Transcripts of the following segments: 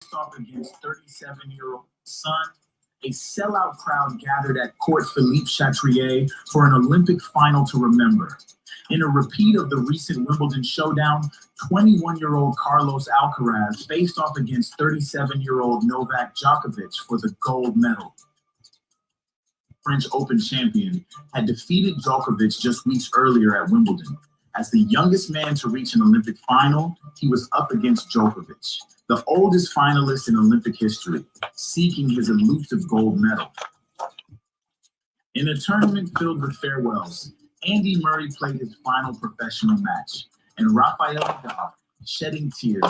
faced off against 37-year-old son. A sellout crowd gathered at Court Philippe Chatrier for an Olympic final to remember. In a repeat of the recent Wimbledon showdown, 21-year-old Carlos Alcaraz faced off against 37-year-old Novak Djokovic for the gold medal. French Open champion had defeated Djokovic just weeks earlier at Wimbledon. As the youngest man to reach an Olympic final, he was up against Djokovic, the oldest finalist in Olympic history, seeking his elusive gold medal. In a tournament filled with farewells, Andy Murray played his final professional match, and Rafael Nadal, shedding tears,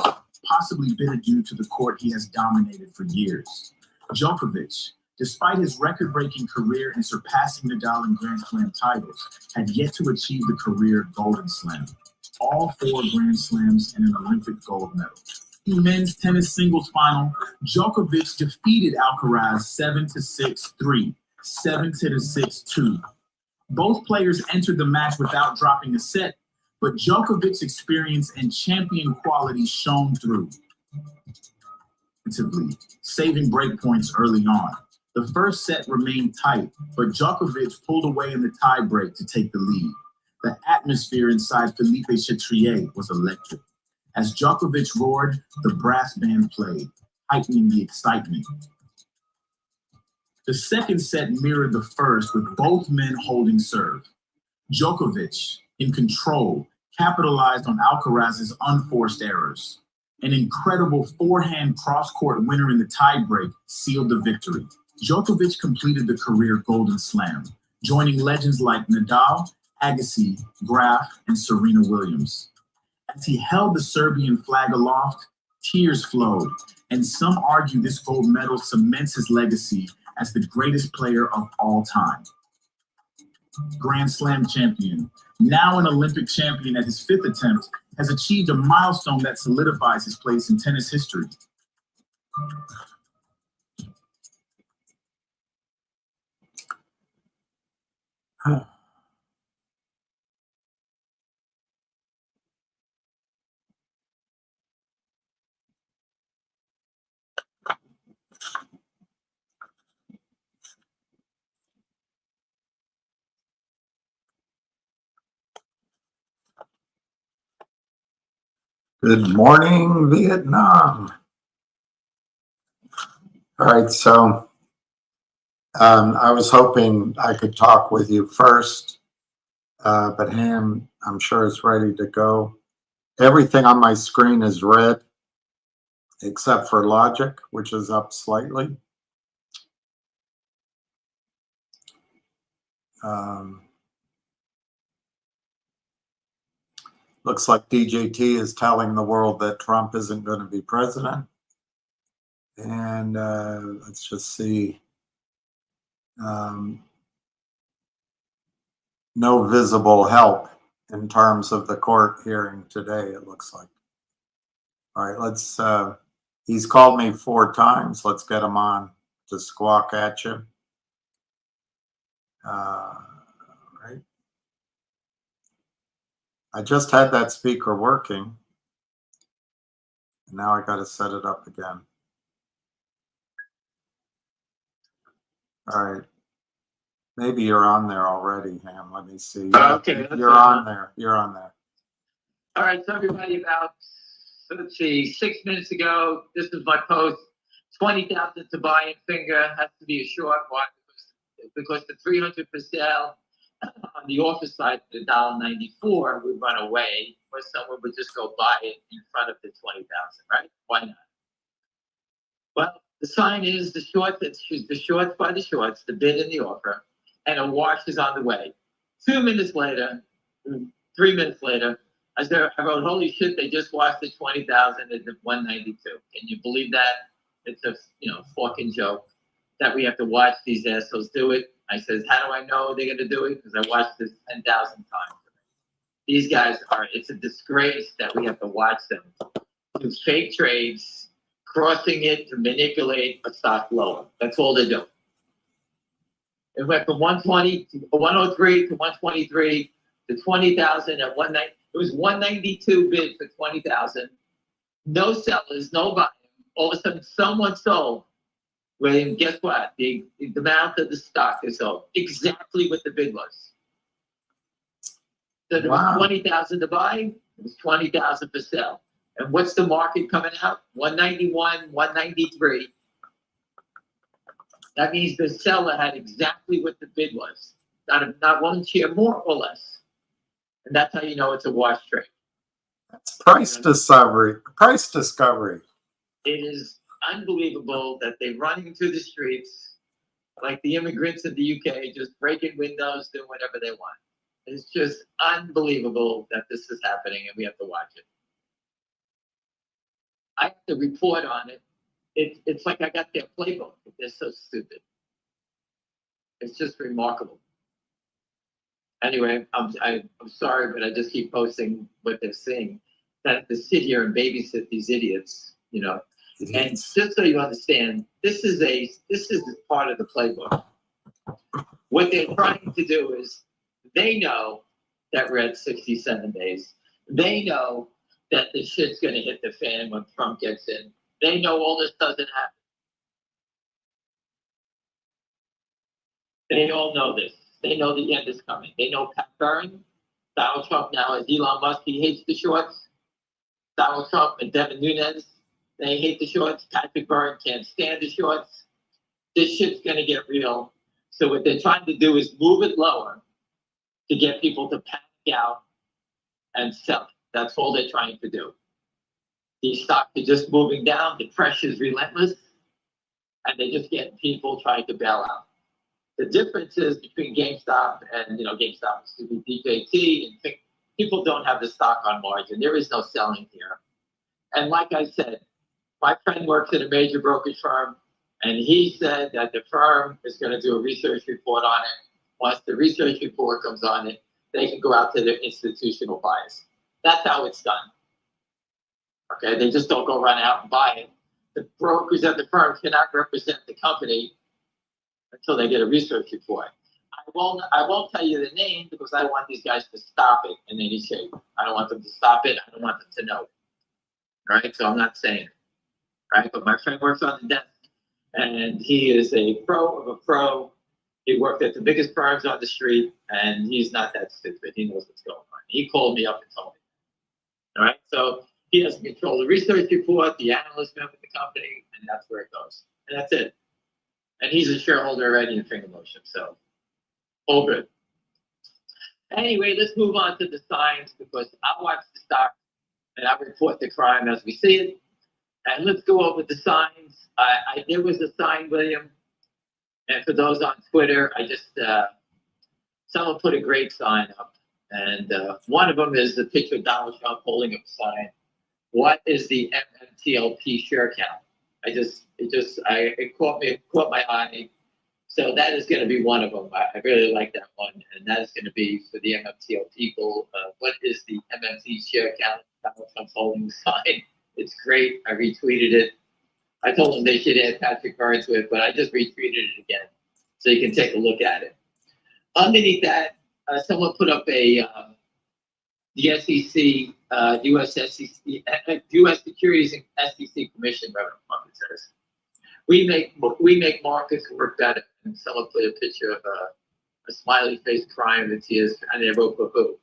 possibly bid adieu to the court he has dominated for years. Djokovic, despite his record-breaking career and surpassing Nadal in Grand Slam titles, had yet to achieve the career Golden Slam. All 4 Grand Slams and an Olympic gold medal. In the men's tennis singles final, Djokovic defeated Alcaraz 7-6-3, 7-6-2. Both players entered the match without dropping a set, but Djokovic's experience and champion quality shone through, saving breakpoints early on. The first set remained tight, but Djokovic pulled away in the tiebreak to take the lead. The atmosphere inside Philippe Chatrier was electric. As Djokovic roared, the brass band played, heightening the excitement. The second set mirrored the first, with both men holding serve. Djokovic, in control, capitalized on Alcaraz's unforced errors. An incredible forehand cross-court winner in the tiebreak sealed the victory. Djokovic completed the career Golden Slam, joining legends like Nadal, Agassi, Graf, and Serena Williams. As he held the Serbian flag aloft, tears flowed, and some argue this gold medal cements his legacy as the greatest player of all time. Grand Slam champion, now an Olympic champion at his 5th attempt, has achieved a milestone that solidifies his place in tennis history. Good morning, Vietnam. All right, so I was hoping I could talk with you first, but Ham, I'm sure is ready to go. Everything on my screen is red, except for Logic, which is up slightly. Looks like DJT is telling the world that Trump isn't going to be president. And let's just see. No visible help in terms of the court hearing today, it looks like. All right, let's, he's called me 4 times. Let's get him on to squawk at you. Right. I just had that speaker working. And now I got to set it up again. All right. Maybe you're on there already, Ham. Let me see. Okay. You're on there. You're on there. All right. So everybody, about, let's see, 6 minutes ago, this is my post. 20,000 to buy in finger has to be a short one because the 300 for sale on the office side, the $1.94 would run away, or someone would just go buy it in front of the 20,000, right? Why not? Well, the sign is the short, it's the shorts by the shorts, the bid and the offer, and a wash is on the way. 2 minutes later, 3 minutes later, I wrote, holy shit, they just washed the 20,000 at the 192. Can you believe that? It's a fucking joke that we have to watch these assholes do it. I says, how do I know they're gonna do it? Because I watched this 10,000 times. These guys it's a disgrace that we have to watch them do fake trades, crossing it to manipulate a stock lower. That's all they do. It went from 120 to 103 to 123 to 20,000 at 190. It was 192 bid for 20,000. No sellers, no buyers. All of a sudden, someone sold. Well, guess what? The amount of the stock is sold exactly what the bid was. So there was Wow. 20,000 to buy, it was 20,000 for sell. And what's the market coming out? 191, 193. That means the seller had exactly what the bid was. Not one share more or less. And that's how you know it's a wash trade. It's price discovery. Price discovery. It is unbelievable that they're running through the streets like the immigrants in the UK, just breaking windows, doing whatever they want. It's just unbelievable that this is happening, and we have to watch it. I have to report on it. It's like I got their playbook. They're so stupid. It's just remarkable. Anyway, I'm sorry, but I just keep posting what they're seeing. That I have to sit here and babysit these idiots, you know. And just so you understand, this is part of the playbook. What they're trying to do is, they know that we're at 67 days. They know that the shit's going to hit the fan when Trump gets in. They know all this doesn't happen. They all know this. They know the end is coming. They know Pat Byrne, Donald Trump now is Elon Musk. He hates the shorts. Donald Trump and Devin Nunes, they hate the shorts. Patrick Byrne can't stand the shorts. This shit's going to get real. So what they're trying to do is move it lower to get people to panic out and sell. That's all they're trying to do. These stocks are just moving down. The pressure is relentless. And they just get people trying to bail out. The difference is between GameStop and, GameStop is to be DJT, and people don't have the stock on margin. There is no selling here. And like I said, my friend works at a major brokerage firm, and he said that the firm is going to do a research report on it. Once the research report comes on it, they can go out to their institutional buyers. That's how it's done. Okay, they just don't go run out and buy it. The brokers at the firm cannot represent the company until they get a research report. I won't tell you the name because I want these guys to stop it in any shape. I don't want them to stop it. I don't want them to know it. Right? So I'm not saying it. Right? But my friend works on the desk, and he is a pro of a pro. He worked at the biggest firms on the street, and he's not that stupid. He knows what's going on. He called me up and told me. All right? So he doesn't control the research report, the analyst met with the company, and that's where it goes. And that's it. And he's a shareholder already in Finger Motion, so all good. Anyway, let's move on to the signs because I watch the stock and I report the crime as we see it. And let's go over the signs. There was a sign, William, and for those on Twitter, someone put a great sign up, and one of them is the picture of Donald Trump holding up a sign. What is the MMTLP share count? It caught my eye. So that is going to be one of them. I really like that one, and that is going to be for the MMTL people. What is the MMT share count? Donald Trump's holding the sign. It's great. I retweeted it. I told them they should add Patrick Byrne to it, but I just retweeted it again, so you can take a look at it. Underneath that, someone put up the SEC, U.S. Securities and SEC Commission, whatever the fuck it says. We make markets work better. And someone put a picture of a smiley face crying with tears, and they wrote boo-boo.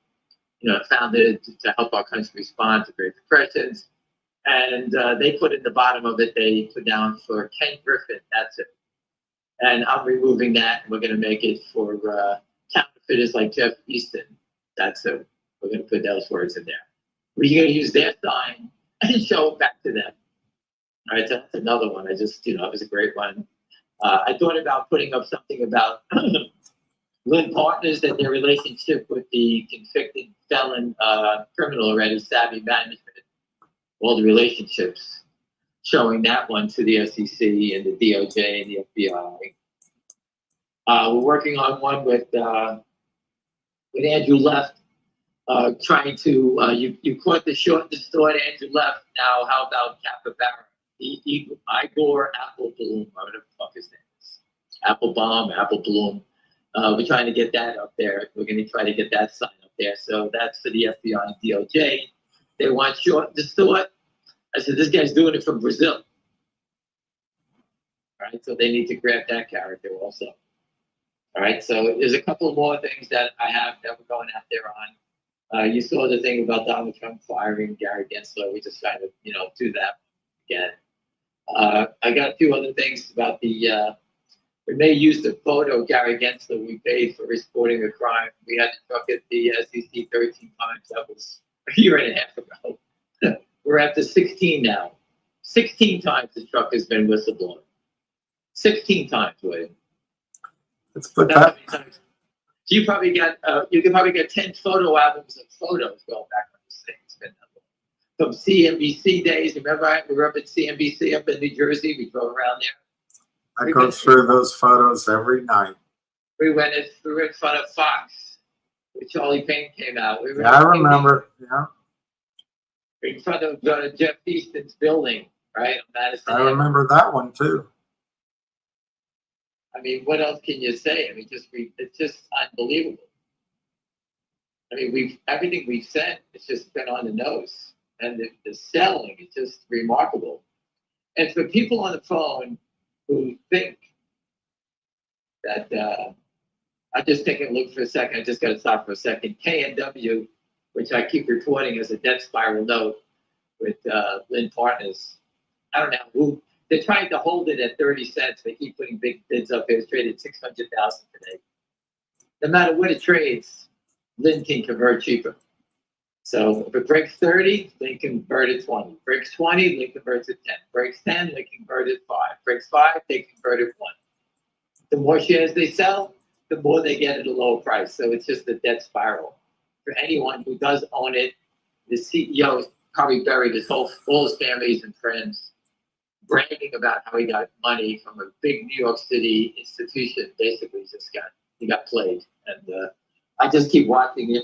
Founded to help our country respond to Great Depressions. And they put in the bottom of it, they put down for Ken Griffin, that's it. And I'm removing that, and we're going to make it for counterfeiters like Jeff Easton. That's it. We're going to put those words in there. We're going to use their sign and show it back to them. All right, so that's another one. It was a great one. I thought about putting up something about Lynn Partners and their relationship with the convicted felon criminal already, Savvy Management. All the relationships, showing that one to the SEC and the DOJ and the FBI. We're working on one with Andrew Left, trying to, you caught the short and distort Andrew Left. Now, how about Capybara? Igor Appleblom, whatever the fuck his name is. Applebaum, Apple Bloom. We're trying to get that up there. We're going to try to get that sign up there. So that's for the FBI and DOJ. They want short and distort. I said, this guy's doing it from Brazil. right? So they need to grab that character also. All right, so there's a couple more things that I have that we're going out there on. You saw the thing about Donald Trump firing Gary Gensler. We just kind of, do that again. I got a few other things about the, we may use the photo Gary Gensler we paid for reporting a crime. We had to truck at the SEC 13 times. That was a year and a half ago. We're at the 16 now. 16 times the truck has been whistleblown. 16 times, William. Let's put That's that. how many times. You probably got, you can probably get 10 photo albums of photos going back on this thing. It's been that long. From CNBC days. Remember, we were up at CNBC up in New Jersey. We drove around there. I go through those photos every night. We were in front of Fox, where Charlie Payne came out. We were Yeah, I remember. Yeah, in front of Jeff Easton's building, right? On Madison I Avenue. remember that one too. I mean, what else can you say? I mean, it's just unbelievable. I mean, everything we've said, it's just been on the nose, and the selling is just remarkable. And for people on the phone who think that, I'm just taking a look for a second. I just got to stop for a second. KNW, which I keep reporting as a death spiral note with Lynn Partners. I don't know who. They're trying to hold it at 30 cents. They keep putting big bids up there. It's traded 600,000 today. No matter what it trades, Lynn can convert cheaper. So if it breaks 30, Lynn can convert it 20. Breaks 20, Lynn converts it 10. Breaks 10, they convert it 5. Breaks 5, they convert it 1. The more shares they sell, the more they get at a lower price. So it's just a death spiral. For anyone who does own it, the CEO probably buried all his families and friends, bragging about how he got money from a big New York City institution. Basically, he got played. And I just keep watching it.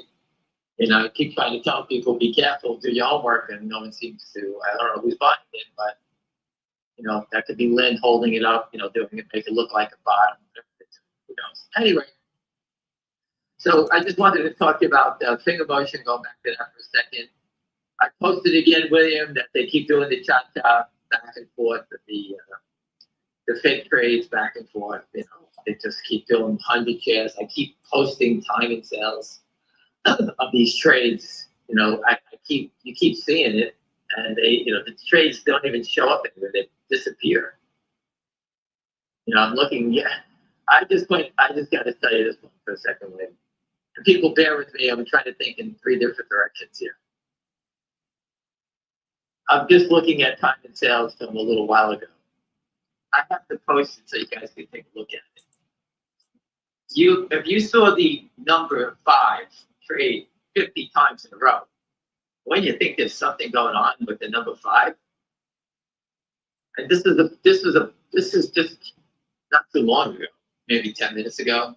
And I keep trying to tell people, be careful, do your homework, and no one seems to. I don't know who's buying it, but that could be Lynn holding it up, doing it, make it look like a bottom. Who knows? Anyway, so I just wanted to talk to you about finger motion. Going back to that for a second. I posted again, William, that they keep doing the cha-cha back and forth, the fake trades back and forth. They just keep doing 100 shares. I keep posting timing sales of these trades. You keep seeing it, and the trades don't even show up anywhere. They disappear. I'm looking. Yeah, I just got to tell you this one for a second, William. And people bear with me. I'm trying to think in 3 different directions here. I'm just looking at time and sales from a little while ago. I have to post it so you guys can take a look at it. If you saw the number 5 trade 50 times in a row, when you think there's something going on with the number 5, and this is just not too long ago, maybe 10 minutes ago.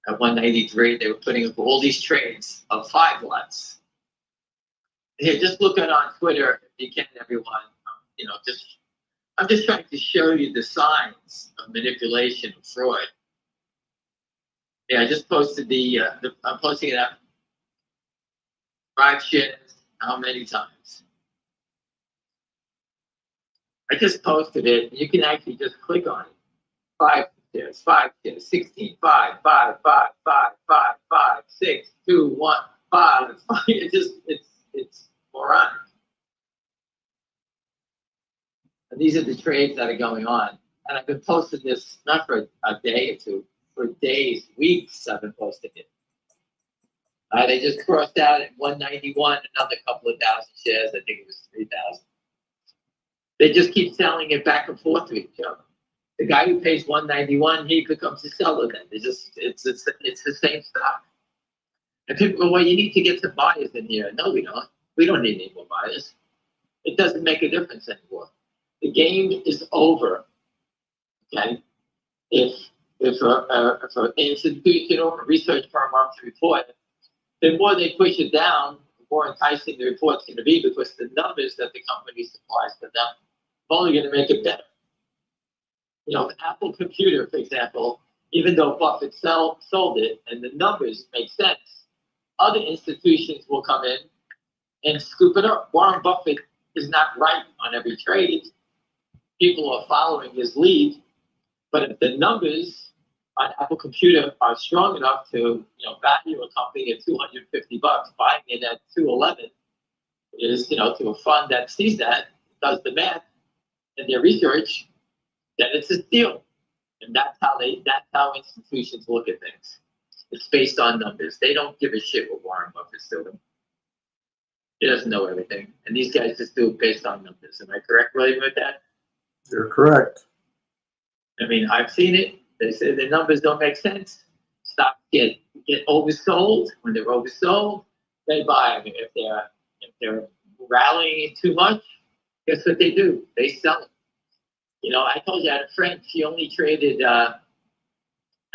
At 193, they were putting up all these trades of 5 lots. Here, just look at on Twitter if you can, everyone. I'm just trying to show you the signs of manipulation and fraud. Yeah, I just posted I'm posting it up. 5 shares, how many times? I just posted it. You can actually just click on it. 5 shares, 16, 5, 5, 5, 5, 5, 5, 6, 2, 1, 5. It's moronic. And these are the trades that are going on. And I've been posting this not for a day or two, for days, weeks. I've been posting it. They just crossed out at 191, another couple of thousand shares. I think it was 3,000. They just keep selling it back and forth to each other. The guy who pays 191, he becomes a seller then. It's the same stock. And people go, well, you need to get some buyers in here. No, we don't. We don't need any more buyers. It doesn't make a difference anymore. The game is over. Okay? If an institution or a research firm wants to report, the more they push it down, the more enticing the report's going to be, because the numbers that the company supplies to them are only going to make it better. Apple Computer, for example, even though Buffett sold it and the numbers make sense, other institutions will come in and scoop it up. Warren Buffett is not right on every trade. people are following his lead. But if the numbers on Apple Computer are strong enough to, value a company at $250, buying it at $211 is, to a fund that sees that, does the math and their research, then it's a steal. And that's how institutions look at things. It's based on numbers. They don't give a shit what Warren Buffett's doing. He doesn't know everything. And these guys just do it based on numbers. Am I correct, William, with that? You're correct. I mean, I've seen it. They say the numbers don't make sense. Stocks get oversold. When they're oversold, they buy them. If they're rallying too much, guess what they do? They sell it. I told you I had a friend. She only traded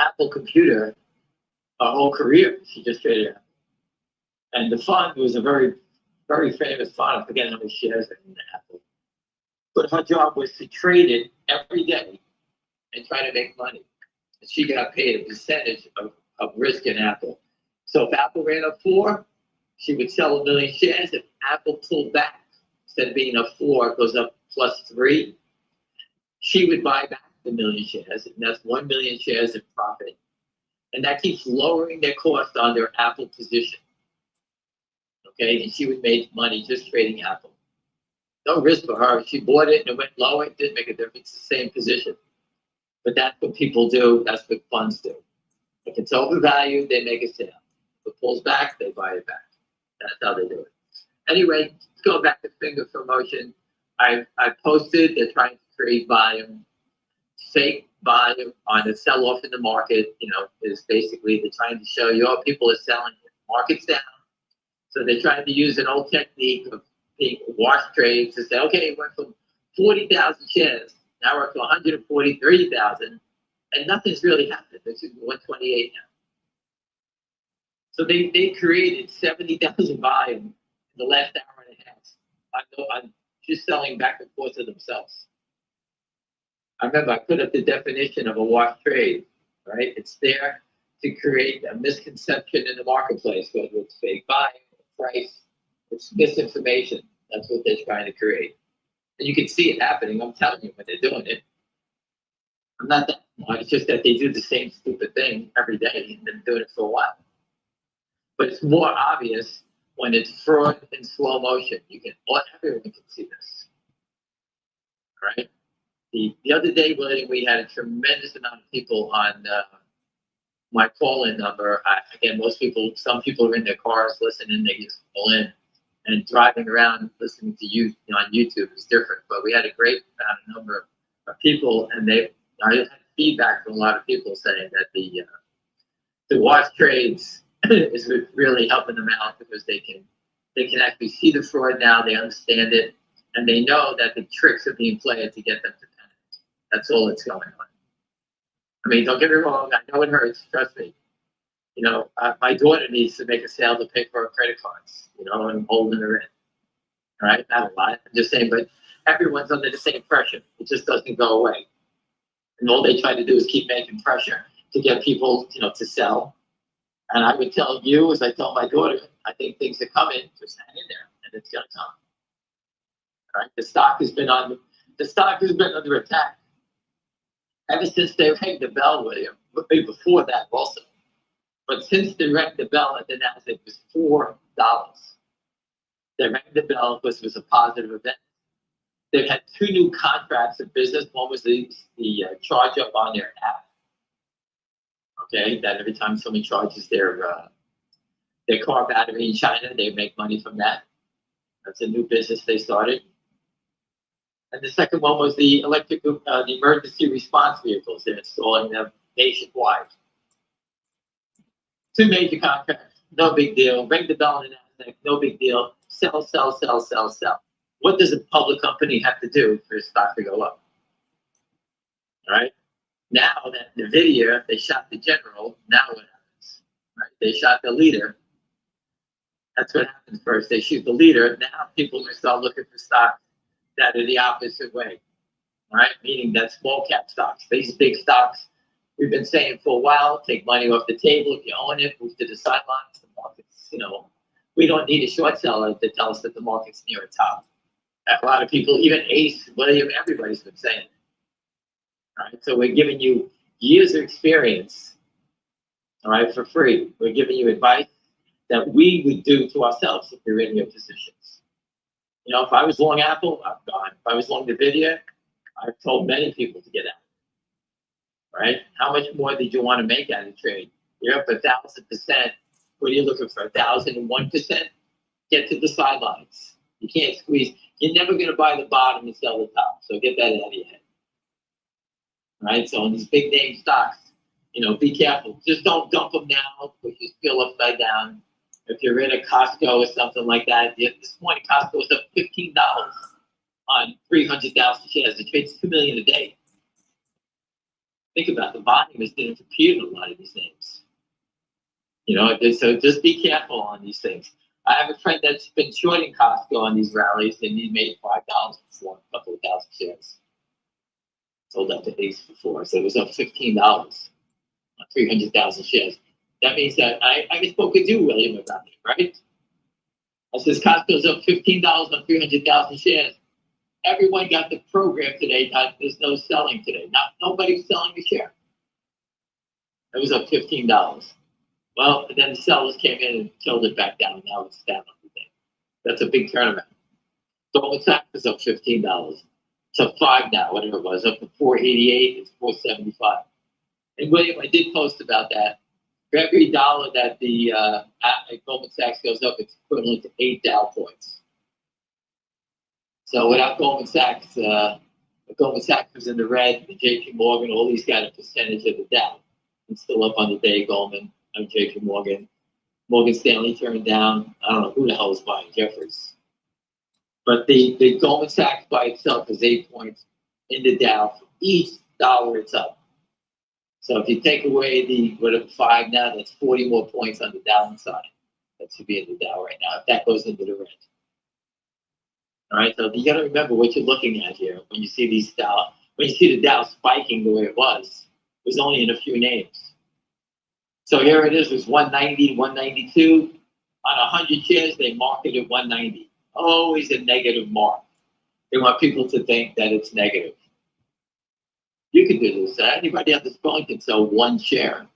Apple Computer her whole career. She just traded Apple. And the fund was a very, very famous fund. I forget how many shares are in Apple. But her job was to trade it every day and try to make money. And she got paid a percentage of risk in Apple. So if Apple ran up 4, she would sell 1 million shares. If Apple pulled back, instead of being up 4, it goes up +3, she would buy back the 1 million shares. And that's 1 million shares in profit. And that keeps lowering their cost on their Apple position. Okay, and she would make money just trading Apple. No risk for her. She bought it and it went lower. It didn't make a difference. The same position. But that's what people do. That's what funds do. If it's overvalued, they make a sale. If it pulls back, they buy it back. That's how they do it. Anyway, let's go back to finger for motion. I posted. They're trying to create volume, fake volume on a sell-off in the market. Is basically they're trying to show you, people are selling. Market's down. So they're trying to use an old technique of being wash trades to say, okay, it went from 40,000 shares, now we're up to 143,000, and nothing's really happened. This is 128 now. So they created 70,000 volume in the last hour and a half. I'm just selling back and forth to themselves. I remember I put up the definition of a wash trade, right? It's there to create a misconception in the marketplace, whether it's fake buying, price, it's misinformation. That's what they're trying to create. And you can see it happening. I'm telling you when they're doing it. I'm not that smart. It's just that they do the same stupid thing every day and been doing it for a while. But it's more obvious when it's fraud in slow motion. Everyone can see this. Right? The other day, William, we had a tremendous amount of people on my call-in number. Again, some people are in their cars listening. They just call in, and driving around listening to you on YouTube is different. But we had a great number of people, and I had feedback from a lot of people saying that the watch trades is really helping them out because they can actually see the fraud now. They understand it, and they know that the tricks are being played to get them to panic. That's all that's going on. I mean, don't get me wrong. I know it hurts. Trust me. My daughter needs to make a sale to pay for her credit cards. And I'm holding her in. All right, not a lot. I'm just saying, but everyone's under the same pressure. It just doesn't go away. And all they try to do is keep making pressure to get people, to sell. And I would tell you, as I tell my daughter, I think things are coming. Just hang in there, and it's gonna come. All right, the stock has been under attack ever since they rang the bell, William. Before that also. But since they rang the bell at the Nasdaq, it was $4. They rang the bell because it was a positive event. They've had 2 new contracts of business. One was the charge up on their app. Okay, that every time someone charges their car battery in China, they make money from that. That's a new business they started. And the second one was the the emergency response vehicles. They're installing them nationwide. 2 major contracts, no big deal. Ring the bell on the Nasdaq, no big deal. Sell, sell, sell, sell, sell. What does a public company have to do for a stock to go up? All right. Now that NVIDIA, they shot the general, now what happens? Right? They shot the leader. That's what happens first. They shoot the leader. Now people are going to start looking for stocks that are the opposite way. All right? Meaning that small cap stocks. These big stocks, we've been saying for a while, take money off the table. If you own it, move to the sidelines. The market's, we don't need a short seller to tell us that the market's near a top. A lot of people, even Ace, William, everybody's been saying it. All right, so we're giving you years of experience, all right, for free. We're giving you advice that we would do to ourselves if we were in your positions. You know, if I was long Apple, I'm gone. If I was long NVIDIA, I've told many people to get out. Right? How much more did you want to make out of the trade? You're up 1,000%. What are you looking for? 1,001%? Get to the sidelines. You can't squeeze. You're never going to buy the bottom and sell the top. So get that out of your head. Right? So on these big name stocks, you know, be careful. Just don't dump them now, which is still upside down. If you're in a Costco or something like that, this morning Costco was up $15 on 300,000 shares. It trades $2 million a day. Think about the volume is going to compute in a lot of these names. You know, so just be careful on these things. I have a friend that's been shorting Costco on these rallies, and he made $5 before a couple of thousand shares. Sold up to Ace before, so it was up $15 on 300,000 shares. That means that I spoke with you, William, about it, right? I says Costco's up $15 on 300,000 shares. Everyone got the program today. There's no selling today. Nobody's selling a share. It was up $15. Well, and then the sellers came in and killed it back down. Now it's down on the day. That's a big turnaround. Goldman Sachs is up $15. It's up $5 now, whatever it was, up to $4.88. It's $4.75. And William, I did post about that. For every dollar that the Goldman Sachs goes up, it's equivalent to 8 Dow points. So without Goldman Sachs was in the red, the JP Morgan, all these got a percentage of the Dow. It's still up on the day, Goldman, JP Morgan. Morgan Stanley turned down. I don't know who the hell is buying Jefferies. But the Goldman Sachs by itself is 8 points in the Dow for each dollar it's up. So if you take away the 5 now, that's 40 more points on the downside. That should be in the Dow right now, if that goes into the red. All right, so you got to remember what you're looking at here when you see these Dow. When you see the Dow spiking the way it was only in a few names. So here it is, 190, 192. On 100 shares, they mark it at 190. Always a negative mark. They want people to think that it's negative. You can do this. Anybody on this phone can sell one share.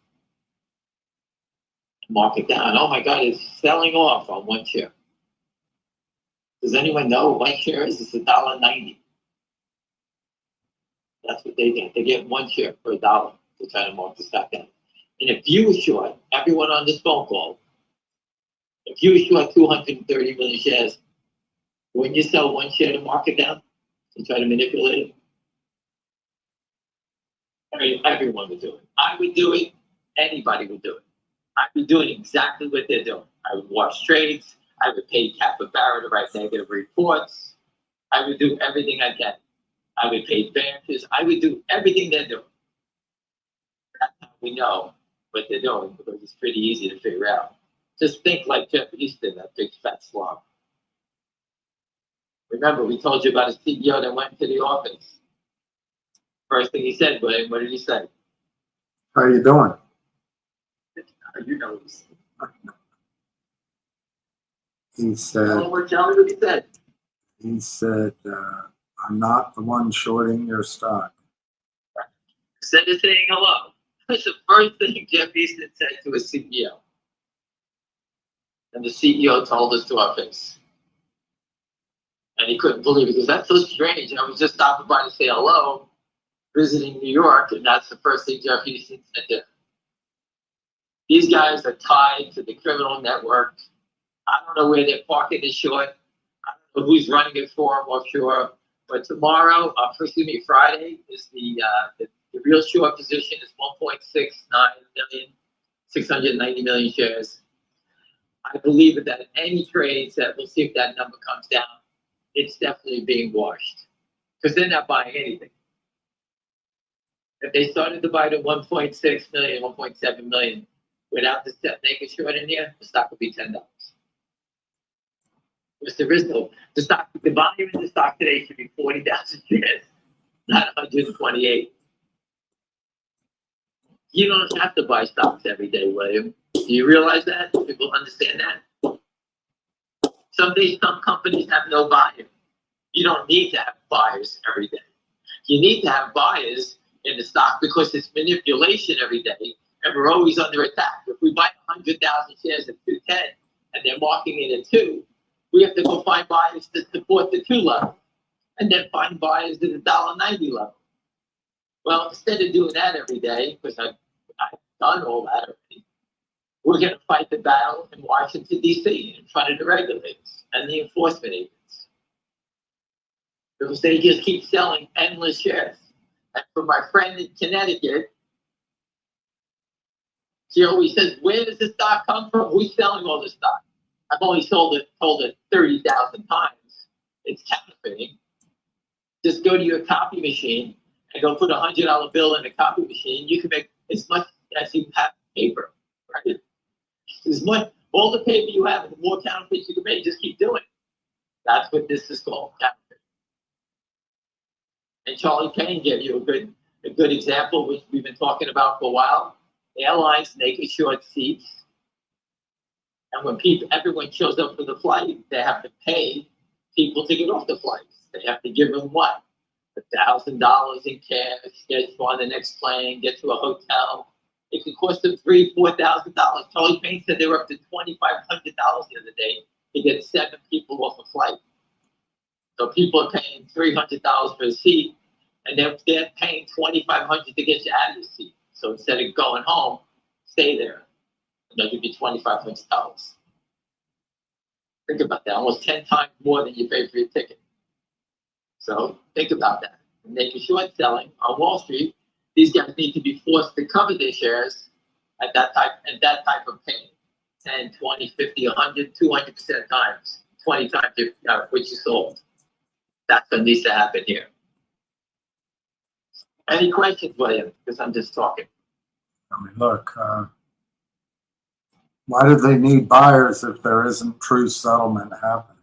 Mark it down. Oh my God, it's selling off on one share. Does anyone know what one share is? It's $1.90. That's what they get. They get one share for $1 to try to mark the stock down. And if you were short, everyone on this phone call, if you were short 230 million shares, wouldn't you sell one share to mark it down and try to manipulate it? I mean, everyone would do it. I would do it. Anybody would do it. I'd be doing exactly what they're doing. I would watch trades. I would pay Kappa Barra to write negative reports. I would do everything I can. I would pay bankers. I would do everything they're doing. That's how we know what they're doing, because it's pretty easy to figure out. Just think like Jeff Easton, that big fat slob. Remember, we told you about a CEO that went to the office. First thing he said, William, what did he say? How are you doing? You know He said, tell me what he said. he said, I'm not the one shorting your stock. Instead of saying hello, that's the first thing Jeff Easton said to a CEO. And the CEO told us to our face. And he couldn't believe it, because that's so strange. I was just stopping by to say hello, visiting New York, and that's the first thing Jeff Easton said to him. These guys are tied to the criminal network. I don't know where they're parking the short. I don't know who's running it for them offshore. But tomorrow, Friday, is the real short position is 1.69 million, 690 million shares. I believe that any trades that we'll see if that number comes down, it's definitely being washed, because they're not buying anything. If they started to buy to 1.6 million, 1.7 million, without the naked short in here, the stock would be $10. Because there is no, the volume in the stock today should be 40,000 shares, not 128. You don't have to buy stocks every day, William. Do you realize that? People understand that? Some days, some companies have no volume. You don't need to have buyers every day. You need to have buyers in the stock because it's manipulation every day, and we're always under attack. If we buy 100,000 shares at 210 and they're marking it at 2, we have to go find buyers to support the 2 level, and then find buyers at the $1.90 level. Well, instead of doing that every day, because I've done all that already, we're going to fight the battle in Washington, D.C., in front of the regulators and the enforcement agents. Because they just keep selling endless shares. And for my friend in Connecticut, she always says, where does the stock come from? Who's selling all this stock? I've only told it 30,000 times. It's counterfeiting. Just go to your copy machine and go put a $100 bill in a copy machine. You can make as much as you have paper, right? As much, all the paper you have, the more counterfeits you can make, just keep doing it. That's what this is called, counterfeit. And Charlie Payne gave you a good example, which we've been talking about for a while. Airlines naked short seats. And when everyone shows up for the flight, they have to pay people to get off the flights. They have to give them what? $1,000 in cash, get on the next plane, get to a hotel. It could cost them $3,000, $4,000. Charlie Payne said they were up to $2,500 the other day to get 7 people off a flight. So people are paying $300 for a seat, and they're paying $2,500 to get you out of the seat. So instead of going home, stay there. And they'll give you $2,500. Think about that. Almost 10 times more than you pay for your ticket. So think about that. Naked short selling on Wall Street, these guys need to be forced to cover their shares at that type of pain. 10, 20, 50, 100, 200% times, 20 times what you sold. That's what needs to happen here. Any questions, William? Because I'm just talking. I mean, look, why do they need buyers if there isn't true settlement happening?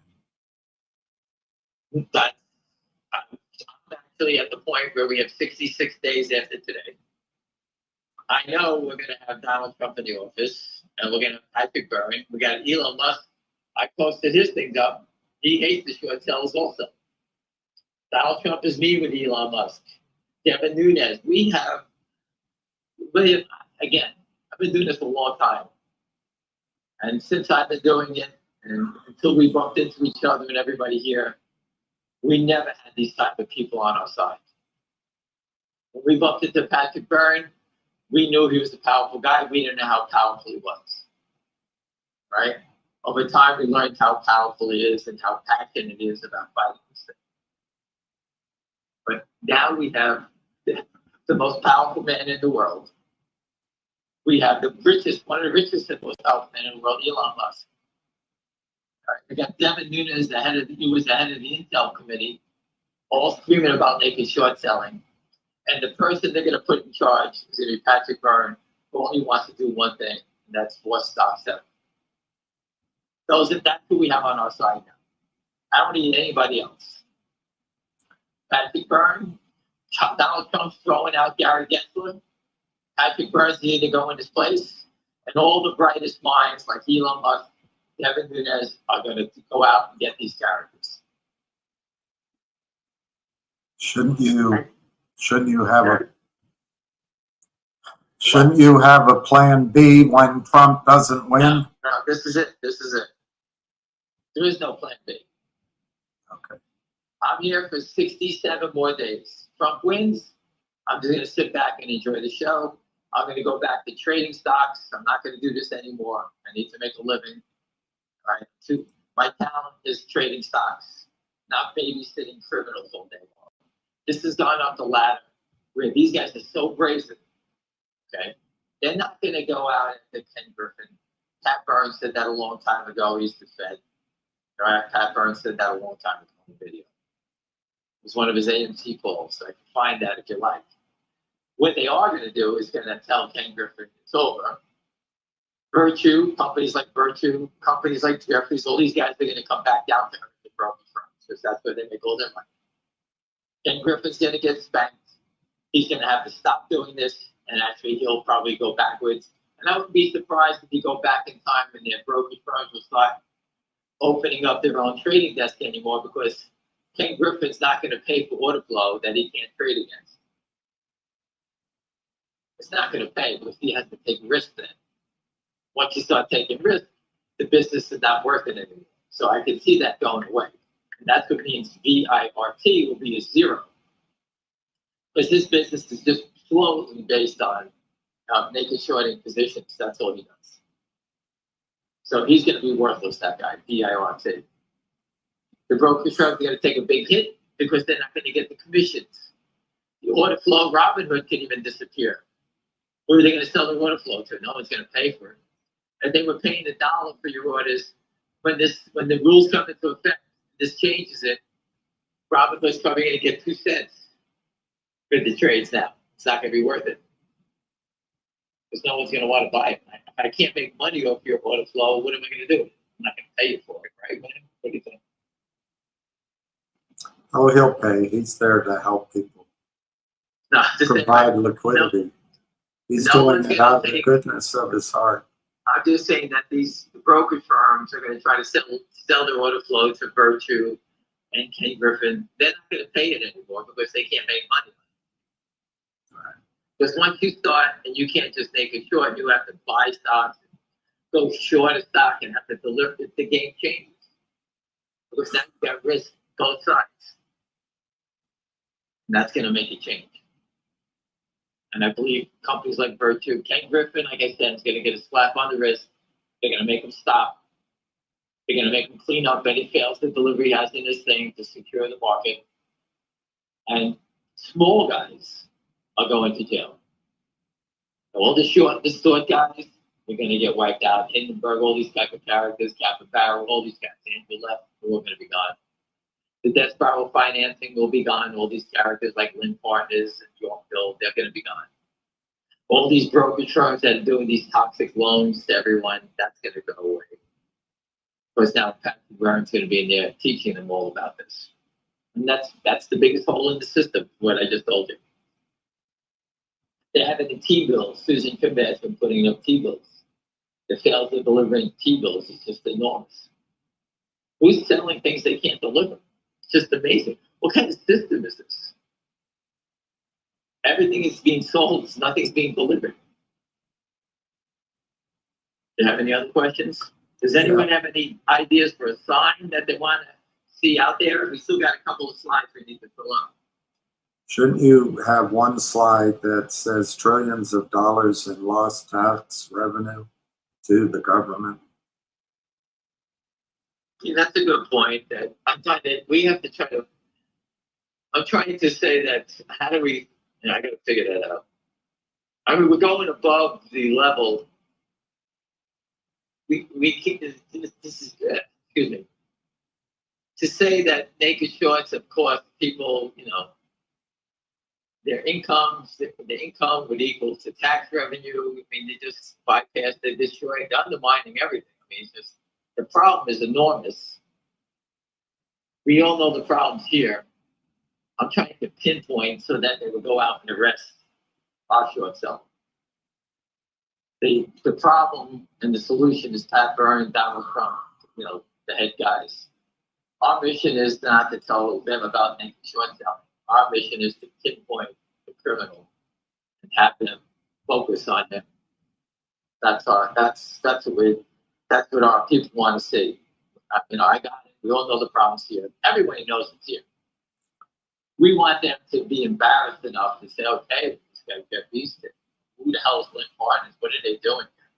I'm actually at the point where we have 66 days after today. I know we're going to have Donald Trump in the office, and we're going to have Patrick Byrne. We got Elon Musk. I posted his things up. He hates the short sellers also. Donald Trump is meeting with Elon Musk. Devin Nunes. We have, again, I've been doing this for a long time. And since I've been doing it, and until we bumped into each other and everybody here, we never had these type of people on our side. When we bumped into Patrick Byrne, we knew he was a powerful guy. We didn't know how powerful he was, right? Over time, we learned how powerful he is and how passionate he is about fighting this thing. But now we have the most powerful man in the world. We have one of the richest and most powerful men in the world, Elon Musk. All right, we got Devin Nunes, he was the head of the Intel committee, all screaming about naked short selling. And the person they're going to put in charge is going to be Patrick Byrne, who only wants to do one thing, and that's force stock selling. That's who we have on our side now. I don't need anybody else. Patrick Byrne, Donald Trump's throwing out Gary Gensler. Patrick Byrne's need to go in his place, and all the brightest minds like Elon Musk, Devin Nunes are going to go out and get these characters. Shouldn't you have a plan B when Trump doesn't win? No, this is it. There is no plan B. Okay. I'm here for 67 more days. Trump wins. I'm just going to sit back and enjoy the show. I'm going to go back to trading stocks. I'm not going to do this anymore. I need to make a living. All right. My talent is trading stocks, not babysitting criminals all day long. This has gone up the ladder where these guys are so brazen. Okay. They're not going to go out into Ken Griffin. Pat Burns said that a long time ago. He's the Fed. All right. Pat Burns said that a long time ago in the video. It was one of his AMC calls. So I can find that if you like. What they are going to do is going to tell Ken Griffin it's over. Virtue, companies like Jeffries, all these guys are going to come back down to earth and broken firms because that's where they make all their money. Ken Griffin's going to get spanked. He's going to have to stop doing this, and actually he'll probably go backwards. And I wouldn't be surprised if he go back in time and their broken firms will start opening up their own trading desk anymore because Ken Griffin's not going to pay for order flow that he can't trade against. It's not going to pay because he has to take risk then. Once you start taking risk, the business is not worth it anymore. So I can see that going away. And that's what means VIRT will be a zero. Because his business is just slowly based on naked shorting positions. That's all he does. So he's going to be worthless, that guy, VIRT. The brokerage firms are going to take a big hit because they're not going to get the commissions. The order flow, Robinhood can even disappear. Who are they going to sell the order flow to? No one's going to pay for it. And they were paying $1 for your orders. When the rules come into effect, this changes it. Robinhood's probably going to get 2 cents for the trades now. It's not going to be worth it because no one's going to want to buy it. If I can't make money off your order flow, what am I going to do? I'm not going to pay you for it, right? What do you think? Oh, he'll pay. He's there to help people. No, provide liquidity. No, He's no doing it out of the goodness of his heart. I'm just saying that these brokerage firms are going to try to sell their order flow to Virtue and Ken Griffin. They're not going to pay it anymore because they can't make money. Right. Because once you start and you can't just make it short, you have to buy stocks, go short a stock, and have to deliver. The game changes because now you got risk both sides, and that's going to make it change. And I believe companies like Virtue, Ken Griffin, like I said, is going to get a slap on the wrist. They're going to make him stop. They're going to make him clean up any fails the delivery has in this thing to secure the market. And small guys are going to jail. All the short guys, they're going to get wiped out. Hindenburg, all these type of characters, Kappa Barrel, all these guys, Andrew left, they're all going to be gone. The death spiral financing will be gone. All these characters like Lynn Partners and Yorkville, they're going to be gone. All these brokerage firms that are doing these toxic loans to everyone, that's going to go away. Because now Patrick Warren's going to be in there teaching them all about this. And that's the biggest hole in the system, what I just told you. They're having the T-bills. Susan Kimber has been putting up T-bills. The fails of delivering T-bills is just enormous. Who's selling things they can't deliver? It's just amazing. What kind of system is this? Everything is being sold, nothing's being delivered. Do you have any other questions? Does anyone have any ideas for a sign that they want to see out there? We still got a couple of slides we need to fill out. Shouldn't you have one slide that says trillions of dollars in lost tax revenue to the government? Yeah, that's a good point. That I'm trying to say that how do we? I got to figure that out. I mean, we're going above the level. We keep this is excuse me. To say that naked shorts have cost people, their incomes, the income would equal to tax revenue. I mean, they just bypass, they destroy, they're undermining everything. I mean, it's just the problem is enormous. We all know the problems here. I'm trying to pinpoint so that they will go out and arrest our short seller. The problem and the solution is Pat Byrne and Donald Trump, the head guys. Our mission is not to tell them about naked short selling. Our mission is to pinpoint the criminal and have them focus on him. That's what our people want to see. I got it. We all know the problems here. Everybody knows it's here. We want them to be embarrassed enough to say, okay, this guy got these things. Who the hell is Lynn Partners? What are they doing here?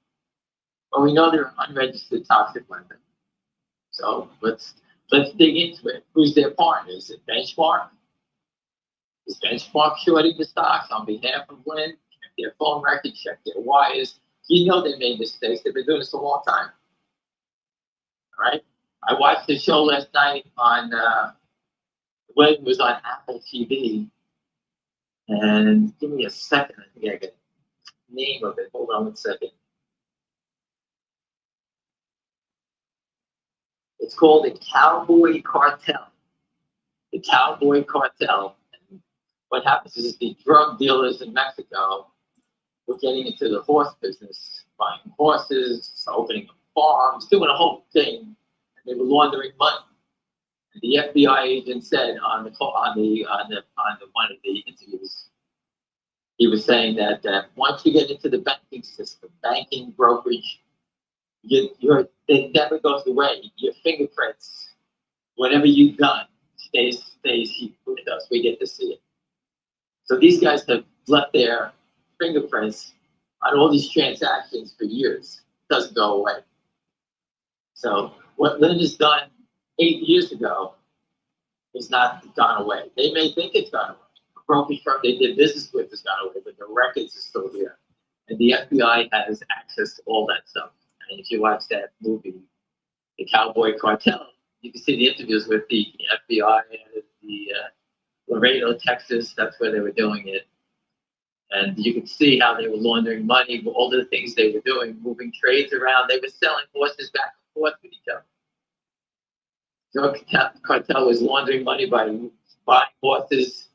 Well, we know they're an unregistered toxic lender. So let's dig into it. Who's their partner? Is it Benchmark? Is Benchmark shorting the stocks on behalf of Lynn? Check their phone records, check their wires. They made mistakes. They've been doing this a long time. All right? I watched the show last night on when it was on Apple TV. And give me a second. I think I got the name of it. Hold on 1 second. It's called the Cowboy Cartel. The Cowboy Cartel. And what happens is the drug dealers in Mexico were getting into the horse business, buying horses, opening up farms, doing a whole thing. And they were laundering money. The FBI agent said on the one of the interviews, he was saying that once you get into the banking system, banking, brokerage, it never goes away. Your fingerprints, whatever you've done, stays with us. We get to see it. So these guys have left their fingerprints on all these transactions for years. It doesn't go away. So what Lynn has done 8 years ago is not gone away. They may think it's gone away. The brokerage firm they did business with has gone away, but the records are still here. And the FBI has access to all that stuff. And if you watch that movie, The Cowboy Cartel, you can see the interviews with the FBI and the Laredo, Texas. That's where they were doing it. And you can see how they were laundering money, all the things they were doing, moving trades around. They were selling horses back and forth with each other. Drug cartel was laundering money by buying horses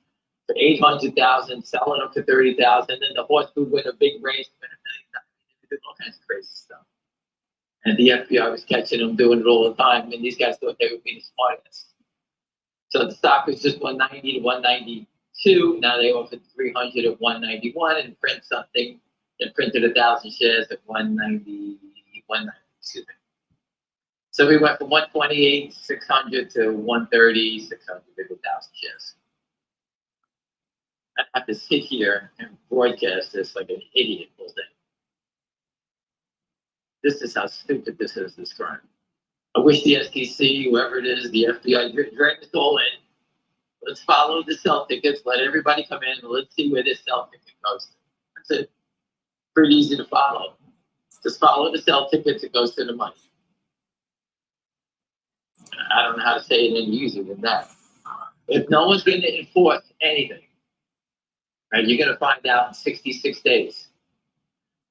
for $800,000, selling them for $30,000. Then the horse would win a big race, win $1 million. They did all kinds of crazy stuff. And the FBI was catching them doing it all the time. And these guys thought they were being the smartest. So the stock was just 190 to 192. Now they offered 300 at 191 and print something. They printed 1,000 shares at 190, excuse me. So we went from 128, 600 to 130, 600, maybe 1,000 shares. I have to sit here and broadcast this like an idiot all day. This is how stupid this is, this crime. I wish the SEC, whoever it is, the FBI, drag this all in. Let's follow the sell tickets. Let everybody come in and let's see where this sell ticket goes. That's it. Pretty easy to follow. Just follow the sell tickets. It goes to the money. I don't know how to say it any easier than that. If no one's going to enforce anything, right, you're going to find out in 66 days.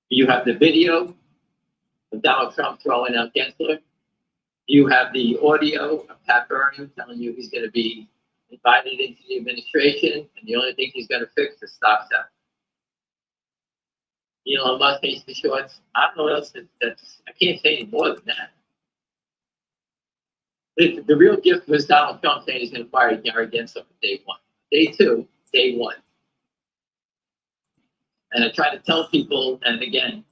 You have the video of Donald Trump throwing out Gensler. You have the audio of Pat Burnham telling you he's going to be invited into the administration, and the only thing he's going to fix is stop selling. Elon Musk hates the shorts. I don't know what else that's. I can't say any more than that. The real gift was Donald Trump saying he's going to fire Gary Gensler on day one. Day two, day one. And I try to tell people, and again,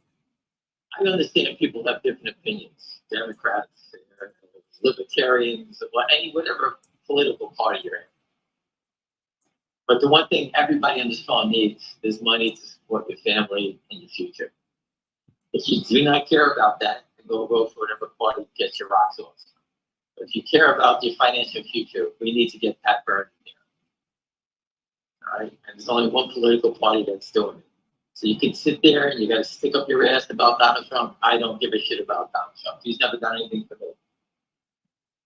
I understand people have different opinions. Democrats, libertarians, whatever political party you're in. But the one thing everybody on this phone needs is money to support your family and your future. If you do not care about that, then go vote for whatever party gets your rocks off. But if you care about your financial future, we need to get Pat Burnham here. All right? And there's only one political party that's doing it. So you can sit there and you got to stick up your ass about Donald Trump. I don't give a shit about Donald Trump. He's never done anything for me.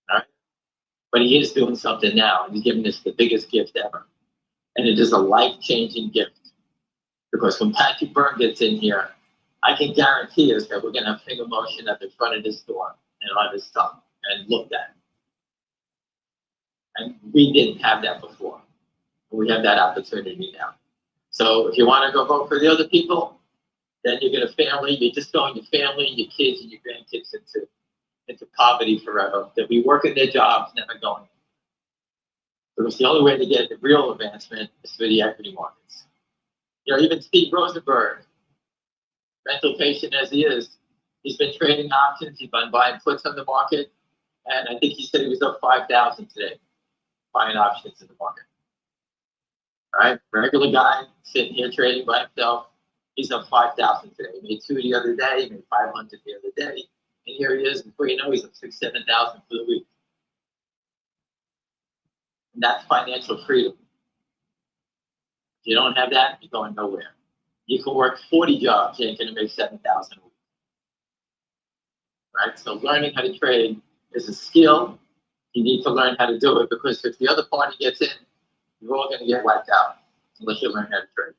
All right? But he is doing something now, and he's giving us the biggest gift ever. And it is a life-changing gift. Because when Patrick Byrne gets in here, I can guarantee us that we're going to have finger motion at the front of this door and on his tongue and looked at. And we didn't have that before. We have that opportunity now. So if you want to go vote for the other people, then you're going to you're just throwing your family, your kids, and your grandkids into poverty forever. They'll be working their jobs, never going. Because the only way to get the real advancement is through the equity markets. You know, even Steve Rosenberg, mental patient as he is, he's been trading options. He's been buying puts on the market. And I think he said he was up 5,000 today, buying options in the market. All right, regular guy sitting here trading by himself, he's up 5,000 today. He made 2 the other day, he made 500 the other day. And here he is, before you know, he's up 6,000, 7,000 for the week. And that's financial freedom. If you don't have that, you're going nowhere. You can work 40 jobs, you ain't gonna make 7,000 a week. Right? So learning how to trade is a skill. You need to learn how to do it, because if the other party gets in, you're all going to get wiped out unless you learn how to trade.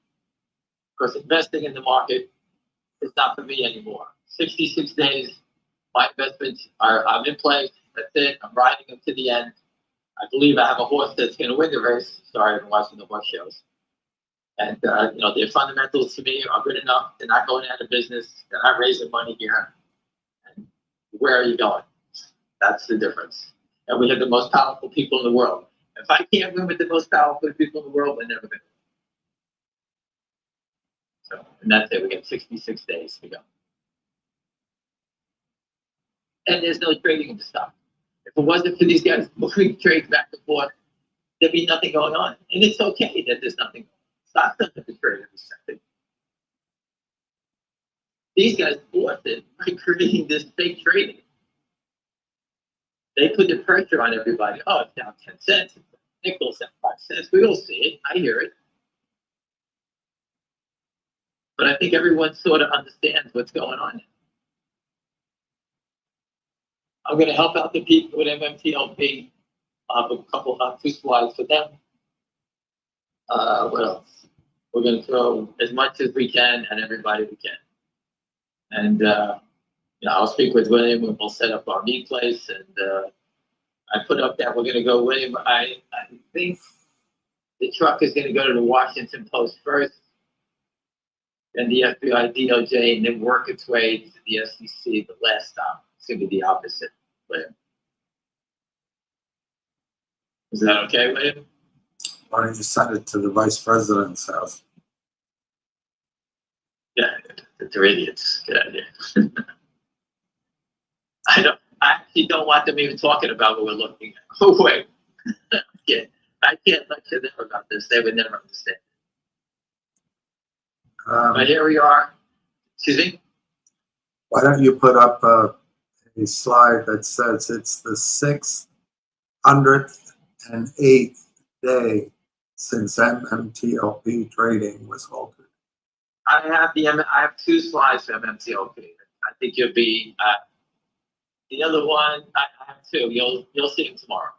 Because investing in the market is not for me anymore. 66 days, my investments I'm in place. That's it. I'm riding them to the end. I believe I have a horse that's going to win the race. Sorry, I've been watching the horse shows. And, you know, their fundamentals to me are good enough. They're not going out of business. They're not raising money here. And where are you going? That's the difference. And we have the most powerful people in the world. If I can't win with the most powerful people in the world, we're never going to. So, and that's it. We got 66 days to go. And there's no trading in the stock. If it wasn't for these guys moving trades back and forth, there'd be nothing going on. And it's okay that there's nothing going on. Stocks don't have to trade every second. These guys bought it by creating this fake trading. They put the pressure on everybody. Oh, it's down 10 cents. Nickel's at 5 cents. We all see it. I hear it. But I think everyone sort of understands what's going on. I'm going to help out the people with MMTLP. I'll have 2 slides for them. What else? We're going to throw as much as we can at everybody we can. And, I'll speak with William and we'll set up our meet place. And I put up that we're going to go, William, I think the truck is going to go to the Washington Post first, then the FBI, DOJ, and then work its way to the SEC, the last stop. It's going to be the opposite, William. Is that okay, William? Why don't you send it to the vice president's house? Yeah, they're idiots. Good idea. I actually don't want them even talking about what we're looking at. Oh, wait. I can't lecture them about this. They would never understand. But here we are. Excuse me? Why don't you put up a slide that says it's the 608th day since MMTLP trading was halted? I have 2 slides for MMTLP. I think you'll be the other one. I have 2. You'll see them tomorrow.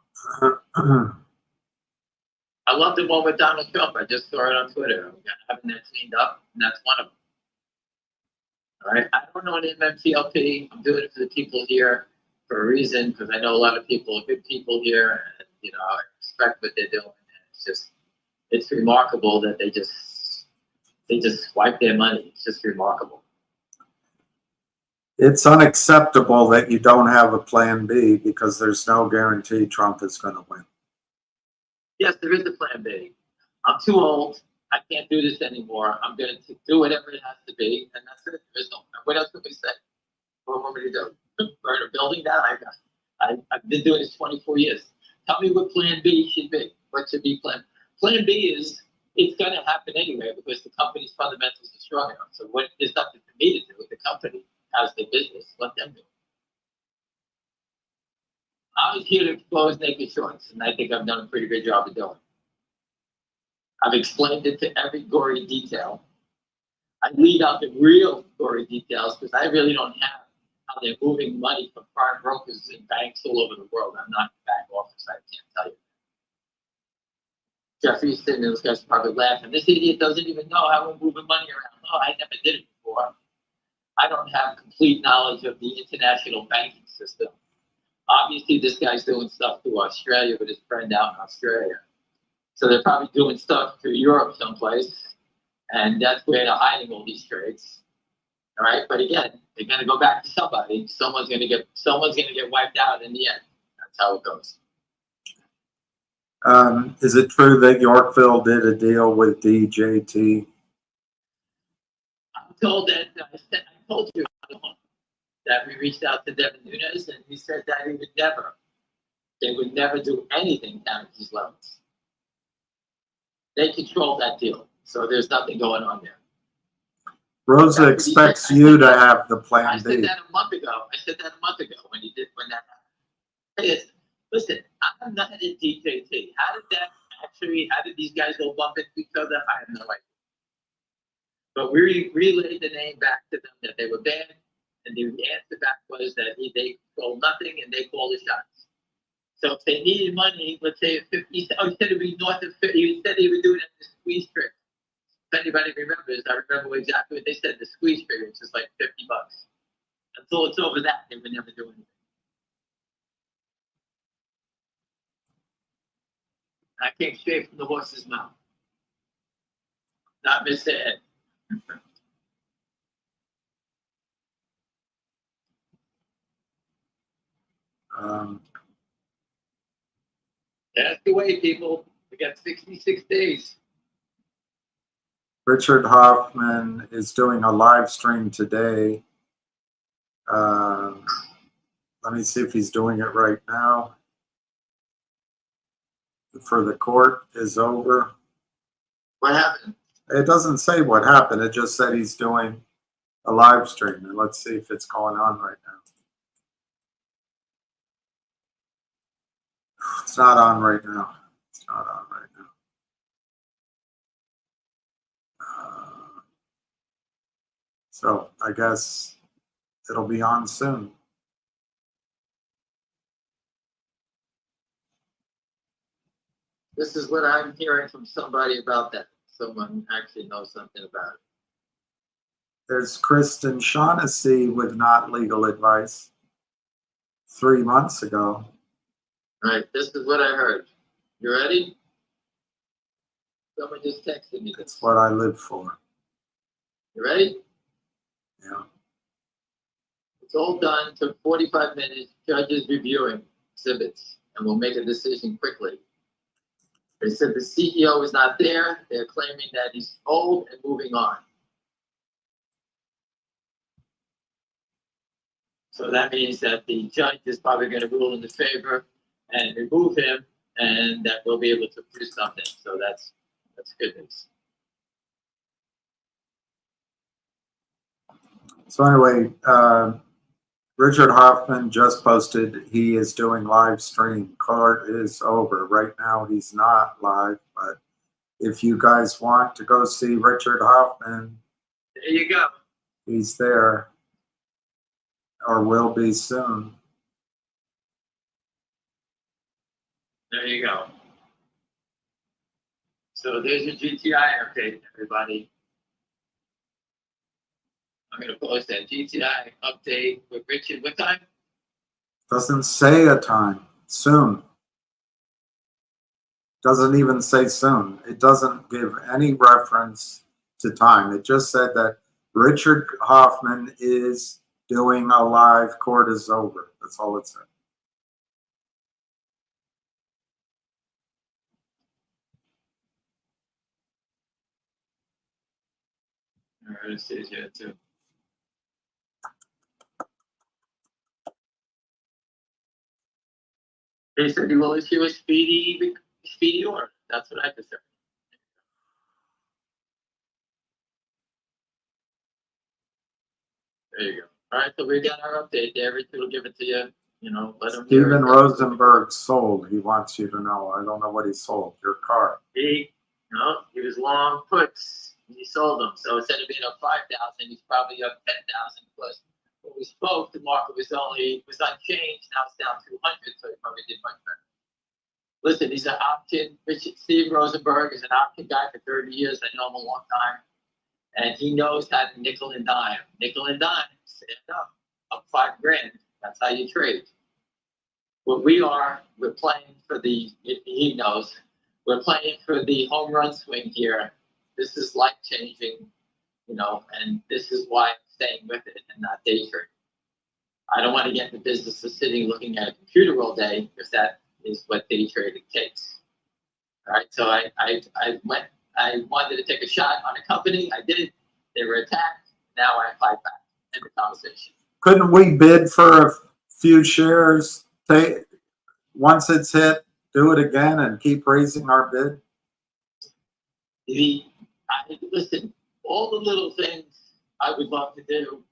I love the one with Donald Trump. I just saw it on Twitter. I'm having that cleaned up, and that's one of them. All right. I don't know any MMTLP. I'm doing it for the people here for a reason, because I know a lot of people are good people here, and I respect what they're doing. It's remarkable that they just swipe their money. It's just remarkable. It's unacceptable that you don't have a plan B, because there's no guarantee Trump is going to win. Yes, there is a plan B. I'm too old. I can't do this anymore. I'm going to do whatever it has to be, and that's it. There's no. What else can we say? What want me to do? Burn a building down? I've been doing this 24 years. Tell me what plan B should be. What should be plan? Plan B is it's going to happen anyway because the company's fundamentals are strong enough. So there's nothing for me to do. The company has their business. Let them do it. I was here to expose naked shorts, and I think I've done a pretty good job of doing it. I've explained it to every gory detail. I leave out the real gory details because I really don't have how they're moving money from prime brokers and banks all over the world. I'm not in the back office. I can't tell you. Jeffrey's sitting there, this guy's probably laughing. This idiot doesn't even know how we're moving money around. Oh, I never did it before. I don't have complete knowledge of the international banking system. Obviously, this guy's doing stuff through Australia with his friend out in Australia. So they're probably doing stuff through Europe someplace, and that's where they're hiding all these trades. All right, but again, they're going to go back to somebody. Someone's going to get wiped out in the end. That's how it goes. Is it true that Yorkville did a deal with DJT? I'm told that I told you that we reached out to Devin Nunes, and he said that they would never do anything down at these levels. They control that deal, so there's nothing going on there. Rosa expects you to have the plan I B. said that a month ago. When that happened. Listen, I'm not at DJT. How did these guys go bump into each other? I have no idea. But we relayed the name back to them that they were banned, and the answer back was that they control nothing and they call the shots. So if they needed money, let's say 50, he said it would be north of 50. He said he would do it at the squeeze trick. If anybody remembers, I remember exactly what they said. The squeeze trick, which is like $50. Until it's over that, they would never do anything. I came straight from the horse's mouth. Not Mr. Ed. Ask away, people. We got 66 days. Richard Hoffman is doing a live stream today. Let me see if he's doing it right now. For the court is over. What happened? It doesn't say what happened. It just said he's doing a live stream. And let's see if it's going on right now. It's not on right now. It's not on right now. So I guess it'll be on soon. This is what I'm hearing from somebody about that. Someone actually knows something about it. There's Kristen Shaughnessy with not legal advice 3 months ago. All right, this is what I heard. You ready? Someone just texted me It's this. what I live for. You ready? Yeah. It's all done. Took 45 minutes. Judges reviewing exhibits, and we'll make a decision quickly. They said the CEO is not there. They're claiming that he's old and moving on. So that means that the judge is probably going to rule in the favor and remove him, and that we'll be able to do something. So that's good news. So anyway, Richard Hoffman just posted he is doing live stream. Court is over. Right now he's not live, but if you guys want to go see Richard Hoffman, There you go. he's there or will be soon. There you go. So there's your GTI update, everybody. I'm going to post that GTI update with Richard. What time? Doesn't say a time. Soon. Doesn't even say soon. It doesn't give any reference to time. It just said that Richard Hoffman is doing a live. Court is over. That's all it said. All right, it says here too. They said he will issue a speedy order. That's what I just said. There you go. All right, so we got our update there. Richard will give it to you. You know, let him hear Steven it. Rosenberg sold. He wants you to know. I don't know what he sold. Your car. He was long puts. He sold them. So instead of being up 5,000, he's probably up 10,000 plus. When we spoke, the market was unchanged. Now it's down 200, so he probably did much better. Listen, he's an option. Steve Rosenberg is an option guy for 30 years. I know him a long time. And he knows how to nickel and dime. Nickel and dime, stand up $5,000. That's how you trade. What we're playing for he knows, we're playing for the home run swing here. This is life changing, and this is why I'm staying with it and not day trading. I don't want to get in the business of sitting looking at a computer all day, because that is what day trading takes. All right, so I wanted to take a shot on a company. I did. They were attacked. Now I fight back. End the conversation. Couldn't we bid for a few shares? Once it's hit, do it again and keep raising our bid? Listen, all the little things I would love to do.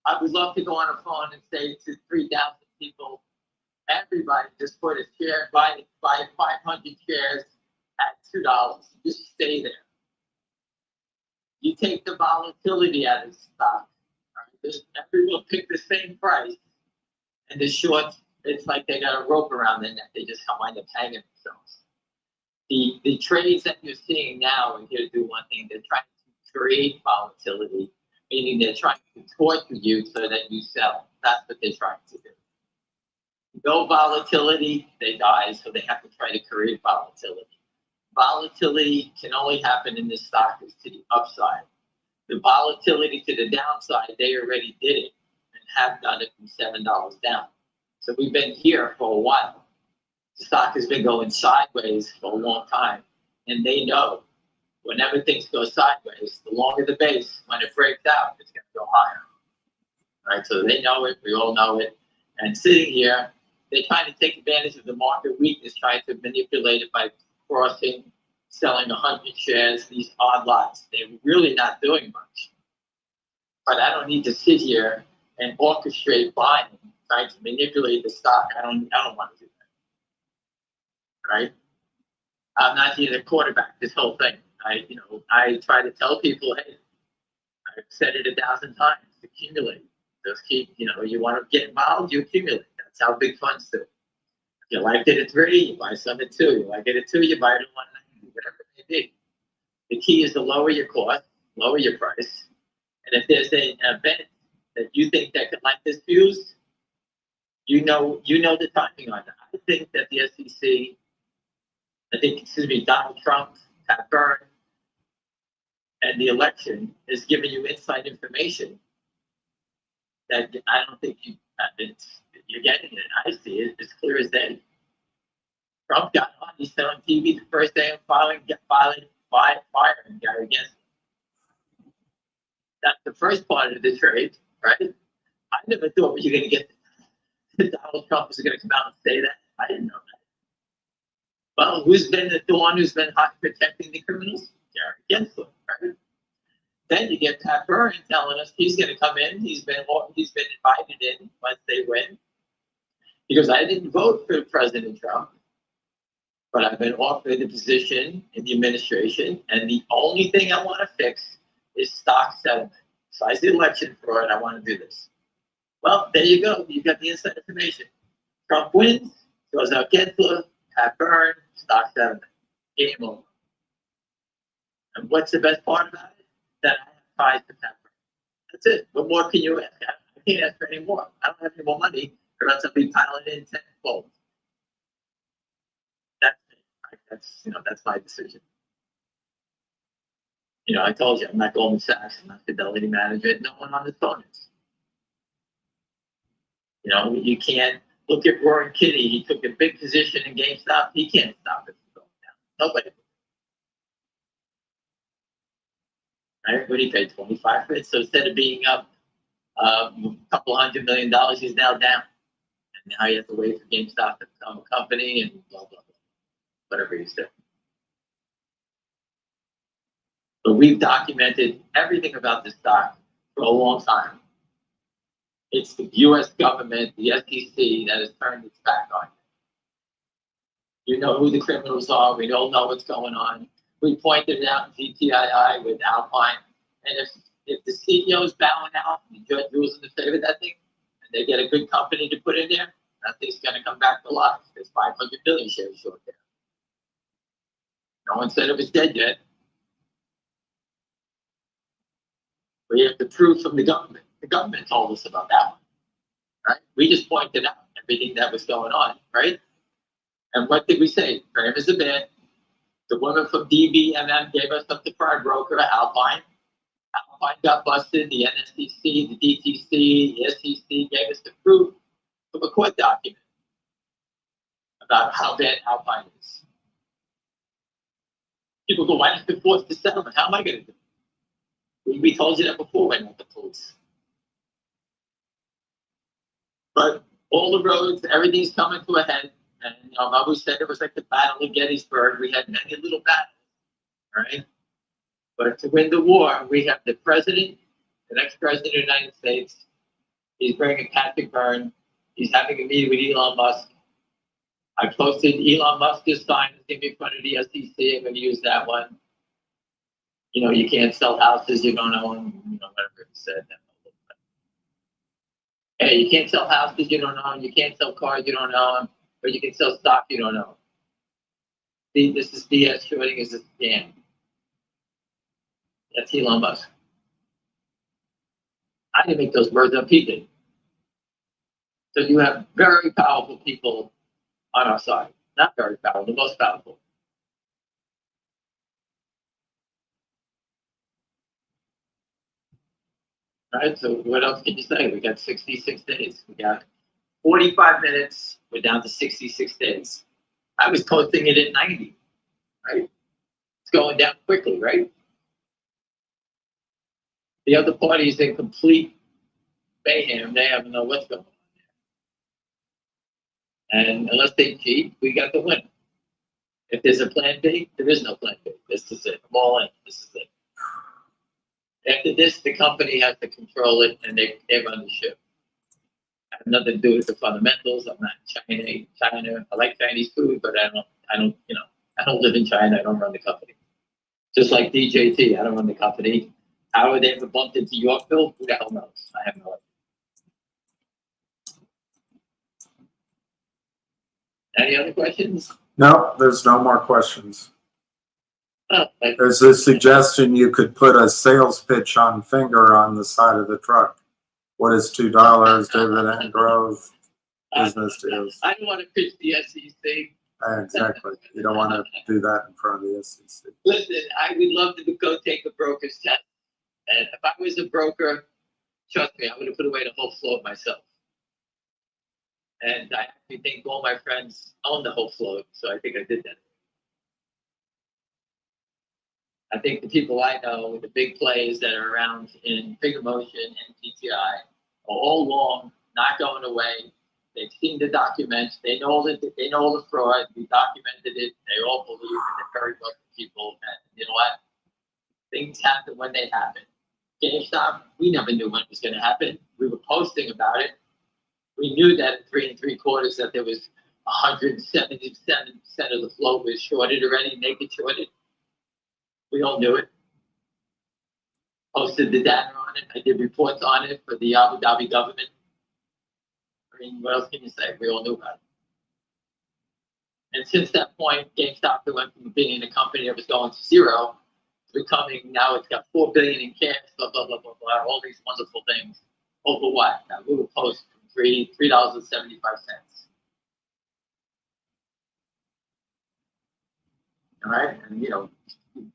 I would love to go on a phone and say to 3,000 people, everybody just put a share, buy 500 shares at $2. Just stay there. You take the volatility out of the stock. Right? Everyone pick the same price, and the shorts, it's like they got a rope around their neck. They just wind up hanging themselves. The trades that you're seeing now are here to do one thing. They're trying to create volatility, meaning they're trying to torture you so that you sell. That's what they're trying to do. No volatility, they die, so they have to try to create volatility. Volatility can only happen in this stock is to the upside. The volatility to the downside, they already did it and have done it from $7 down. So we've been here for a while. The stock has been going sideways for a long time, and they know whenever things go sideways, the longer the base, when it breaks out, it's going to go higher. Right? So they know it, we all know it. And sitting here, they're trying to take advantage of the market weakness, trying to manipulate it by crossing, selling 100 shares, these odd lots. They're really not doing much. But I don't need to sit here and orchestrate buying, trying to manipulate the stock. I don't want to do that. Right? I'm not here to quarterback this whole thing. I try to tell people, hey, I've said it 1,000 times, accumulate. Just keep, you want to get involved, you accumulate. That's how big funds do. If you like it at 3, you buy some at 2. You like it at 2, you buy it at 190, whatever it may be. The key is to lower your cost, lower your price. And if there's an event that you think that could light this fuse, you know the timing on that. I think that the SEC, Donald Trump, Pat Byrne, and the election is giving you inside information that I don't think you're getting it. I see it as clear as day. Trump got on, he's selling TV the first day of firing Gary Gensler. That's the first part of the trade, right? I never thought you were going to get Donald Trump was going to come out and say that. I didn't know that. Well, who's been the one who's been protecting the criminals? Gary Gensler, right? Then you get Pat Byrne telling us he's going to come in. He's been invited in once they win. Because I didn't vote for President Trump, but I've been offered a position in the administration, and the only thing I want to fix is stock settlement. Besides the election fraud, I want to do this. Well, there you go. You got the inside information. Trump wins, goes out Gensler, Pat Byrne, stock settlement. Game over. And what's the best part about it? That I have ties to Pat Byrne. That's it. What more can you ask? I can't ask for any more. I don't have any more money for us to be piling in tenfold. That's it. That's my decision. I told you I'm not Goldman Sachs, I'm not Fidelity Management. No one on the phone is. You can't look at Roaring Kitty. He took a big position in GameStop. He can't stop it from going down. Nobody. Right? What he paid 25 for it. So instead of being up a couple $100 million, he's now down. And now you have to wait for GameStop to become a company and blah, blah, blah. Whatever he's doing. But we've documented everything about this stock for a long time. It's the U.S. government, the SEC, that has turned its back on you. You know who the criminals are. We all know what's going on. We pointed it out in GTII with Alpine. And if the CEO's bowing out, the judge rules in the favor of that thing, and they get a good company to put in there, that thing's going to come back to life. There's 500 billion shares short there. No one said it was dead yet. We have the proof from the government. The government told us about that one, right? We just pointed out everything that was going on, right? And what did we say? Frame is a bid. The woman from DBMM gave us up the prime broker, Alpine. Alpine got busted. The NSCC, the DTC, the SEC gave us the proof of a court document about how bad Alpine is. People go, why didn't you force the settlement? How am I going to do it? We told you that before when with the police. But all the roads, everything's coming to a head. And I've always said it was like the Battle of Gettysburg. We had many little battles, right? But to win the war, we have the president, the next president of the United States. He's bringing Patrick Byrne. He's having a meeting with Elon Musk. I posted Elon Musk's sign is going to be in front of the SEC. I'm going to use that one. You can't sell houses you don't own, whatever he said. Hey, you can't sell houses you don't own. You can't sell cars you don't own. But you can sell stock you don't own. This is BS. Shorting is a scam. That's Elon Musk. I didn't make those words up. He did. So you have very powerful people on our side. Not very powerful, the most powerful. All right, so what else can you say? We got 66 days. We got 45 minutes. We're down to 66 days. I was posting it at 90, right? It's going down quickly, right? The other party is in complete mayhem. They don't know what's going on there. And unless they cheat, we got the win. If there's a plan B, there is no plan B. This is it. I'm all in. This is it. After this, the company has to control it, and they run the ship. I have nothing to do with the fundamentals. I'm not China. I like Chinese food, but I don't live in China. I don't run the company. Just like DJT, I don't run the company. How they ever bumped into Yorkville? Who the hell knows? I have no idea. Any other questions? No, there's no more questions. Oh, There's a suggestion you could put a sales pitch on finger on the side of the truck. What is $2, dividend growth, business deals? I don't want to pitch the SEC. Exactly. You don't want to do that in front of the SEC. Listen, I would love to go take a broker's test. And if I was a broker, trust me, I would have put away the whole float myself. And I actually think all my friends own the whole float, so I think I did that. I think the people I know, the big players that are around in Figure Motion and PTI, are all long, not going away. They've seen the documents. They know the fraud. We documented it. They all believe in the very wealthy people. And you know what? Things happen when they happen. GameStop, we never knew when it was going to happen. We were posting about it. We knew that at 3 3/4 that there was 177% of the float was shorted already, naked shorted. We all knew it. Posted the data on it. I did reports on it for the Abu Dhabi government. I mean, what else can you say? We all knew about it. And since that point, GameStop went from being a company that was going to zero to becoming, now it's got $4 billion in cash, blah, blah, blah, blah, blah, all these wonderful things. Over what? Now, we will post $3.75. All right, and you know,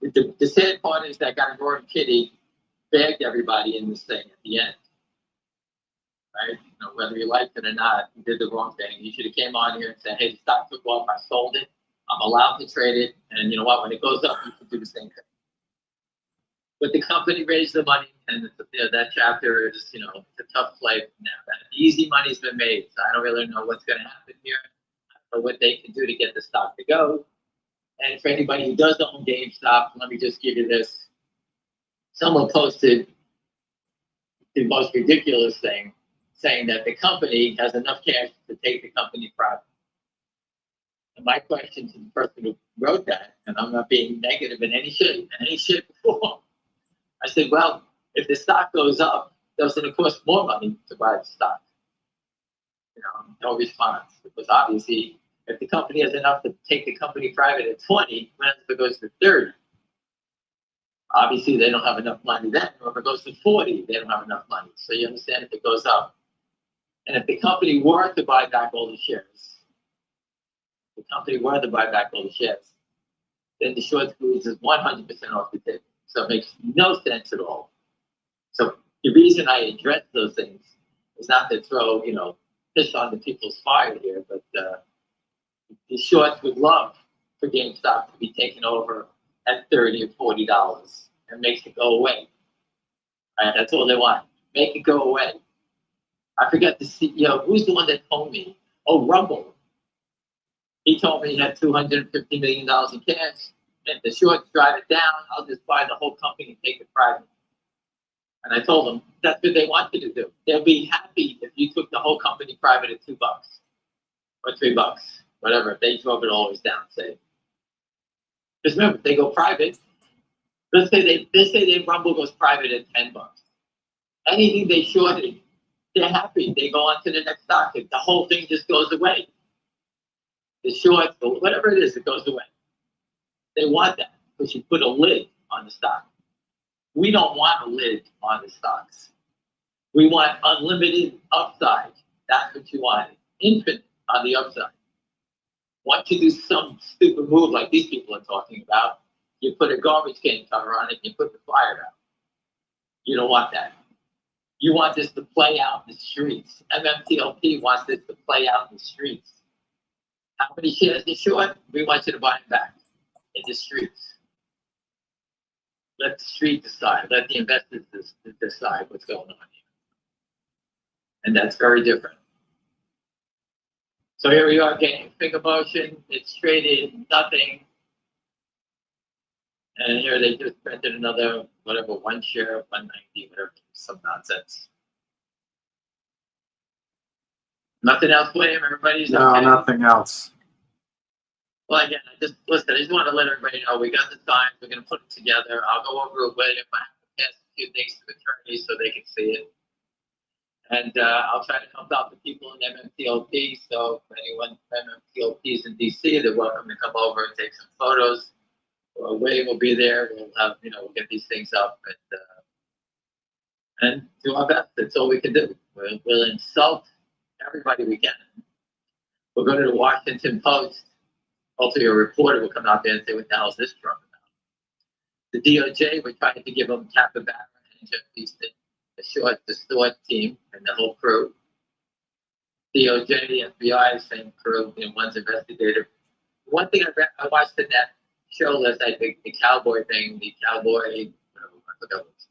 the sad part is that guy Roaring Kitty bagged everybody in this thing at the end. Right? You know, whether you liked it or not, he did the wrong thing. He should have came on here and said, "Hey, the stock took off. I sold it. I'm allowed to trade it, and you know what? When it goes up, you can do the same thing." But the company raised the money, and that chapter is, you know, it's a tough play now. The easy money's been made, so I don't really know what's going to happen here, or what they can do to get the stock to go. And for anybody who does own GameStop, let me just give you this. Someone posted the most ridiculous thing, saying that the company has enough cash to take the company private. And my question to the person who wrote that, and I'm not being negative in any shape before, I said, well, if the stock goes up, doesn't it cost more money to buy the stock? You know, no response, because obviously, if the company has enough to take the company private at 20, when it goes to 30, obviously they don't have enough money then. Or if it goes to 40, they don't have enough money. So you understand if it goes up. And if the company were to buy back all the shares, then the short squeeze is 100% off the table. So it makes no sense at all. So the reason I address those things is not to throw, you know, fish on the people's fire here, but the shorts would love for GameStop to be taken over at $30 or $40 and makes it go away. Right? That's all they want. Make it go away. I forget the CEO. Who's the one that told me? Oh, Rumble. He told me he had $250 million in cash. And the shorts drive it down, I'll just buy the whole company and take it private. And I told them that's what they want you to do. They'll be happy if you took the whole company private at $2 or $3, whatever. If they drove it always down, say. Because remember, if they go private, let's say they Rumble goes private at $10. Anything they shorted, they're happy. They go on to the next stock. The whole thing just goes away. The shorts, whatever it is, it goes away. They want that because you put a lid on the stock. We don't want a lid on the stocks. We want unlimited upside. That's what you want. Infinite on the upside. Once you do some stupid move like these people are talking about, you put a garbage can cover on it and you put the fire out. You don't want that. You want this to play out in the streets. MMTLP wants this to play out in the streets. How many shares are short? We want you to buy them back in the streets. Let the street decide. Let the investors decide what's going on here. And that's very different. So here we are getting finger motion. It's traded nothing. And here they just printed another, whatever, one share, 190, whatever, some nonsense. Nothing else, William? Everybody's No, okay? nothing else. Well, again, I just want to let everybody know we got the signs. We're going to put it together. I'll go over it with William. I have to pass a few things to attorneys so they can see it. And I'll try to help out the people in MMTLP. So if anyone MMTLP is in DC, they're welcome to come over and take some photos. William will be there. We'll have, we'll get these things up and do our best. That's all we can do. We'll insult everybody we can. We'll go to the Washington Post. Hopefully a reporter will come out there and say, what the hell is this from about? The DOJ, we're trying to give them Capybara and Jeff Easton, the SWAT team, and the whole crew. DOJ, FBI, same crew, one's investigator. One thing I watched in that show last night, the cowboy thing, whatever, I forgot what it's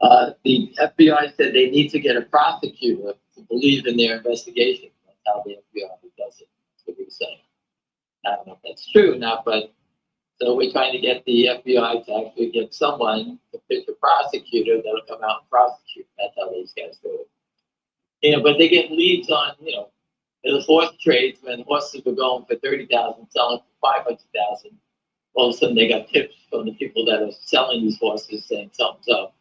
called. The FBI said they need to get a prosecutor to believe in their investigation. That's how the FBI does it. That's what he was saying. I don't know if that's true or not, but so we're trying to get the FBI to actually get someone to pick a prosecutor that'll come out and prosecute. That's how these guys do it. But they get leads on, the horse trades when horses were going for $30,000, selling for $500,000. All of a sudden, they got tips from the people that are selling these horses saying something's up.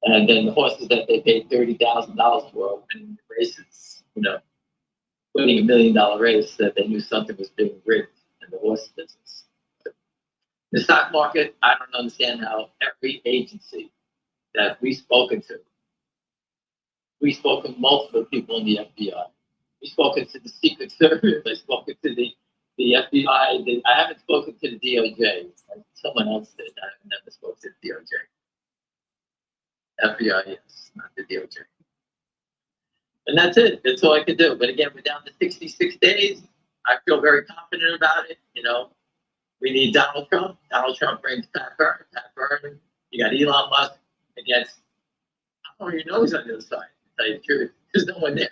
And then the horses that they paid $30,000 for winning races, winning $1 million race, that they knew something was being rigged in the horse business. The stock market, I don't understand how every agency that we've spoken to, multiple people in the FBI. We've spoken to the Secret Service. I've spoken to the FBI. I haven't spoken to the DOJ. Someone else did. I have never spoken to the DOJ. FBI, yes, not the DOJ. And that's it. That's all I could do. But again, we're down to 66 days. I feel very confident about it. We need Donald Trump. Donald Trump brings Pat Byrne. You got Elon Musk against, I don't even know who's on the other side, to tell you the truth. There's no one there.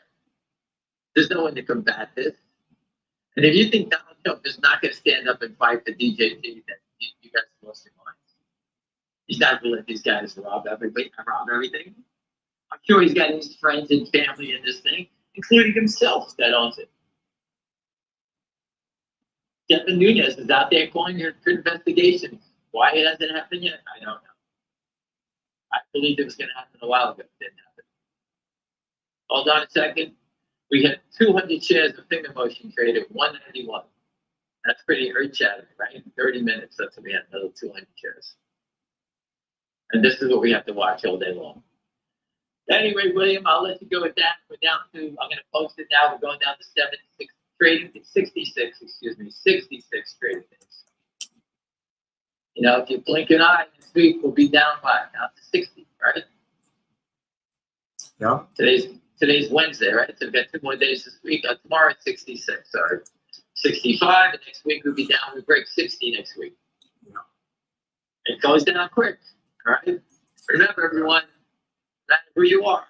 There's no one to combat this. And if you think Donald Trump is not going to stand up and fight for DJT, then you guys have lost your minds. He's not going to let these guys rob everything. I'm sure he's got his friends and family in this thing, including himself, that owns it. Devin Nunes is out there calling for investigation. Why it hasn't happened yet, I don't know. I believed it was going to happen a while ago. It didn't happen. Hold on a second. We had 200 shares of finger motion traded, 191. That's pretty earth-shattering, right? 30 minutes, that's when we had another 200 shares. And this is what we have to watch all day long. Anyway, William, I'll let you go with that. We're down to, I'm going to post it now. We're going down to 66 trading days. If you blink an eye this week, we'll be down to 60, right? Yeah. Today's Wednesday, right? So we've got 2 more days this week. Tomorrow it's 66, sorry. 65, and next week we'll be down. We break 60 next week. Yeah. It goes down quick, all right? Remember, everyone, no matter who you are,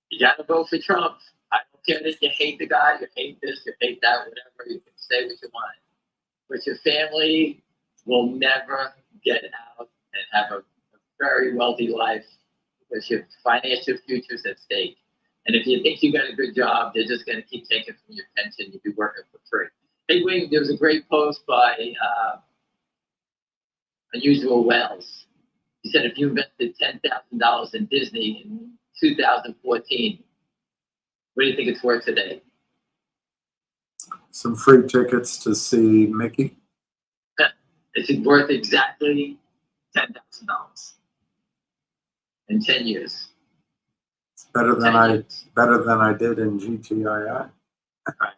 you got to vote for Trump. I don't care that you hate the guy, you hate this, you hate that, whatever. You can say what you want. But your family will never get out and have a very wealthy life because your financial future's at stake. And if you think you got a good job, they're just going to keep taking from your pension. You'll be working for free. Hey, Wing, there was a great post by Unusual Wells. He said if you invested $10,000 in Disney in 2014, what do you think it's worth today? Some free tickets to see Mickey. It's worth exactly $10,000 in 10 years. It's better than I did in GTII. Right.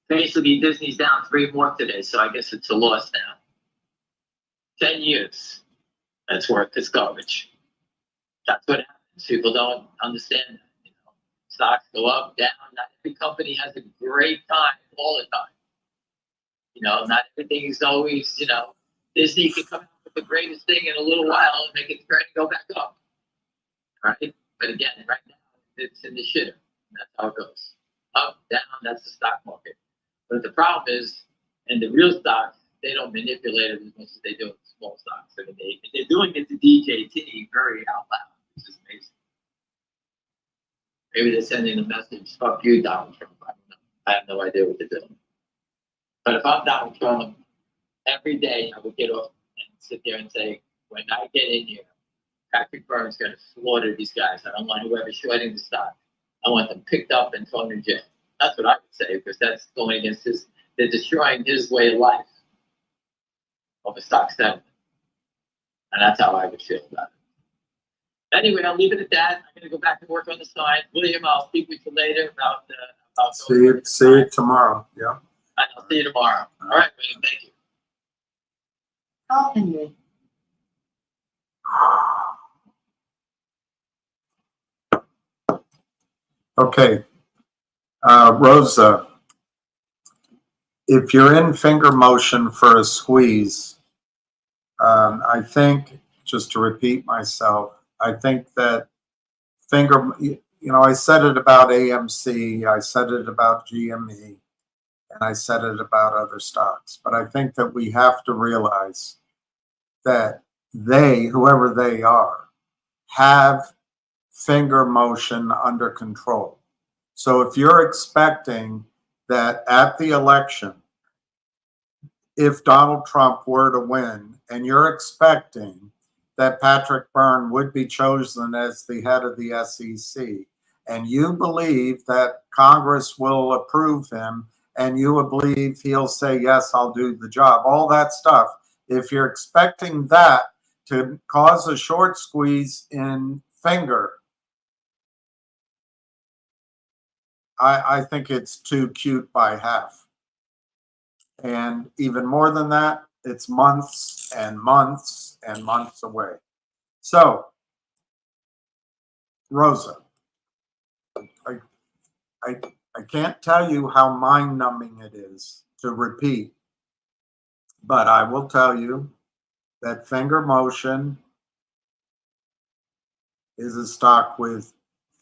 Basically, Disney's down 3 more today, so I guess it's a loss now. 10 years. That's worth its garbage. That's what happens. People don't understand that. Stocks go up, down. Not every company has a great time all the time. You know, not everything is always, you know, Disney can come out with the greatest thing in a little while and make it turn and go back up. Right? But again, right now, it's in the shitter. That's how it goes. Up, down, that's the stock market. But the problem is, in the real stocks, they don't manipulate it as much as they do in the small stocks. I mean, they're doing it to DJT very out loud, which is amazing. Maybe they're sending a message, fuck you, Donald Trump. I don't know. I have no idea what they're doing. But if I'm Donald Trump, every day I would get off and sit there and say, when I get in here, Patrick Byrne's going to slaughter these guys. I don't want whoever's shorting the stock. I want them picked up and thrown in jail. That's what I would say, because that's going against his, they're destroying his way of life of a stock settlement. And that's how I would feel about it. Anyway, I'll leave it at that. I'm going to go back and work on the sign. William, I'll speak with you later about See you tomorrow. Yeah. And I'll see you tomorrow. All right, William, thank you. Oh, Henry. Okay. Rosa, if you're in finger motion for a squeeze, I think, just to repeat myself, I think that I said it about AMC, I said it about GME, and I said it about other stocks. But I think that we have to realize that they, whoever they are, have finger motion under control. So if you're expecting that at the election, if Donald Trump were to win, and you're expecting that Patrick Byrne would be chosen as the head of the SEC, and you believe that Congress will approve him, and you would believe he'll say, yes, I'll do the job, all that stuff, if you're expecting that to cause a short squeeze in finger, I think it's too cute by half. And even more than that, it's months and months and months away. So, Rosa, I can't tell you how mind-numbing it is to repeat, but I will tell you that finger motion is a stock with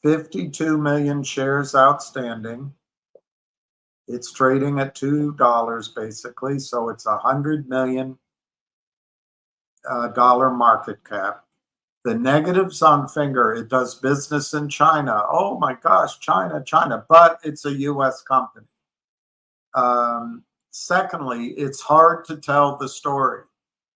52 million shares outstanding. It's trading at $2 basically, so it's $100 million market cap. The negatives on finger, it does business in China. Oh my gosh, China, but it's a US company. Secondly, it's hard to tell the story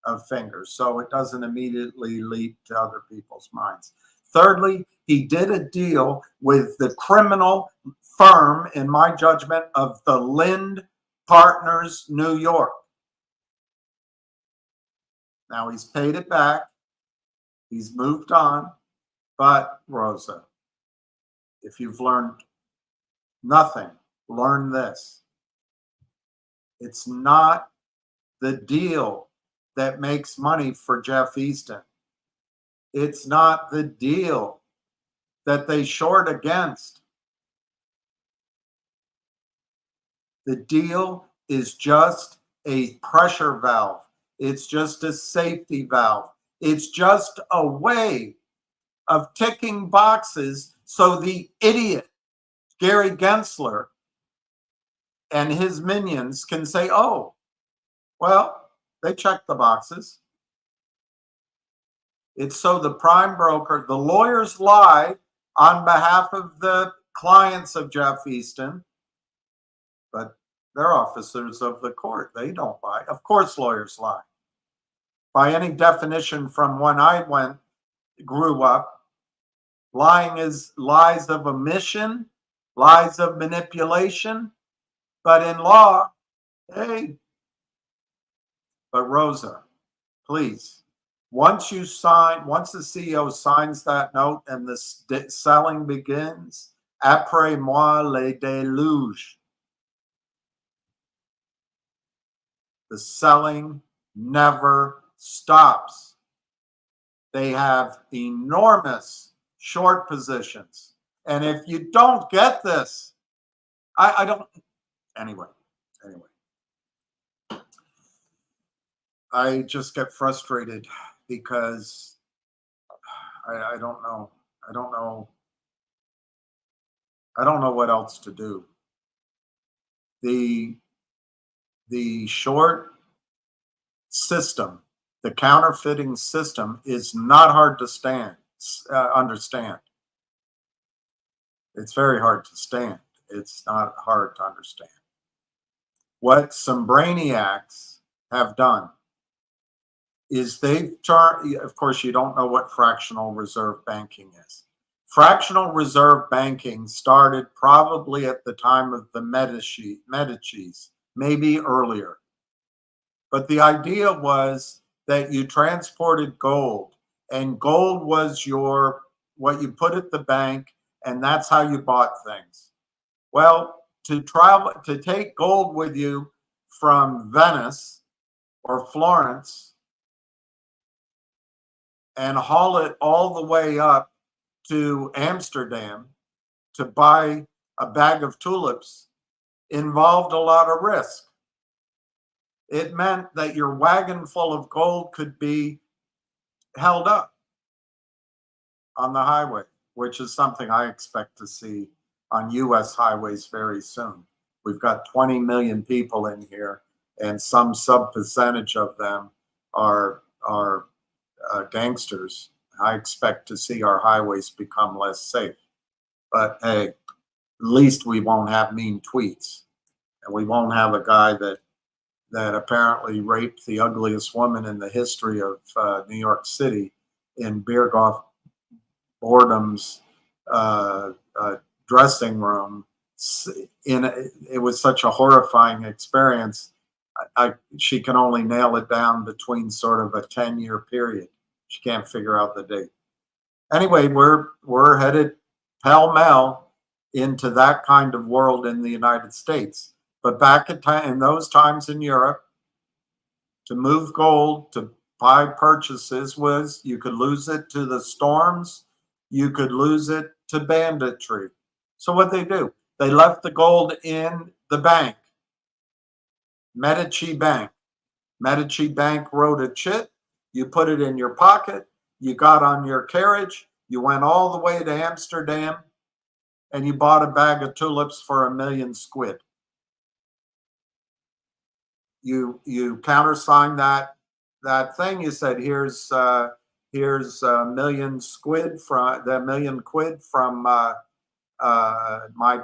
of finger, so it doesn't immediately leap to other people's minds. Thirdly, he did a deal with the criminal firm, in my judgment, of the Lind Partners, New York. Now he's paid it back. He's moved on. But Rosa, if you've learned nothing, learn this. It's not the deal that makes money for Jeff Easton. It's not the deal that they short against. The deal is just a pressure valve. It's just a safety valve. It's just a way of ticking boxes so the idiot Gary Gensler and his minions can say, oh, well, they checked the boxes. It's so the prime broker, the lawyers lie on behalf of the clients of Jeff Easton, but they're officers of the court. They don't lie. Of course, lawyers lie. By any definition from when I grew up, lying is lies of omission, lies of manipulation. But in law, hey. But Rosa, please, once the CEO signs that note and the selling begins, après moi le déluge. The selling never stops. They have enormous short positions. And if you don't get this, I don't, anyway. I just get frustrated because I don't know. I don't know what else to do. The short system, the counterfeiting system, is not hard to understand. It's very hard to stand. It's not hard to understand. What some brainiacs have done is they've turned, of course, you don't know what fractional reserve banking is. Fractional reserve banking started probably at the time of the Medicis, maybe earlier. But the idea was that you transported gold, and gold was what you put at the bank, and that's how you bought things. Well, to take gold with you from Venice or Florence and haul it all the way up to Amsterdam to buy a bag of tulips involved a lot of risk. It meant that your wagon full of gold could be held up on the highway, which is something I expect to see on US highways very soon. We've got 20 million people in here, and some sub percentage of them are gangsters. I expect to see our highways become less safe. But hey, at least we won't have mean tweets, and we won't have a guy that apparently raped the ugliest woman in the history of New York City in Berghoff Boredom's dressing room. It was such a horrifying experience. She can only nail it down between sort of a 10-year period. She can't figure out the date. Anyway, we're headed pell-mell into that kind of world in the United States. But back in those times in Europe, to move gold, to buy purchases, was you could lose it to the storms, you could lose it to banditry. So what they do, they left the gold in the bank, Medici Bank. Medici Bank wrote a chit, you put it in your pocket, you got on your carriage, you went all the way to Amsterdam, and you bought a bag of tulips for £1 million squid. You countersigned that thing. You said, here's £1 million squid from the £1 million quid from my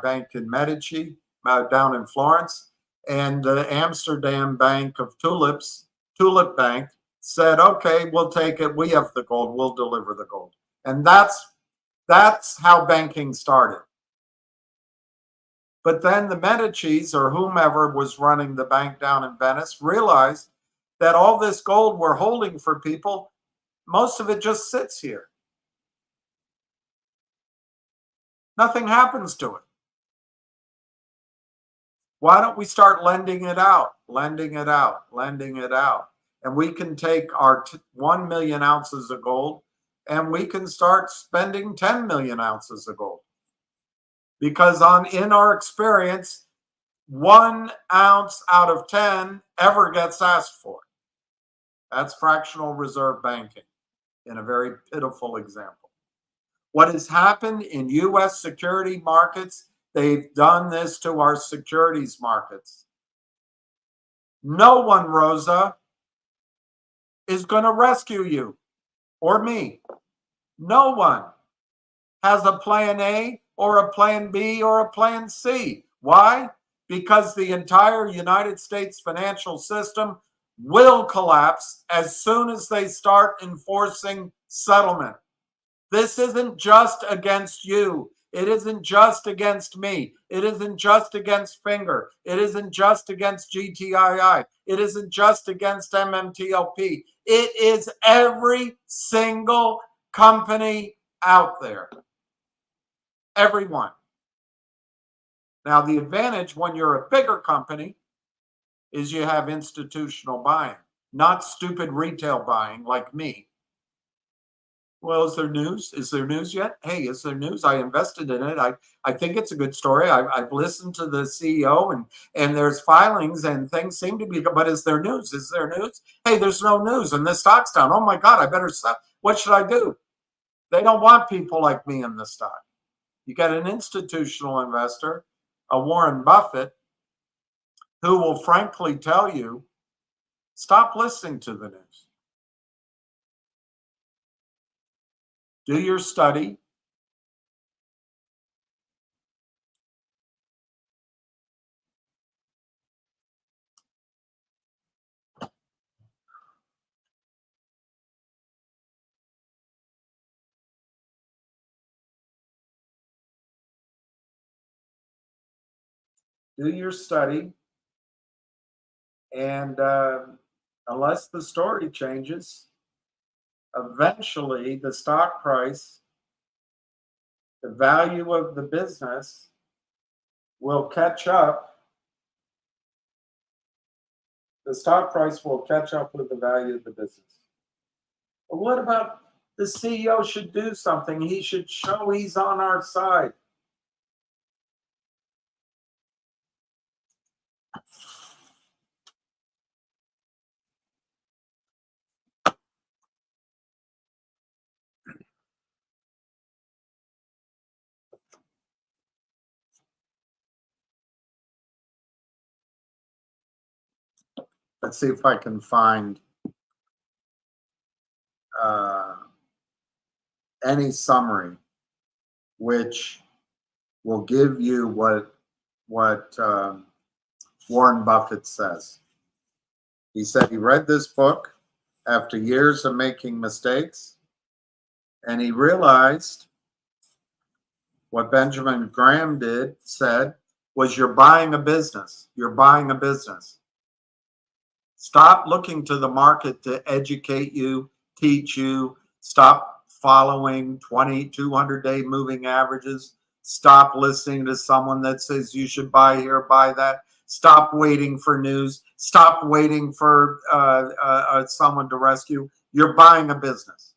bank in Medici down in Florence, and the Amsterdam Bank of Tulips, Tulip Bank, said, okay, we'll take it. We have the gold. We'll deliver the gold. And that's how banking started. But then the Medicis, or whomever was running the bank down in Venice, realized that all this gold we're holding for people, most of it just sits here. Nothing happens to it. Why don't we start lending it out, lending it out, lending it out? And we can take our 1 million ounces of gold and we can start spending 10 million ounces of gold. Because in our experience, 1 ounce out of 10 ever gets asked for. That's fractional reserve banking in a very pitiful example. What has happened in US security markets, they've done this to our securities markets. No one, Rosa, is going to rescue you or me. No one has a plan A or a plan B or a plan C. Why? Because the entire United States financial system will collapse as soon as they start enforcing settlement. This isn't just against you. It isn't just against me. It isn't just against Finger. It isn't just against GTII. It isn't just against MMTLP. It is every single company out there. Everyone. Now, the advantage when you're a bigger company is you have institutional buying, not stupid retail buying like me. Well, is there news? Is there news yet? Hey, is there news? I invested in it. I think it's a good story. I've listened to the CEO and there's filings and things seem to be, but is there news? Is there news? Hey, there's no news and the stock's down. Oh my God, I better sell. What should I do? They don't want people like me in the stock. You got an institutional investor, a Warren Buffett, who will frankly tell you, stop listening to the news. Do your study. Do your study. And unless the story changes, eventually the stock price, the value of the business will catch up. The stock price will catch up with the value of the business. But what about the CEO should do something? He should show he's on our side. Let's see if I can find any summary which will give you what Warren Buffett says. He said he read this book after years of making mistakes, and he realized what Benjamin Graham said was, you're buying a business. You're buying a business. Stop looking to the market to educate you, teach you. Stop following 200-day moving averages. Stop listening to someone that says you should buy here, buy that. Stop waiting for news. Stop waiting for someone to rescue. You're buying a business.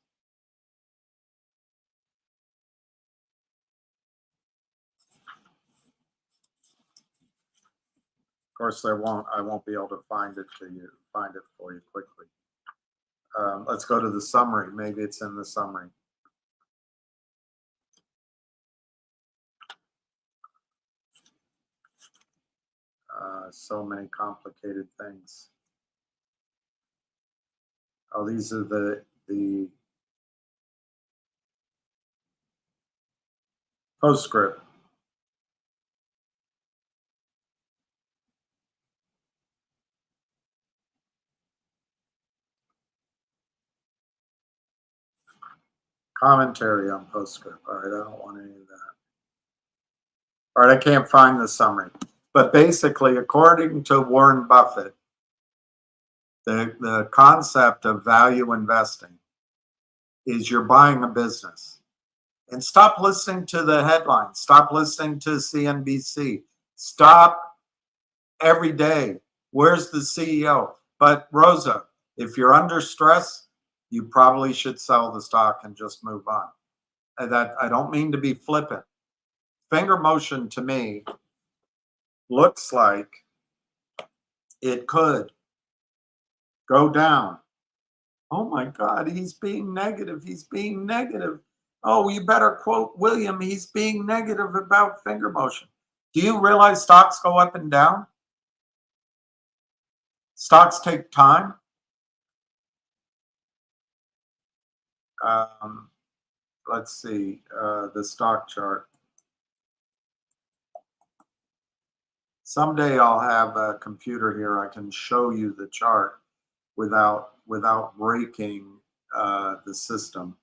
Of course, I won't be able to find it for you quickly. Let's go to the summary. Maybe it's in the summary. So many complicated things. Oh, these are the postscript. Commentary on postscript. All right, I don't want any of that. All right, I can't find the summary. But basically, according to Warren Buffett, the concept of value investing is you're buying a business. And stop listening to the headlines. Stop listening to CNBC. Stop every day. Where's the CEO? But Rosa, if you're under stress, you probably should sell the stock and just move on. And that, I don't mean to be flippant. Finger motion to me looks like it could go down. Oh my God, he's being negative. He's being negative. Oh, you better quote William. He's being negative about finger motion. Do you realize stocks go up and down? Stocks take time. Let's see, the stock chart. Someday I'll have a computer here. I can show you the chart without breaking the system,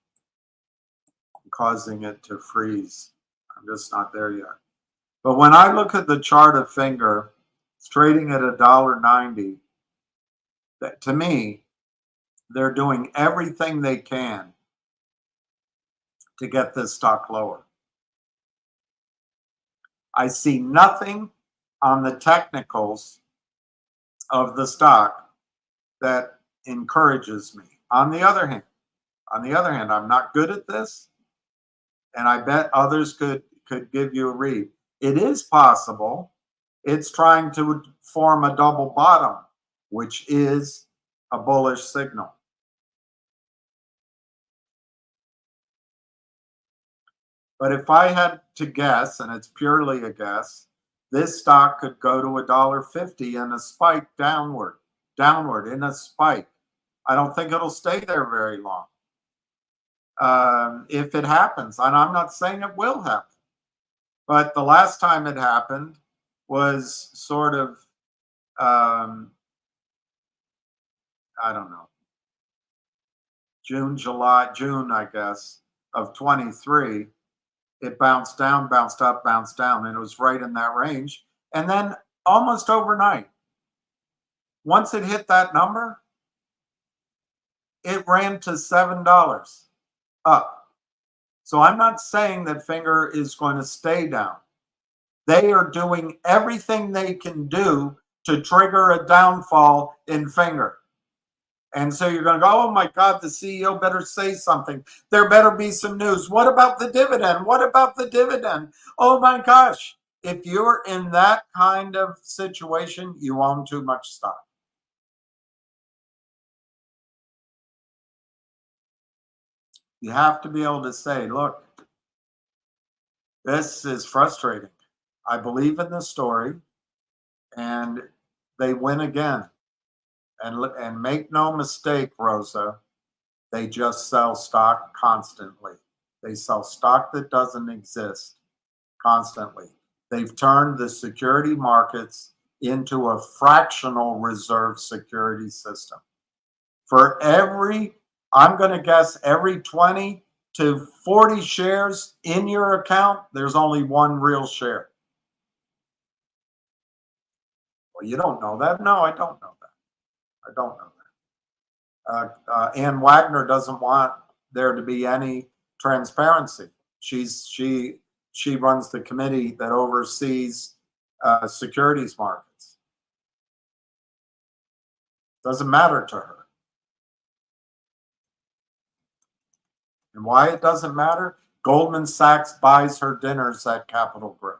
causing it to freeze. I'm just not there yet. But when I look at the chart of finger, it's trading at $1.90. That, to me, they're doing everything they can to get this stock lower. I see nothing on the technicals of the stock that encourages me. On the other hand, On the other hand, I'm not good at this, and I bet others could give you a read. It is possible. It's trying to form a double bottom, which is a bullish signal. But if I had to guess, and it's purely a guess, this stock could go to $1.50 and a spike downward in a spike. I don't think it'll stay there very long. If it happens, and I'm not saying it will happen, but the last time it happened was sort of, I don't know, June, I guess, of 23. It bounced down, bounced up, bounced down, and it was right in that range. And then almost overnight, once it hit that number, it ran to $7 up. So I'm not saying that Finger is going to stay down. They are doing everything they can do to trigger a downfall in Finger. And so you're going to go, oh my God, the CEO better say something. There better be some news. What about the dividend? What about the dividend? Oh my gosh. If you're in that kind of situation, you own too much stock. You have to be able to say, look, this is frustrating. I believe in the story, and they win again. And make no mistake, Rosa, they just sell stock constantly. They sell stock that doesn't exist constantly. They've turned the security markets into a fractional reserve security system. For every, I'm going to guess, every 20 to 40 shares in your account, there's only one real share. Well, you don't know that? No, I don't know that. I don't know that. Ann Wagner doesn't want there to be any transparency. She runs the committee that oversees securities markets. Doesn't matter to her. And why it doesn't matter? Goldman Sachs buys her dinners at Capital Group.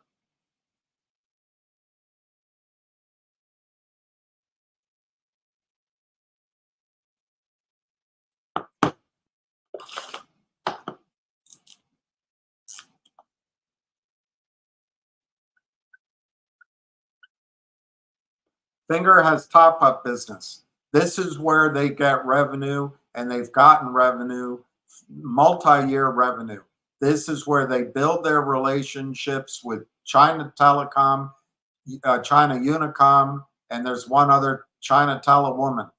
Finger has top-up business. This is where they get revenue, and they've gotten revenue, multi-year revenue. This is where they build their relationships with China Telecom, China Unicom, and there's one other, China Telewoman.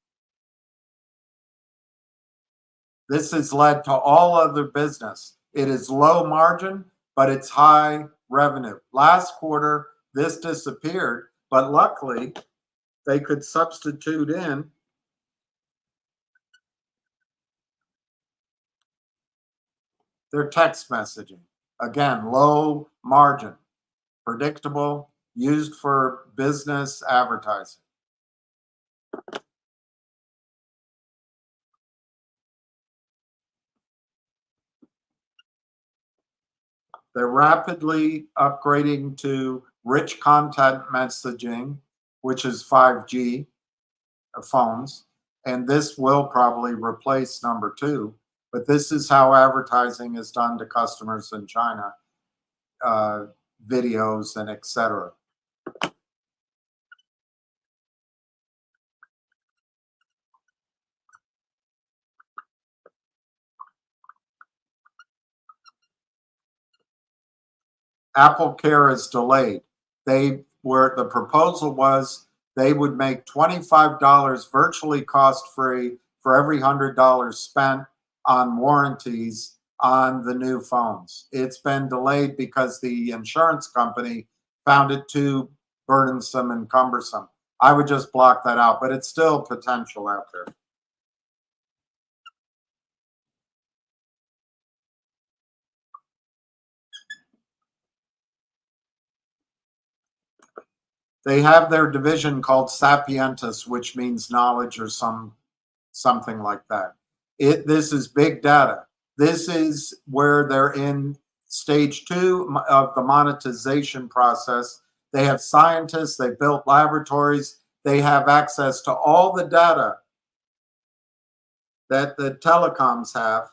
This has led to all other business. It is low margin, but it's high revenue. Last quarter, this disappeared, but luckily, they could substitute in their text messaging. Again, low margin, predictable, used for business advertising. They're rapidly upgrading to rich content messaging, which is 5G phones. And this will probably replace number 2. But this is how advertising is done to customers in China, videos and etc. Apple Care is delayed. The proposal was they would make $25 virtually cost-free for every $100 spent on warranties on the new phones. It's been delayed because the insurance company found it too burdensome and cumbersome. I would just block that out, but it's still potential out there. They have their division called Sapientus, which means knowledge or something like that. This is big data. This is where they're in stage 2 of the monetization process. They have scientists, they built laboratories, they have access to all the data that the telecoms have.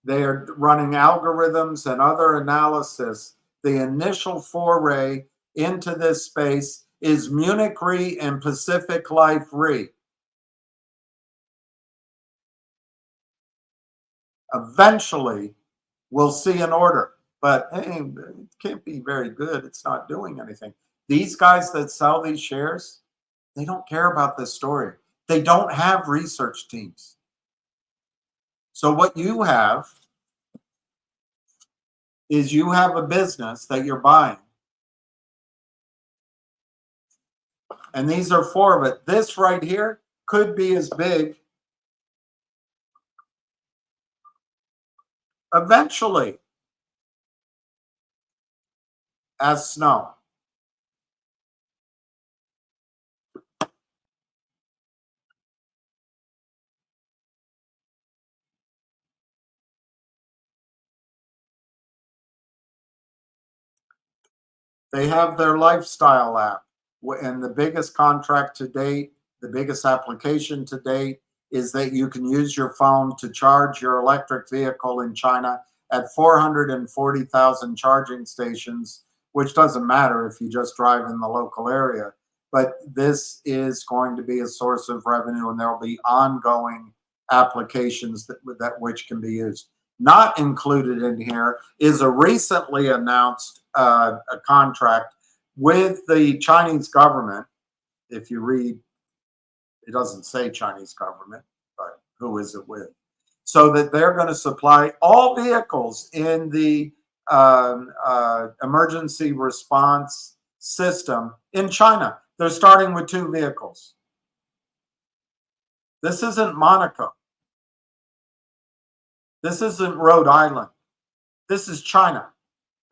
They are running algorithms and other analysis. The initial foray into this space is Munich Re and Pacific Life Re. Eventually, we'll see an order, but hey, it can't be very good. It's not doing anything. These guys that sell these shares, they don't care about this story. They don't have research teams. So what you have is you have a business that you're buying. And these are 4 of it. This right here could be as big eventually as snow. They have their lifestyle app, and the biggest contract to date, the biggest application to date, is that you can use your phone to charge your electric vehicle in China at 440,000 charging stations, which doesn't matter if you just drive in the local area. But this is going to be a source of revenue, and there will be ongoing applications that which can be used. Not included in here is a recently announced a contract with the Chinese government. If you read, it doesn't say Chinese government, but who is it with? So that they're going to supply all vehicles in the emergency response system in China. They're starting with 2 vehicles. This isn't Monaco. This isn't Rhode Island. This is China.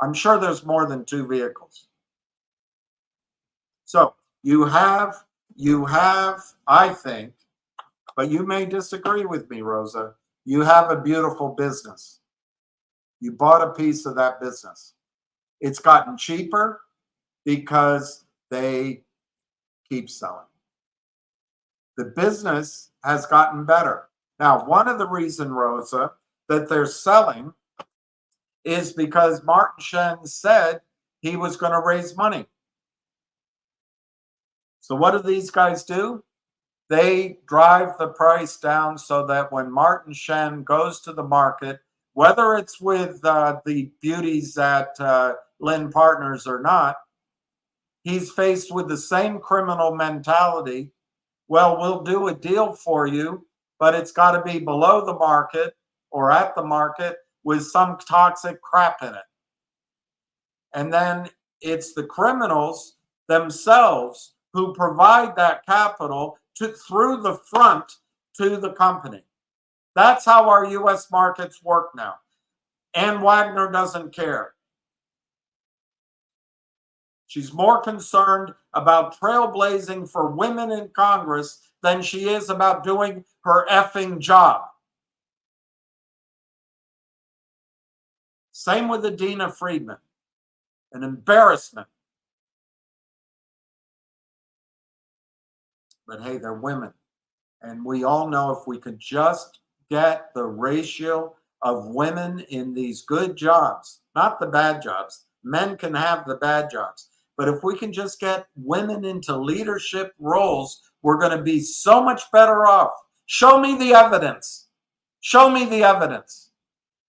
I'm sure there's more than 2 vehicles. So you have, I think, but you may disagree with me, Rosa. You have a beautiful business. You bought a piece of that business. It's gotten cheaper because they keep selling. The business has gotten better. Now, one of the reasons, Rosa, that they're selling is because Martin Shen said he was going to raise money. So what do these guys do? They drive the price down so that when Martin Shen goes to the market, whether it's with the beauties at Lynn Partners or not, he's faced with the same criminal mentality. Well, we'll do a deal for you, but it's got to be below the market or at the market with some toxic crap in it. And then it's the criminals themselves who provide that capital through the front to the company. That's how our U.S. markets work now. Ann Wagner doesn't care. She's more concerned about trailblazing for women in Congress than she is about doing her effing job. Same with Adina Friedman. An embarrassment. But hey, they're women. And we all know if we could just get the ratio of women in these good jobs, not the bad jobs. Men can have the bad jobs. But if we can just get women into leadership roles, we're going to be so much better off. Show me the evidence. Show me the evidence.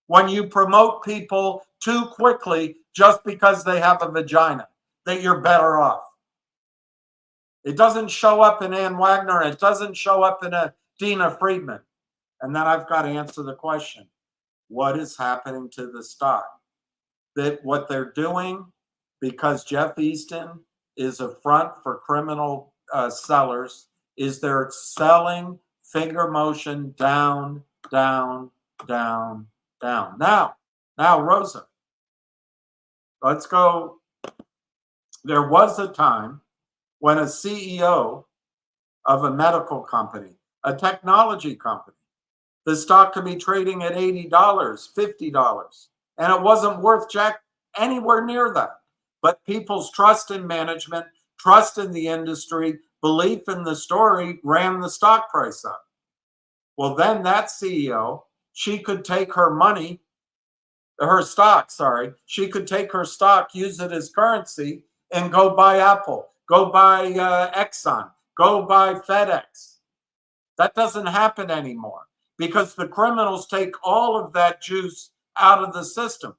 When you promote people too quickly just because they have a vagina, that you're better off. It doesn't show up in Ann Wagner. It doesn't show up in Adina Friedman. And then I've got to answer the question, what is happening to the stock? That what they're doing, because Jeff Easton is a front for criminal sellers, is they're selling finger motion down, down, down, down. Now, Rosa, let's go. There was a time when a CEO of a medical company, a technology company. The stock could be trading at $80, $50, and it wasn't worth jack anywhere near that. But people's trust in management, trust in the industry, belief in the story ran the stock price up. Well, then that CEO, she could take her money, her stock, sorry, she could take her stock, use it as currency, and go buy Apple, go buy Exxon, go buy FedEx. That doesn't happen anymore because the criminals take all of that juice out of the system.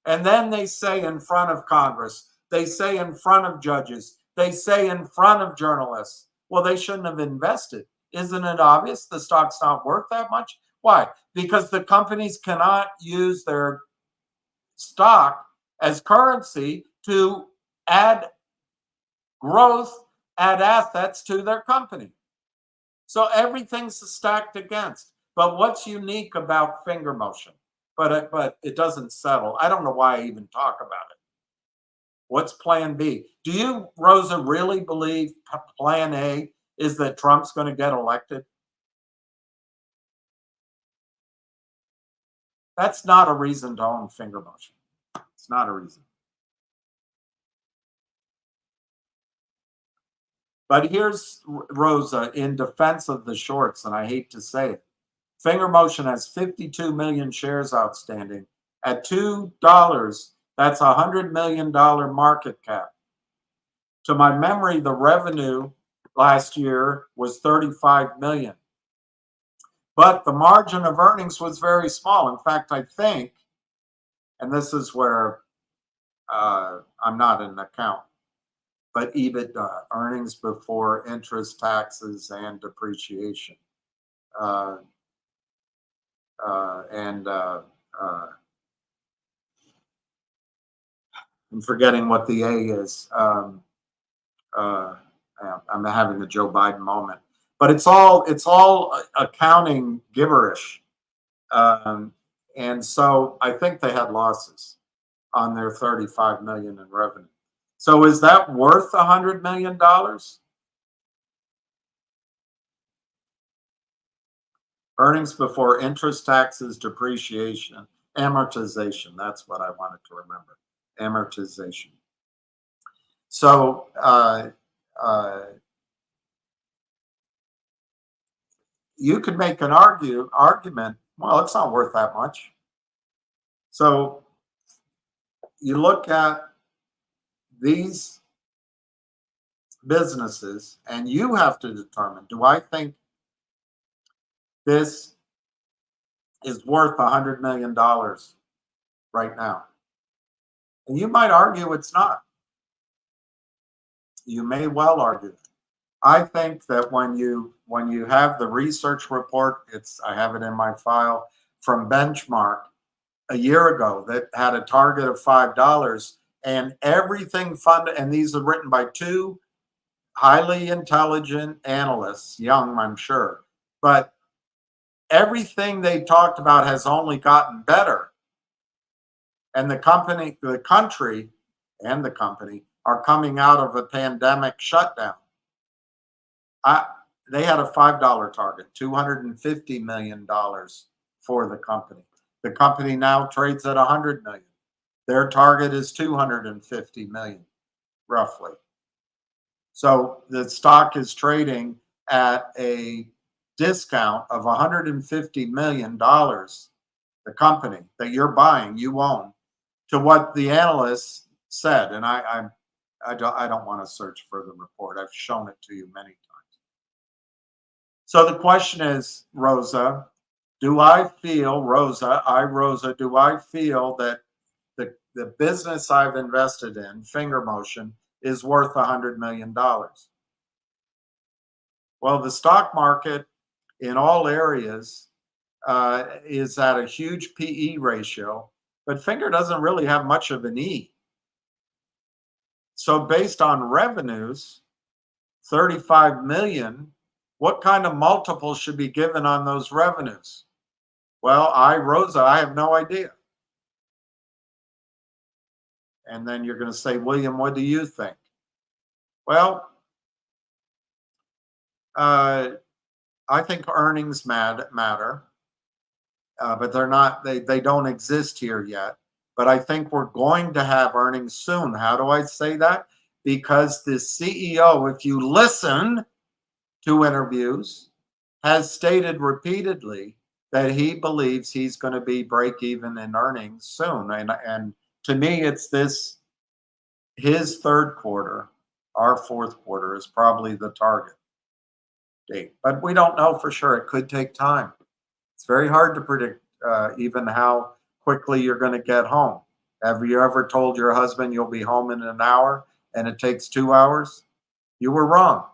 And then they say in front of Congress, they say in front of judges, they say in front of journalists, well, they shouldn't have invested. Isn't it obvious the stock's not worth that much? Why? Because the companies cannot use their stock as currency to add growth, add assets to their company. So everything's stacked against. But what's unique about finger motion? But it doesn't settle. I don't know why I even talk about it. What's plan B? Do you, Rosa, really believe plan A is that Trump's going to get elected? That's not a reason to own finger motion. It's not a reason. But here's Rosa in defense of the shorts, and I hate to say it. Finger motion has 52 million shares outstanding. At $2, that's a $100 million market cap. To my memory, the revenue last year was 35 million. But the margin of earnings was very small. In fact, I think, and this is where I'm not an accountant, but EBITDA, earnings before interest, taxes, and depreciation. I'm forgetting what the A is. I'm having a Joe Biden moment, but it's all accounting gibberish. And so I think they had losses on their 35 million in revenue. So is that worth $100 million? Earnings before interest, taxes, depreciation, amortization. That's what I wanted to remember. Amortization. So you could make an argument, well, it's not worth that much. So you look at these businesses and you have to determine, do I think this is worth $100 million right now? And you might argue it's not. You may well argue that. I think that when you have the research report, I have it in my file from Benchmark a year ago that had a target of $5, and everything funded, and these are written by two highly intelligent analysts, young, I'm sure, but everything they talked about has only gotten better. And the country are coming out of a pandemic shutdown. They had a $5 target, $250 million for the company. The company now trades at $100 million. Their target is $250 million, roughly. So the stock is trading at a discount of $150 million, the company that you're buying, you own, to what the analysts said. And I don't want to search for the report. I've shown it to you many times. So the question is, Rosa, do I feel that the business I've invested in, Finger Motion, is worth $100 million? Well, the stock market in all areas is at a huge PE ratio, but Finger doesn't really have much of an E. So based on revenues, 35 million, what kind of multiple should be given on those revenues? Well, Rosa, I have no idea. And then you're going to say, William, what do you think? Well, I think earnings matter, but they're not, they don't exist here yet. But I think we're going to have earnings soon. How do I say that? Because the CEO, if you listen to interviews, has stated repeatedly that he believes he's going to be break even in earnings soon. And to me, it's his third quarter, our fourth quarter is probably the target date. But we don't know for sure. It could take time. It's very hard to predict even how quickly you're going to get home. Have you ever told your husband you'll be home in an hour and it takes 2 hours? You were wrong.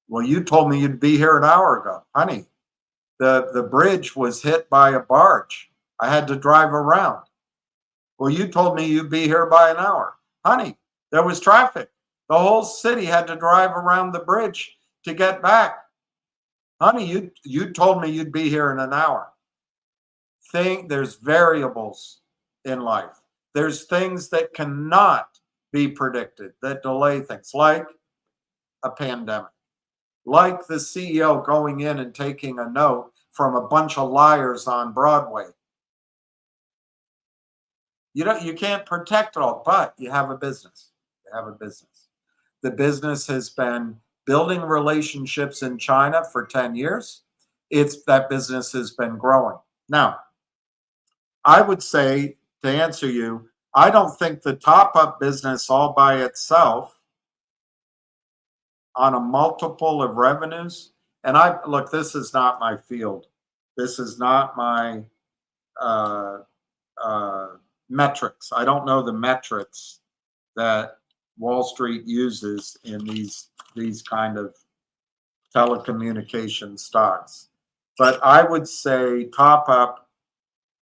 Well, you told me you'd be here an hour ago. Honey, the bridge was hit by a barge. I had to drive around. Well, you told me you'd be here by an hour. Honey, there was traffic. The whole city had to drive around the bridge to get back. Honey, you told me you'd be here in an hour. There's variables in life. There's things that cannot be predicted that delay things, like a pandemic, like the CEO going in and taking a note from a bunch of liars on Broadway. You can't protect it all, but you have a business. You have a business. The business has been building relationships in China for 10 years. That business has been growing. Now, I would say, to answer you, I don't think the top-up business all by itself on a multiple of revenues, and look, this is not my field. This is not my metrics. I don't know the metrics that Wall Street uses in these kind of telecommunication stocks. But I would say top-up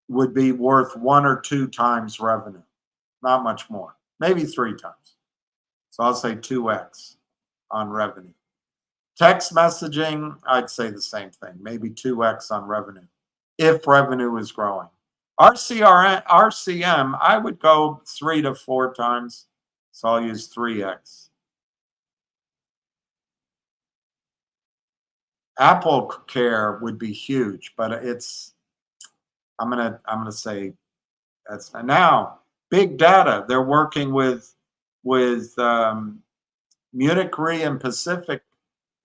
would be worth 1 or 2 times revenue, not much more, maybe 3 times. So I'll say 2x on revenue. Text messaging, I'd say the same thing, maybe 2x on revenue, if revenue is growing. RCM, I would go 3 to 4 times, so I'll use 3x. Apple Care would be huge, but I'm gonna say that's now big data. They're working with Munich Re and Pacific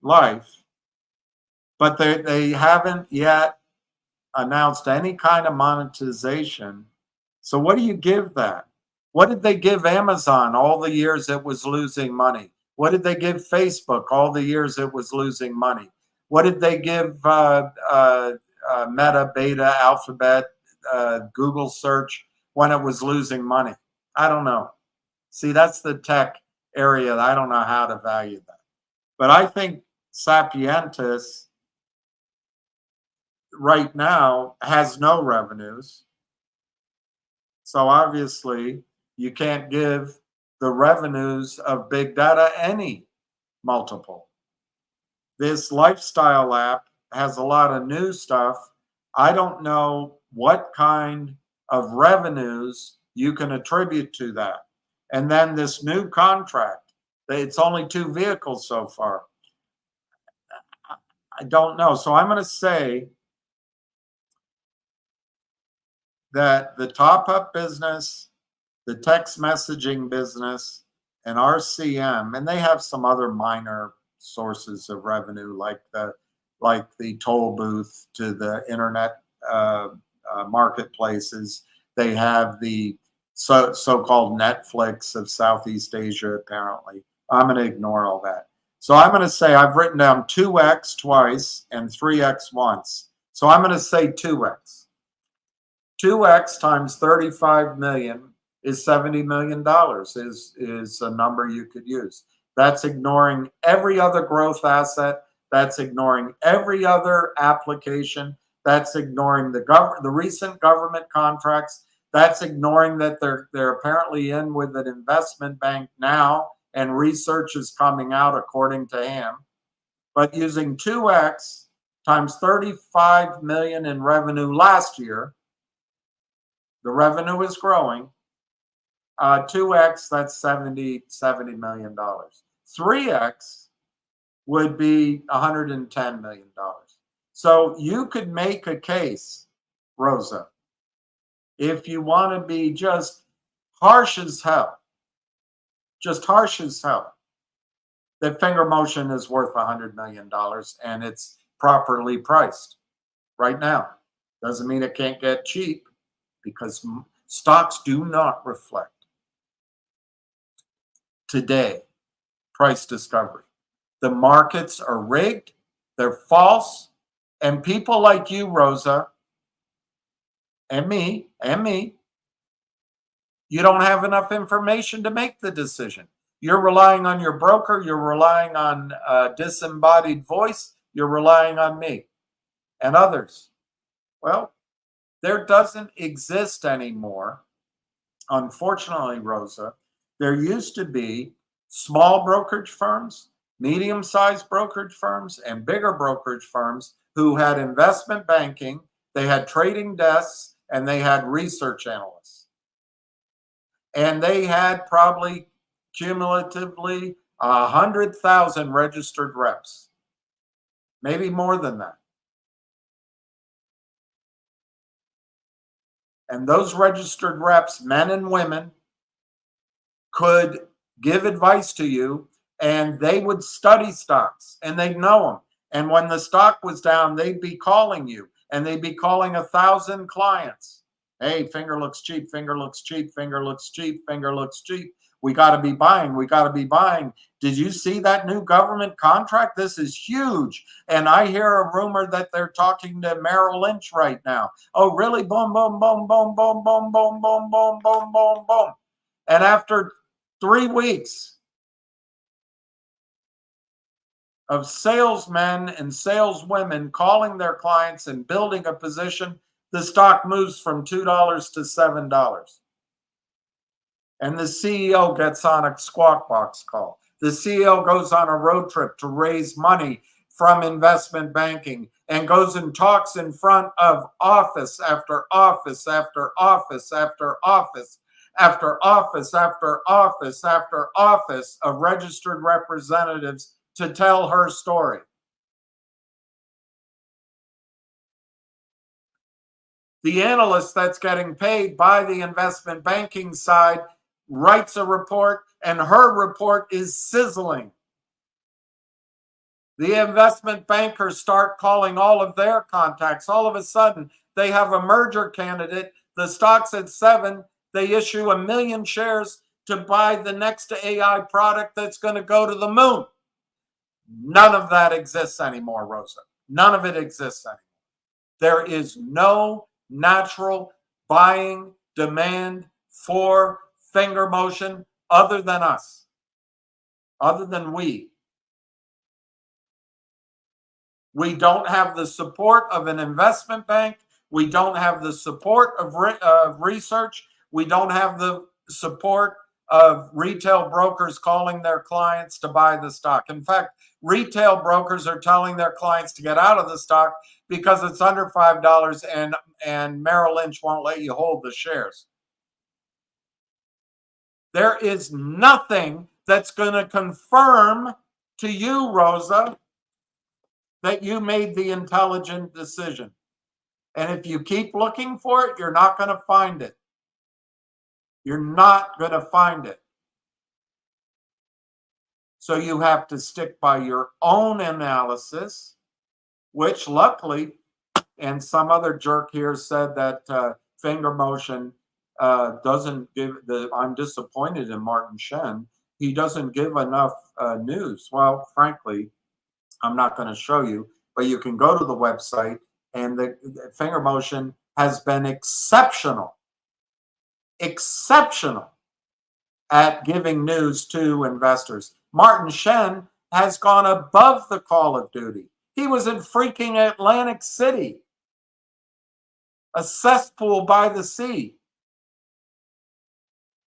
Life, but they haven't yet announced any kind of monetization. So what do you give that? What did they give Amazon all the years it was losing money? What did they give Facebook all the years it was losing money? What did they give Meta, Beta, Alphabet, Google search when it was losing money? I don't know. See, that's the tech area. I don't know how to value that. But I think Sapientus right now has no revenues. So obviously you can't give the revenues of big data any multiple. This lifestyle app has a lot of new stuff. I don't know what kind of revenues you can attribute to that. And then this new contract, it's only 2 vehicles so far. I don't know. So I'm going to say that the top-up business, the text messaging business, and RCM, and they have some other minor sources of revenue, like the toll booth to the internet marketplaces. They have the so-called Netflix of Southeast Asia, apparently. I'm going to ignore all that. So I'm going to say I've written down 2x twice and 3x once. So I'm going to say 2x. 2x times 35 million is $70 million is a number you could use. That's ignoring every other growth asset. That's ignoring every other application. That's ignoring the recent government contracts. That's ignoring that they're apparently in with an investment bank now, and research is coming out according to him. But using 2x times 35 million in revenue last year, the revenue is growing. 2x, that's $70 million. 3x would be $110 million. So you could make a case, Rosa, if you want to be just harsh as hell, that finger motion is worth $100 million and it's properly priced right now. Doesn't mean it can't get cheap, because stocks do not reflect today price discovery. The markets are rigged, they're false, and people like you, Rosa, and me, you don't have enough information to make the decision. You're relying on your broker, you're relying on a disembodied voice, you're relying on me and others. Well, there doesn't exist anymore, unfortunately, Rosa. There used to be small brokerage firms, medium-sized brokerage firms, and bigger brokerage firms who had investment banking, they had trading desks, and they had research analysts. And they had probably cumulatively 100,000 registered reps, maybe more than that. And those registered reps, men and women, could give advice to you, and they would study stocks and they'd know them. And when the stock was down, they'd be calling you, and they'd be calling 1,000 clients. Hey, finger looks cheap, finger looks cheap, finger looks cheap, finger looks cheap. We got to be buying. We got to be buying. Did you see that new government contract? This is huge. And I hear a rumor that they're talking to Merrill Lynch right now. Oh, really? Boom, boom, boom, boom, boom, boom, boom, boom, boom, boom, boom, boom. And after 3 weeks of salesmen and saleswomen calling their clients and building a position, the stock moves from $2 to $7. And the CEO gets on a Squawk Box call. The CEO goes on a road trip to raise money from investment banking and goes and talks in front of office after office after office after office after office after office after office of registered representatives to tell her story. The analyst that's getting paid by the investment banking side writes a report, and her report is sizzling. The investment bankers start calling all of their contacts. All of a sudden, they have a merger candidate. The stock's at 7. They issue 1 million shares to buy the next AI product that's going to go to the moon. None of that exists anymore, Rosa. None of it exists anymore. There is no natural buying demand for finger motion other than us, other than we. We don't have the support of an investment bank. We don't have the support of research. We don't have the support of retail brokers calling their clients to buy the stock. In fact, retail brokers are telling their clients to get out of the stock because it's under $5 and Merrill Lynch won't let you hold the shares. There is nothing that's going to confirm to you, Rosa, that you made the intelligent decision. And if you keep looking for it, you're not going to find it. You're not going to find it. So you have to stick by your own analysis, which luckily, and some other jerk here said that finger motion doesn't give I'm disappointed in Martin Shen. He doesn't give enough news. Well, frankly, I'm not going to show you, but you can go to the website, and the finger motion has been exceptional at giving news to investors. Martin Shen has gone above the call of duty. He was in freaking Atlantic City, a cesspool by the sea,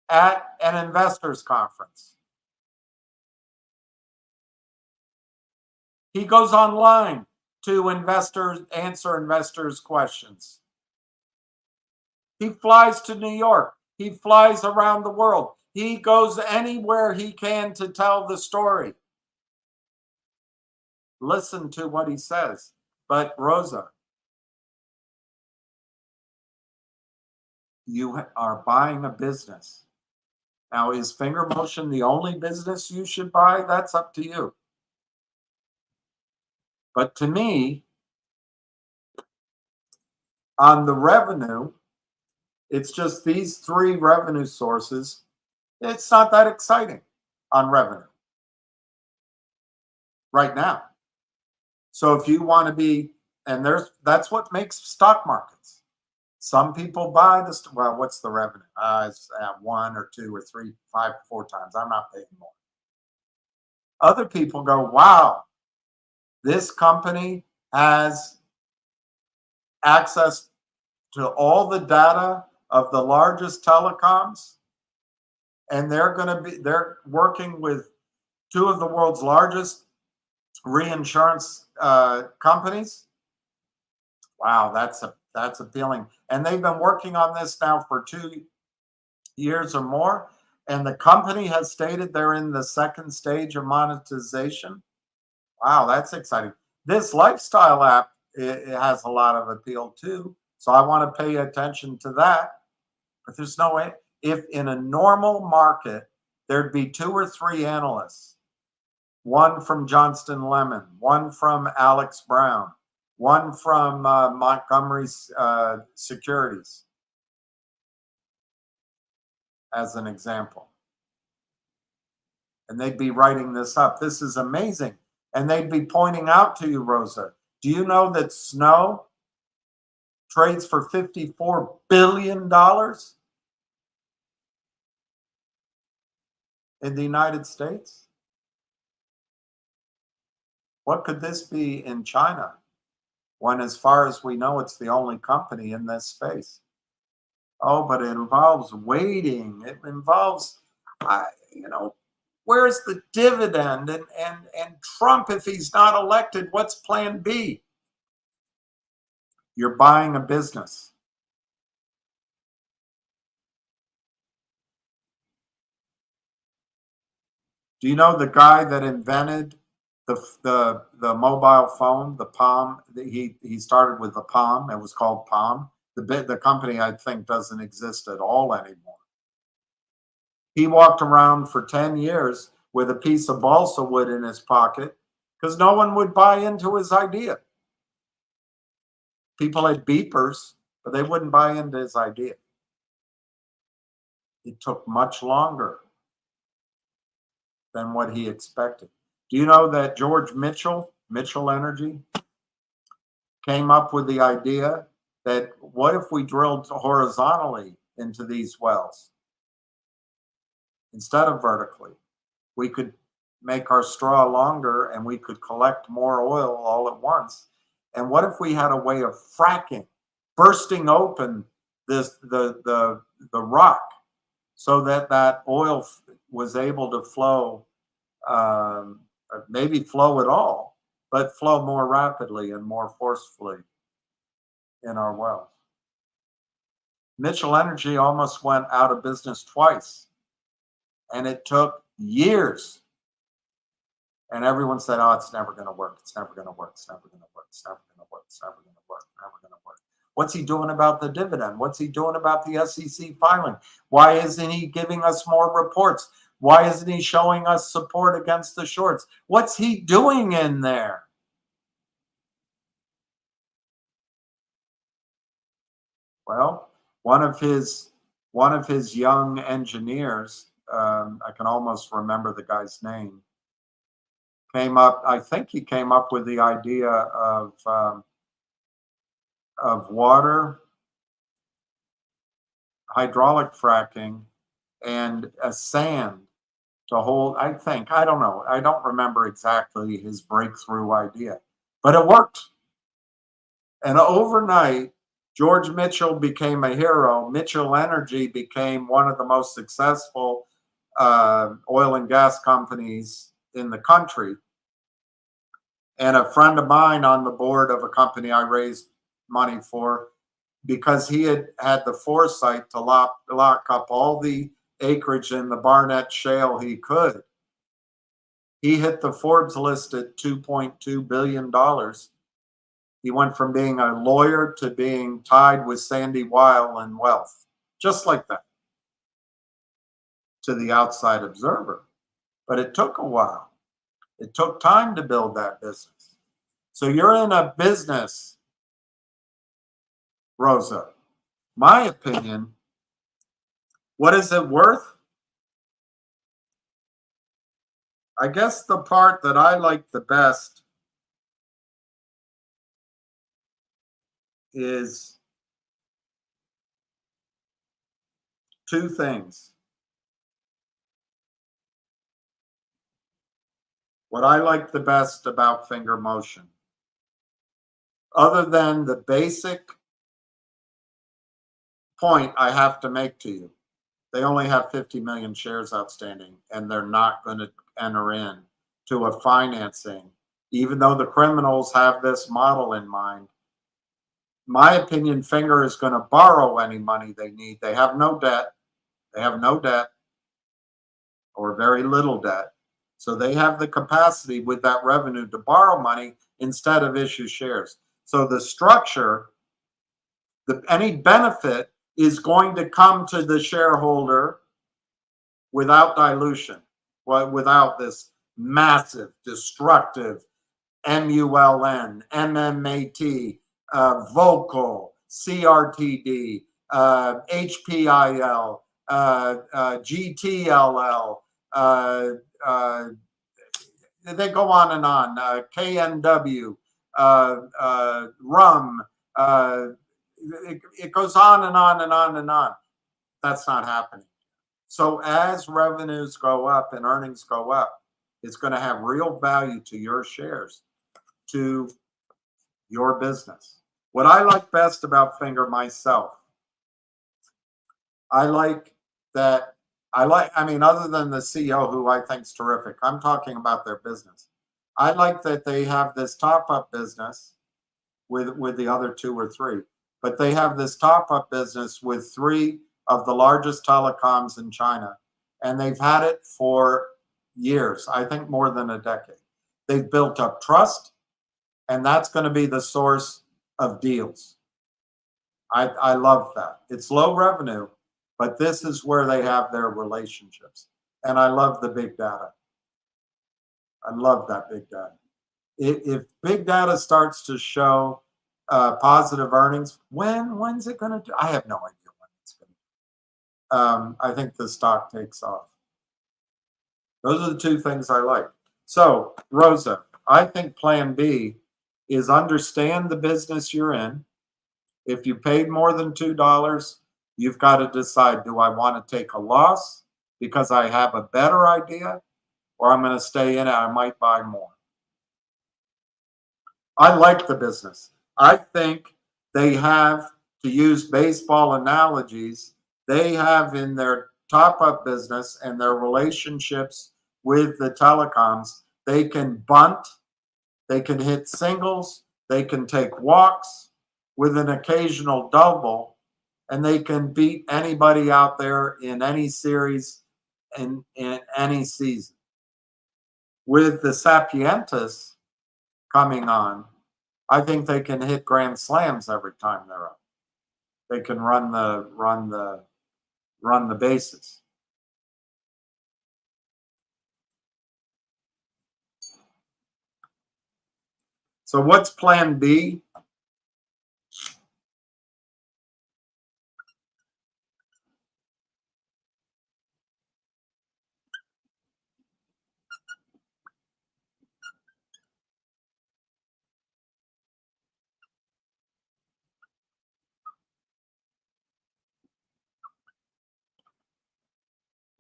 at an investors conference. He goes online to answer investors' questions. He flies to New York. He flies around the world. He goes anywhere he can to tell the story. listen to what he says. But Rosa, you are buying a business. Now, is finger motion the only business you should buy? That's up to you. But to me, on the revenue, it's just these three revenue sources. It's not that exciting on revenue right now. So if you want to be, and that's what makes stock markets. Some people buy this. Well, what's the revenue? It's 1 or 2 or 3, 5, 4 times. I'm not paying more. Other people go, wow, this company has access to all the data of the largest telecoms, and they're working with 2 of the world's largest reinsurance companies. Wow, that's appealing. And they've been working on this now for 2 years or more. And the company has stated they're in the second stage of monetization. Wow, that's exciting. This lifestyle app, it has a lot of appeal too. So I want to pay attention to that. But there's no way, if in a normal market, there'd be 2 or 3 analysts, one from Johnston Lemon, one from Alex Brown, one from Montgomery Securities, as an example. And they'd be writing this up. This is amazing. And they'd be pointing out to you, Rosa, do you know that snow trades for $54 billion in the United States? What could this be in China, when as far as we know, it's the only company in this space? Oh, but it involves waiting. It involves, where's the dividend? And Trump, if he's not elected, what's plan B? You're buying a business. Do you know the guy that invented the mobile phone, the Palm? He started with the Palm. It was called Palm. The company, I think, doesn't exist at all anymore. He walked around for 10 years with a piece of balsa wood in his pocket because no one would buy into his idea. People had beepers, but they wouldn't buy into his idea. It took much longer than what he expected. Do you know that George Mitchell Energy, came up with the idea that what if we drilled horizontally into these wells instead of vertically? We could make our straw longer and we could collect more oil all at once. And what if we had a way of fracking, bursting open the rock so that oil was able to flow, maybe flow at all, but flow more rapidly and more forcefully in our wells? Mitchell Energy almost went out of business twice, and it took years. And everyone said, oh, it's never going to work. It's never going to work. It's never going to work. It's never going to work. It's never going to work. Never going to work. What's he doing about the dividend? What's he doing about the SEC filing? Why isn't he giving us more reports? Why isn't he showing us support against the shorts? What's he doing in there? Well, one of his young engineers, I can almost remember the guy's name, I think he came up with the idea of water, hydraulic fracking, and a sand to hold. I don't know. I don't remember exactly his breakthrough idea, but it worked. And overnight, George Mitchell became a hero. Mitchell Energy became one of the most successful oil and gas companies in the country. And a friend of mine on the board of a company I raised money for, because he had the foresight to lock up all the acreage in the Barnett Shale he could. He hit the Forbes list at $2.2 billion. He went from being a lawyer to being tied with Sandy Weil in wealth, just like that, to the outside observer. But it took a while. It took time to build that business. So you're in a business, Rosa. My opinion, what is it worth? I guess the part that I like the best is two things. What I like the best about finger motion, other than the basic point I have to make to you, they only have 50 million shares outstanding, and they're not going to enter in to a financing, even though the criminals have this model in mind. My opinion, Finger is going to borrow any money they need. They have no debt. They have no debt or very little debt. So they have the capacity with that revenue to borrow money instead of issue shares. So the structure, any benefit is going to come to the shareholder without dilution, without this massive, destructive MULN, MMAT, Vocal, CRTD, HPIL, GTLL, they go on and on, KNW, RUM, it goes on and on and on and on. That's not happening. So as revenues go up and earnings go up, it's going to have real value to your shares, to your business. What I like best about Finger myself, I like that, I mean, other than the CEO, who I think is terrific, I'm talking about their business. I like that they have this top-up business with the other two or three, but they have this top-up business with three of the largest telecoms in China, and they've had it for years, I think more than a decade. They've built up trust, and that's going to be the source of deals. I love that. It's low revenue, but this is where they have their relationships. And I love the big data. I love that big data. If big data starts to show positive earnings, when's it going to do? I have no idea when it's going to do. I think the stock takes off. Those are the two things I like. So, Rosa, I think plan B is understand the business you're in. If you paid more than $2, you've got to decide, do I want to take a loss because I have a better idea, or I'm going to stay in it, I might buy more. I like the business. I think they have, to use baseball analogies, they have in their top-up business and their relationships with the telecoms, they can bunt, they can hit singles, they can take walks with an occasional double, and they can beat anybody out there in any series in any season. With the Sapientis coming on, I think they can hit grand slams every time they're up. They can run the bases. So what's plan B?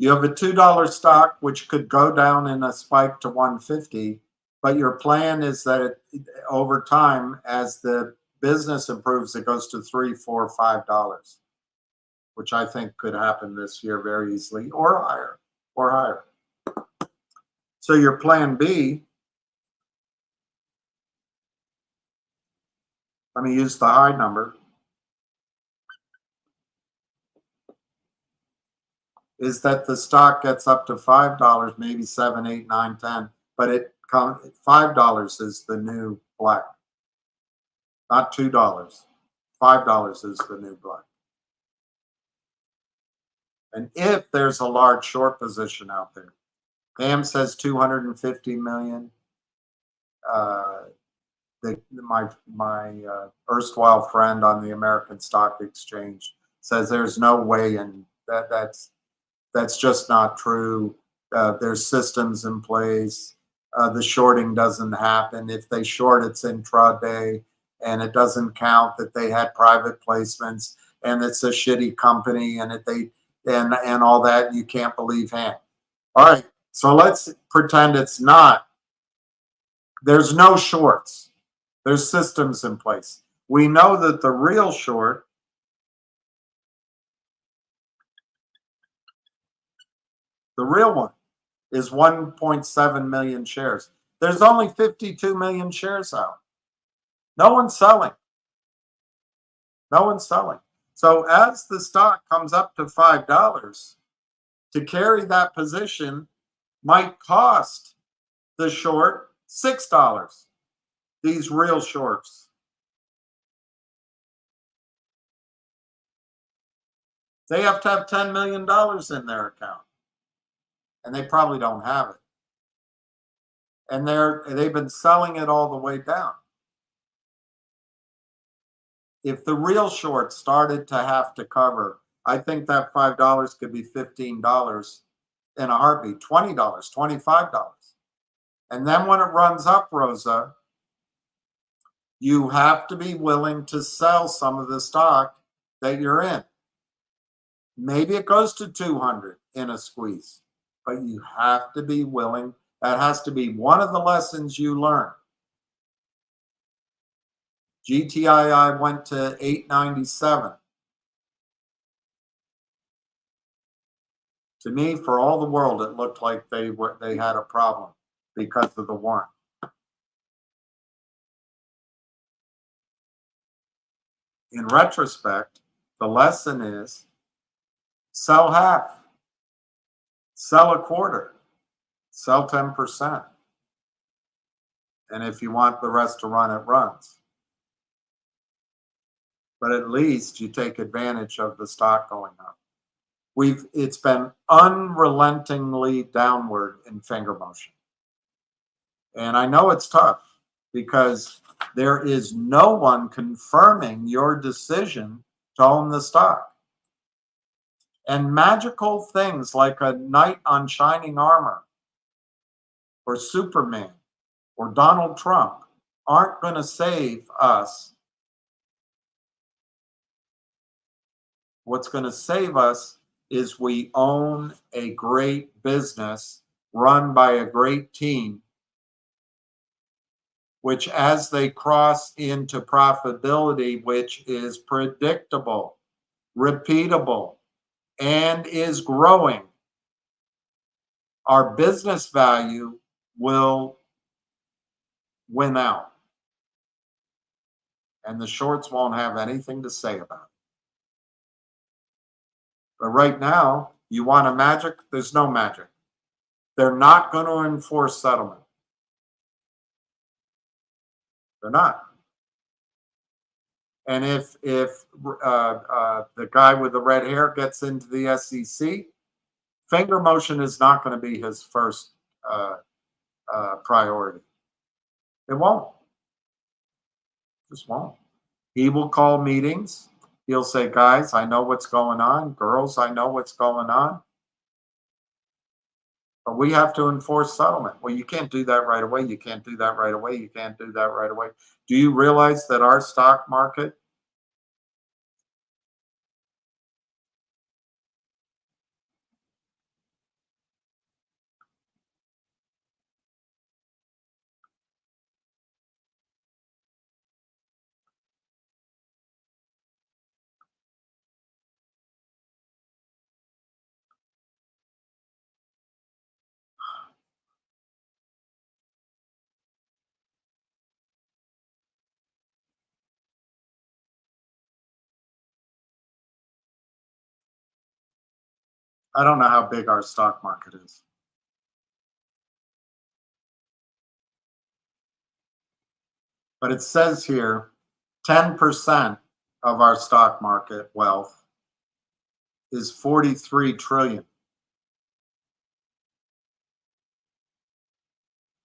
You have a $2 stock, which could go down in a spike to 150, but your plan is that over time, as the business improves, it goes to $3, $4, $5, which I think could happen this year very easily, or higher. So your plan B, let me use the high number, is that the stock gets up to $5, maybe 7, 8, 9, 10, but $5 is the new black, not $2. $5 is the new black. And if there's a large short position out there, Pam says 250 million. My erstwhile friend on the American Stock Exchange says there's no way, and that's just not true. There's systems in place. The shorting doesn't happen. If they short, it's intraday, and it doesn't count that they had private placements, and it's a shitty company, and and all that. You can't believe him. All right, so let's pretend it's not. There's no shorts. There's systems in place. We know that the real short the real one is 1.7 million shares. There's only 52 million shares out. No one's selling. No one's selling. So as the stock comes up to $5, to carry that position might cost the short $6. These real shorts. They have to have $10 million in their account. And they probably don't have it. And they've been selling it all the way down. If the real short started to have to cover, I think that $5 could be $15 in a heartbeat, $20, $25. And then when it runs up, Rosa, you have to be willing to sell some of the stock that you're in. Maybe it goes to 200 in a squeeze, but you have to be willing. That has to be one of the lessons you learn. GTII went to 897. To me, for all the world, it looked like they had a problem because of the warrant. In retrospect, the lesson is sell half, sell a quarter, sell 10%. And if you want the rest to run, it runs. But at least you take advantage of the stock going up. It's been unrelentingly downward in finger motion. And I know it's tough because there is no one confirming your decision to own the stock. And magical things like a knight on shining armor or Superman or Donald Trump aren't going to save us. What's going to save us is we own a great business run by a great team, which as they cross into profitability, which is predictable, repeatable, and is growing, our business value will win out. And the shorts won't have anything to say about it. But right now, you want a magic? There's no magic. They're not going to enforce settlement. They're not. And if the guy with the red hair gets into the SEC, finger motion is not going to be his first priority. It won't. Just won't. He will call meetings. He'll say, guys, I know what's going on. Girls, I know what's going on. But we have to enforce settlement. Well, you can't do that right away. You can't do that right away. You can't do that right away. Do you realize that our stock market I don't know how big our stock market is. But it says here, 10% of our stock market wealth is 43 trillion.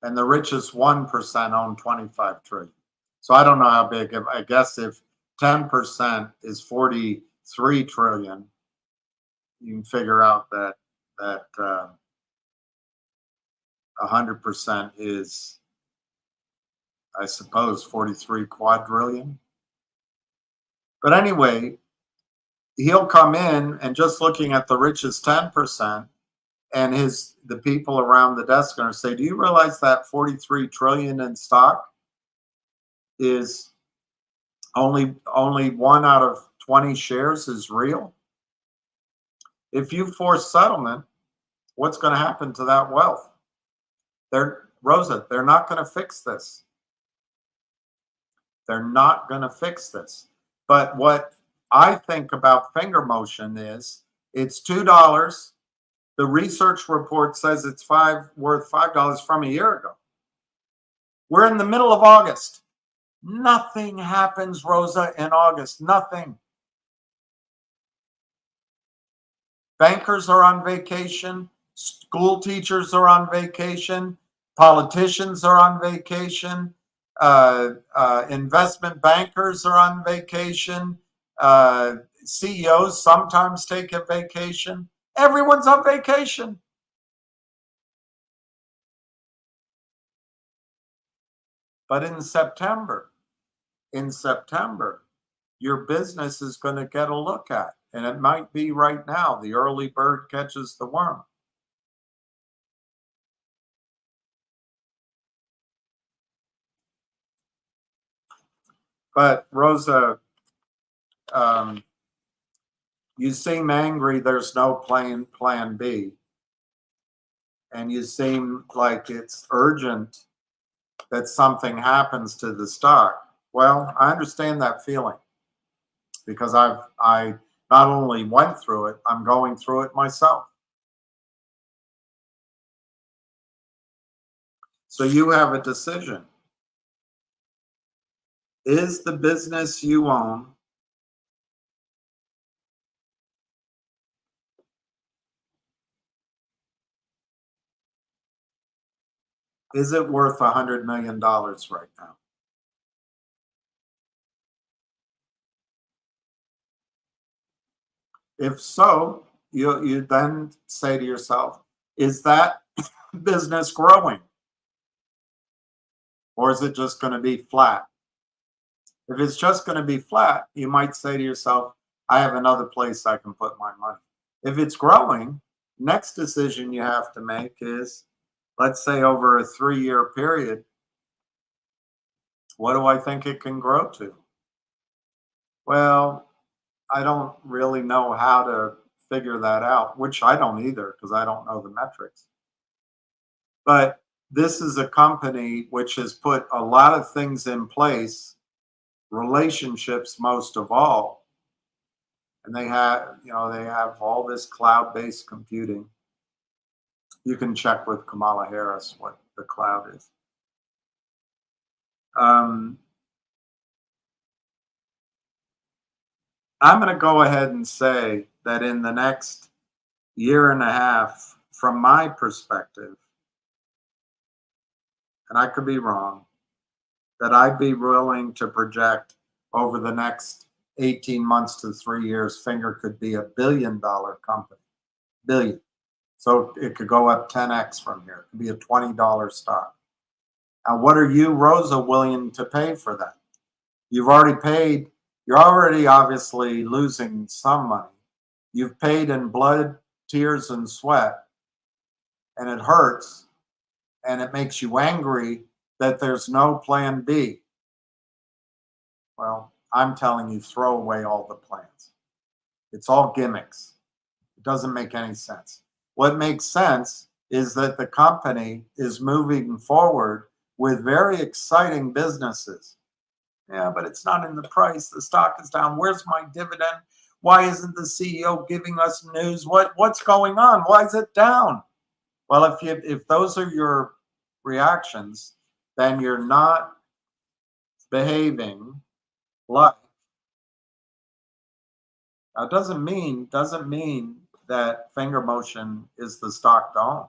And the richest 1% own 25 trillion. So I don't know how big. I guess if 10% is 43 trillion, you can figure out that 100% is, I suppose, 43 quadrillion. But anyway, he'll come in and just looking at the richest 10%, and the people around the desk are going to say, do you realize that 43 trillion in stock is only 1 out of 20 shares is real? If you force settlement, what's going to happen to that wealth? Rosa, they're not going to fix this. They're not going to fix this. But what I think about finger motion is it's $2. The research report says it's worth $5 from a year ago. We're in the middle of August. Nothing happens, Rosa, in August. Nothing. Bankers are on vacation. School teachers are on vacation. Politicians are on vacation. Investment bankers are on vacation. CEOs sometimes take a vacation. Everyone's on vacation. But in September, your business is going to get a look at. And it might be right now. The early bird catches the worm. But Rosa, you seem angry there's no plan B. And you seem like it's urgent that something happens to the stock. Well, I understand that feeling because I not only went through it, I'm going through it myself. So you have a decision. Is the business you own is it worth $100 million right now? If so, you then say to yourself, is that business growing? Or is it just going to be flat? If it's just going to be flat, you might say to yourself, I have another place I can put my money. If it's growing, next decision you have to make is, let's say over a 3-year period, what do I think it can grow to? Well, I don't really know how to figure that out, which I don't either because I don't know the metrics. But this is a company which has put a lot of things in place, relationships most of all. And they have all this cloud-based computing. You can check with Kamala Harris what the cloud is. I'm going to go ahead and say that in the next year and a half, from my perspective, and I could be wrong, that I'd be willing to project over the next 18 months to 3 years, Finger could be $1 billion company. Billion. So it could go up 10x from here. It could be a $20 stock. Now, what are you, Rosa, willing to pay for that? You've already paid. You're already obviously losing some money. You've paid in blood, tears, and sweat, and it hurts, and it makes you angry that there's no plan B. Well, I'm telling you, throw away all the plans. It's all gimmicks. It doesn't make any sense. What makes sense is that the company is moving forward with very exciting businesses. Yeah, but it's not in the price. The stock is down. Where's my dividend? Why isn't the CEO giving us news? What's going on? Why is it down? Well, if those are your reactions, then you're not behaving like. Now, doesn't mean that finger motion is the stock to own.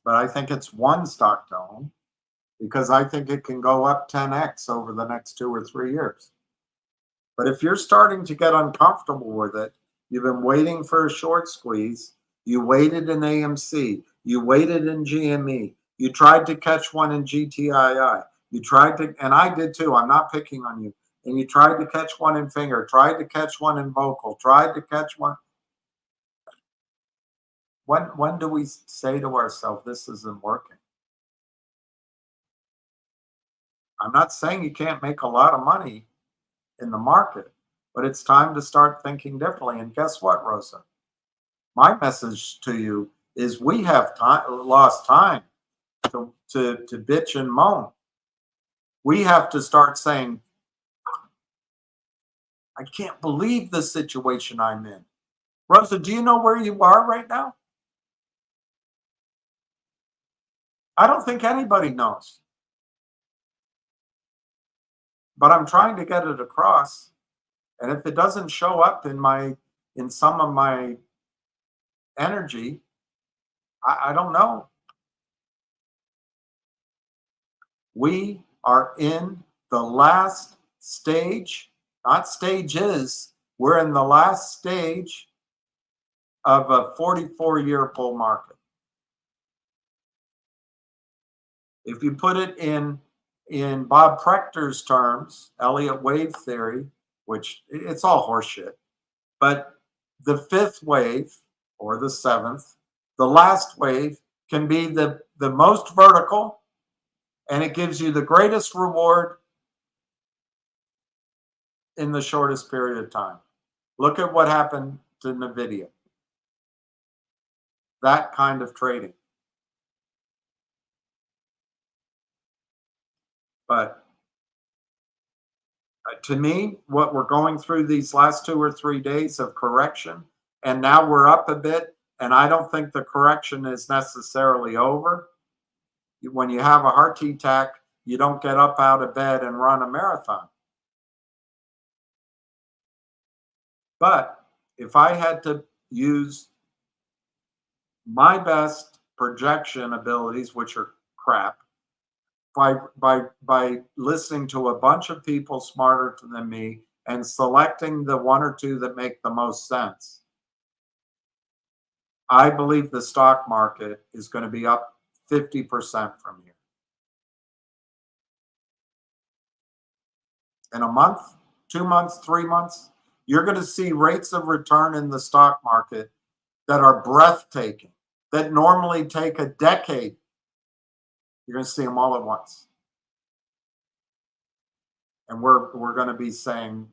But I think it's one stock to own because I think it can go up 10x over the next 2 or 3 years. But if you're starting to get uncomfortable with it, you've been waiting for a short squeeze, you waited in AMC, you waited in GME, you tried to catch one in GTII, you tried to, and I did too, I'm not picking on you, and you tried to catch one in Finger, tried to catch one in Vocal, tried to catch one. When do we say to ourselves, this isn't working? I'm not saying you can't make a lot of money in the market, but it's time to start thinking differently. And guess what, Rosa? My message to you is we have lost time to bitch and moan. We have to start saying, I can't believe the situation I'm in. Rosa, do you know where you are right now? I don't think anybody knows. But I'm trying to get it across. And if it doesn't show up in some of my energy, I don't know. We are in the last stage, not stages. We're in the last stage of a 44-year bull market. If you put it in Bob Prechter's terms, Elliott wave theory, which it's all horseshit, but the fifth wave or the seventh, the last wave can be the most vertical, and it gives you the greatest reward in the shortest period of time. Look at what happened to NVIDIA. That kind of trading. But to me, what we're going through these last 2 or 3 days of correction, and now we're up a bit, and I don't think the correction is necessarily over. When you have a heart attack, you don't get up out of bed and run a marathon. But if I had to use my best projection abilities, which are crap, by listening to a bunch of people smarter than me and selecting the 1 or 2 that make the most sense, I believe the stock market is going to be up 50% from here. In a month, 2 months, 3 months, you're going to see rates of return in the stock market that are breathtaking, that normally take a decade. You're going to see them all at once. And we're going to be saying,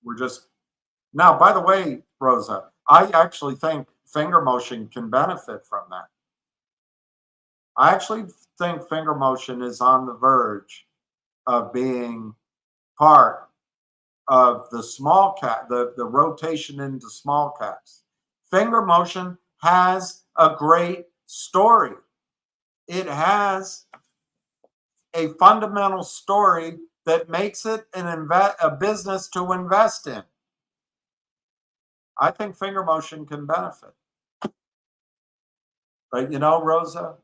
we're just... Now, by the way, Rosa, I actually think finger motion can benefit from that. I actually think finger motion is on the verge of being part of the small cap, the rotation into small caps. Finger motion has a great story. It has a fundamental story that makes it a business to invest in. I think finger motion can benefit. But you know, Rosa,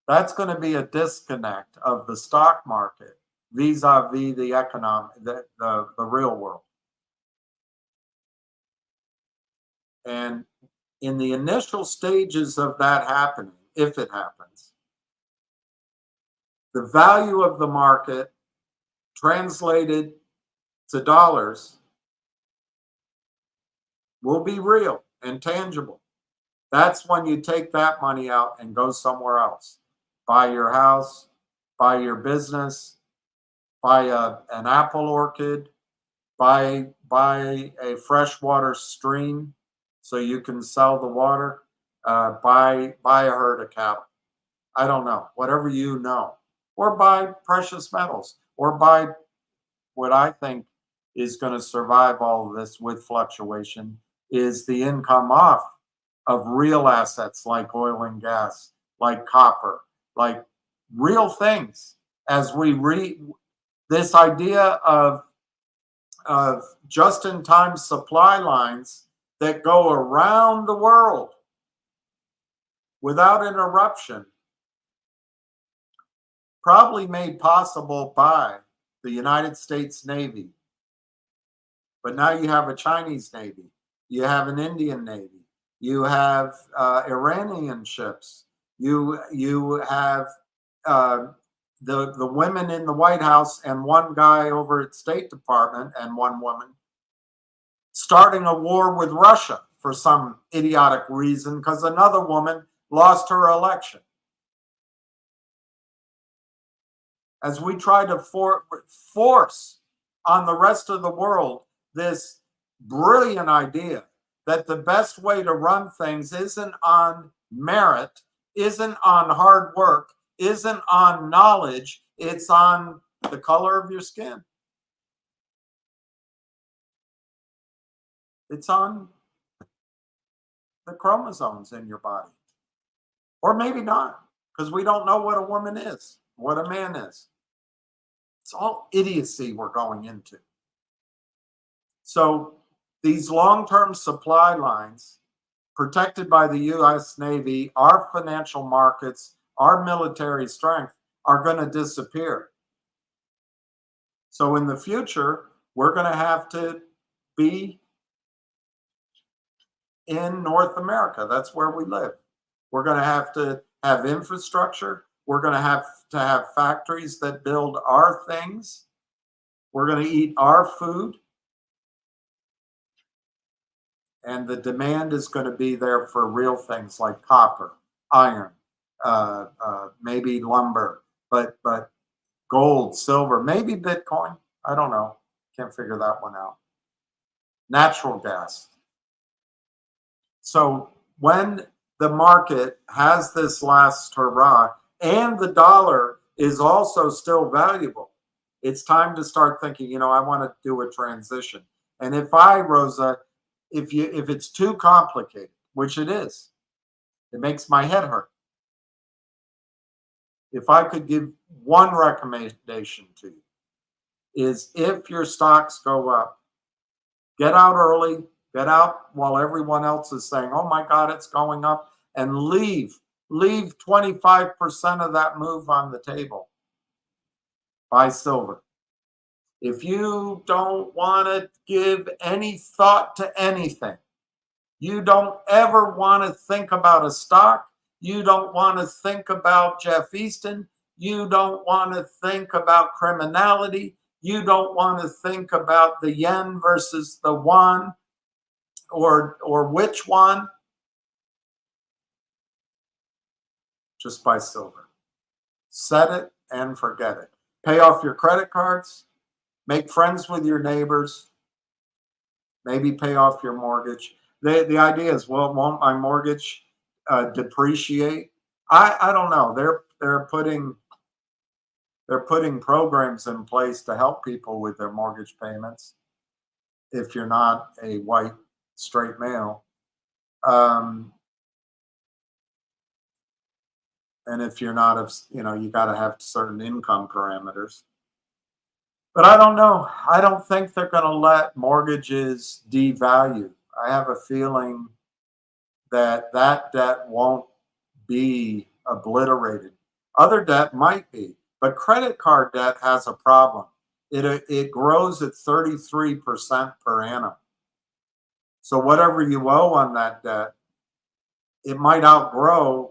that's going to be a disconnect of the stock market vis-a-vis the the real world. And in the initial stages of that happening, if it happens, the value of the market translated to dollars will be real and tangible. That's when you take that money out and go somewhere else. Buy your house, buy your business, buy an apple orchard, buy a freshwater stream so you can sell the water, buy a herd of cattle. I don't know, whatever you know. Or buy precious metals, or buy what I think is going to survive all of this with fluctuation is the income off of real assets like oil and gas, like copper, like real things as we read this idea of just-in-time supply lines that go around the world without interruption, probably made possible by the United States Navy. But now you have a Chinese Navy, you have an Indian Navy, you have Iranian ships, you have the women in the White House and one guy over at State Department and one woman starting a war with Russia for some idiotic reason because another woman lost her election. As we try to force on the rest of the world this brilliant idea that the best way to run things isn't on merit, isn't on hard work, isn't on knowledge, it's on the color of your skin. It's on the chromosomes in your body. Or maybe not, because we don't know what a woman is, what a man is. It's all idiocy we're going into. So these long-term supply lines, protected by the U.S. Navy, our financial markets, our military strength, are going to disappear. So in the future, we're going to have to be in North America. That's where we live. We're going to have infrastructure. We're going to have factories that build our things. We're going to eat our food. And the demand is going to be there for real things like copper, iron, maybe lumber, but gold, silver, maybe Bitcoin. I don't know. Can't figure that one out. Natural gas. So when the market has this last hurrah and the dollar is also still valuable, it's time to start thinking, you know, I want to do a transition. And if Rosa, if it's too complicated, which it is, it makes my head hurt. If I could give one recommendation to you, is if your stocks go up, get out early, get out while everyone else is saying, oh my God, it's going up, and leave 25% of that move on the table. Buy silver. If you don't want to give any thought to anything, you don't ever want to think about a stock, you don't want to think about Jeff Easton, you don't want to think about criminality, you don't want to think about the yen versus the yuan, or which one, just buy silver. Set it and forget it. Pay off your credit cards, make friends with your neighbors, maybe pay off your mortgage. The idea is, well, won't my mortgage depreciate? I don't know. They're putting programs in place to help people with their mortgage payments if you're not a white straight male. And if you're not, you got to have certain income parameters. But I don't know. I don't think they're going to let mortgages devalue. I have a feeling that debt won't be obliterated. Other debt might be, but credit card debt has a problem. It grows at 33% per annum. So whatever you owe on that debt, it might outgrow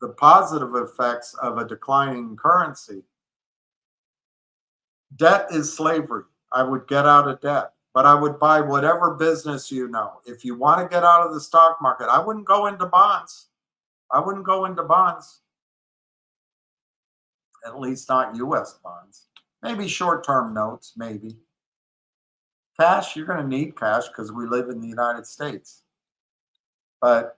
the positive effects of a declining currency. Debt is slavery. I would get out of debt, but I would buy whatever business you know. If you want to get out of the stock market, I wouldn't go into bonds. I wouldn't go into bonds. At least not U.S. bonds. Maybe short-term notes, maybe. Cash, you're going to need cash because we live in the United States. But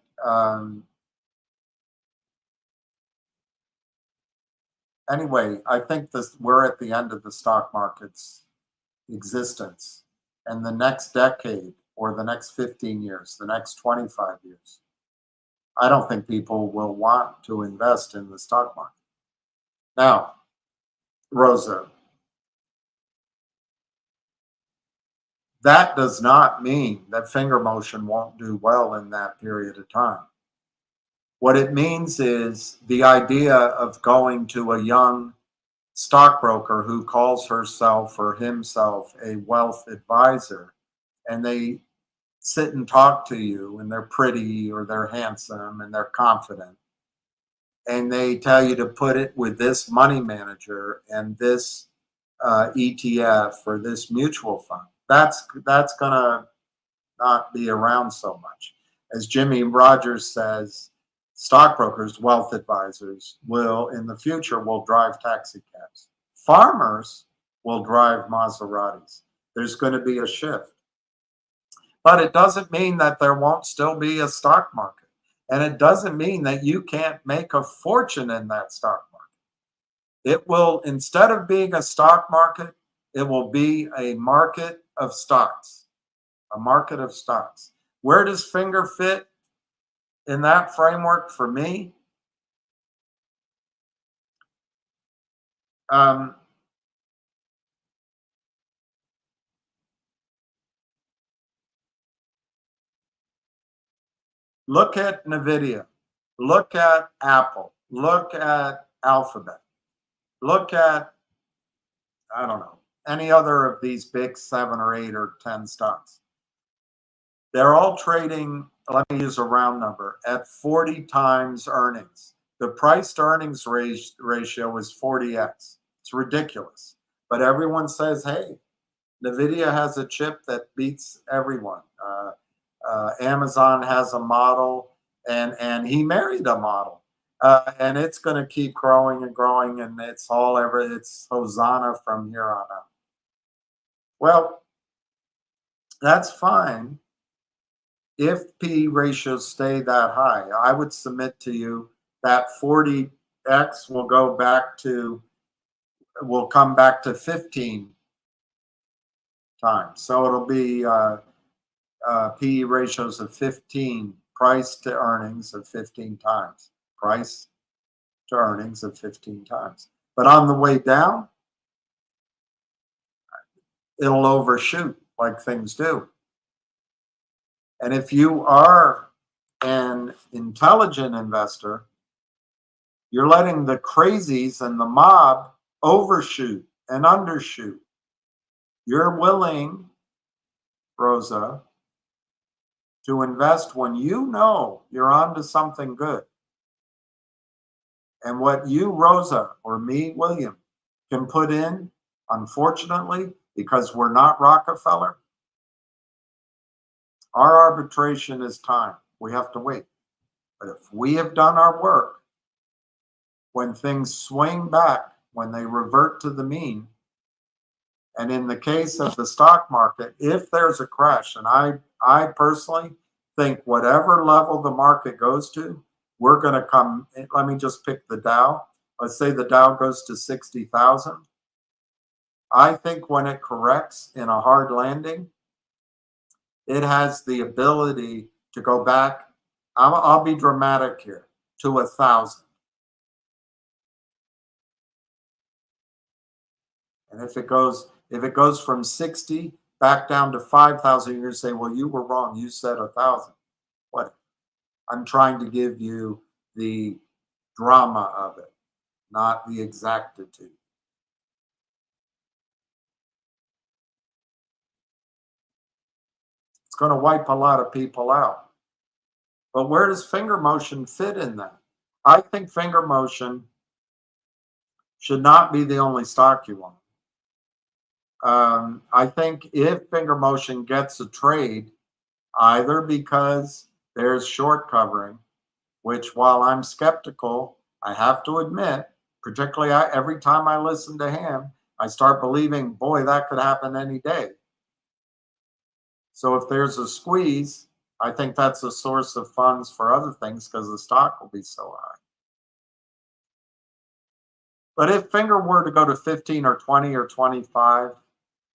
anyway, I think we're at the end of the stock market's existence. And the next decade, or the next 15 years, the next 25 years, I don't think people will want to invest in the stock market. Now, Rosa, that does not mean that finger motion won't do well in that period of time. What it means is the idea of going to a young stockbroker who calls herself or himself a wealth advisor, and they sit and talk to you, and they're pretty or they're handsome and they're confident, and they tell you to put it with this money manager and this ETF or this mutual fund. That's gonna not be around so much. As Jimmy Rogers says, stockbrokers, wealth advisors will, in the future, will drive taxi cabs. Farmers will drive Maseratis. There's going to be a shift. But it doesn't mean that there won't still be a stock market. And it doesn't mean that you can't make a fortune in that stock market. It will, instead of being a stock market, it will be a market of stocks. A market of stocks. Where does Finger fit in that framework for me? Look at NVIDIA. Look at Apple. Look at Alphabet. Look at, I don't know, any other of these big 7 or 8 or 10 stocks. They're all trading, let me use a round number, at 40 times earnings. The price to earnings ratio is 40x. It's ridiculous. But everyone says, hey, NVIDIA has a chip that beats everyone. Amazon has a model, and he married a model. And it's going to keep growing and growing, and it's Hosanna from here on out. Well, that's fine if P ratios stay that high. I would submit to you that 40x will come back to 15 times. So it'll be P ratios of 15, price to earnings of 15 times, price to earnings of 15 times. But on the way down, it'll overshoot like things do. And if you are an intelligent investor, you're letting the crazies and the mob overshoot and undershoot. You're willing, Rosa, to invest when you know you're onto something good. And what you, Rosa, or me, William, can put in, unfortunately, because we're not Rockefeller, our arbitration is time. We have to wait. But if we have done our work, when things swing back, when they revert to the mean, and in the case of the stock market, if there's a crash, and I personally think whatever level the market goes to, we're going to come, let me just pick the Dow. Let's say the Dow goes to 60,000. I think when it corrects in a hard landing, it has the ability to go back, I'll be dramatic here, to 1,000. And if it goes from 60 back down to 5,000, you're going to say, well, you were wrong. You said 1,000. What? I'm trying to give you the drama of it, not the exactitude. It's going to wipe a lot of people out. But where does finger motion fit in that? I think finger motion should not be the only stock you want. I think if finger motion gets a trade, either because there's short covering, which while I'm skeptical, I have to admit, particularly every time I listen to him, I start believing, boy, that could happen any day. So if there's a squeeze, I think that's a source of funds for other things because the stock will be so high. But if finger were to go to 15 or 20 or 25,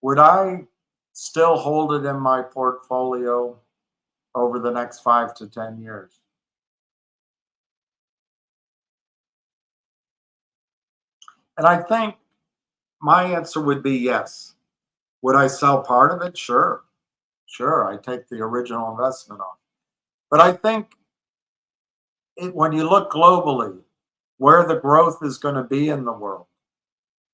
would I still hold it in my portfolio over the next 5 to 10 years? And I think my answer would be yes. Would I sell part of it? Sure. Sure. I take the original investment off. But I think when you look globally, where the growth is going to be in the world,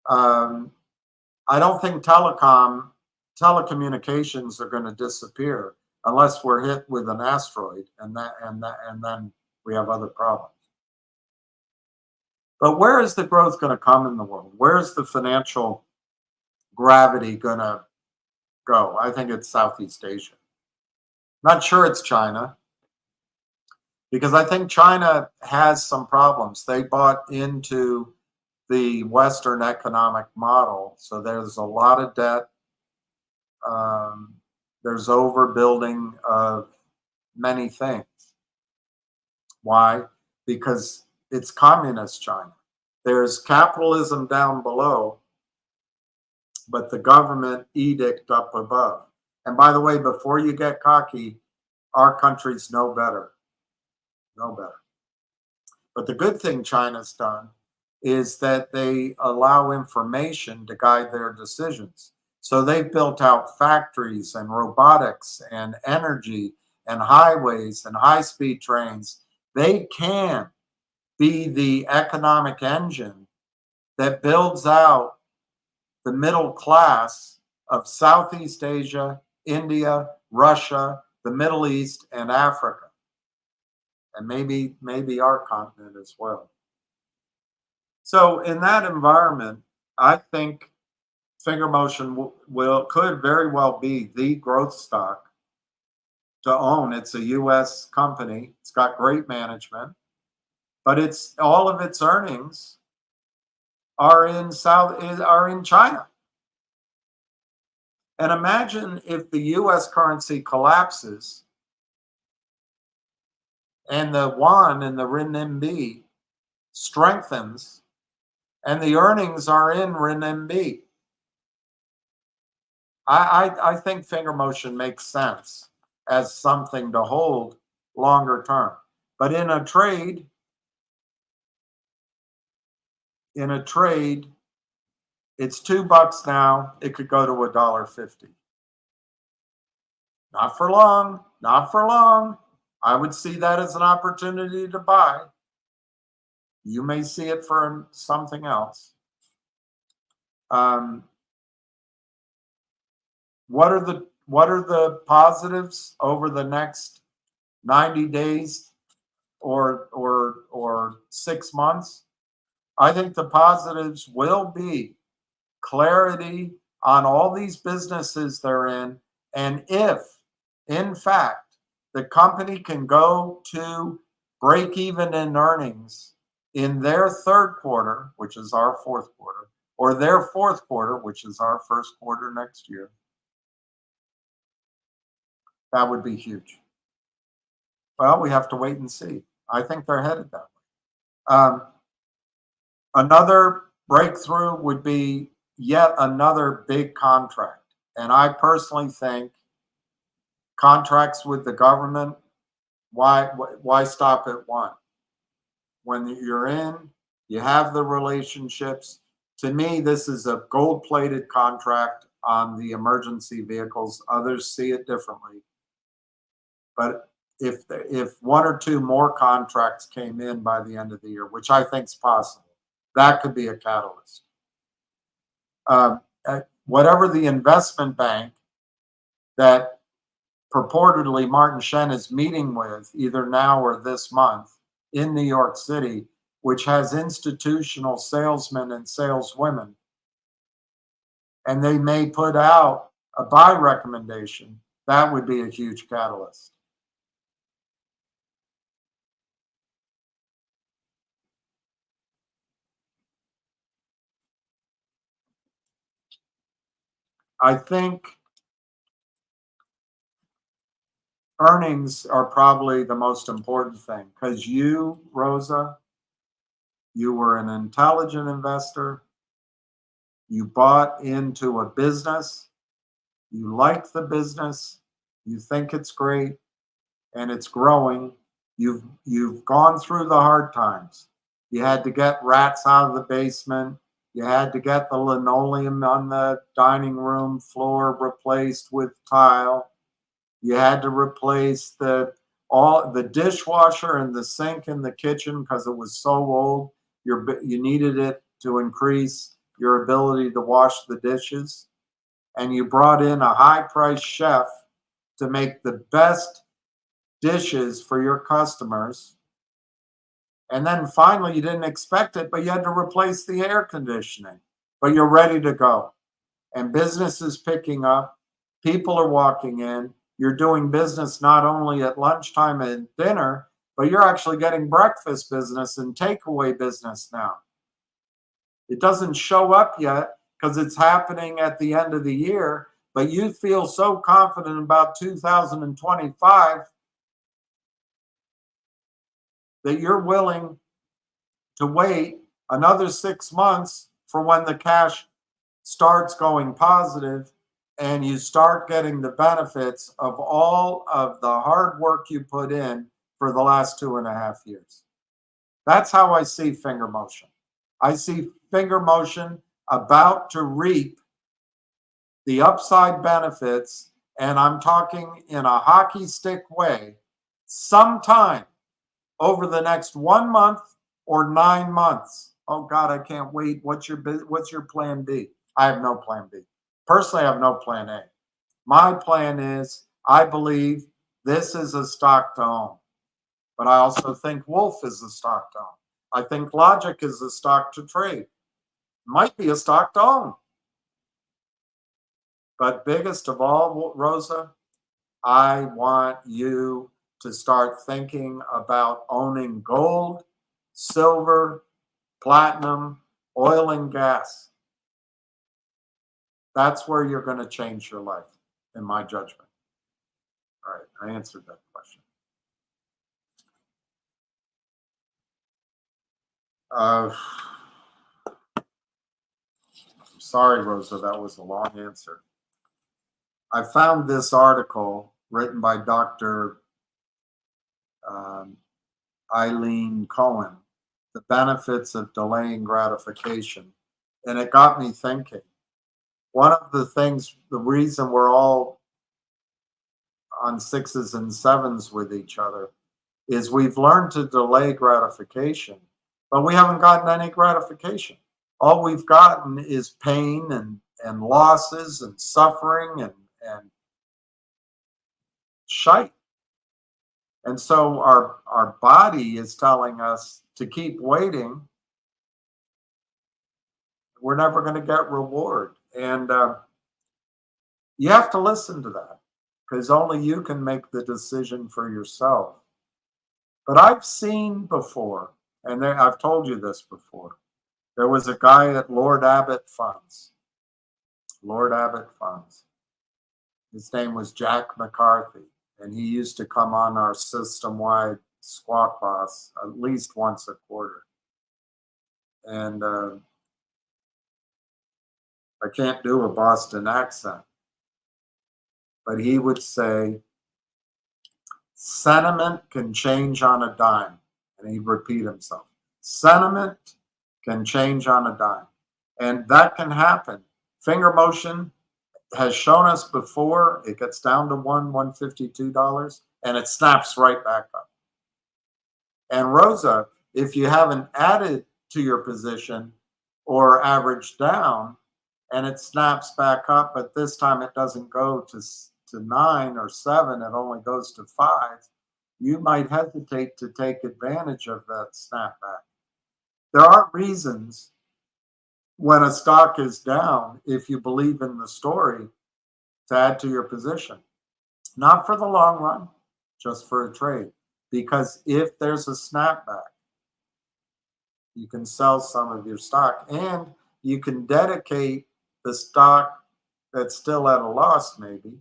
I don't think telecommunications are going to disappear unless we're hit with an asteroid, and then we have other problems. But where is the growth going to come in the world? Where is the financial gravity going to go? I think it's Southeast Asia. Not sure it's China, because I think China has some problems. They bought into the Western economic model, so there's a lot of debt. There's overbuilding of many things. Why? Because it's communist China. There's capitalism down below, but the government edict up above. And by the way, before you get cocky, our countries know better. Know better. But the good thing China's done is that they allow information to guide their decisions. So they've built out factories and robotics and energy and highways and high-speed trains. They can be the economic engine that builds out the middle class of Southeast Asia, India, Russia, the Middle East, and Africa, and maybe our continent as well. So in that environment, I think Finger Motion could very well be the growth stock to own. It's a U.S. company. It's got great management, but it's all of its earnings are in China. And imagine if the U.S. currency collapses and the yuan and the renminbi strengthens, and the earnings are in renminbi. I think Finger Motion makes sense as something to hold longer term. But in a trade, it's $2 now. It could go to $1.50. Not for long. Not for long. I would see that as an opportunity to buy. You may see it for something else. What are the positives over the next 90 days or 6 months? I think the positives will be clarity on all these businesses they're in, and if, in fact, the company can go to break even in earnings in their third quarter, which is our fourth quarter, or their fourth quarter, which is our first quarter next year, that would be huge. Well, we have to wait and see. I think they're headed that way. Another breakthrough would be yet another big contract. And I personally think contracts with the government, why stop at one? When you're in, you have the relationships. To me, this is a gold-plated contract on the emergency vehicles. Others see it differently. But if one or two more contracts came in by the end of the year, which I think is possible, that could be a catalyst. Whatever the investment bank that purportedly Martin Shen is meeting with either now or this month in New York City, which has institutional salesmen and saleswomen, and they may put out a buy recommendation, that would be a huge catalyst. I think earnings are probably the most important thing, because you, Rosa, you were an intelligent investor. You bought into a business. You like the business. You think it's great and it's growing. You've gone through the hard times. You had to get rats out of the basement. You had to get the linoleum on the dining room floor replaced with tile. You had to replace all the dishwasher and the sink in the kitchen because it was so old. You needed it to increase your ability to wash the dishes. And you brought in a high-priced chef to make the best dishes for your customers. And then finally, you didn't expect it, but you had to replace the air conditioning. But you're ready to go. And business is picking up. People are walking in. You're doing business not only at lunchtime and dinner, but you're actually getting breakfast business and takeaway business now. It doesn't show up yet because it's happening at the end of the year, but you feel so confident about 2025 that you're willing to wait another 6 months for when the cash starts going positive and you start getting the benefits of all of the hard work you put in for the last 2.5 years. That's how I see finger motion. I see finger motion about to reap the upside benefits, and I'm talking in a hockey stick way, sometime over the next 1 month or 9 months. Oh God, I can't wait. What's your plan B? I have no plan B. Personally, I have no plan A. My plan is, I believe this is a stock to own, but I also think Wolf is a stock to own. I think Logic is a stock to trade. Might be a stock to own. But biggest of all, Rosa, I want you to start thinking about owning gold, silver, platinum, oil and gas. That's where you're going to change your life, in my judgment. All right, I answered that question. Sorry, Rosa, that was a long answer. I found this article written by Dr. Eileen Cohen, The Benefits of Delaying Gratification. And it got me thinking. One of the things, the reason we're all on 6s and 7s with each other is we've learned to delay gratification, but we haven't gotten any gratification. All we've gotten is pain and losses and suffering and shite. And so our body is telling us to keep waiting. We're never going to get reward. And you have to listen to that because only you can make the decision for yourself. But I've seen before, and I've told you this before, there was a guy at Lord Abbott Funds. Lord Abbott Funds. His name was Jack McCarthy, and he used to come on our system-wide Squawk Boss at least once a quarter. And I can't do a Boston accent, but he would say, sentiment can change on a dime. And he'd repeat himself. Sentiment can change on a dime. And that can happen. Finger motion has shown us before, it gets down to $152, and it snaps right back up. And Rosa, if you haven't added to your position or averaged down, and it snaps back up, but this time it doesn't go to 9 or 7, it only goes to 5, you might hesitate to take advantage of that snapback. There are reasons when a stock is down, if you believe in the story, to add to your position. Not for the long run, just for a trade. Because if there's a snapback, you can sell some of your stock and you can dedicate the stock that's still at a loss maybe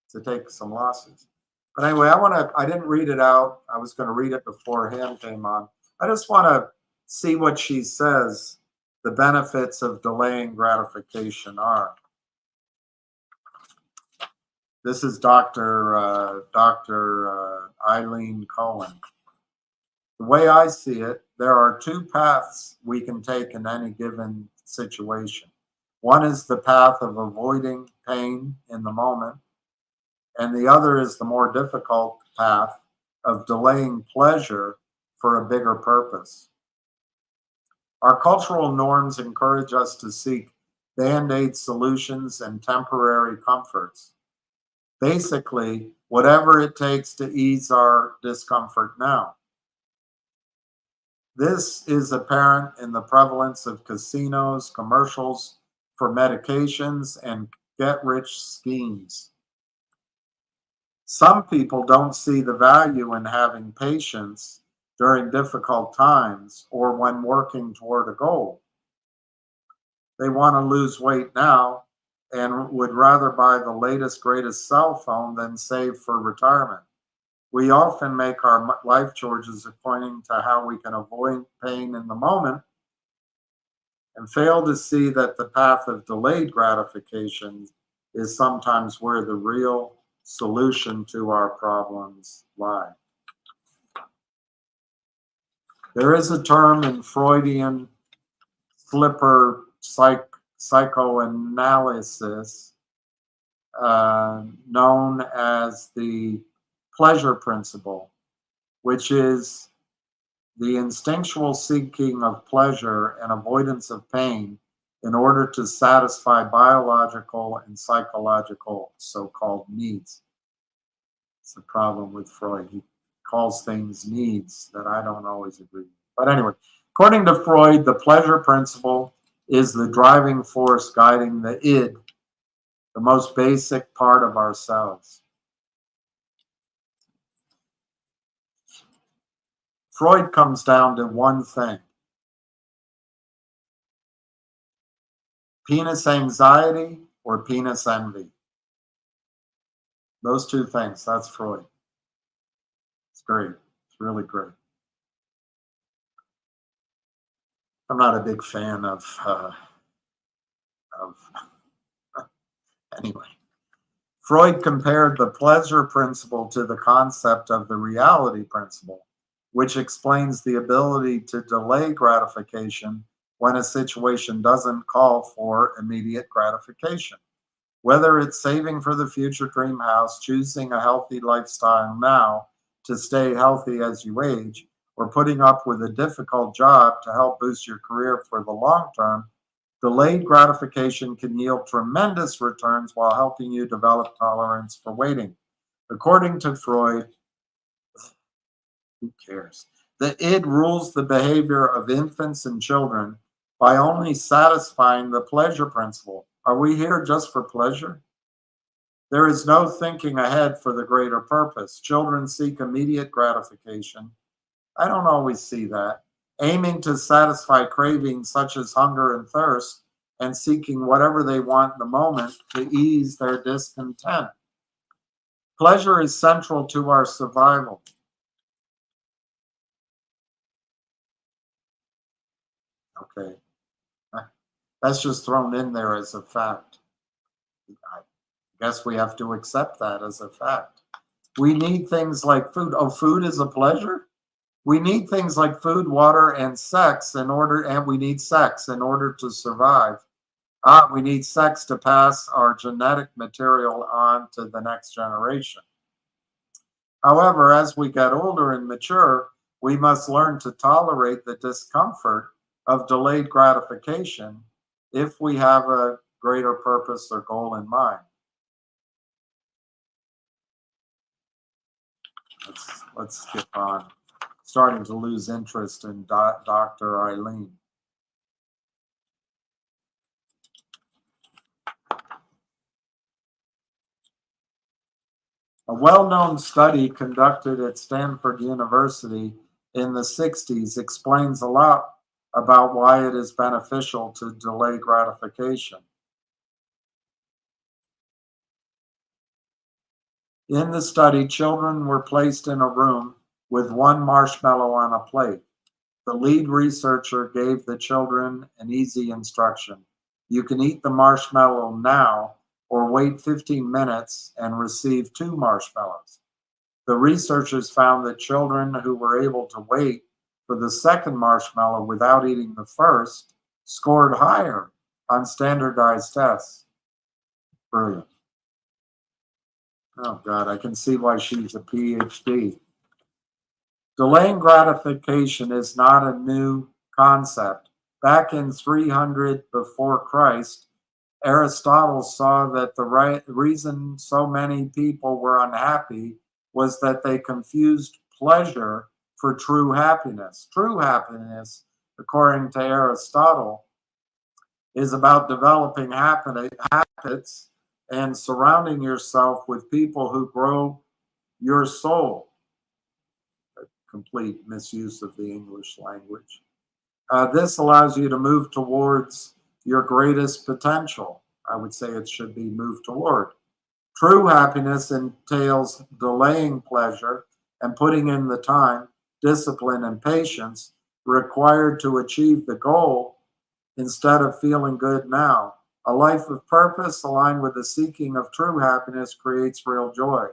to take some losses. But anyway, I didn't read it out. I was going to read it before Ham came on. I just want to see what she says the benefits of delaying gratification are. This is Dr. Eileen Cohen. The way I see it, there are 2 paths we can take in any given situation. One is the path of avoiding pain in the moment, and the other is the more difficult path of delaying pleasure for a bigger purpose. Our cultural norms encourage us to seek band-aid solutions and temporary comforts. Basically, whatever it takes to ease our discomfort now. This is apparent in the prevalence of casinos, commercials for medications, and get-rich schemes. Some people don't see the value in having patience during difficult times or when working toward a goal. They want to lose weight now and would rather buy the latest, greatest cell phone than save for retirement. We often make our life choices pointing to how we can avoid pain in the moment and fail to see that the path of delayed gratification is sometimes where the real solution to our problems lie. There is a term in Freudian flipper psychoanalysis known as the pleasure principle, which is the instinctual seeking of pleasure and avoidance of pain in order to satisfy biological and psychological so-called needs. It's a problem with Freud. He calls things needs that I don't always agree with. But anyway, according to Freud, the pleasure principle is the driving force guiding the id, the most basic part of ourselves. Freud comes down to one thing: penis anxiety or penis envy. Those two things, that's Freud. It's great. It's really great. I'm not a big fan of anyway. Freud compared the pleasure principle to the concept of the reality principle, which explains the ability to delay gratification when a situation doesn't call for immediate gratification. Whether it's saving for the future dream house, choosing a healthy lifestyle now to stay healthy as you age, or putting up with a difficult job to help boost your career for the long term, delayed gratification can yield tremendous returns while helping you develop tolerance for waiting. According to Freud, who cares? The id rules the behavior of infants and children by only satisfying the pleasure principle. Are we here just for pleasure? There is no thinking ahead for the greater purpose. Children seek immediate gratification. I don't always see that. Aiming to satisfy cravings such as hunger and thirst, and seeking whatever they want in the moment to ease their discontent. Pleasure is central to our survival. Okay. That's just thrown in there as a fact. I guess we have to accept that as a fact. We need things like food. Oh, food is a pleasure? We need things like food, water, and sex and we need sex in order to survive. We need sex to pass our genetic material on to the next generation. However, as we get older and mature, we must learn to tolerate the discomfort of delayed gratification if we have a greater purpose or goal in mind. Let's skip on. Starting to lose interest in Dr. Eileen. A well-known study conducted at Stanford University in the 60s explains a lot about why it is beneficial to delay gratification. In the study, children were placed in a room with one marshmallow on a plate. The lead researcher gave the children an easy instruction. You can eat the marshmallow now or wait 15 minutes and receive 2 marshmallows. The researchers found that children who were able to wait for the second marshmallow without eating the first scored higher on standardized tests. Brilliant. Oh God, I can see why she's a PhD. Delaying gratification is not a new concept. Back in 300 before Christ, Aristotle saw that the reason so many people were unhappy was that they confused pleasure for true happiness. True happiness, according to Aristotle, is about developing habits and surrounding yourself with people who grow your soul. A complete misuse of the English language. This allows you to move towards your greatest potential. I would say it should be moved toward. True happiness entails delaying pleasure and putting in the time, discipline, and patience required to achieve the goal instead of feeling good now. A life of purpose aligned with the seeking of true happiness creates real joy.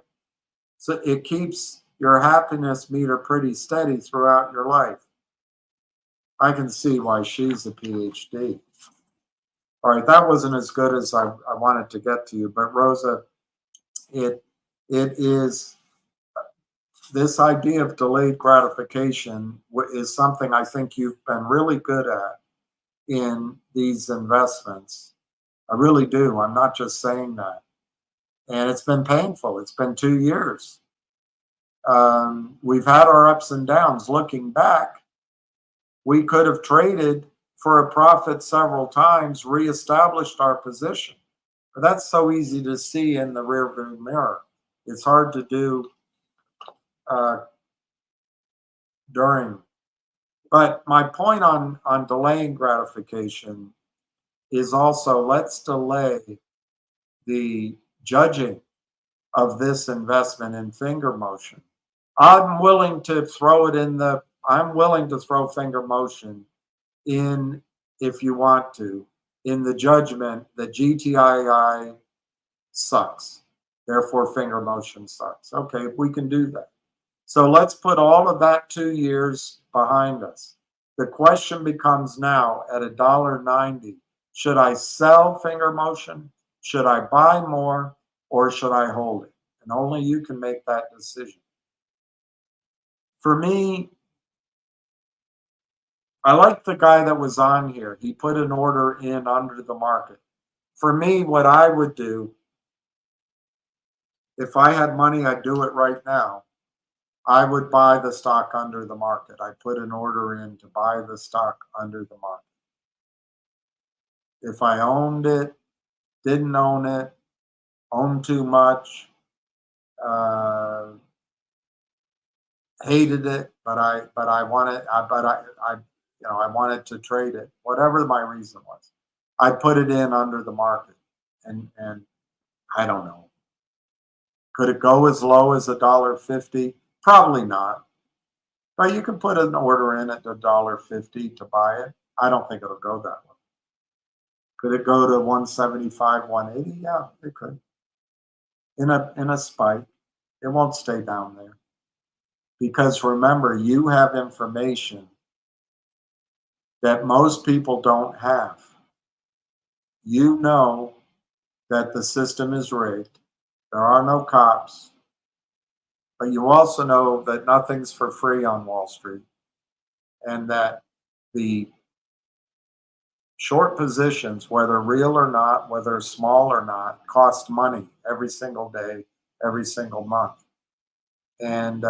So it keeps your happiness meter pretty steady throughout your life. I can see why she's a PhD. All right, that wasn't as good as I wanted to get to you, but Rosa, it is this idea of delayed gratification is something I think you've been really good at in these investments. I really do. I'm not just saying that. And it's been painful. It's been 2 years. We've had our ups and downs. Looking back, we could have traded for a profit several times, reestablished our position. But that's so easy to see in the rearview mirror. It's hard to do during. But my point on delaying gratification is also, let's delay the judging of this investment in finger motion. I'm willing to throw finger motion in, if you want to, in the judgment that GTII sucks. Therefore, finger motion sucks. Okay, we can do that. So let's put all of that 2 years behind us. The question becomes now at $1.90, should I sell finger motion? Should I buy more, or should I hold it? And only you can make that decision. For me, I like the guy that was on here. He put an order in under the market. For me, what I would do, if I had money, I'd do it right now. I would buy the stock under the market. I put an order in to buy the stock under the market. If I owned it, didn't own it, owned too much, hated it, but I wanted to trade it. Whatever my reason was, I put it in under the market, and I don't know. Could it go as low as $1.50? Probably not. But you can put an order in at $1.50 to buy it. I don't think it'll go that low. Could it go to 175, 180? Yeah, it could. In a spike, it won't stay down there. Because remember, you have information that most people don't have. You know that the system is rigged. There are no cops. But you also know that nothing's for free on Wall Street, and that the short positions, whether real or not, whether small or not, cost money every single day, every single month. And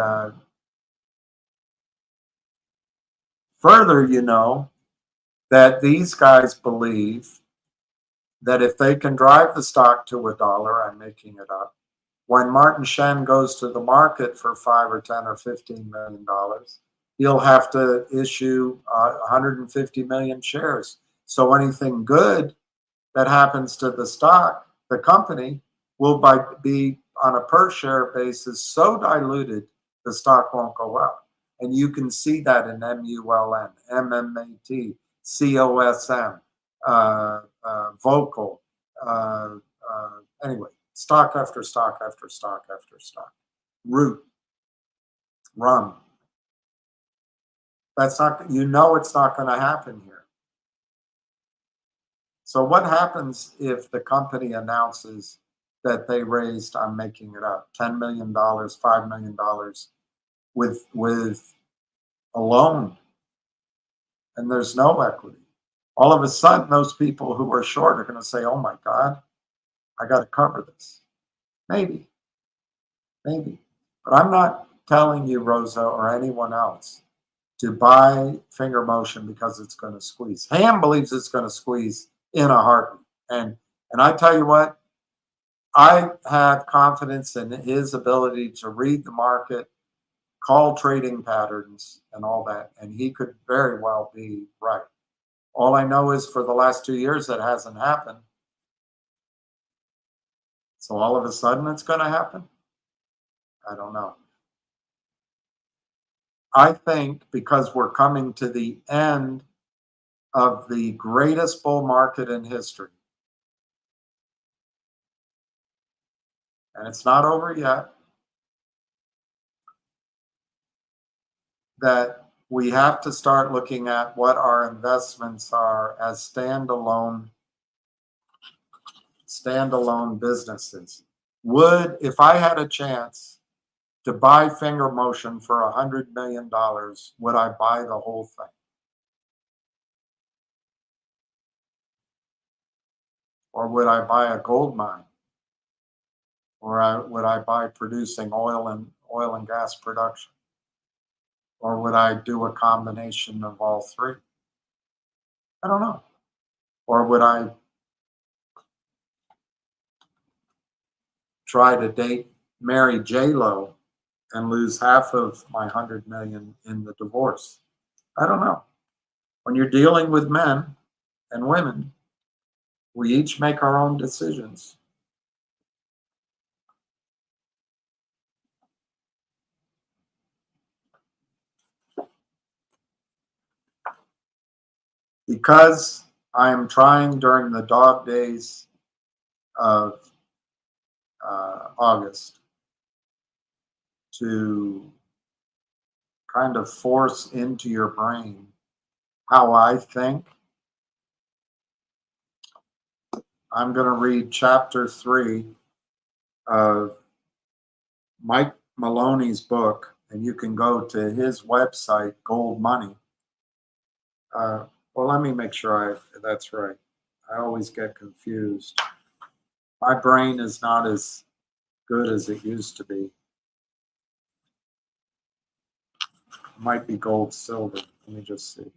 further, you know that these guys believe that if they can drive the stock to $1, I'm making it up, when Martin Shen goes to the market for $5 or $10 or $15 million, he'll have to issue 150 million shares. So anything good that happens to the stock, the company, will be on a per share basis so diluted the stock won't go up. And you can see that in MULN, MMAT, COSM, Vocal, anyway. Stock after stock after stock after stock. Root. Rum. That's not, it's not going to happen here. So what happens if the company announces that they raised, I'm making it up, $10 million, $5 million with a loan, and there's no equity? All of a sudden, those people who are short are going to say, oh my God, I got to cover this. Maybe. But I'm not telling you, Rosa, or anyone else, to buy finger motion because it's going to squeeze. Ham believes it's going to squeeze in a heartbeat. And I tell you what, I have confidence in his ability to read the market, call trading patterns and all that, and he could very well be right. All I know is for the last 2 years that hasn't happened. So all of a sudden it's going to happen? I don't know. I think because we're coming to the end of the greatest bull market in history, and it's not over yet, that we have to start looking at what our investments are as standalone businesses. If I had a chance to buy finger motion for $100 million, would I buy the whole thing? Or would I buy a gold mine? Or would I buy producing oil and gas production? Or would I do a combination of all three? I don't know. Or would I try to marry J-Lo and lose half of my 100 million in the divorce? I don't know. When you're dealing with men and women, we each make our own decisions. Because I am trying during the dog days of August to kind of force into your brain how I think, I'm going to read chapter 3 of Mike Maloney's book, and you can go to his website, Gold Money. Well, let me make sure that's right. I always get confused. My brain is not as good as it used to be. It might be gold, silver. Let me just see.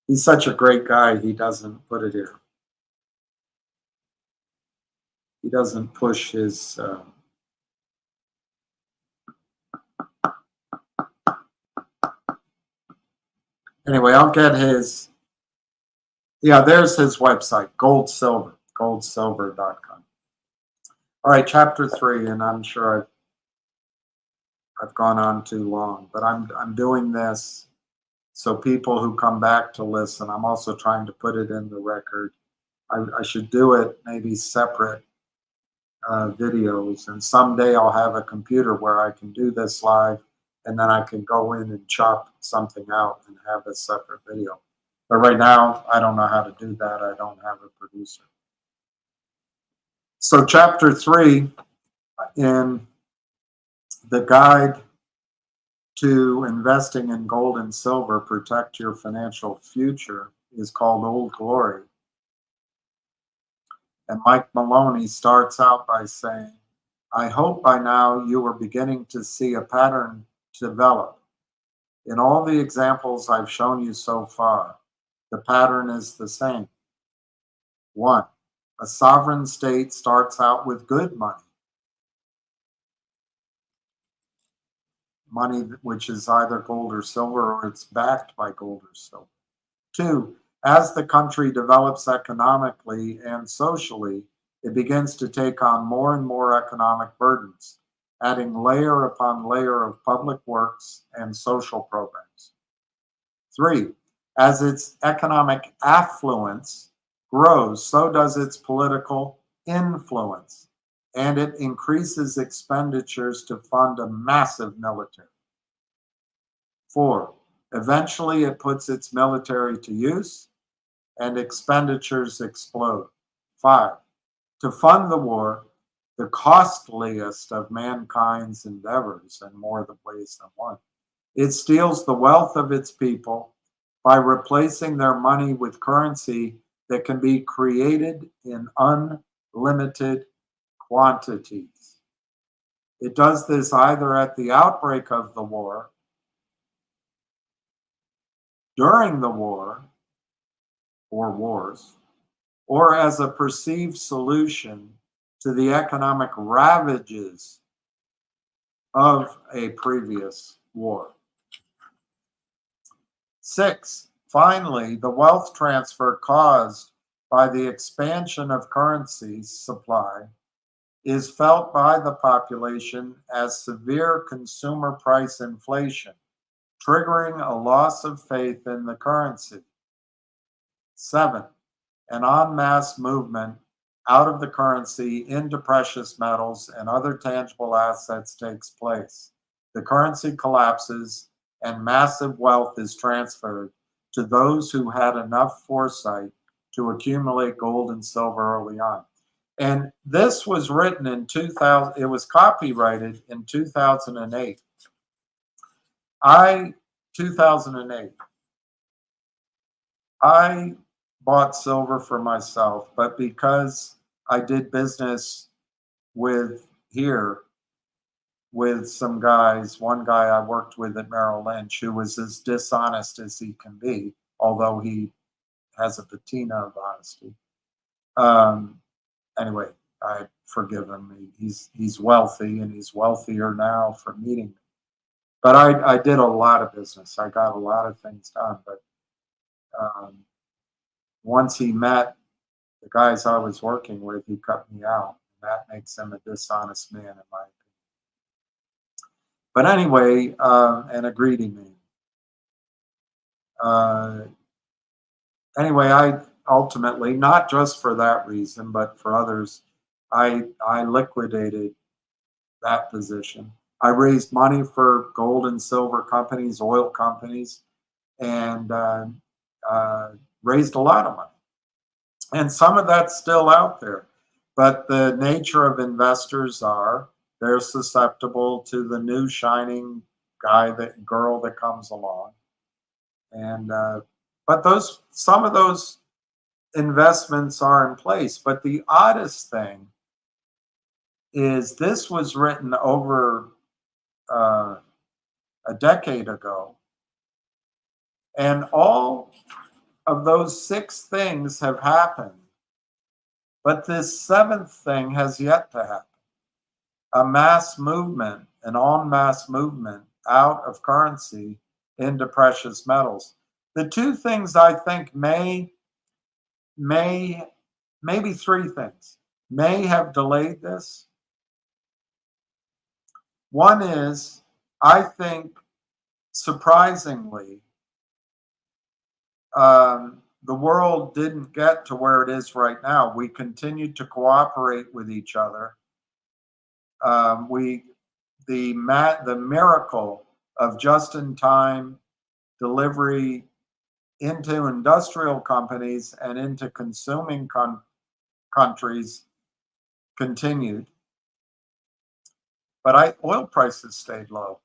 He's such a great guy, he doesn't put it here. He doesn't push his... Anyway, I'll get his... Yeah, there's his website, goldsilver.com. All right, chapter 3, and I'm sure I've gone on too long, but I'm doing this so people who come back to listen, I'm also trying to put it in the record. I should do it maybe separate videos, and someday I'll have a computer where I can do this live, and then I can go in and chop something out and have a separate video. But right now, I don't know how to do that. I don't have a producer. So chapter 3 in the guide to investing in gold and silver, protect your financial future, is called Old Glory. And Mike Maloney starts out by saying, I hope by now you are beginning to see a pattern develop. In all the examples I've shown you so far, the pattern is the same. 1, a sovereign state starts out with good money. Money which is either gold or silver, or it's backed by gold or silver. 2, as the country develops economically and socially, it begins to take on more and more economic burdens, adding layer upon layer of public works and social programs. 3, as its economic affluence grows, so does its political influence, and it increases expenditures to fund a massive military. 4, Eventually, it puts its military to use and expenditures explode. 5. To fund the war, the costliest of mankind's endeavors in more ways than one, it steals the wealth of its people by replacing their money with currency that can be created in unlimited quantities. It does this either at the outbreak of the war, during the war or wars, or as a perceived solution to the economic ravages of a previous war. 6. Finally, the wealth transfer caused by the expansion of currency supply is felt by the population as severe consumer price inflation, triggering a loss of faith in the currency. 7. An en masse movement out of the currency into precious metals and other tangible assets takes place. The currency collapses and massive wealth is transferred to those who had enough foresight to accumulate gold and silver early on. And this was written in 2000, it was copyrighted in 2008. 2008. I bought silver for myself, but because I did business with some guys, one guy I worked with at Merrill Lynch who was as dishonest as he can be, although he has a patina of honesty. Anyway, I forgive him. He's wealthy, and he's wealthier now for meeting me. But I did a lot of business. I got a lot of things done. But once he met the guys I was working with, he cut me out. That makes him a dishonest man, in my opinion. But anyway, and a greedy man. Anyway, I ultimately, not just for that reason, but for others, I liquidated that position. I raised money for gold and silver companies, oil companies, and raised a lot of money. And some of that's still out there. But the nature of investors they're susceptible to the new shining girl that comes along. And but some of those investments are in place. But the oddest thing is this was written over a decade ago, and all of those 6 things have happened, but this 7th thing has yet to happen. A mass movement, an en masse movement out of currency into precious metals. The 2 things I think maybe 3 things may have delayed this. One is, I think, surprisingly, the world didn't get to where it is right now. We continued to cooperate with each other. The miracle of just-in-time delivery into industrial companies and into consuming countries continued. But oil prices stayed low.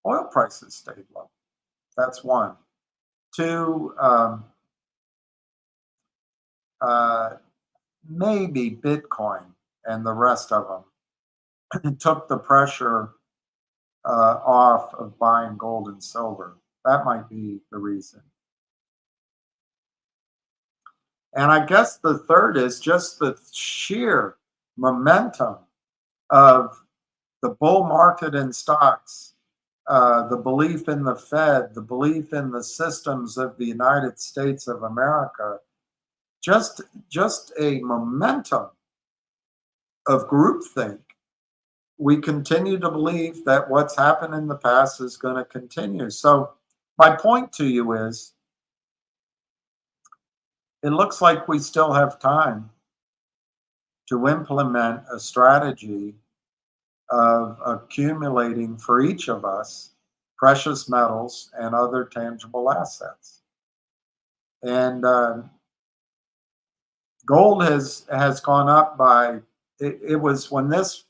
Oil prices stayed low. That's one. 2, maybe Bitcoin and the rest of them took the pressure off of buying gold and silver. That might be the reason. And I guess the third is just the sheer momentum of the bull market in stocks, the belief in the Fed, the belief in the systems of the United States of America, just a momentum of groupthink. We continue to believe that what's happened in the past is going to continue. So my point to you is, it looks like we still have time to implement a strategy of accumulating for each of us precious metals, and other tangible assets. And gold has gone up by, it was when this,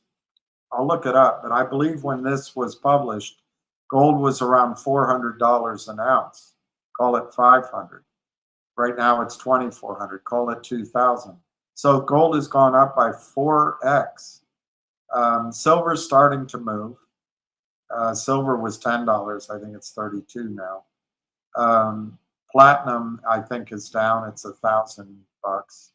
I'll look it up, but I believe when this was published, gold was around $400 an ounce. Call it 500. Right now it's 2,400. Call it 2,000. So gold has gone up by 4x. Silver's starting to move. Silver was $10. I think it's 32 now. Platinum, I think, is down. It's $1,000.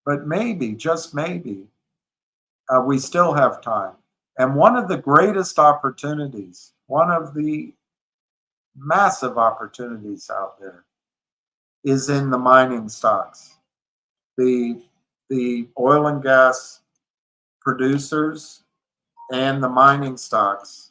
But maybe, just maybe, we still have time. And one of the greatest opportunities, one of the massive opportunities out there, is in the mining stocks. The oil and gas producers and the mining stocks.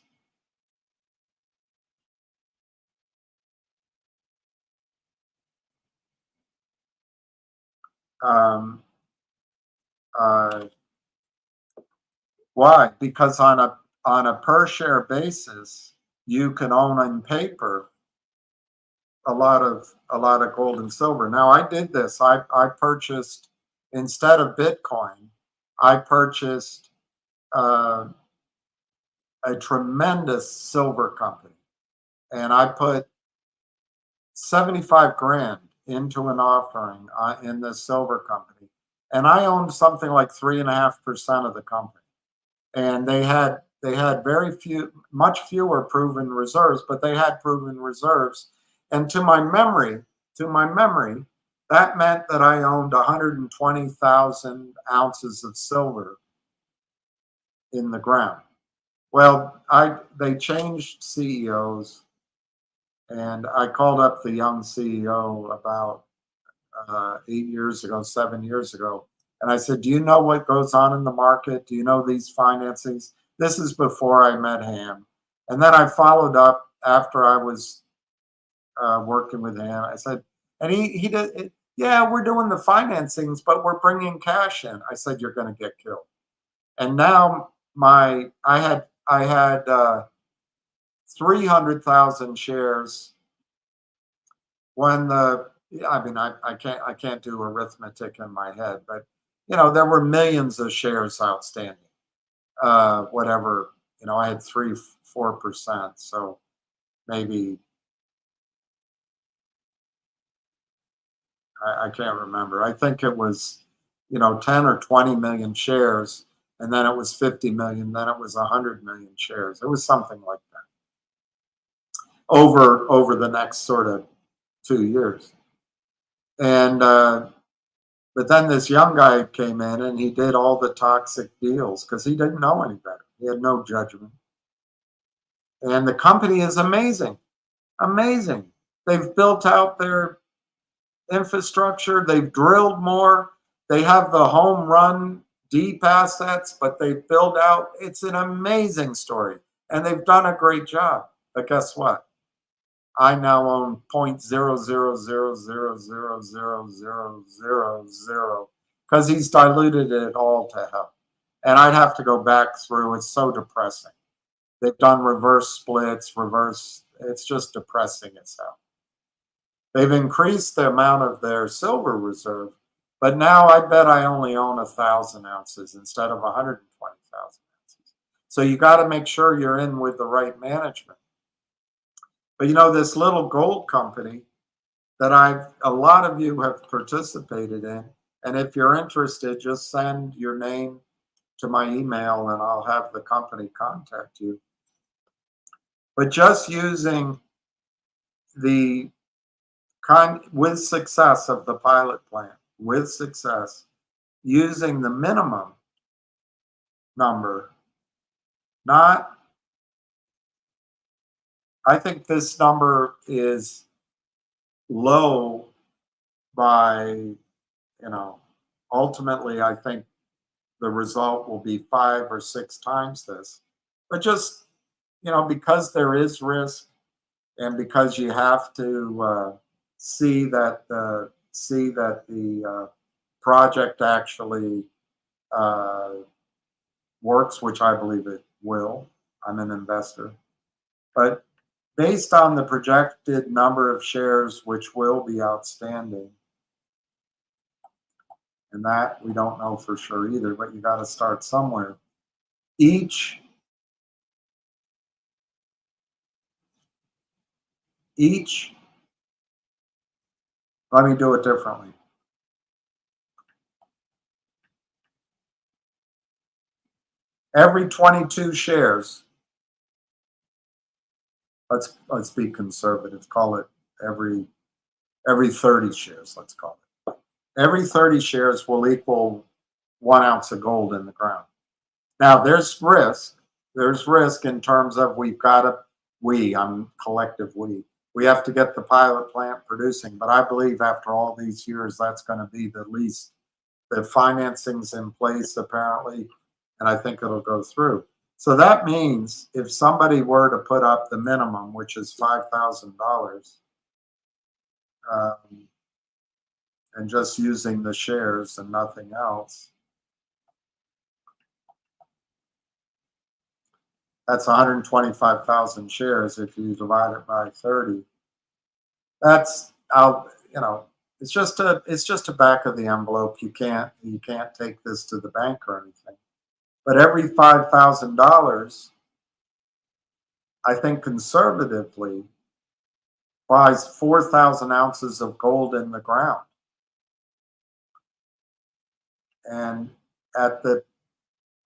Why? Because on a per share basis, you can own on paper a lot of gold and silver. Now I did this. I purchased, instead of Bitcoin, I purchased a tremendous silver company, and I put 75 grand into an offering in this silver company, and I owned something like 3.5% of the company. And they had much fewer proven reserves, but they had proven reserves. And to my memory, that meant that I owned 120,000 ounces of silver in the ground. Well, they changed CEOs, and I called up the young CEO about 7 years ago. And I said, do you know what goes on in the market? Do you know these financings? This is before I met Ham. And then I followed up after I was working with Ham. I said, and he did, yeah, we're doing the financings, but we're bringing cash in. I said, you're going to get killed. And now I had 300,000 shares when I can't do arithmetic in my head, but there were millions of shares outstanding. Whatever, I had 3-4%, so maybe I can't remember. I think it was 10 or 20 million shares, and then it was 50 million, then it was 100 million shares. It was something like that over the next sort of 2 years. And but then this young guy came in and he did all the toxic deals because he didn't know any better. He had no judgment. And the company is amazing. Amazing. They've built out their infrastructure. They've drilled more. They have the home run deep assets, but they've built out. It's an amazing story. And they've done a great job. But guess what? I now own 0.00000000 because he's diluted it all to hell. And I'd have to go back through. It's so depressing. They've done reverse splits, it's just depressing as hell. They've increased the amount of their silver reserve, but now I bet I only own 1,000 ounces instead of 120,000 ounces. So you got to make sure you're in with the right management. But this little gold company that a lot of you have participated in, and if you're interested, just send your name to my email and I'll have the company contact you. But just using with success of the pilot plant, with success, using the minimum number, I think this number is low by, ultimately I think the result will be 5 or 6 times this. But just, because there is risk and because you have to see that the project actually works, which I believe it will. I'm an investor. But based on the projected number of shares which will be outstanding, and that we don't know for sure either, but you got to start somewhere. Each let me do it differently. Every 22 shares, let's be conservative, call it every 30 shares, let's call it. Every 30 shares will equal 1 ounce of gold in the ground. Now there's risk in terms of I'm collective we have to get the pilot plant producing, but I believe after all these years, that's going to be the least. The financing's in place apparently, and I think it'll go through. So that means if somebody were to put up the minimum, which is $5,000, and just using the shares and nothing else, that's 125,000 shares. If you divide it by 30, that's it's just a back of the envelope. You can't take this to the bank or anything. But every $5,000, I think conservatively, buys 4,000 ounces of gold in the ground. And at the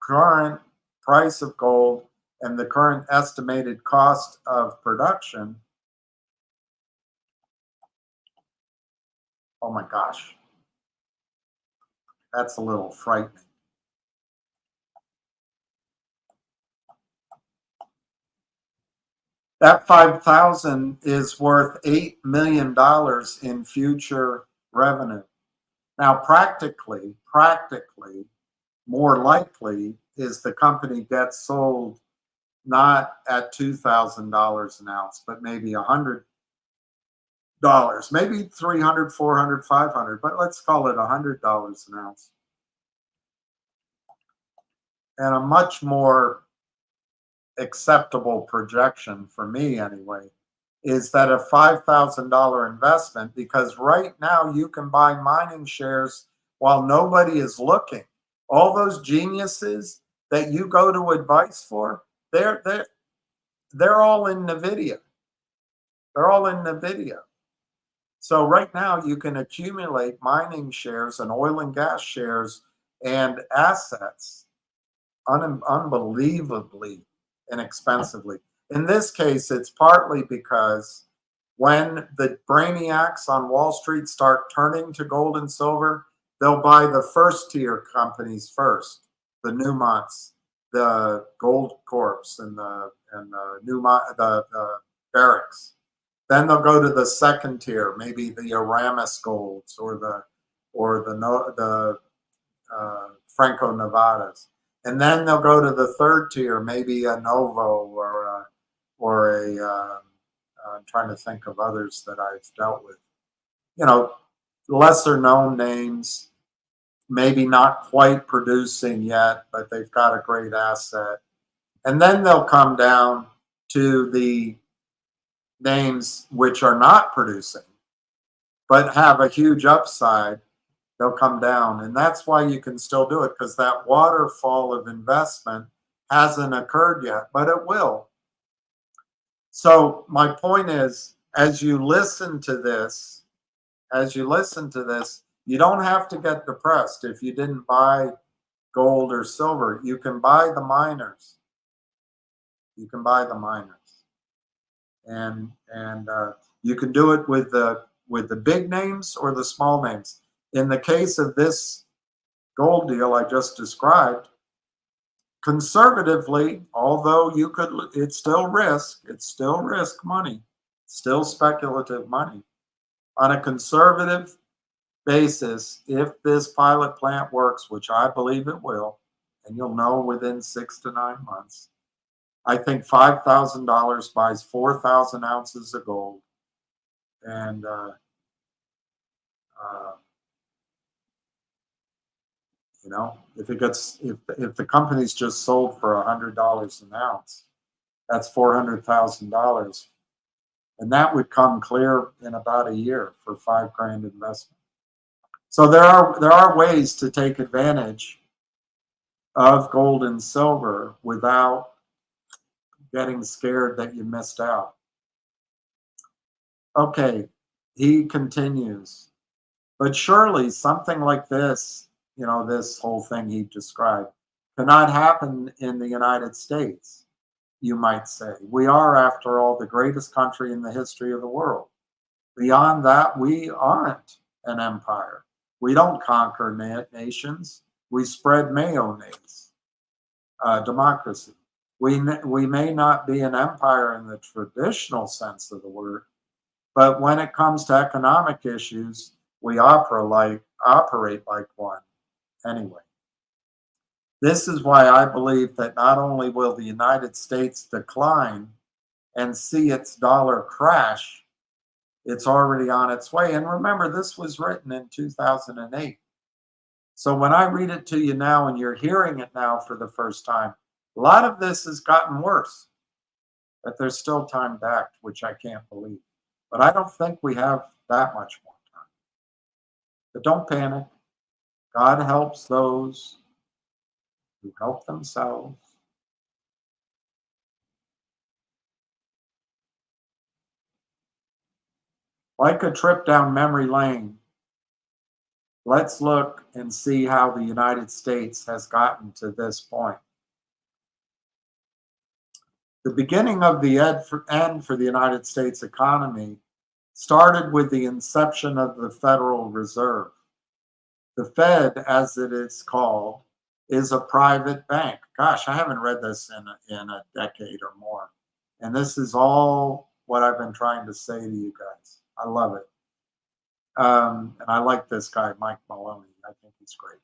current price of gold and the current estimated cost of production, oh my gosh, that's a little frightening. That 5,000 is worth $8 million in future revenue. Now, practically, more likely is the company gets sold not at $2,000 an ounce, but maybe $100, maybe $300, $400, $500, but let's call it $100 an ounce. And a much more acceptable projection for me anyway is that a $5,000 investment, because right now you can buy mining shares while nobody is looking. All those geniuses that you go to advice for, they're all in NVIDIA. They're all in NVIDIA. So right now you can accumulate mining shares and oil and gas shares and assets unbelievably inexpensively. In this case, it's partly because when the brainiacs on Wall Street start turning to gold and silver, they'll buy the first tier companies first, the Newmonts, the Gold Corps, and the Barracks. Then they'll go to the second tier, maybe the Aramis Golds or the Franco Nevadas. And then they'll go to the third tier, maybe a Novo or I'm trying to think of others that I've dealt with. Lesser known names, maybe not quite producing yet, but they've got a great asset. And then they'll come down to the names which are not producing, but have a huge upside. They'll come down. And that's why you can still do it, because that waterfall of investment hasn't occurred yet, but it will. So my point is, as you listen to this, you don't have to get depressed if you didn't buy gold or silver. You can buy the miners. You can buy the miners. And you can do it with the big names or the small names. In the case of this gold deal I just described, conservatively, although it's still risk money, still speculative money. On a conservative basis, if this pilot plant works, which I believe it will, and you'll know within 6 to 9 months, I think $5,000 buys 4,000 ounces of gold, and You know, if the company's just sold for $100 an ounce, that's $400,000, and that would come clear in about a year for $5,000 investment. So there are ways to take advantage of gold and silver without getting scared that you missed out. Okay, he continues, but surely something like this, you know, this whole thing he described, cannot happen in the United States, you might say. We are, after all, the greatest country in the history of the world. Beyond that, we aren't an empire. We don't conquer nations. We spread mayonnaise, democracy. We may not be an empire in the traditional sense of the word, but when it comes to economic issues, we operate like one anyway. This is why I believe that not only will the United States decline and see its dollar crash, it's already on its way. And remember, this was written in 2008. So when I read it to you now and you're hearing it now for the first time, a lot of this has gotten worse, but there's still time to act, which I can't believe. But I don't think we have that much more time. But don't panic. God helps those who help themselves. Like a trip down memory lane, let's look and see how the United States has gotten to this point. The beginning of the end for the United States economy started with the inception of the Federal Reserve. The Fed, as it is called, is a private bank. Gosh, I haven't read this in a decade or more. And this is all what I've been trying to say to you guys. I love it. And I like this guy, Mike Maloney. I think he's great.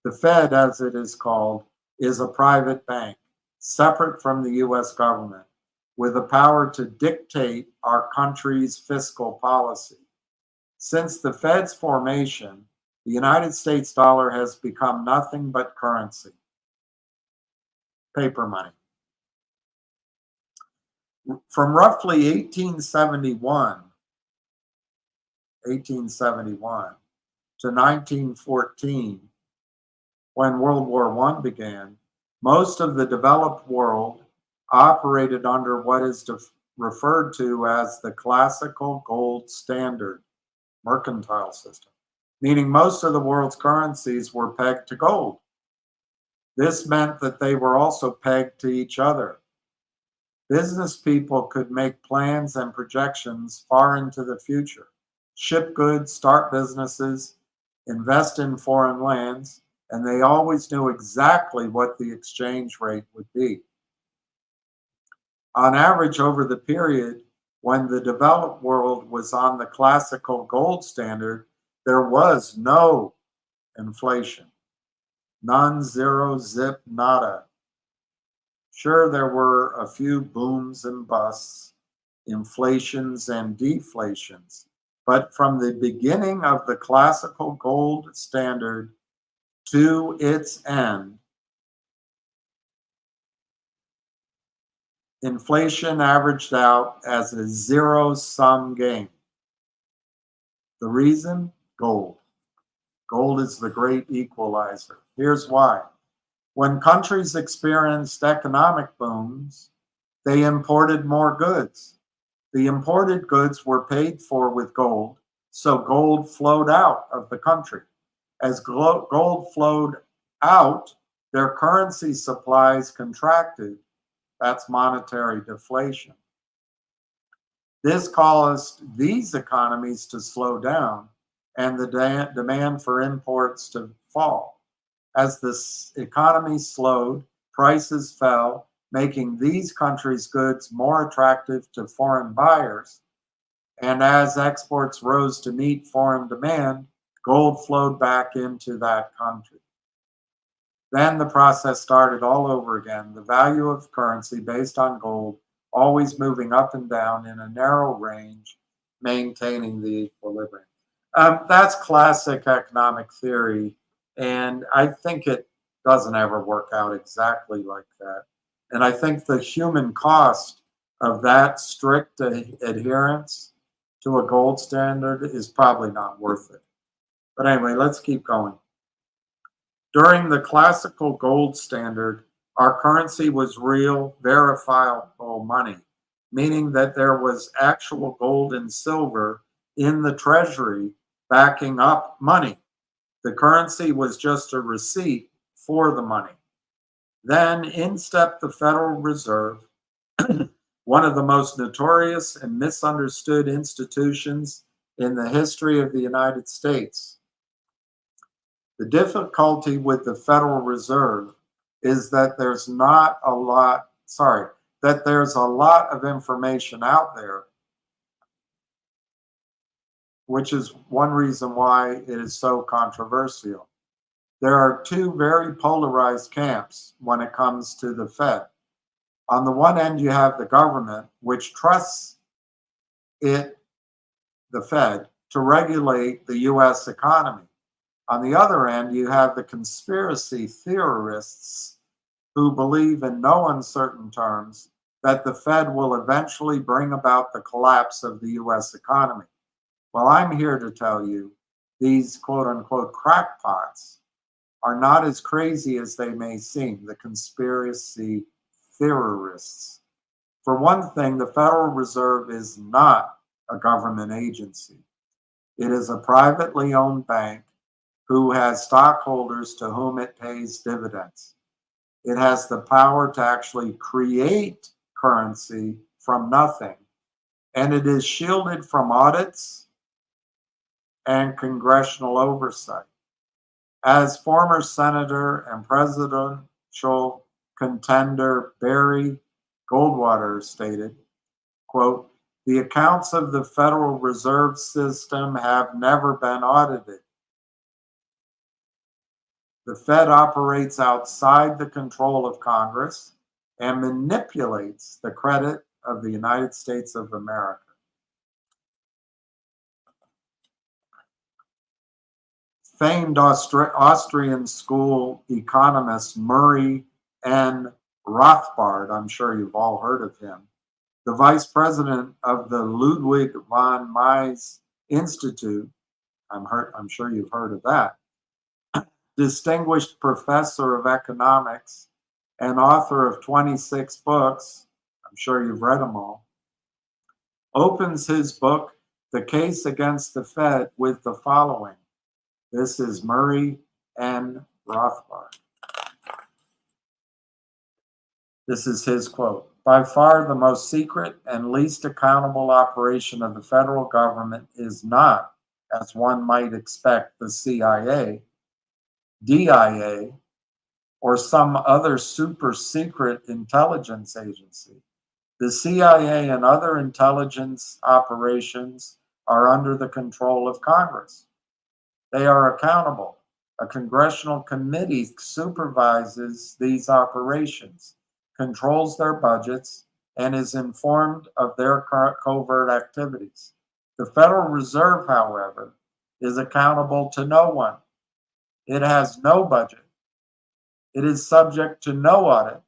The Fed, as it is called, is a private bank, separate from the US government, with the power to dictate our country's fiscal policy. Since the Fed's formation, the United States dollar has become nothing but currency, paper money. From roughly 1871 to 1914, when World War I began, most of the developed world operated under what is referred to as the classical gold standard mercantile system, meaning most of the world's currencies were pegged to gold. This meant that they were also pegged to each other. Business people could make plans and projections far into the future, ship goods, start businesses, invest in foreign lands, and they always knew exactly what the exchange rate would be. On average, over the period when the developed world was on the classical gold standard, there was no inflation. None, zero, zip, nada. Sure, there were a few booms and busts, inflations and deflations, but from the beginning of the classical gold standard to its end, inflation averaged out as a zero-sum game. The reason? Gold. Gold is the great equalizer. Here's why. When countries experienced economic booms, they imported more goods. The imported goods were paid for with gold, so gold flowed out of the country. As gold flowed out, their currency supplies contracted. That's monetary deflation. This caused these economies to slow down and the demand for imports to fall. As this economy slowed, prices fell, making these countries' goods more attractive to foreign buyers. And as exports rose to meet foreign demand, gold flowed back into that country. Then the process started all over again. The value of currency based on gold always moving up and down in a narrow range, maintaining the equilibrium. That's classic economic theory, And I think it doesn't ever work out exactly like that. And I think the human cost of that strict adherence to a gold standard is probably not worth it. But anyway, let's keep going. During the classical gold standard, our currency was real, verifiable money, meaning that there was actual gold and silver in the treasury backing up money. The currency was just a receipt for the money. Then in stepped the Federal Reserve, one of the most notorious and misunderstood institutions in the history of the United States. The difficulty with the Federal Reserve is that there's there's a lot of information out there, which is one reason why it is so controversial. There are two very polarized camps when it comes to the Fed. On the one end, you have the government, which trusts the Fed, to regulate the US economy. On the other end, you have the conspiracy theorists who believe in no uncertain terms that the Fed will eventually bring about the collapse of the US economy. Well, I'm here to tell you these quote unquote crackpots are not as crazy as they may seem, the conspiracy theorists. For one thing, the Federal Reserve is not a government agency. It is a privately owned bank who has stockholders to whom it pays dividends. It has the power to actually create currency from nothing, and it is shielded from audits and congressional oversight. As former Senator and presidential contender Barry Goldwater stated, quote, "The accounts of the Federal Reserve System have never been audited. The Fed operates outside the control of Congress and manipulates the credit of the United States of America." Famed Austrian school economist Murray N. Rothbard, I'm sure you've all heard of him, the vice president of the Ludwig von Mises Institute, I'm sure you've heard of that, distinguished professor of economics and author of 26 books, I'm sure you've read them all, opens his book, The Case Against the Fed, with the following. This is Murray N. Rothbard. This is his quote. "By far the most secret and least accountable operation of the federal government is not, as one might expect, the CIA, DIA, or some other super secret intelligence agency. The CIA and other intelligence operations are under the control of Congress. They are accountable. A congressional committee supervises these operations, controls their budgets, and is informed of their covert activities. The Federal Reserve, however, is accountable to no one. It has no budget. It is subject to no audit,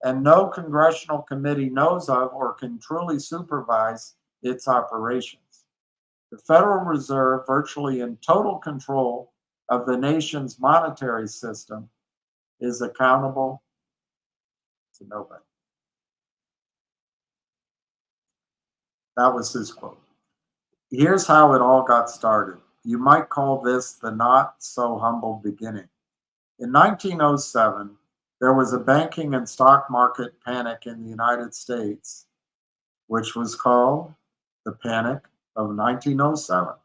and no congressional committee knows of or can truly supervise its operations. The Federal Reserve, virtually in total control of the nation's monetary system, is accountable to nobody." That was his quote. Here's how it all got started. You might call this the not so humble beginning. In 1907, there was a banking and stock market panic in the United States, which was called the Panic of 1907.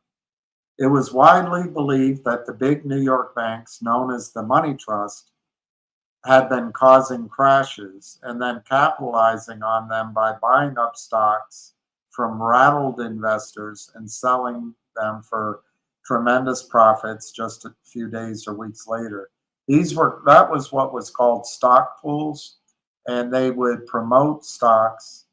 It was widely believed that the big New York banks, known as the money trust, had been causing crashes and then capitalizing on them by buying up stocks from rattled investors and selling them for tremendous profits just a few days or weeks later. That was what was called stock pools, and they would promote stocks.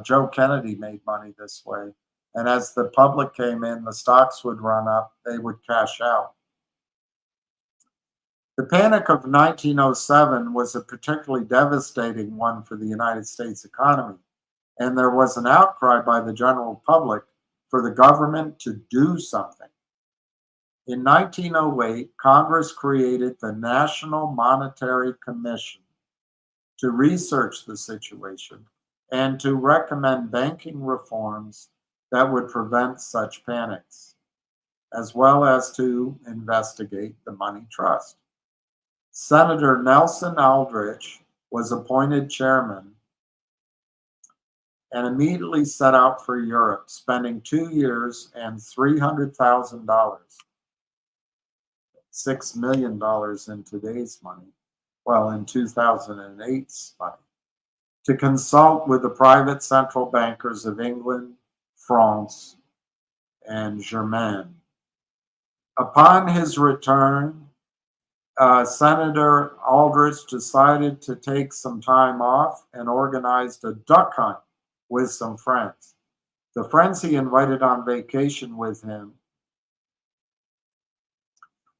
Joe Kennedy made money this way. And as the public came in, the stocks would run up, they would cash out. The Panic of 1907 was a particularly devastating one for the United States economy, and there was an outcry by the general public for the government to do something. In 1908, Congress created the National Monetary Commission to research the situation and to recommend banking reforms that would prevent such panics, as well as to investigate the money trust. Senator Nelson Aldrich was appointed chairman and immediately set out for Europe, spending 2 years and $300,000, $6 million in today's money, well, in 2008's money, to consult with the private central bankers of England, France, and Germany. Upon his return, Senator Aldrich decided to take some time off and organized a duck hunt with some friends. The friends he invited on vacation with him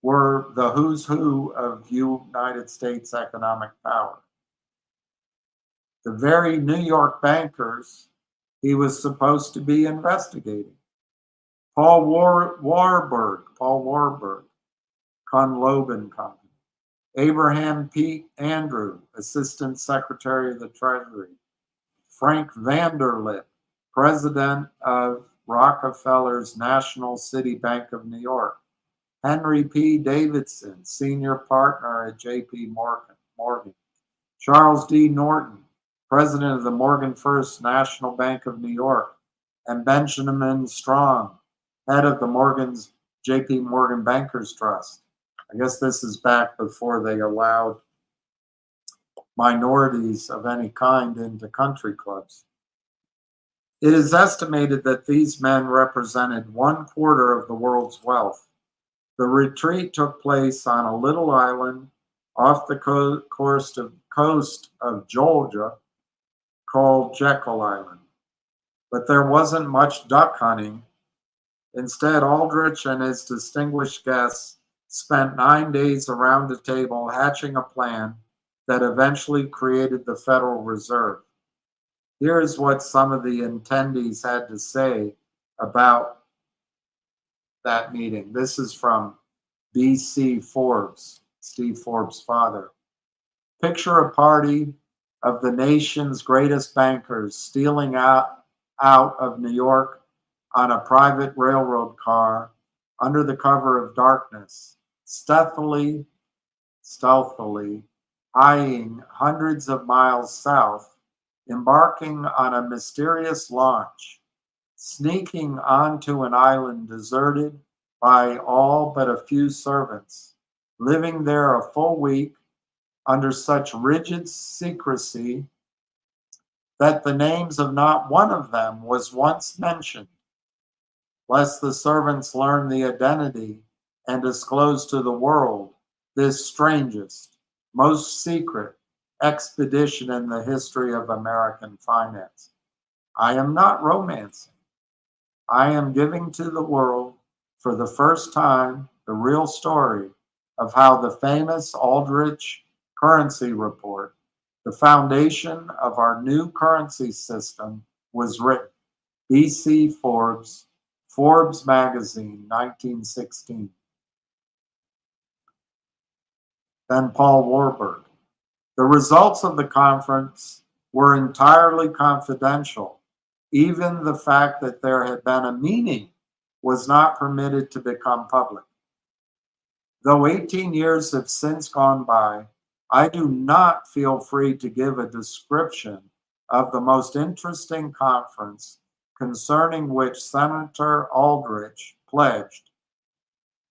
were the who's who of United States economic power. The very New York bankers he was supposed to be investigating. Paul Warburg, Conloeb & Company. Abraham P. Andrew, Assistant Secretary of the Treasury. Frank Vanderlip, President of Rockefeller's National City Bank of New York. Henry P. Davidson, Senior Partner at J.P. Morgan. Charles D. Norton, President of the Morgan First National Bank of New York. And Benjamin Strong, head of the J.P. Morgan Bankers Trust. I guess this is back before they allowed minorities of any kind into country clubs. It is estimated that these men represented 1/4 of the world's wealth. The retreat took place on a little island off the coast of Georgia called Jekyll Island. But there wasn't much duck hunting. Instead, Aldrich and his distinguished guests spent 9 days around the table hatching a plan that eventually created the Federal Reserve. Here's what some of the attendees had to say about that meeting. This is from B.C. Forbes, Steve Forbes' father. Picture a party of the nation's greatest bankers stealing out of New York on a private railroad car under the cover of darkness, stealthily eyeing hundreds of miles south, embarking on a mysterious launch, sneaking onto an island deserted by all but a few servants, living there a full week under such rigid secrecy that the names of not one of them was once mentioned, lest the servants learn the identity and disclose to the world this strangest, most secret expedition in the history of American finance. I am not romancing. I am giving to the world for the first time the real story of how the famous Aldrich currency report, the foundation of our new currency system, was written. B.C. Forbes, Forbes magazine, 1916. Then Paul Warburg. The results of the conference were entirely confidential. Even the fact that there had been a meeting was not permitted to become public. Though 18 years have since gone by, I do not feel free to give a description of the most interesting conference concerning which Senator Aldrich pledged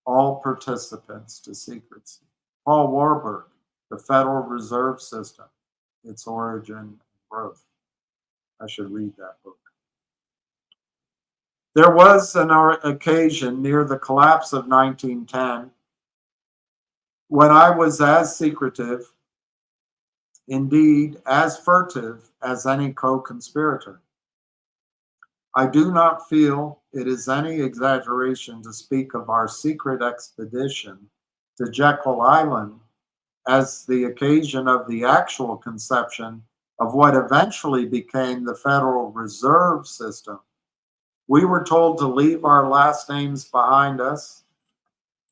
all participants to secrecy. Paul Warburg, The Federal Reserve System, Its Origin and Growth. I should read that book. There was an occasion near the collapse of 1910 when I was as secretive, indeed as furtive, as any co-conspirator. I do not feel it is any exaggeration to speak of our secret expedition to Jekyll Island as the occasion of the actual conception of what eventually became the Federal Reserve System, we were told to leave our last names behind us.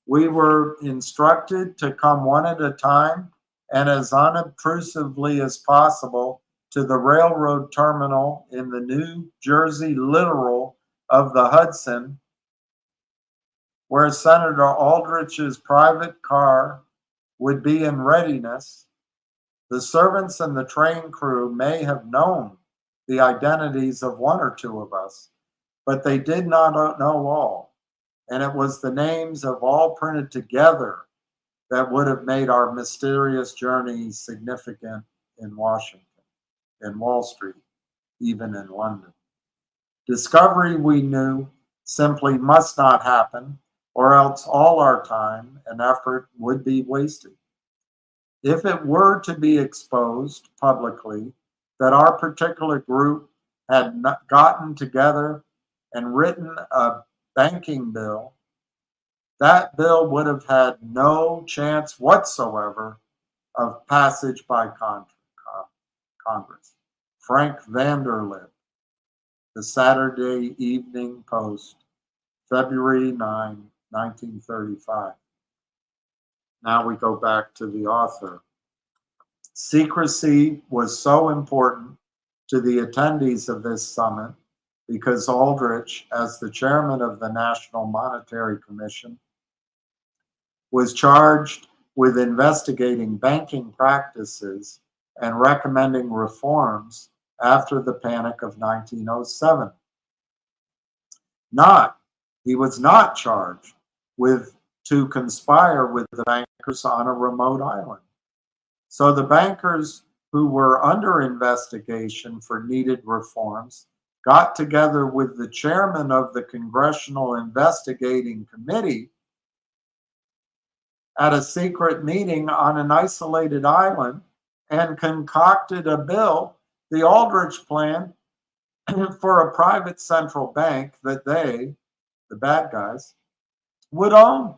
We were instructed to come one at a time and as unobtrusively as possible to the railroad terminal in the New Jersey littoral of the Hudson, where Senator Aldrich's private car would be in readiness. The servants and the train crew may have known the identities of one or two of us, but they did not know all. And it was the names of all printed together that would have made our mysterious journey significant in Washington, in Wall Street, even in London. Discovery, we knew, simply must not happen, or else all our time and effort would be wasted. If it were to be exposed publicly that our particular group had gotten together and written a banking bill, that bill would have had no chance whatsoever of passage by Congress. Frank Vanderlip, The Saturday Evening Post, February 9, 1935. Now we go back to the author. Secrecy was so important to the attendees of this summit because Aldrich, as the chairman of the National Monetary Commission, was charged with investigating banking practices and recommending reforms after the panic of 1907. He was not charged to conspire with the bankers on a remote island. So the bankers who were under investigation for needed reforms got together with the chairman of the Congressional Investigating Committee at a secret meeting on an isolated island and concocted a bill, the Aldrich Plan, for a private central bank that they, the bad guys, would own.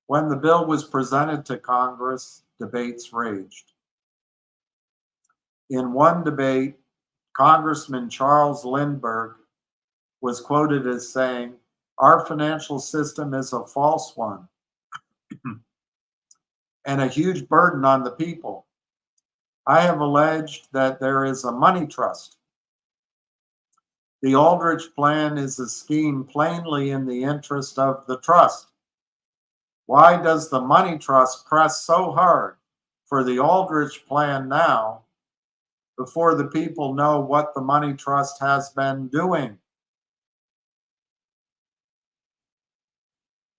When the bill was presented to Congress, debates raged. In one debate, Congressman Charles Lindbergh was quoted as saying, "Our financial system is a false one and a huge burden on the people. I have alleged that there is a money trust. The Aldrich Plan is a scheme plainly in the interest of the trust. Why does the money trust press so hard for the Aldrich Plan now before the people know what the money trust has been doing?"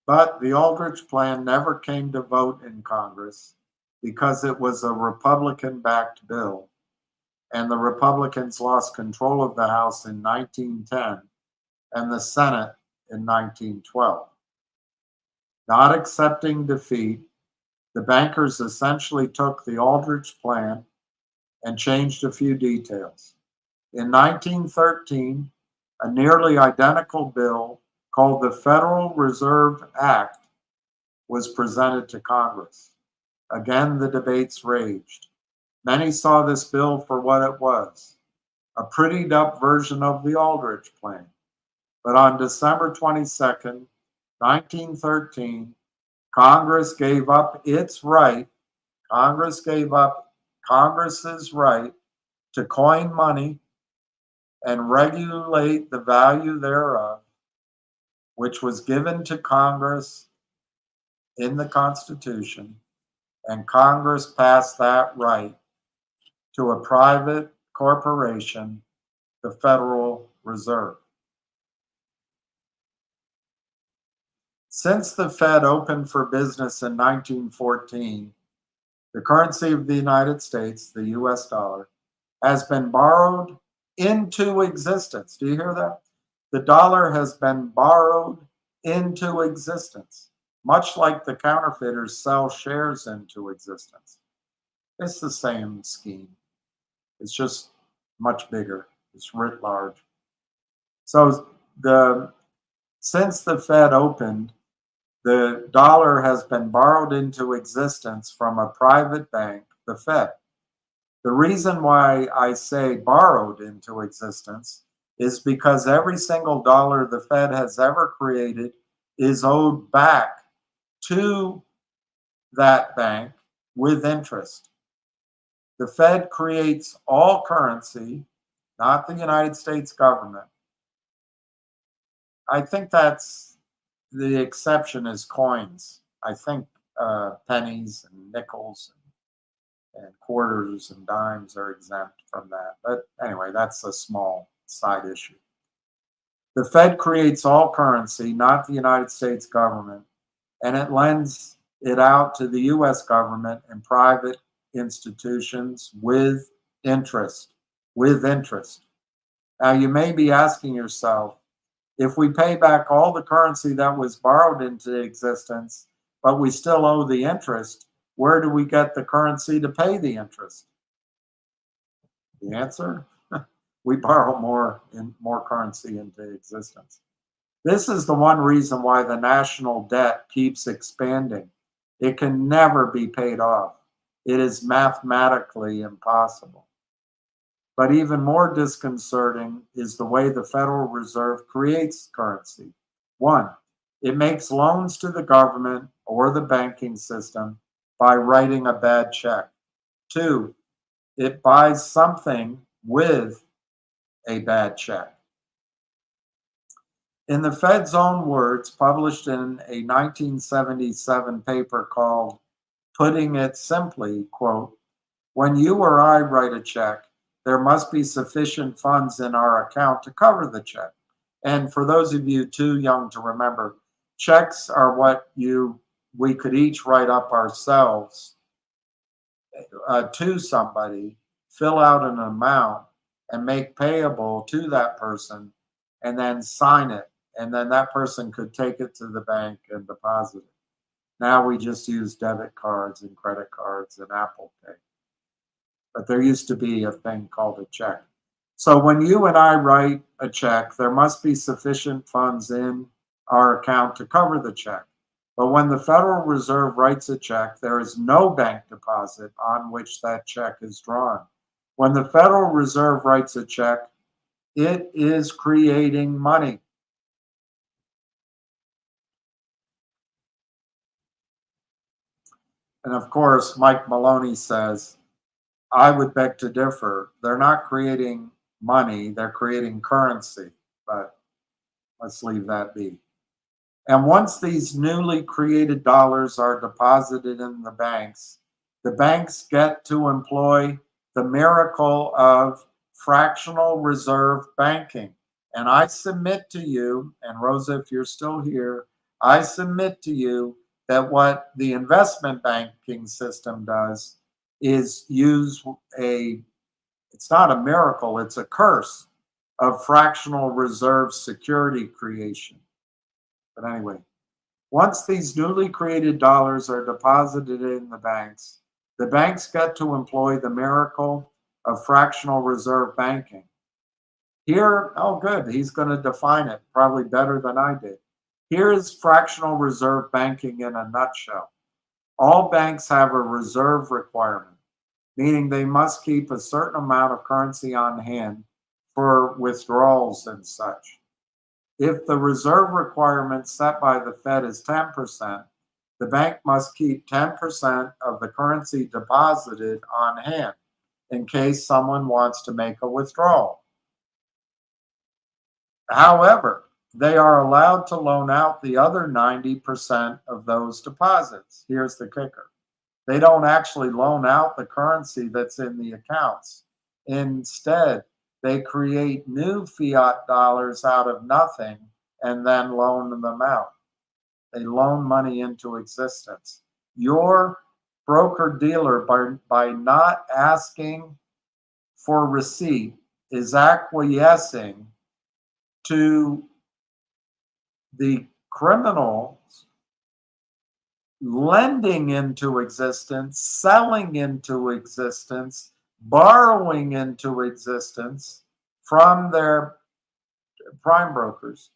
But the Aldrich Plan never came to vote in Congress because it was a Republican-backed bill, and the Republicans lost control of the House in 1910 and the Senate in 1912. Not accepting defeat, the bankers essentially took the Aldrich Plan and changed a few details. In 1913, a nearly identical bill called the Federal Reserve Act was presented to Congress. Again, the debates raged. Many saw this bill for what it was, a prettied up version of the Aldrich Plan. But on December 22nd, 1913, Congress gave up its right, Congress's right to coin money and regulate the value thereof, which was given to Congress in the Constitution, and Congress passed that right to a private corporation, the Federal Reserve. Since the Fed opened for business in 1914, the currency of the United States, the US dollar, has been borrowed into existence. Do you hear that? The dollar has been borrowed into existence, much like the counterfeiters sell shares into existence. It's the same scheme. It's just much bigger. It's writ large. So since the Fed opened, The dollar has been borrowed into existence from a private bank, the Fed. The reason why I say borrowed into existence is because every single dollar the Fed has ever created is owed back to that bank with interest. The Fed creates all currency, not the United States government. I think that's the exception is coins. I think pennies and nickels and quarters and dimes are exempt from that. But anyway, that's a small side issue. The Fed creates all currency, not the United States government, and it lends it out to the US government and private institutions with interest, Now, you may be asking yourself, if we pay back all the currency that was borrowed into existence, but we still owe the interest, where do we get the currency to pay the interest? The answer? We borrow more currency into existence. This is the one reason why the national debt keeps expanding. It can never be paid off. It is mathematically impossible. But even more disconcerting is the way the Federal Reserve creates currency. One, it makes loans to the government or the banking system by writing a bad check. Two, it buys something with a bad check. In the Fed's own words, published in a 1977 paper called Putting It Simply, quote, when you or I write a check, there must be sufficient funds in our account to cover the check. And for those of you too young to remember, checks are what we could each write up ourselves to somebody, fill out an amount, and make payable to that person, and then sign it. And then that person could take it to the bank and deposit it. Now we just use debit cards and credit cards and Apple Pay. But there used to be a thing called a check. So when you and I write a check, there must be sufficient funds in our account to cover the check. But when the Federal Reserve writes a check, there is no bank deposit on which that check is drawn. When the Federal Reserve writes a check, it is creating money. And of course, Mike Maloney says, I would beg to differ. They're not creating money, they're creating currency, but let's leave that be. And once these newly created dollars are deposited in the banks get to employ the miracle of fractional reserve banking. And I submit to you, and Rosa, if you're still here, I submit to you that what the investment banking system does is use it's not a miracle, it's a curse of fractional reserve security creation. But anyway, once these newly created dollars are deposited in the banks get to employ the miracle of fractional reserve banking. Here, oh good, he's going to define it probably better than I did. Here is fractional reserve banking in a nutshell. All banks have a reserve requirement, meaning they must keep a certain amount of currency on hand for withdrawals and such. If the reserve requirement set by the Fed is 10%, the bank must keep 10% of the currency deposited on hand in case someone wants to make a withdrawal. However, they are allowed to loan out the other 90% of those deposits. Here's the kicker. They don't actually loan out the currency that's in the accounts. Instead, they create new fiat dollars out of nothing and then loan them out. They loan money into existence. Your broker-dealer, by not asking for receipt, is acquiescing to the criminals lending into existence, selling into existence, borrowing into existence from their prime brokers.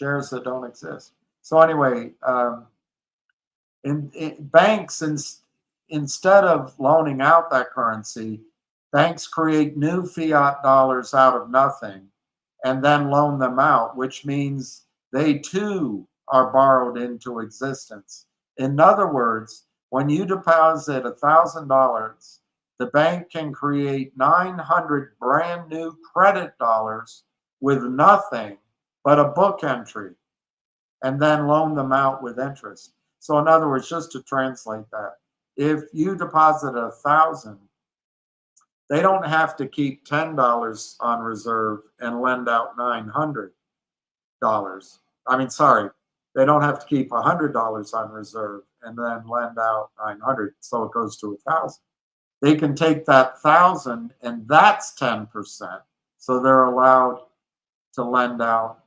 shares that don't exist. So anyway, in banks, instead of loaning out that currency, banks create new fiat dollars out of nothing and then loan them out, which means they too are borrowed into existence. In other words, when you deposit $1,000, the bank can create 900 brand new credit dollars with nothing but a book entry and then loan them out with interest. So in other words, just to translate that, if you deposit 1,000, they don't have to keep $10 on reserve and lend out $900. I mean, sorry, they don't have to keep $100 on reserve and then lend out 900, so it goes to 1,000. They can take that 1,000 and that's 10%. So they're allowed to lend out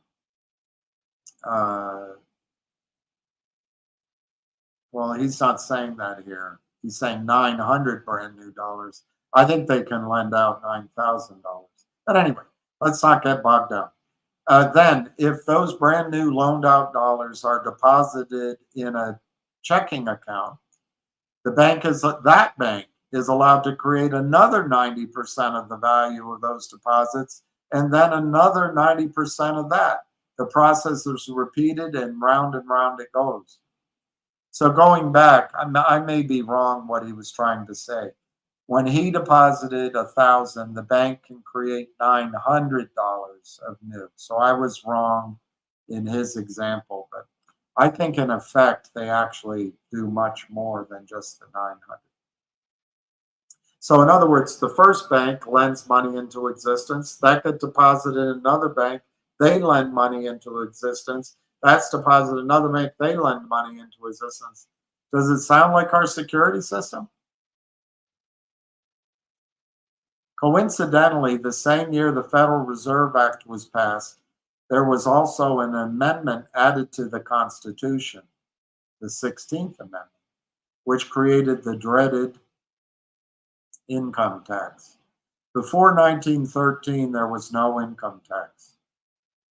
well, he's not saying that here. He's saying 900 brand new dollars. I think they can lend out $9,000. But anyway, let's not get bogged down. Then, if those brand new loaned out dollars are deposited in a checking account, that bank is allowed to create another 90% of the value of those deposits, and then another 90% of that. The process is repeated, and round it goes. So going back, I may be wrong what he was trying to say. When he deposited 1,000, the bank can create $900 of new. So I was wrong in his example, but I think in effect they actually do much more than just the 900. So in other words, the first bank lends money into existence. That gets deposited in another bank. They lend money into existence. That's deposited in another bank. They lend money into existence. Does it sound like our security system? Coincidentally, the same year the Federal Reserve Act was passed, there was also an amendment added to the Constitution, the 16th Amendment, which created the dreaded income tax. Before 1913, there was no income tax.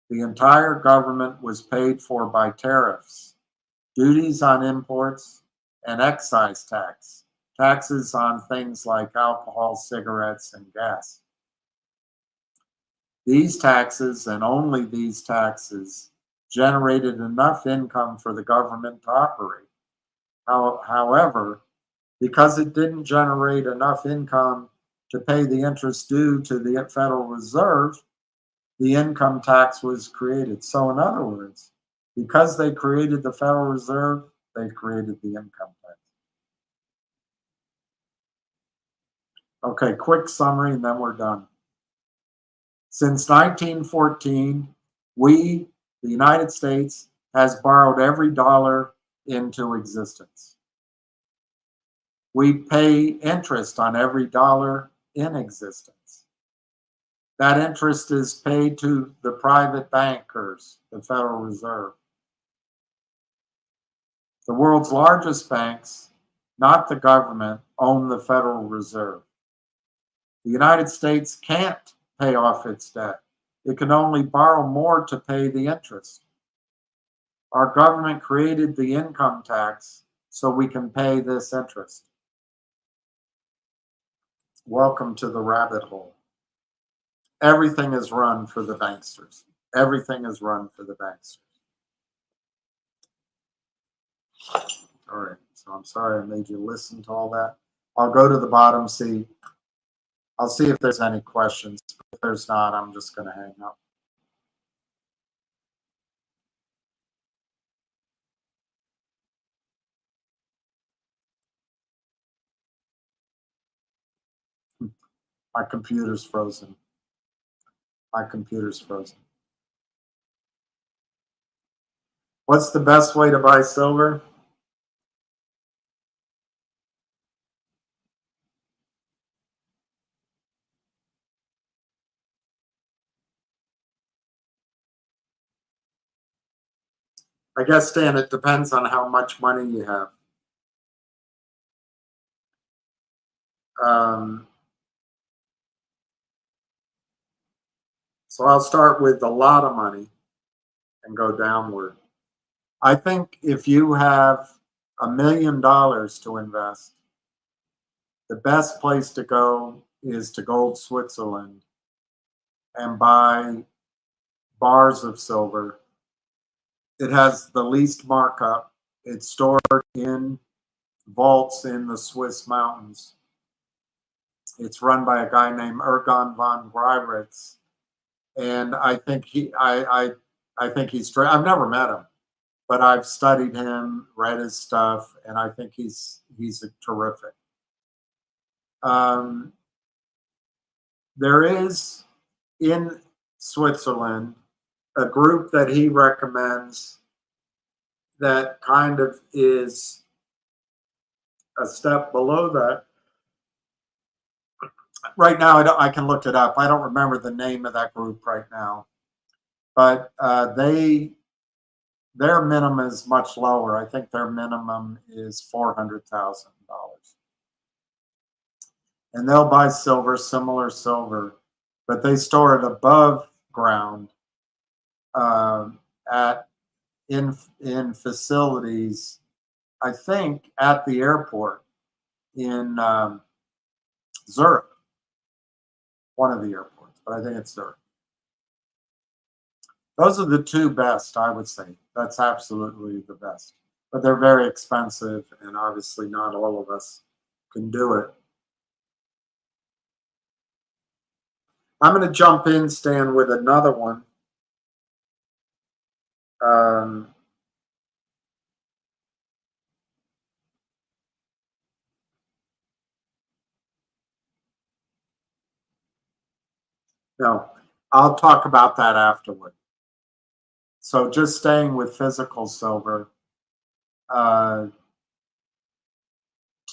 The entire government was paid for by tariffs, duties on imports, and excise tax, taxes on things like alcohol, cigarettes, and gas. These taxes, and only these taxes, generated enough income for the government to operate. However, because it didn't generate enough income to pay the interest due to the Federal Reserve, the income tax was created. So in other words, because they created the Federal Reserve, they created the income tax. Okay, quick summary and then we're done. Since 1914, we, the United States, has borrowed every dollar into existence. We pay interest on every dollar in existence. That interest is paid to the private bankers, the Federal Reserve. The world's largest banks, not the government, own the Federal Reserve. The United States can't pay off its debt. It can only borrow more to pay the interest. Our government created the income tax so we can pay this interest. Welcome to the rabbit hole. Everything is run for the banksters. Everything is run for the banksters. All right, so I'm sorry I made you listen to all that. I'll go to the bottom, I'll see if there's any questions. If there's not, I'm just going to hang up. My computer's frozen. My computer's frozen. What's the best way to buy silver? I guess, Stan, it depends on how much money you have. So I'll start with a lot of money. and go downward. I think if you have $1 million to invest, the best place to go is to Gold Switzerland and buy bars of silver. It has the least markup. It's stored in vaults in the Swiss mountains. It's run by a guy named Ergon von Greiritz, and I think I think he's. I've never met him, but I've studied him, read his stuff, and I think he's a terrific. There is in Switzerland a group that he recommends that kind of is a step below that. Right now, I can look it up. I don't remember the name of that group right now, but their minimum is much lower. I think their minimum is $400,000, and they'll buy silver, similar silver, but they store it above ground in facilities. I think at the airport in Zurich, one of the airports, but I think it's Zurich. Those are the two best, I would say. That's absolutely the best. But they're very expensive, and obviously not all of us can do it. I'm going to jump in, Stan, with another one. No, I'll talk about that afterward. So just staying with physical silver, to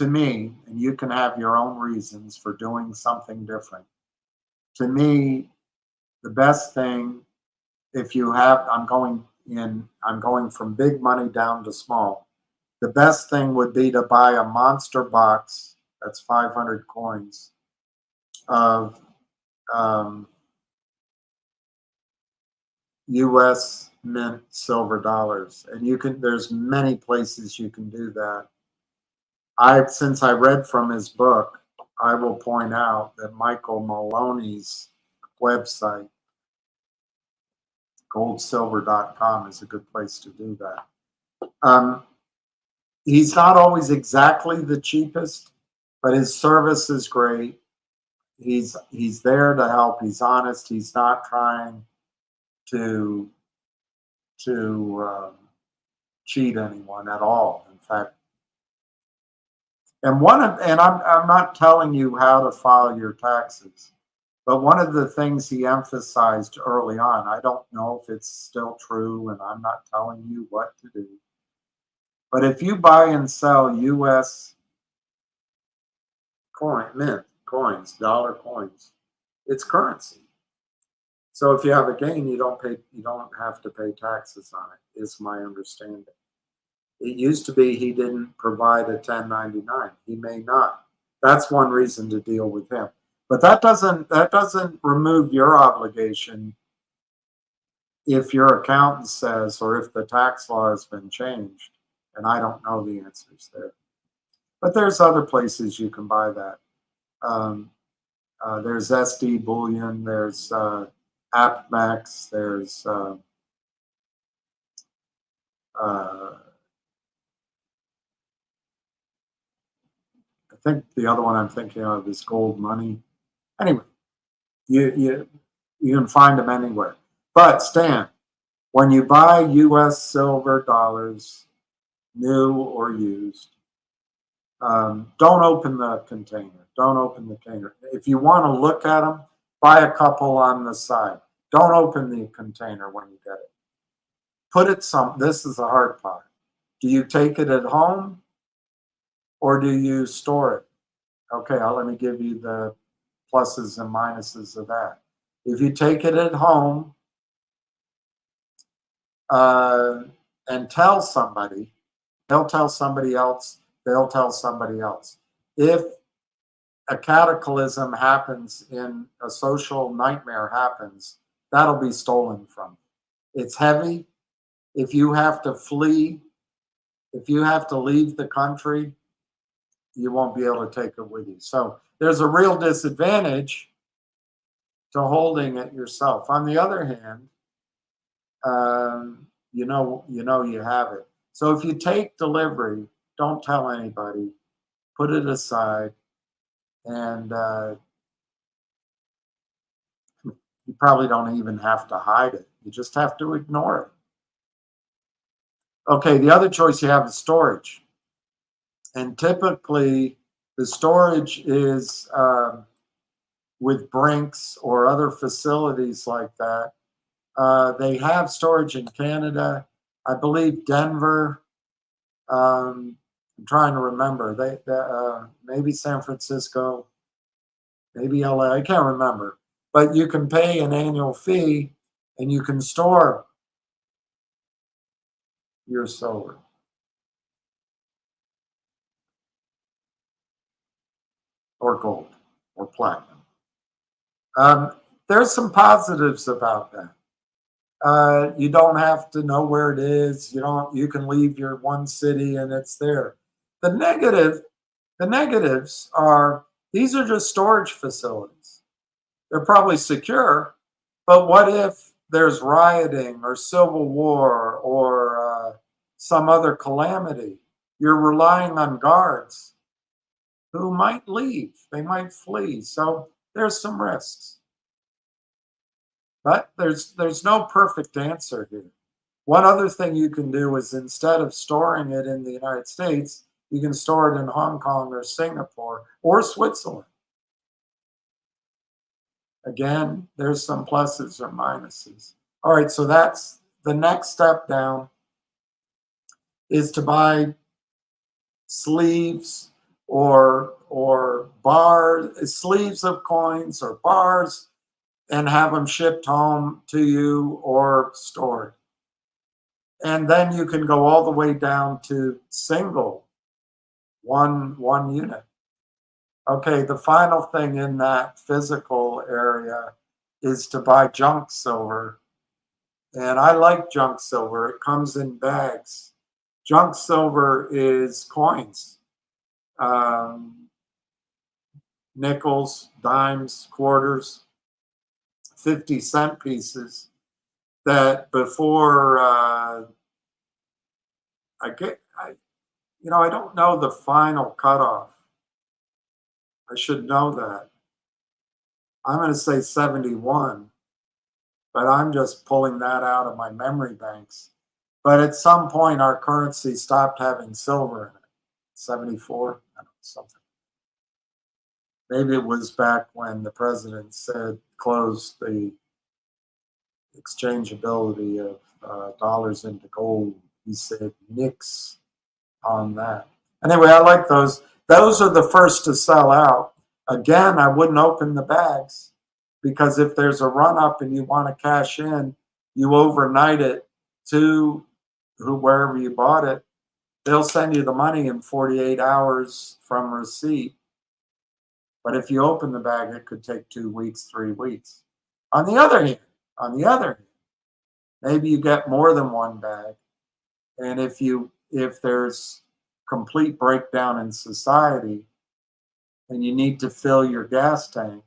me, and you can have your own reasons for doing something different. To me, the best thing, if you have, I'm going from big money down to small. The best thing would be to buy a monster box, that's 500 coins, of US mint silver dollars. And there's many places you can do that. Since I read from his book, I will point out that Michael Maloney's website, goldsilver.com, is a good place to do that. He's not always exactly the cheapest, but his service is great. He's there to help. He's honest. He's not trying to cheat anyone at all. In fact, and I'm not telling you how to file your taxes, but one of the things he emphasized early on, I don't know if it's still true, and I'm not telling you what to do, but if you buy and sell U.S. mint coins, dollar coins, it's currency. So if you have a gain, you don't have to pay taxes on it, is my understanding. It used to be he didn't provide a 1099. He may not. That's one reason to deal with him. But that doesn't remove your obligation if your accountant says, or if the tax law has been changed, and I don't know the answers there. But there's other places you can buy that. There's SD Bullion, there's AppMax, there's I think the other one I'm thinking of is Gold Money. Anyway, you can find them anywhere. But Stan, when you buy U.S. silver dollars, new or used, don't open the container. Don't open the container. If you want to look at them, buy a couple on the side. Don't open the container when you get it. Put it this is the hard part. Do you take it at home or do you store it? Okay, let me give you the pluses and minuses of that. If you take it at home and tell somebody, they'll tell somebody else, they'll tell somebody else. If a cataclysm happens, in a social nightmare happens, that'll be stolen from you. It's heavy, if you have to flee, if you have to leave the country, you won't be able to take it with you. So there's a real disadvantage to holding it yourself. On the other hand, you know you have it. So if you take delivery, don't tell anybody, put it aside, and you probably don't even have to hide it. You just have to ignore it. Okay, the other choice you have is storage. And typically, the storage is with Brinks or other facilities like that. They have storage in Canada. I believe Denver. I'm trying to remember. Maybe San Francisco, maybe LA. I can't remember. But you can pay an annual fee, and you can store your solar. Or gold or platinum. There's some positives about that. You don't have to know where it is. You can leave your one city and it's there. The negatives are these are just storage facilities. They're probably secure, but what if there's rioting or civil war or some other calamity? You're relying on guards who might leave. They might flee. So there's some risks. But there's no perfect answer here. One other thing you can do is instead of storing it in the United States, you can store it in Hong Kong or Singapore or Switzerland. Again, there's some pluses or minuses. All right, so that's the next step down is to buy sleeves or bars, sleeves of coins or bars, and have them shipped home to you or stored. And then you can go all the way down to single, one unit. Okay, the final thing in that physical area is to buy junk silver. And I like junk silver. It comes in bags. Junk silver is coins. Nickels, dimes, quarters, 50-cent pieces that before I don't know the final cutoff. I should know that. I'm going to say 71, but I'm just pulling that out of my memory banks. But at some point, our currency stopped having silver in it. 74, I don't know, something. Maybe it was back when the president said close the exchangeability of dollars into gold. He said nix on that. Anyway, I like those. Those are the first to sell out. Again, I wouldn't open the bags because if there's a run up and you want to cash in, you overnight it to wherever you bought it. They'll send you the money in 48 hours from receipt. But if you open the bag, it could take 2 weeks, 3 weeks. On the other hand, maybe you get more than one bag. And if there's complete breakdown in society and you need to fill your gas tank,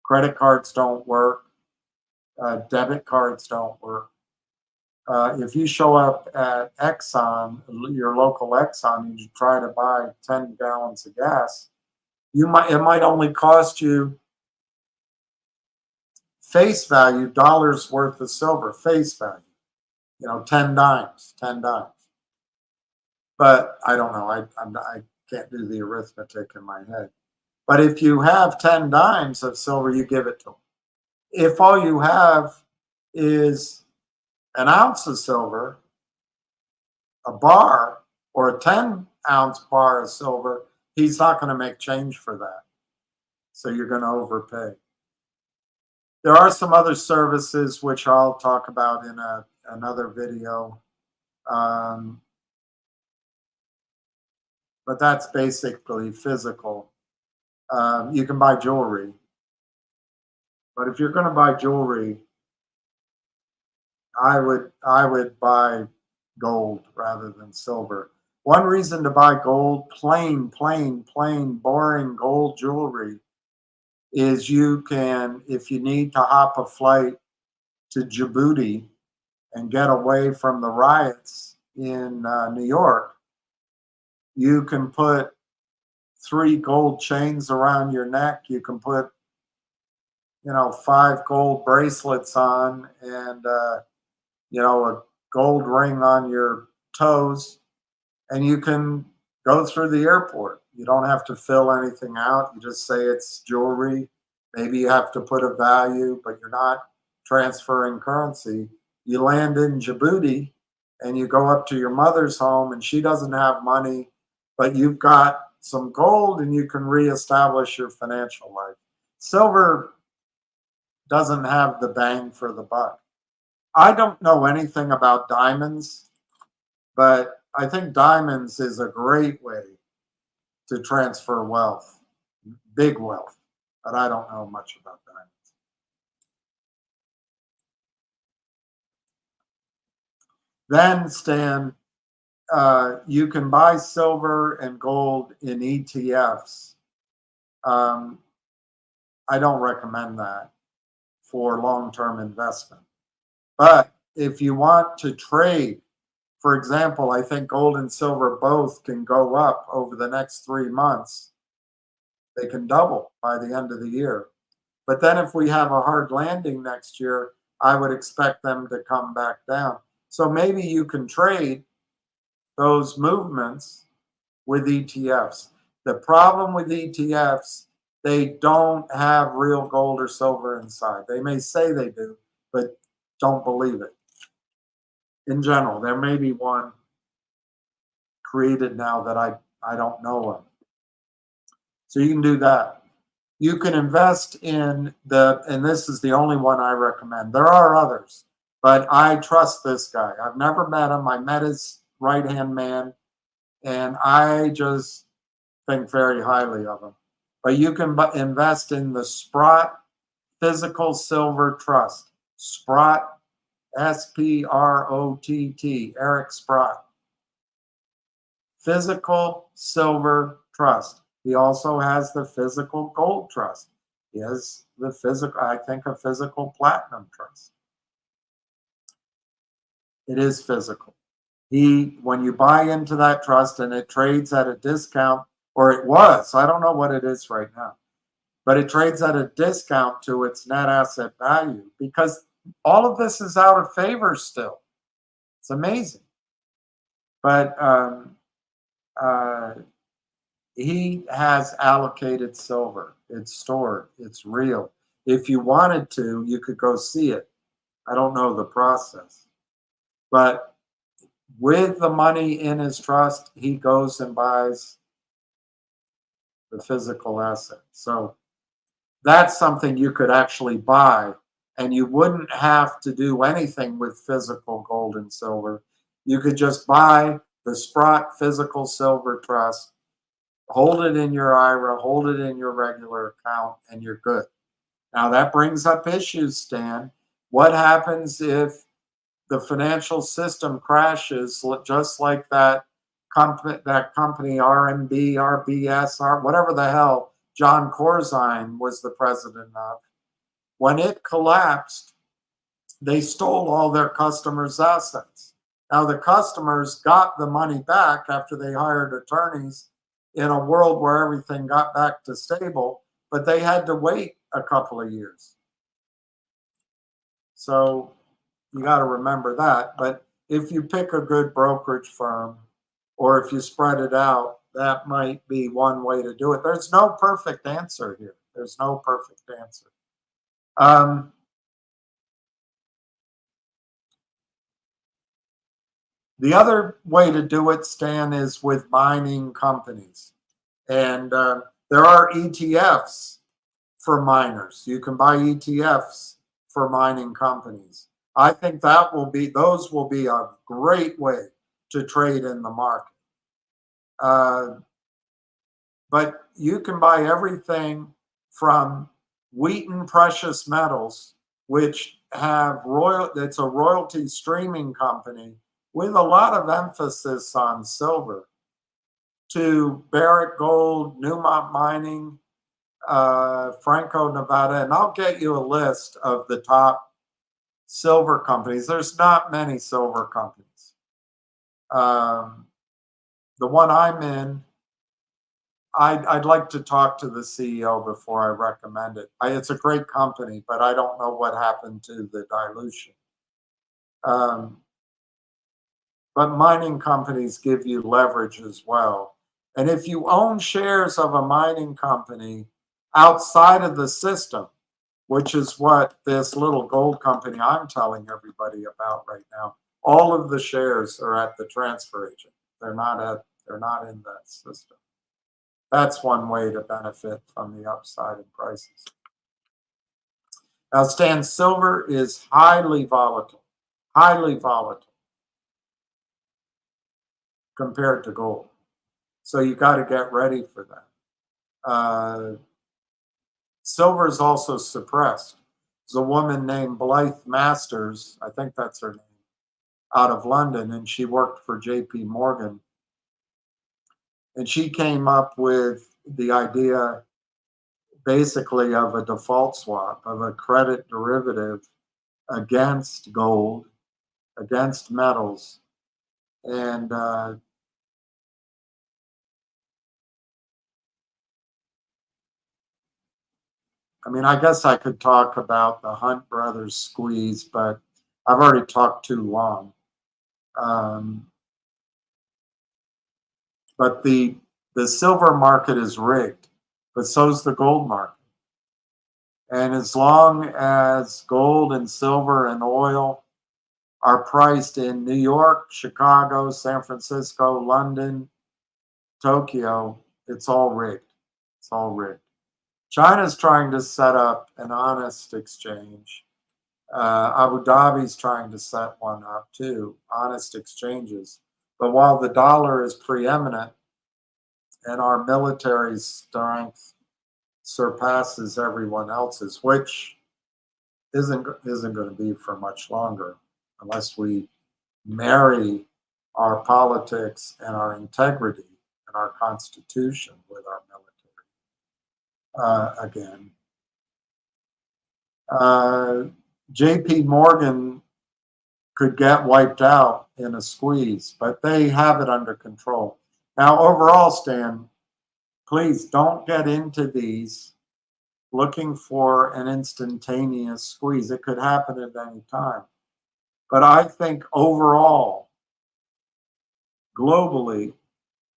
credit cards don't work, debit cards don't work. If you show up at Exxon, your local Exxon, and you try to buy 10 gallons of gas, it might only cost you face value, dollars worth of silver, face value, 10 dimes. But I don't know, I can't do the arithmetic in my head. But if you have 10 dimes of silver, you give it to them. If all you have is an ounce of silver, a bar, or a 10-ounce bar of silver, he's not going to make change for that. So you're going to overpay. There are some other services which I'll talk about in another video. But that's basically physical. You can buy jewelry. But if you're going to buy jewelry, I would buy gold rather than silver. One reason to buy gold, plain, boring gold jewelry, is you can, if you need to hop a flight to Djibouti and get away from the riots in New York, you can put 3 gold chains around your neck. You can put, 5 gold bracelets on, and a gold ring on your toes, and you can go through the airport. You don't have to fill anything out. You just say it's jewelry. Maybe you have to put a value, but you're not transferring currency. You land in Djibouti and you go up to your mother's home and she doesn't have money, but you've got some gold and you can reestablish your financial life. Silver doesn't have the bang for the buck. I don't know anything about diamonds, but I think diamonds is a great way to transfer wealth, big wealth, but I don't know much about diamonds. Then, Stan, you can buy silver and gold in ETFs. I don't recommend that for long-term investment. But if you want to trade, for example, I think gold and silver both can go up over the next 3 months. They can double by the end of the year. But then if we have a hard landing next year, I would expect them to come back down. So maybe you can trade those movements with ETFs. The problem with ETFs, they don't have real gold or silver inside. They may say they do, but don't believe it. In general, there may be one created now that I don't know of. So you can do that. You can invest in and this is the only one I recommend. There are others, but I trust this guy. I've never met him. I met his right-hand man, and I just think very highly of him. But you can invest in the Sprott Physical Silver Trust. Sprott, S-P-R-O-T-T, Eric Sprott. Physical Silver Trust. He also has the Physical Gold Trust. He has the physical, I think, a Physical Platinum Trust. It is physical. When you buy into that trust and it trades at a discount, or it was, I don't know what it is right now, but it trades at a discount to its net asset value because all of this is out of favor still. It's amazing. But he has allocated silver. It's stored. It's real. If you wanted to, you could go see it. I don't know the process. But with the money in his trust, he goes and buys the physical asset. So that's something you could actually buy, and you wouldn't have to do anything with physical gold and silver. You could just buy the Sprott Physical Silver Trust, hold it in your IRA, hold it in your regular account, and you're good. Now that brings up issues, Stan. What happens if the financial system crashes, just like that company RMB, RBS, whatever the hell John Corzine was the president of? When it collapsed, they stole all their customers' assets. Now the customers got the money back after they hired attorneys in a world where everything got back to stable, but they had to wait a couple of years. So you got to remember that. But if you pick a good brokerage firm, or if you spread it out, that might be one way to do it. There's no perfect answer here. There's no perfect answer. The other way to do it, Stan, is with mining companies. And there are ETFs for miners. You can buy ETFs for mining companies. I think those will be a great way to trade in the market. But you can buy everything from Wheaton Precious Metals, which have it's a royalty streaming company with a lot of emphasis on silver, to Barrick Gold, Newmont Mining, Franco-Nevada, and I'll get you a list of the top silver companies. There's not many silver companies. The one I'm in, I'd like to talk to the CEO before I recommend it. It's a great company, but I don't know what happened to the dilution. But mining companies give you leverage as well. And if you own shares of a mining company outside of the system, which is what this little gold company I'm telling everybody about right now, all of the shares are at the transfer agent. They're not in that system. That's one way to benefit from the upside in prices. Now, Stan, silver is highly volatile compared to gold. So you got to get ready for that. Silver is also suppressed. There's a woman named Blythe Masters, I think that's her name, out of London, and she worked for JP Morgan. And she came up with the idea basically of a default swap, of a credit derivative against gold, against metals. And I mean, I guess I could talk about the Hunt brothers squeeze, but I've already talked too long. But the silver market is rigged, but so's the gold market. And as long as gold and silver and oil are priced in New York, Chicago, San Francisco, London, Tokyo, it's all rigged. It's all rigged. China's trying to set up an honest exchange. Abu Dhabi's trying to set one up too, honest exchanges. But while the dollar is preeminent and our military strength surpasses everyone else's, which isn't going to be for much longer unless we marry our politics and our integrity and our constitution with our military again. JP Morgan could get wiped out in a squeeze, but they have it under control. Now, overall, Stan, please don't get into these looking for an instantaneous squeeze. It could happen at any time. But I think overall, globally,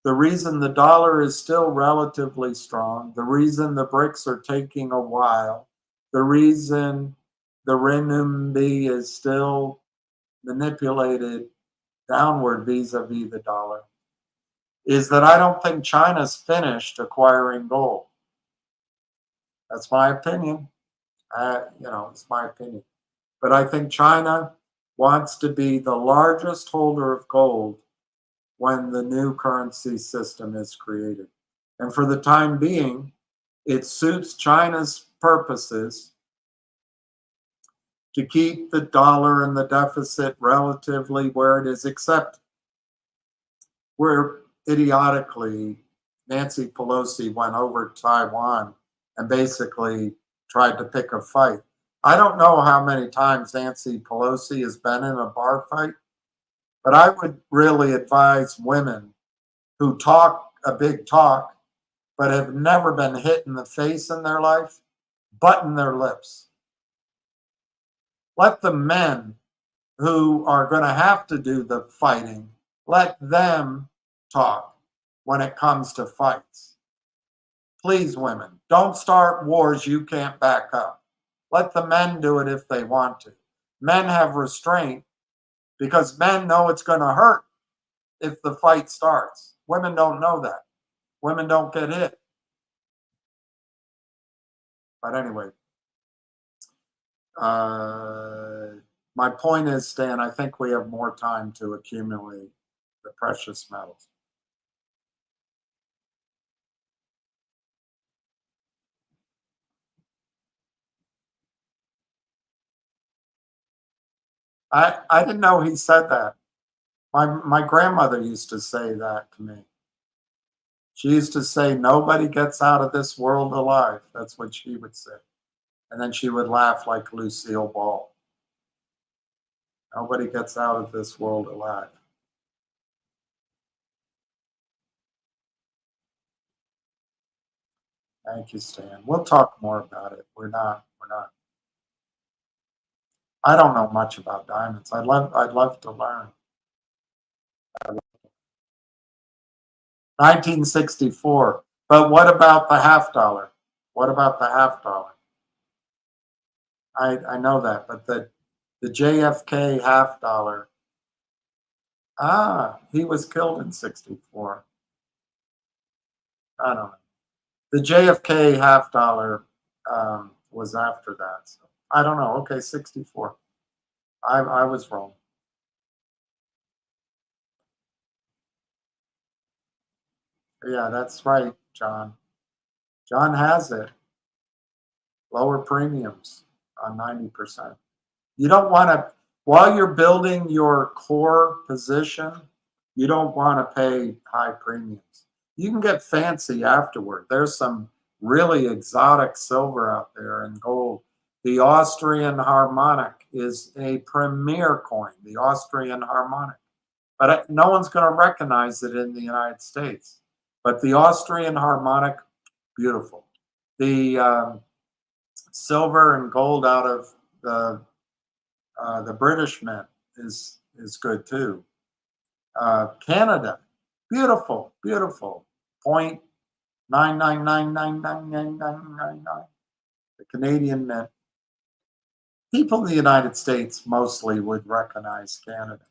the reason the dollar is still relatively strong, the reason the BRICS are taking a while, the reason the renminbi is still manipulated downward vis-a-vis the dollar, is that I don't think China's finished acquiring gold. That's my opinion. It's my opinion. But I think China wants to be the largest holder of gold when the new currency system is created. And for the time being, it suits China's purposes to keep the dollar and the deficit relatively where it is, except where idiotically Nancy Pelosi went over to Taiwan and basically tried to pick a fight. I don't know how many times Nancy Pelosi has been in a bar fight, but I would really advise women who talk a big talk but have never been hit in the face in their life, button their lips. Let the men who are going to have to do the fighting, let them talk when it comes to fights. Please, women, don't start wars you can't back up. Let the men do it if they want to. Men have restraint because men know it's going to hurt if the fight starts. Women don't know that. Women don't get hit. But anyway, my point is, Stan, I think we have more time to accumulate the precious metals. I didn't know he said that. My grandmother used to say that to me. She used to say, nobody gets out of this world alive. That's what she would say. And then she would laugh like Lucille Ball. Nobody gets out of this world alive. Thank you, Stan. We'll talk more about it. We're not. I don't know much about diamonds. I'd love to learn. 1964. But what about the half dollar? What about the half dollar? I know that, but the JFK half dollar. He was killed in 64. I don't know. The JFK half dollar was after that. So I don't know. Okay, 64. I was wrong. Yeah, that's right, John. John has it. Lower premiums on 90%. You don't want to, while you're building your core position, you don't want to pay high premiums. You can get fancy afterward. There's some really exotic silver out there and gold. The Austrian harmonic is a premier coin, the Austrian harmonic. But no one's going to recognize it in the United States. But the Austrian harmonic, beautiful. The silver and gold out of the British Mint is good too. Canada, beautiful, beautiful. 0.999999999. The Canadian Mint. People in the United States mostly would recognize Canada.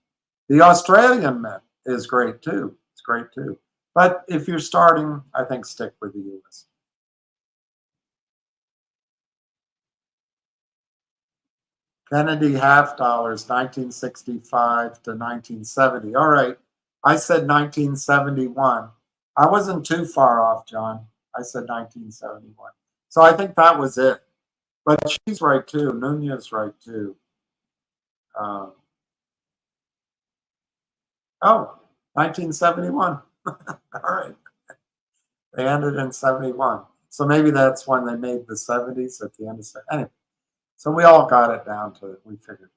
The Australian Mint is great too. It's great too. But if you're starting, I think stick with the US. Kennedy half dollars, 1965 to 1970. All right. I said 1971. I wasn't too far off, John. I said 1971. So I think that was it. But she's right too. Nunez's right too. 1971. All right. They ended in 71. So maybe that's when they made the 70s at the end of the anyway. So we all got it down to it. We figured.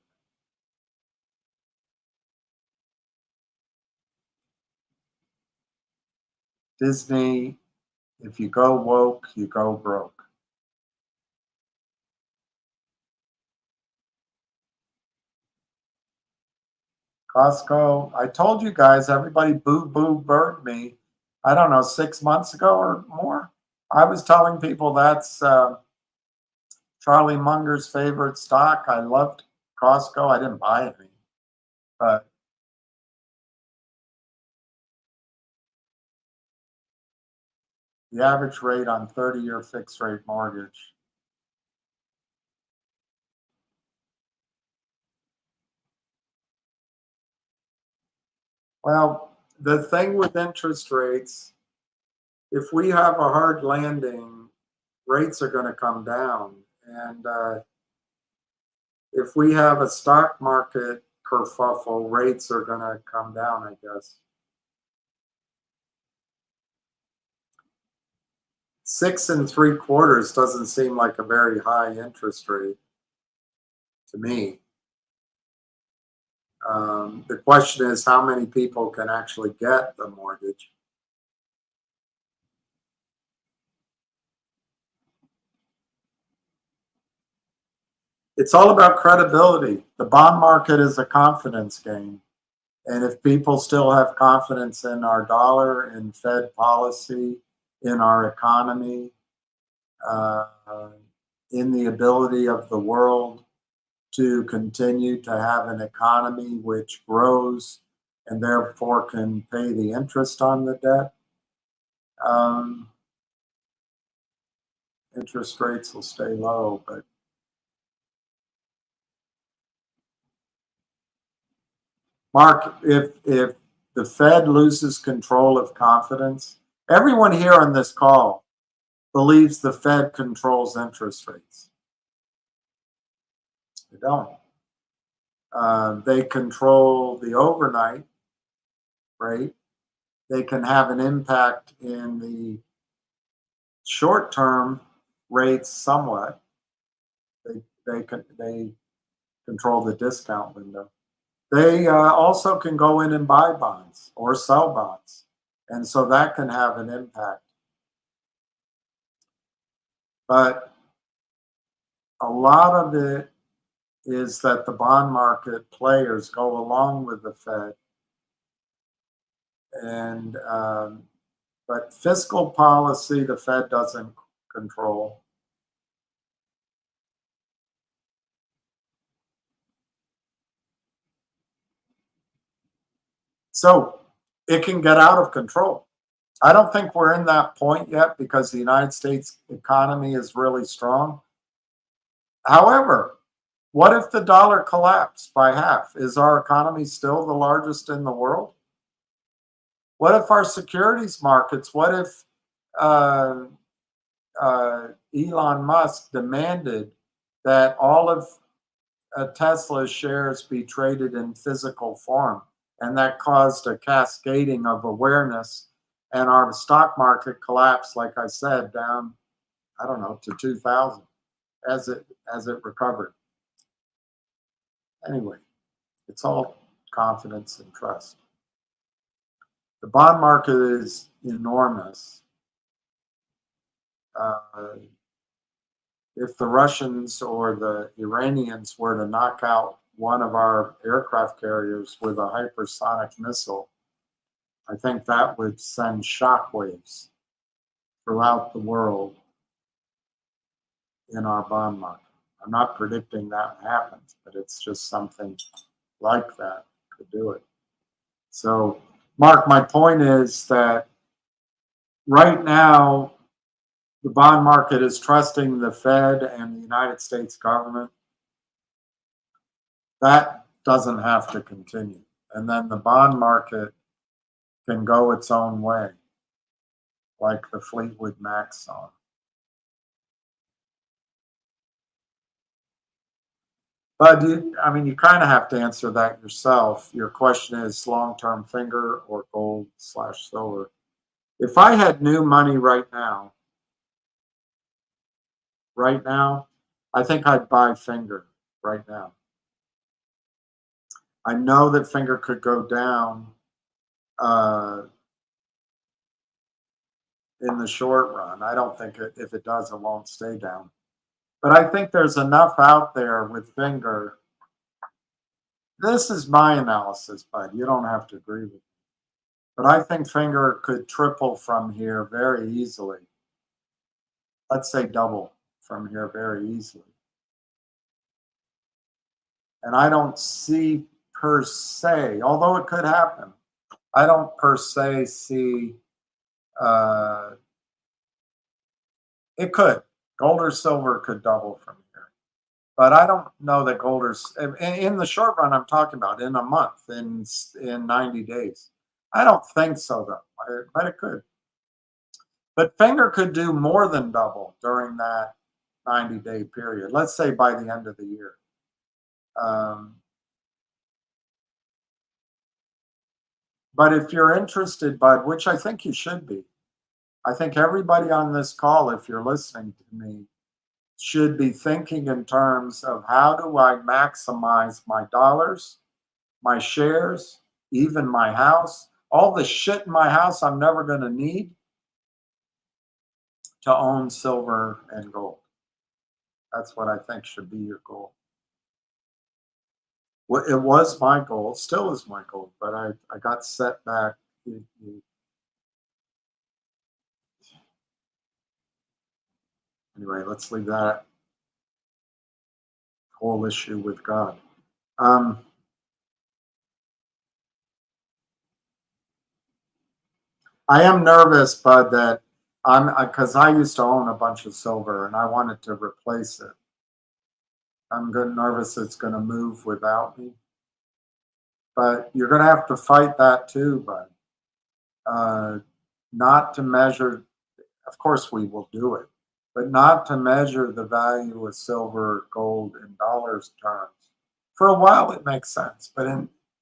Disney, if you go woke, you go broke. Costco, I told you guys, everybody boo-boo-bird me, I don't know, 6 months ago or more. I was telling people that's Charlie Munger's favorite stock. I loved Costco. I didn't buy any, but the average rate on 30-year fixed rate mortgage. Well, the thing with interest rates, if we have a hard landing, rates are going to come down. And if we have a stock market kerfuffle, rates are going to come down, I guess. 6 3/4 doesn't seem like a very high interest rate to me. The question is how many people can actually get the mortgage. It's all about credibility. The bond market is a confidence game. And if people still have confidence in our dollar, in Fed policy, in our economy, in the ability of the world to continue to have an economy which grows and therefore can pay the interest on the debt, interest rates will stay low. But Mark, if the Fed loses control of confidence, everyone here on this call believes the Fed controls interest rates. They don't. They control the overnight rate. They can have an impact in the short-term rates somewhat. They control the discount window. They also can go in and buy bonds or sell bonds, and so that can have an impact. But a lot of it is that the bond market players go along with the Fed, and but fiscal policy the Fed doesn't control. So it can get out of control. I don't think we're in that point yet because the United States economy is really strong. However, what if the dollar collapsed by half? Is our economy still the largest in the world? What if our securities markets, what if Elon Musk demanded that all of Tesla's shares be traded in physical form, and that caused a cascading of awareness, and our stock market collapsed, like I said, down, I don't know, to 2,000 as it recovered. Anyway, it's all confidence and trust. The bond market is enormous. If the Russians or the Iranians were to knock out one of our aircraft carriers with a hypersonic missile, I think that would send shockwaves throughout the world in our bond market. I'm not predicting that happens, but it's just something like that could do it. So, Mark, my point is that right now, the bond market is trusting the Fed and the United States government. That doesn't have to continue. And then the bond market can go its own way, like the Fleetwood Mac song. But you kind of have to answer that yourself. Your question is long-term finger or gold/silver. If I had new money right now, I think I'd buy finger right now. I know that finger could go down in the short run. I don't think if it does, it won't stay down. But I think there's enough out there with finger. This is my analysis, bud. You don't have to agree with me. But I think finger could triple from here very easily. Let's say double from here very easily. And I don't see per se, although it could happen, I don't per se see, it could. Gold or silver could double from here. But I don't know that gold or, in the short run I'm talking about, in a month, in 90 days. I don't think so though, but it could. But finger could do more than double during that 90-day period. Let's say by the end of the year. But if you're interested, bud, which I think you should be, I think everybody on this call, if you're listening to me, should be thinking in terms of how do I maximize my dollars, my shares, even my house, all the shit in my house I'm never going to need to own silver and gold. That's what I think should be your goal. Well, it was my goal, still is my goal, but I got set back. Anyway, let's leave that whole issue with God. I am nervous, Bud, that because I used to own a bunch of silver and I wanted to replace it. I'm nervous it's going to move without me. But you're going to have to fight that too, Bud. Not to measure, of course we will do it, but not to measure the value of silver or gold in dollars terms, For a while, it makes sense, but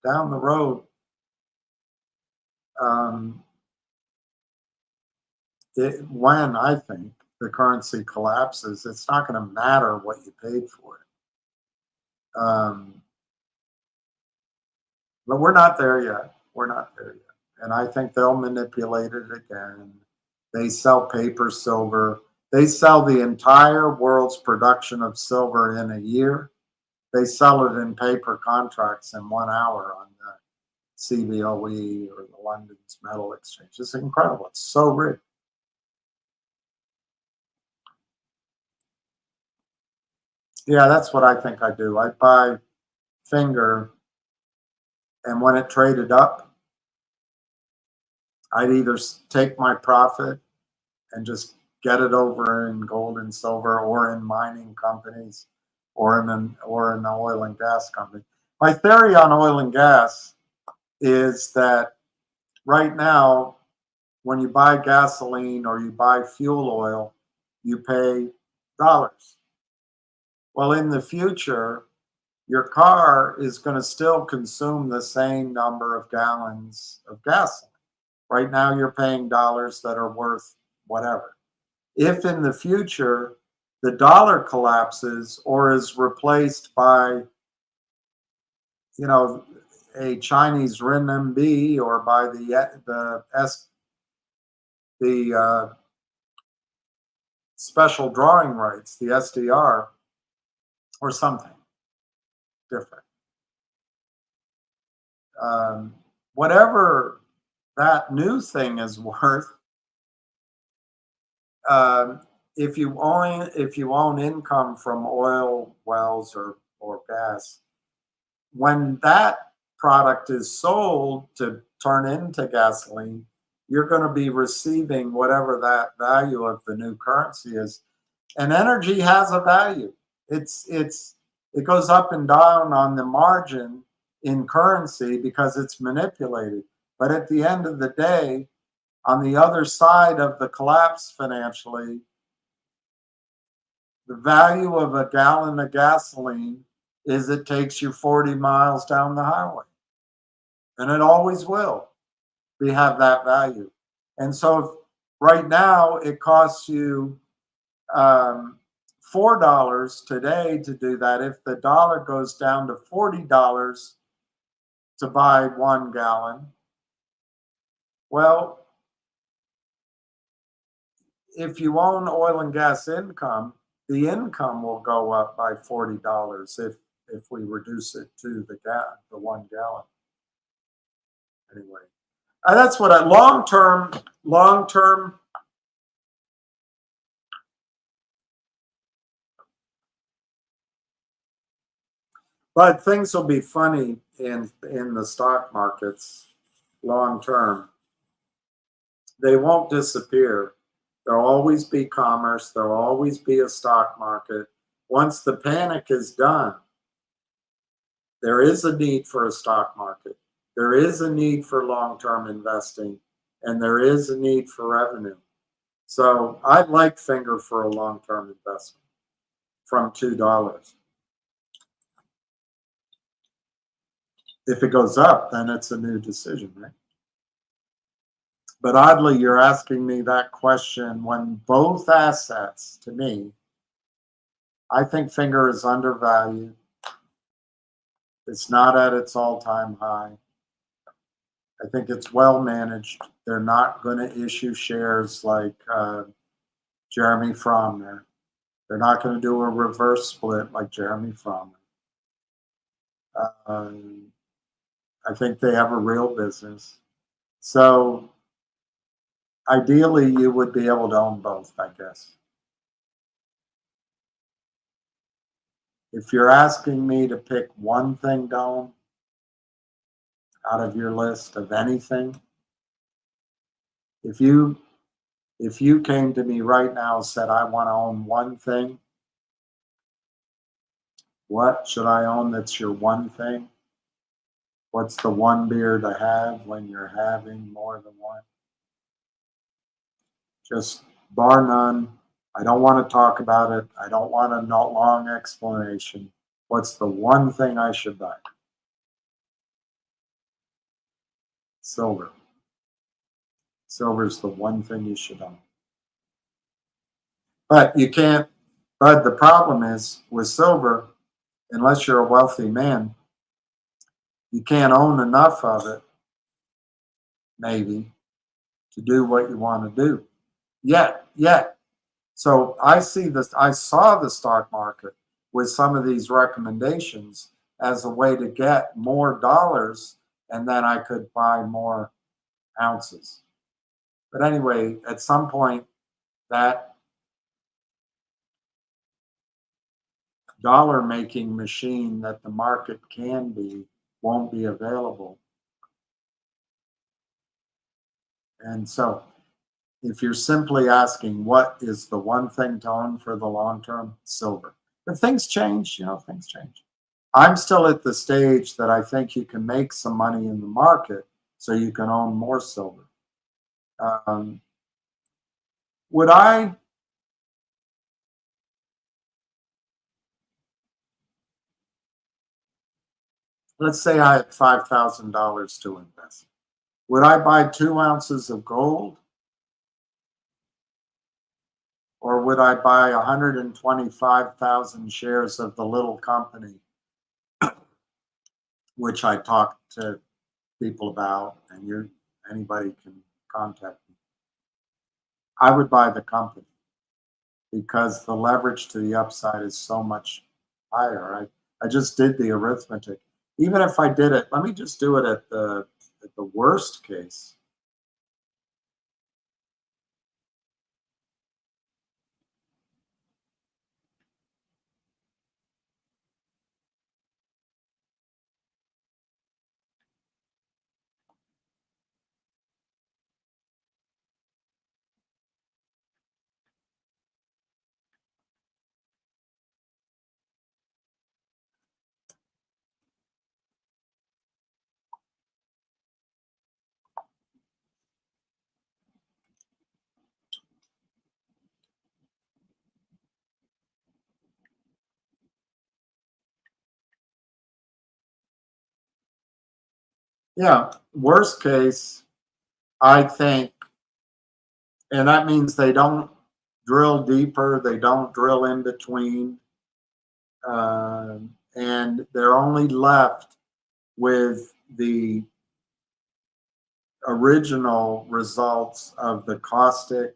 down the road, when I think the currency collapses, it's not going to matter what you paid for it. But we're not there yet. We're not there yet. And I think they'll manipulate it again. They sell paper silver. They sell the entire world's production of silver in a year. They sell it in paper contracts in 1 hour on the CBOE or the London's Metal Exchange. It's incredible. It's so rich. Yeah, that's what I think I do. I buy Finger, and when it traded up, I'd either take my profit and just get it over in gold and silver, or in mining companies, or in an oil and gas company. My theory on oil and gas is that right now, when you buy gasoline or you buy fuel oil, you pay dollars. Well, in the future, your car is going to still consume the same number of gallons of gasoline. Right now, you're paying dollars that are worth whatever. If in the future the dollar collapses or is replaced by, a Chinese renminbi, or by the special drawing rights, the SDR, or something different, whatever that new thing is worth. If you own income from oil wells or gas, when that product is sold to turn into gasoline, you're going to be receiving whatever that value of the new currency is. And energy has a value. It goes up and down on the margin in currency because it's manipulated. But at the end of the day, on the other side of the collapse financially, the value of a gallon of gasoline is it takes you 40 miles down the highway. And it always will have that value. And so right now it costs you $4 today to do that. If the dollar goes down to $40 to buy 1 gallon, well, if you own oil and gas income, the income will go up by $40 if we reduce it to the 1 gallon. Anyway, that's what long term. But things will be funny in the stock markets long term. They won't disappear. There'll always be commerce. There'll always be a stock market. Once the panic is done, there is a need for a stock market. There is a need for long-term investing, and there is a need for revenue. So I'd like Finger for a long-term investment from $2. If it goes up, then it's a new decision, right? But oddly, you're asking me that question when both assets, to me, I think Finger is undervalued. It's not at its all-time high. I think it's well managed. They're not going to issue shares like Jeremy Frommer. They're not going to do a reverse split like Jeremy Frommer. I think they have a real business. So ideally, you would be able to own both, I guess. If you're asking me to pick one thing, Don, out of your list of anything, if you came to me right now and said, I want to own one thing, what should I own that's your one thing? What's the one beer to have when you're having more than one? Just bar none. I don't want to talk about it. I don't want a long explanation. What's the one thing I should buy? Silver. Silver is the one thing you should own. But you can't, but the problem is with silver, unless you're a wealthy man, you can't own enough of it, maybe, to do what you want to do. Yet. So I see this, I saw the stock market with some of these recommendations as a way to get more dollars, and then I could buy more ounces. But anyway, at some point, that dollar making machine that the market can be won't be available. And so if you're simply asking what is the one thing to own for the long term, silver. If things change, things change. I'm still at the stage that I think you can make some money in the market so you can own more silver. Would I? Let's say I had $5,000 to invest. Would I buy 2 ounces of gold? Or would I buy 125,000 shares of the little company, which I talked to people about, and anybody can contact me? I would buy the company because the leverage to the upside is so much higher. I just did the arithmetic. Even if I did it, let me just do it at the worst case. Yeah, worst case, I think, and that means they don't drill deeper, they don't drill in between, and they're only left with the original results of the caustic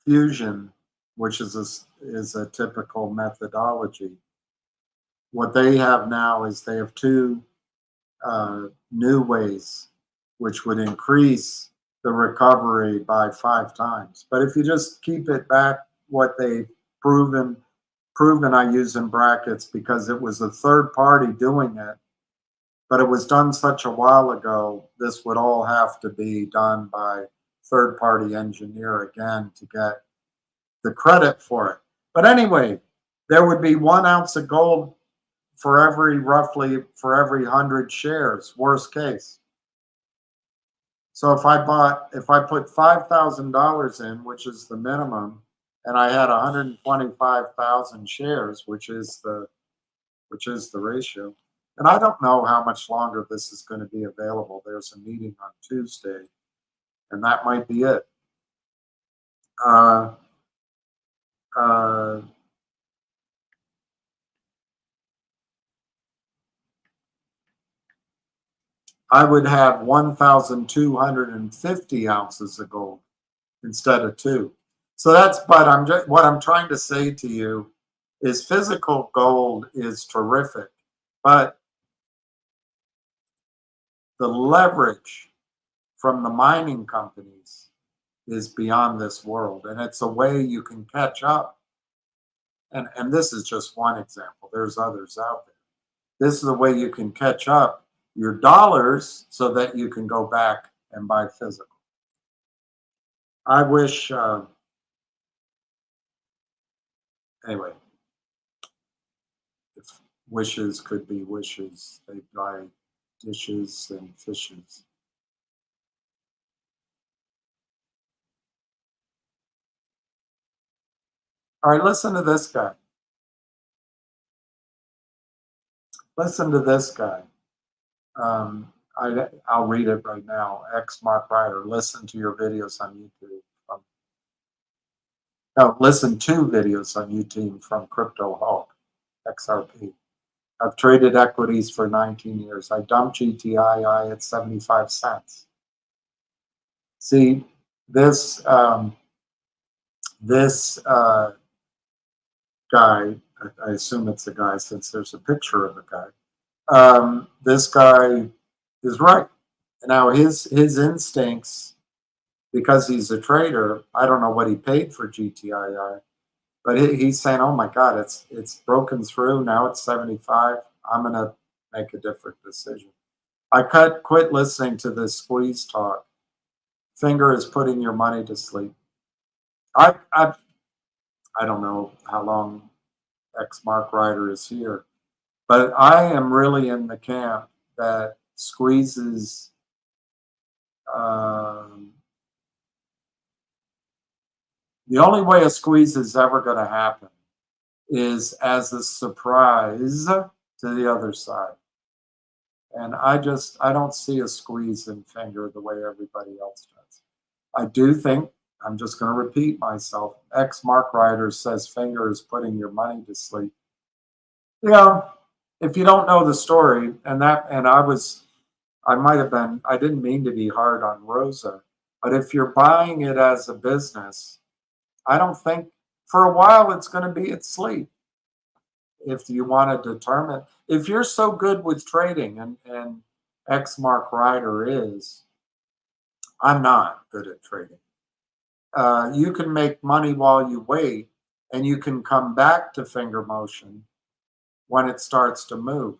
fusion, which is a typical methodology. What they have now is they have 2 new ways, which would increase the recovery by 5 times. But if you just keep it back, what they've proven I use in brackets because it was a third party doing it, but it was done such a while ago, this would all have to be done by third party engineer again to get the credit for it. But anyway, there would be 1 ounce of gold for every 100 shares, worst case. So if I put $5,000 in, which is the minimum, and I had 125,000 shares, which is the ratio. And I don't know how much longer this is going to be available. There's a meeting on Tuesday, and that might be it. I would have 1,250 ounces of gold instead of 2. So what I'm trying to say to you is physical gold is terrific, but the leverage from the mining companies is beyond this world, and it's a way you can catch up. And this is just one example. There's others out there. This is a way you can catch up your dollars so that you can go back and buy physical. I wish, anyway, if wishes could be wishes, they buy dishes and fishes. All right, listen to this guy. Listen to this guy. I'll read it right now. X Mark Ryder. Listen to your videos on YouTube. No, listen to videos on YouTube from Crypto Hulk, XRP. I've traded equities for 19 years. I dumped GTII at 75 cents. See, this guy, I assume it's a guy since there's a picture of a guy. This guy is right. Now his instincts, because he's a trader, I don't know what he paid for GTII, but he's saying, "Oh my God, it's broken through. Now it's 75. I'm gonna make a different decision." I quit listening to this squeeze talk. Finger is putting your money to sleep. I don't know how long X Mark Ryder is here, but I am really in the camp that squeezes. The only way a squeeze is ever going to happen is as a surprise to the other side. And I don't see a squeeze in Finger the way everybody else does. I do think, I'm just going to repeat myself, X Mark Ryder says Finger is putting your money to sleep. Yeah, if you don't know the story, I might have been, I didn't mean to be hard on Rosa, but if you're buying it as a business, I don't think for a while it's going to be at sleep. If you want to determine, if you're so good with trading, and X Mark Ryder is, I'm not good at trading. You can make money while you wait, and you can come back to finger motion when it starts to move.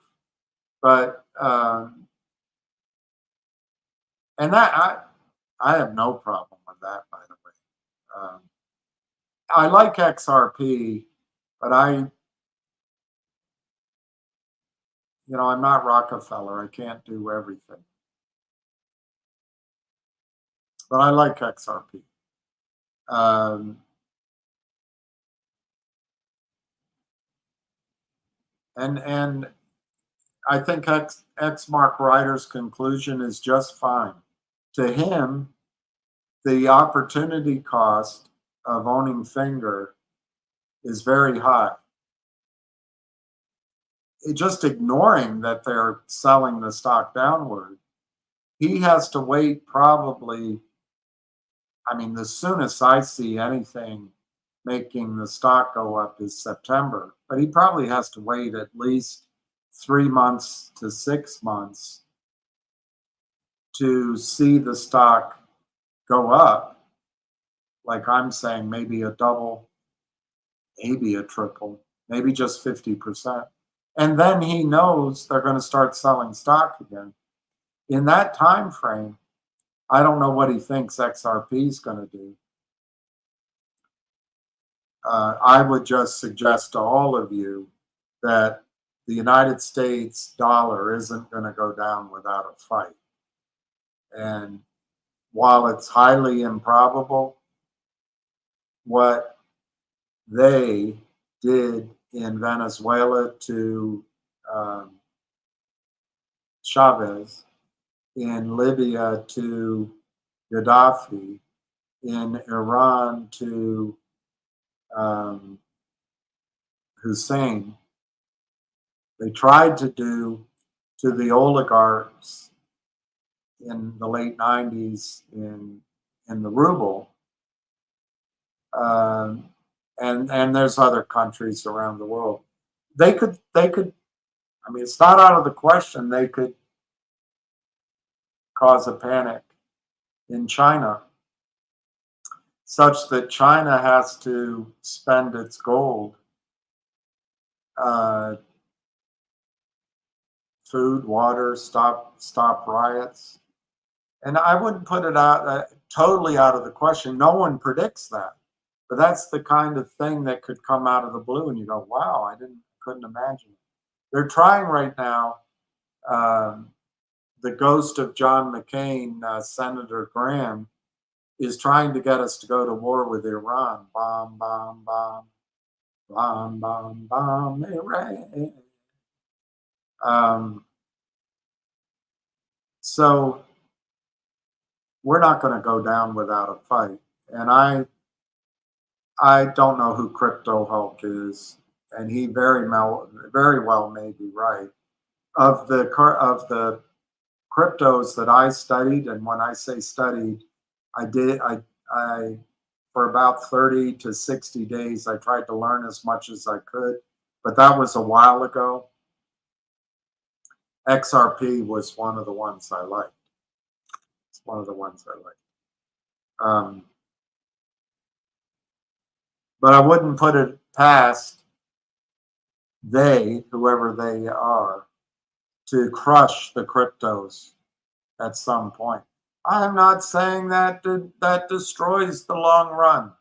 But and that I have no problem with that, by the way. I like XRP, but I'm not Rockefeller. I can't do everything. But I like XRP. And I think X Mark Ryder's conclusion is just fine. To him, the opportunity cost of owning Finger is very high. Just ignoring that they're selling the stock downward, he has to wait probably, the soonest I see anything making the stock go up is September, but he probably has to wait at least 3 months to 6 months to see the stock go up. Like I'm saying, maybe a double, maybe a triple, maybe just 50%. And then he knows they're going to start selling stock again. In that time frame, I don't know what he thinks XRP is going to do. I would just suggest to all of you that the United States dollar isn't going to go down without a fight. And while it's highly improbable, what they did in Venezuela to Chavez, in Libya to Gaddafi, in Iran to Hussein, they tried to do to the oligarchs in the late 90s in the ruble, and there's other countries around the world. They could. It's not out of the question they could cause a panic in China, such that China has to spend its gold, food, water, stop riots. And I wouldn't put it out totally out of the question. No one predicts that, but that's the kind of thing that could come out of the blue, and you go, "Wow, couldn't imagine it." They're trying right now. The ghost of John McCain, Senator Graham, is trying to get us to go to war with Iran. Bomb, bomb, bomb, bomb, bomb, bomb, Iran. So we're not going to go down without a fight. And I don't know who Crypto Hulk is, and he very well may be right. Of the cryptos that I studied, and when I say studied, I for about 30 to 60 days, I tried to learn as much as I could, but that was a while ago. XRP was one of the ones I liked. It's one of the ones I liked. But I wouldn't put it past whoever they are, to crush the cryptos at some point. I'm not saying that that destroys the long run.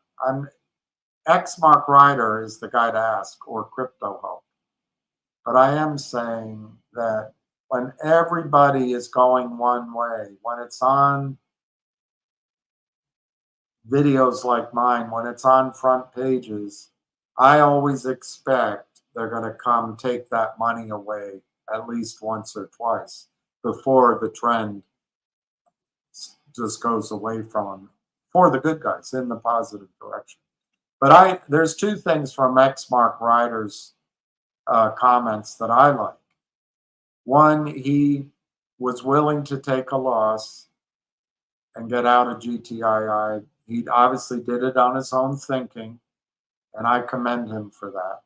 Mark Ryder is the guy to ask, or Crypto Hulk. But I am saying that when everybody is going one way, when it's on videos like mine, when it's on front pages, I always expect they're going to come take that money away at least once or twice before the trend just goes away from them for the good guys in the positive direction. But there's two things from Mark Ryder's comments that I like. One, he was willing to take a loss and get out of GTII. He obviously did it on his own thinking, and I commend him for that.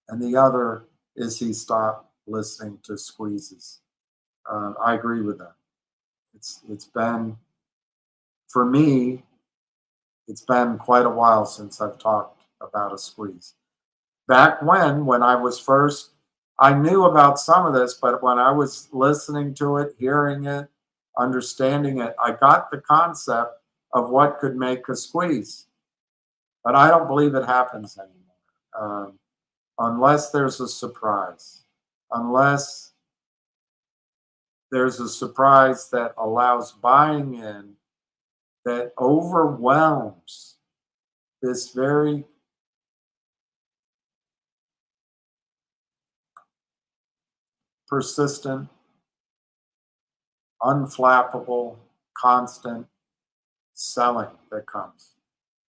And the other is he stopped listening to squeezes. I agree with that. It's been, for me, it's been quite a while since I've talked about a squeeze. Back when I was first, I knew about some of this, but when I was listening to it, hearing it, understanding it, I got the concept of what could make a squeeze. But I don't believe it happens anymore, unless there's a surprise, unless there's a surprise that allows buying in, that overwhelms this very persistent, unflappable, constant selling that comes.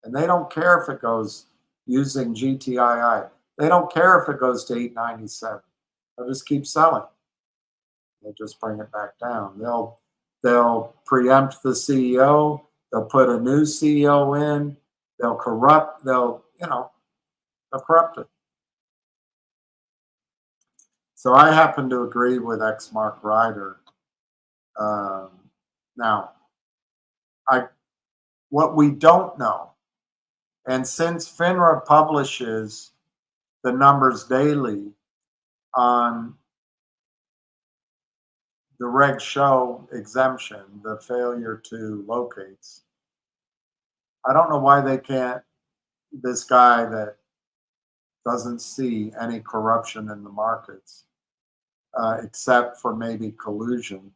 And they don't care if it goes using GTII. They don't care if it goes to 897. They'll just keep selling. They'll just bring it back down. They'll preempt the CEO. They'll put a new CEO in. They'll corrupt. They'll corrupt it. So I happen to agree with Mark Ryder. Now, what we don't know, and since FINRA publishes the numbers daily on the reg show exemption, the failure to locates, I don't know why they can't, this guy that doesn't see any corruption in the markets, except for maybe collusion.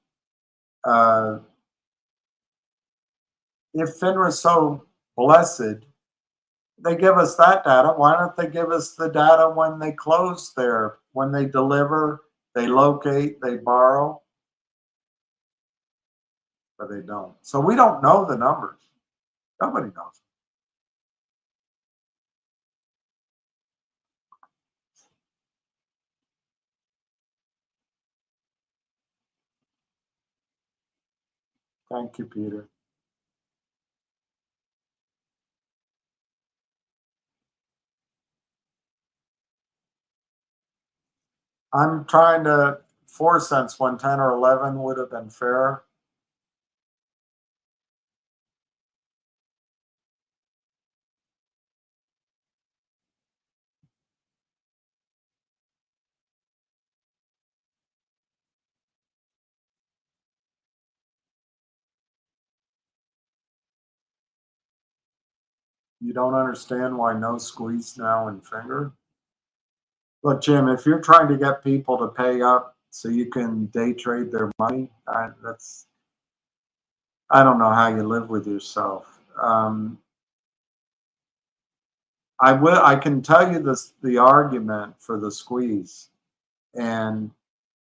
If FINRA is so blessed, they give us that data. Why don't they give us the data when they close when they deliver, they locate, they borrow? But they don't. So we don't know the numbers. Nobody knows. Thank you, Peter. I'm trying to 4 cents when 10 or 11 would have been fair. You don't understand why no squeeze now in finger? Look, Jim, if you're trying to get people to pay up so you can day trade their money, I don't know how you live with yourself. I can tell you the argument for the squeeze. And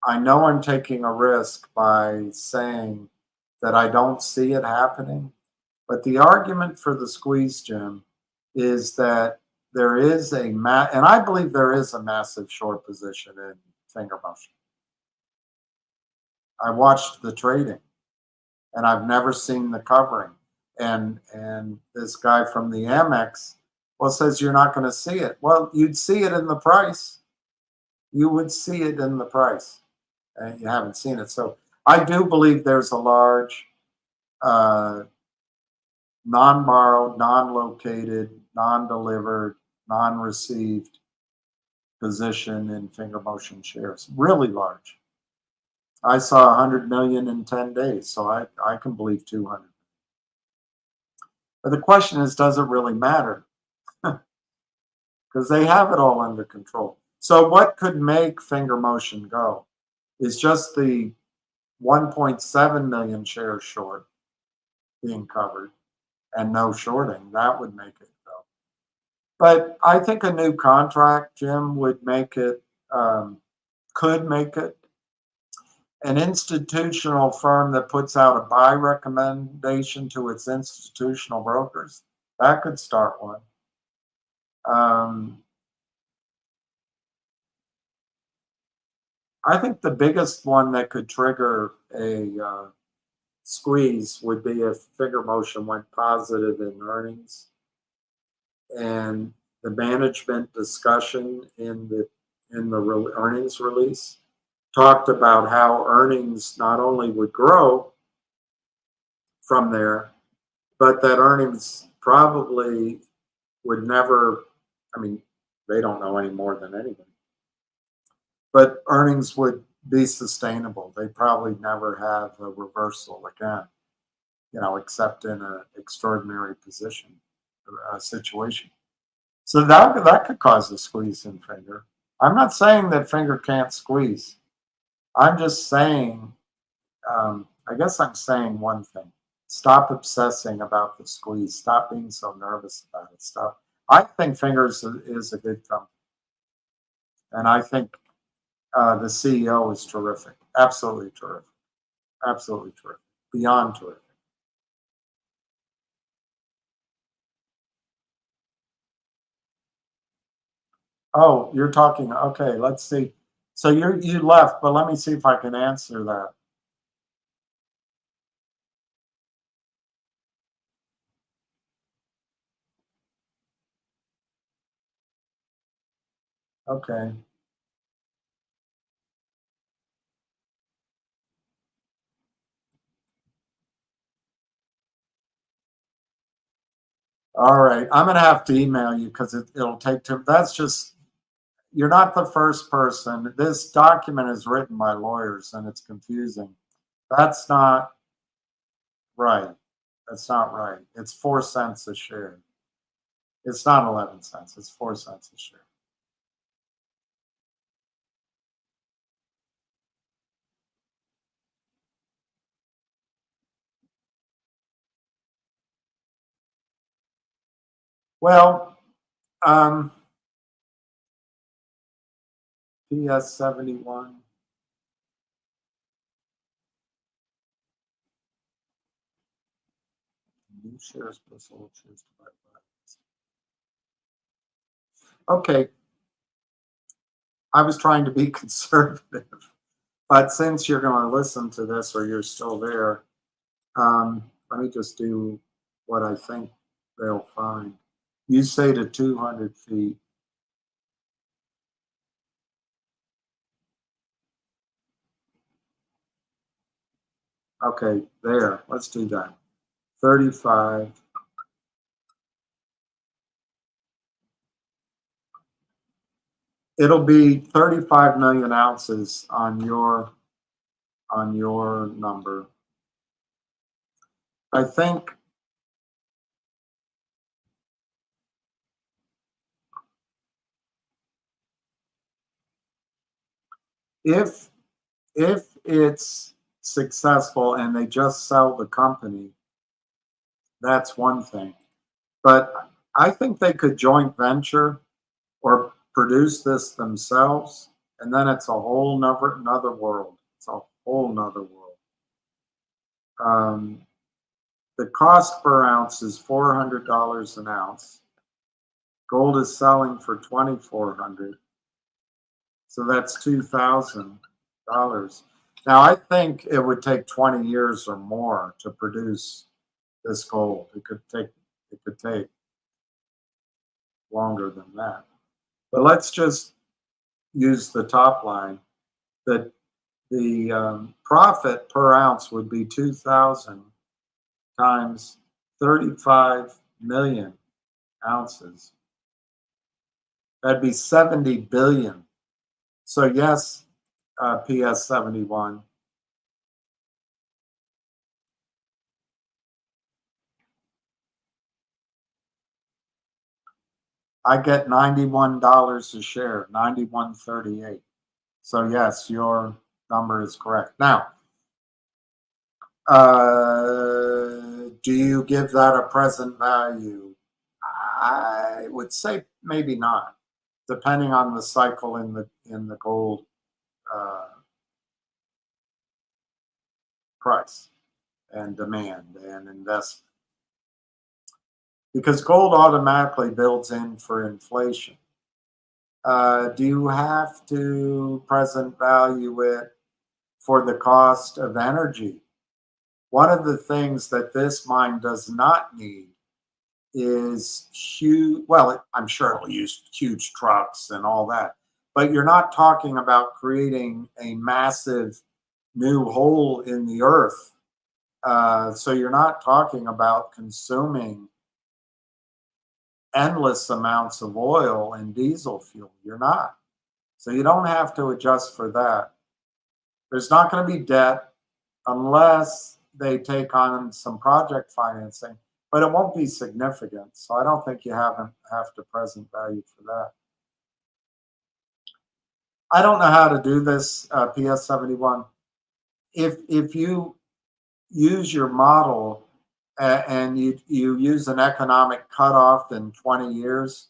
I know I'm taking a risk by saying that I don't see it happening, but the argument for the squeeze, Jim, is that there is and I believe there is a massive short position in finger motion. I watched the trading, and I've never seen the covering. And this guy from the Amex, well, says you're not going to see it. Well, you'd see it in the price. You would see it in the price, and you haven't seen it. So I do believe there's a large non-borrowed, non-located, non-delivered, non-received position in finger motion shares. Really large. I saw 100 million in 10 days, so I can believe 200. But the question is, does it really matter? Because they have it all under control. So what could make finger motion go is just the 1.7 million shares short being covered and no shorting. That would make it go. But I think a new contract, Jim, would make it, could make it. An institutional firm that puts out a buy recommendation to its institutional brokers, that could start one. I think the biggest one that could trigger a squeeze would be if finger motion went positive in earnings, and the management discussion in the earnings release talked about how earnings not only would grow from there, but that earnings probably would never, I mean, they don't know any more than anybody, but earnings would be sustainable. They probably never have a reversal again, except in an extraordinary situation. So that could cause a squeeze in finger. I'm not saying that finger can't squeeze. I'm just saying, I guess I'm saying one thing. Stop obsessing about the squeeze. Stop being so nervous about it. Stop. I think Fingers is a good company. And I think the CEO is terrific. Absolutely terrific. Absolutely terrific. Beyond terrific. Oh, you're talking. Okay, let's see. So you left, but let me see if I can answer that. Okay. All right. I'm going to have to email you because it'll take too. That's just, you're not the first person. This document is written by lawyers and it's confusing. That's not right. That's not right. It's 4 cents a share. It's not 11 cents. It's 4 cents a share. Well, PS 71. New shares plus old shares divided by. Okay. I was trying to be conservative, but since you're going to listen to this or you're still there, let me just do what I think they'll find. You say to 200 feet. Okay, there. Let's do that. 35. It'll be 35 million ounces on your number. I think if it's successful and they just sell the company, that's one thing. But I think they could joint venture or produce this themselves And then it's a whole another world. It's a whole nother world. The cost per ounce is $400 an ounce. Gold is selling for $2,400. So that's $2,000. Now, I think it would take 20 years or more to produce this gold. It could take longer than that. But let's just use the top line that the profit per ounce would be 2,000 times 35 million ounces. That'd be 70 billion. So yes, PS 71. I get $91 a share, 91.38. So yes, your number is correct. Now, do you give that a present value? I would say maybe not, depending on the cycle in the gold price and demand and investment. Because gold automatically builds in for inflation. Do you have to present value it for the cost of energy? One of the things that this mine does not need is huge, well, I'm sure it'll use huge trucks and all that, but you're not talking about creating a massive new hole in the earth. So you're not talking about consuming endless amounts of oil and diesel fuel. You're not. So you don't have to adjust for that. There's not going to be debt unless they take on some project financing, but it won't be significant. So I don't think you have to present value for that. I don't know how to do this, PS 71. If you use your model and you use an economic cutoff in 20 years,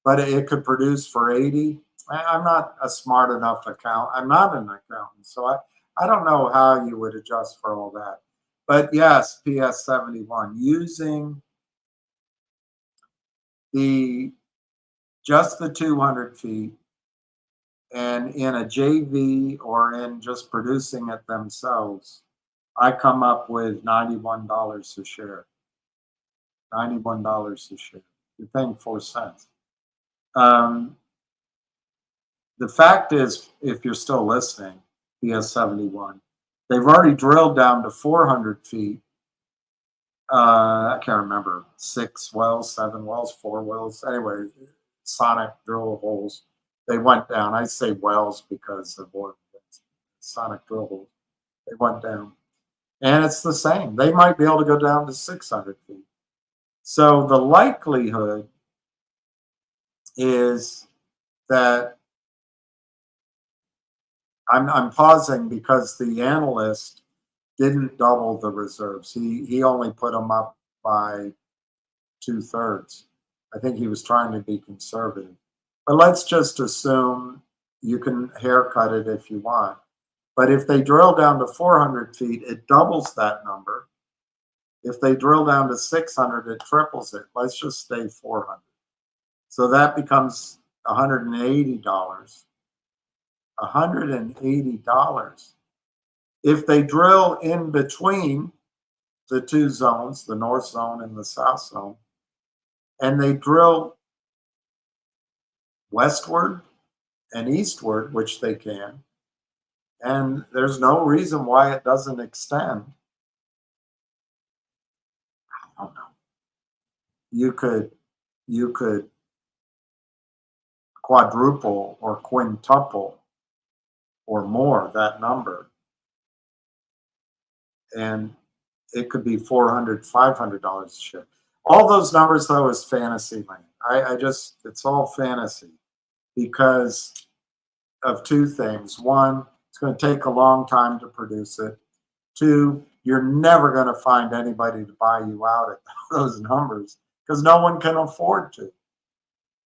but it could produce for 80. I'm not a smart enough accountant. I'm not an accountant, so I don't know how you would adjust for all that. But yes, PS 71, using just the 200 feet and in a JV or in just producing it themselves, I come up with $91 a share. $91 a share. You're paying 4 cents. The fact is, if you're still listening, PS 71, they've already drilled down to 400 feet. I can't remember, 6 wells, 7 wells, 4 wells. Anyway, sonic drill holes. They went down. I say wells because of oil. Sonic drill holes. They went down. And it's the same. They might be able to go down to 600 feet. So the likelihood is that I'm pausing because the analyst didn't double the reserves. He only put them up by 2/3. I think he was trying to be conservative. But let's just assume you can haircut it if you want. But if they drill down to 400 feet, it doubles that number. If they drill down to 600, it triples it. Let's just stay 400. So that becomes $180. $180. If they drill in between the two zones, the north zone and the south zone, and they drill westward and eastward, which they can, and there's no reason why it doesn't extend. I don't know. You could quadruple or quintuple or more that number, and it could be $400, $500 a share. All those numbers, though, is fantasy land. It's all fantasy because of two things. One, it's going to take a long time to produce it. Two, you're never going to find anybody to buy you out at those numbers because no one can afford to.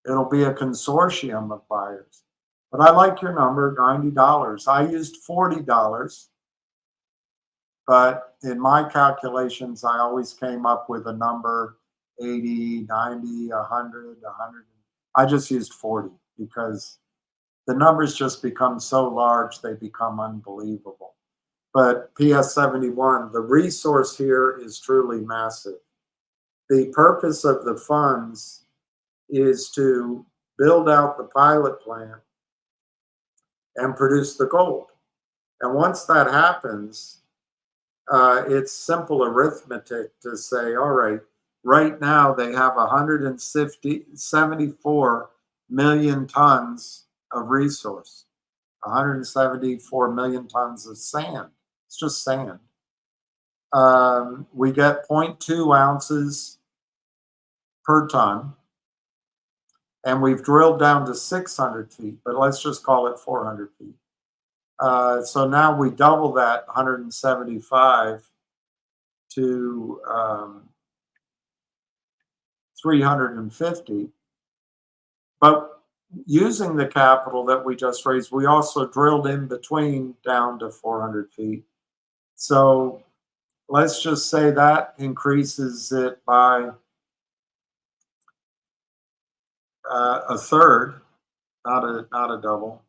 It'll be a consortium of buyers. But I like your number, $90. I used $40, but in my calculations, I always came up with a number 80, 90, 100, 100. I just used 40 because the numbers just become so large, they become unbelievable. But PS 71, the resource here is truly massive. The purpose of the funds is to build out the pilot plant and produce the gold. And once that happens, it's simple arithmetic to say, all right, right now they have 174 million tons of resource, 174 million tons of sand. It's just sand. We get 0.2 ounces per ton, and we've drilled down to 600 feet, but let's just call it 400 feet. So now we double that 175 to 350. But using the capital that we just raised, we also drilled in between down to 400 feet. So let's just say that increases it by a third, not a double.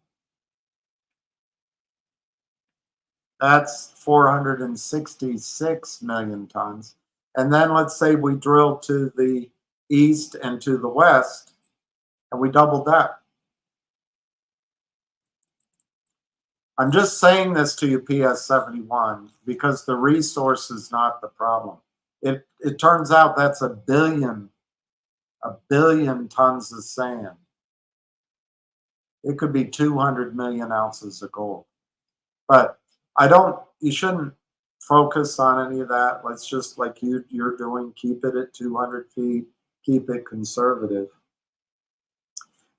That's 466 million tons. And then let's say we drill to the east and to the west, and we doubled that. I'm just saying this to you, PS 71, because the resource is not the problem. It turns out that's a billion tons of sand. It could be 200 million ounces of gold. But you shouldn't focus on any of that. Let's just, like you're doing, keep it at 200 feet, keep it conservative.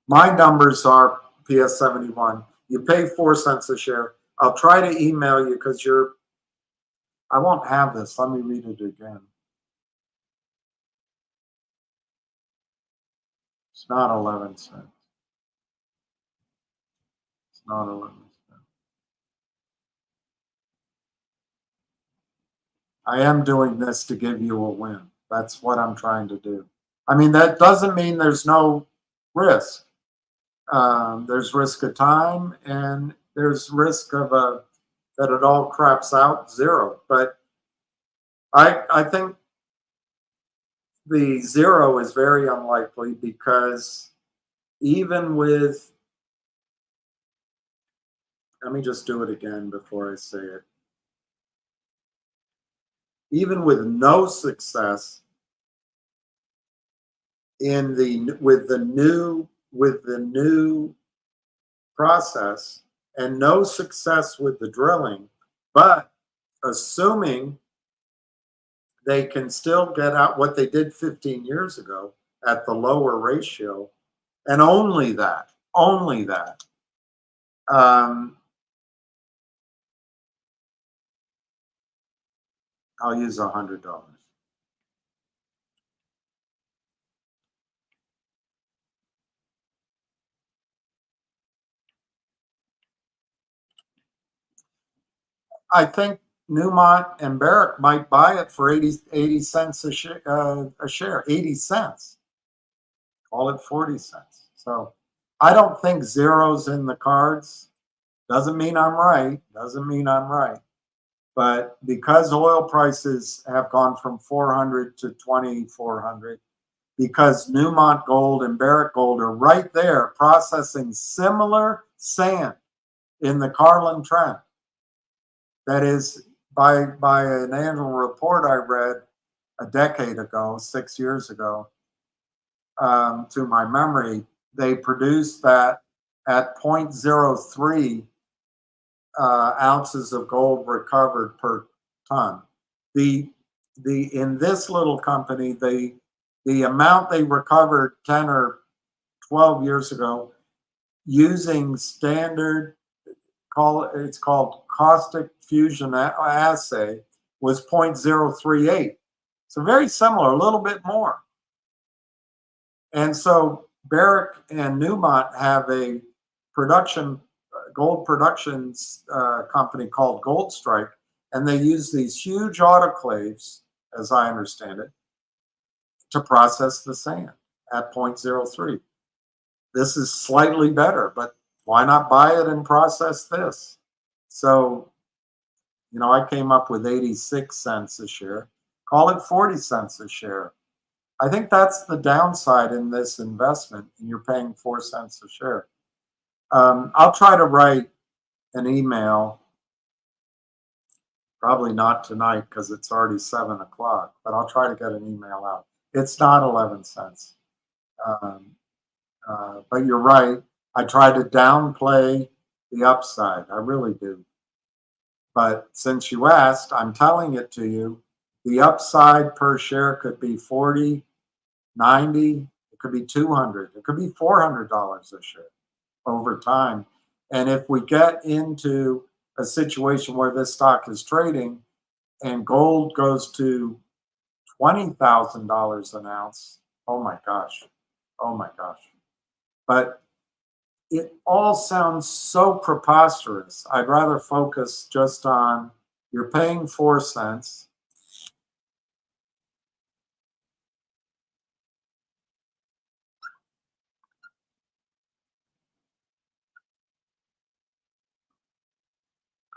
My numbers are PS 71. You pay 4 cents a share. I'll try to email you because I won't have this. Let me read it again. It's not 11 cents. It's not 11 cents. I am doing this to give you a win. That's what I'm trying to do. I mean, that doesn't mean there's no risk. There's risk of time, and there's risk of that it all craps out, zero. But I think the zero is very unlikely because even with, let me just do it again before I say it. Even with no success with the new process and no success with the drilling, but assuming they can still get out what they did 15 years ago at the lower ratio, and only that, I'll use $100. I think Newmont and Barrick might buy it for 80 cents a share, 80 cents. Call it 40 cents. So I don't think zero's in the cards. Doesn't mean I'm right. Doesn't mean I'm right. But because oil prices have gone from 400 to 2,400, because Newmont Gold and Barrick Gold are right there processing similar sand in the Carlin Trend. That is, by an annual report I read a decade ago, 6 years ago, to my memory, they produced that at 0.03 ounces of gold recovered per ton. In this little company, the amount they recovered 10 or 12 years ago using standard, it's called caustic fusion assay, was 0.038. So very similar, a little bit more. And so Barrick and Newmont have a gold productions company called Gold Strike, and they use these huge autoclaves, as I understand it, to process the sand at 0.03. This is slightly better, but why not buy it and process this? So, you know, I came up with 86 cents a share. Call it 40 cents a share. I think that's the downside in this investment, and you're paying 4 cents a share. I'll try to write an email, probably not tonight because it's already 7 o'clock, but I'll try to get an email out. It's not 11 cents. But you're right. I try to downplay the upside. I really do. But since you asked, I'm telling it to you. The upside per share could be 40, 90, it could be 200, it could be $400 a share over time. And if we get into a situation where this stock is trading and gold goes to $20,000 an ounce, oh my gosh. But it all sounds so preposterous. I'd rather focus just on you're paying 4 cents.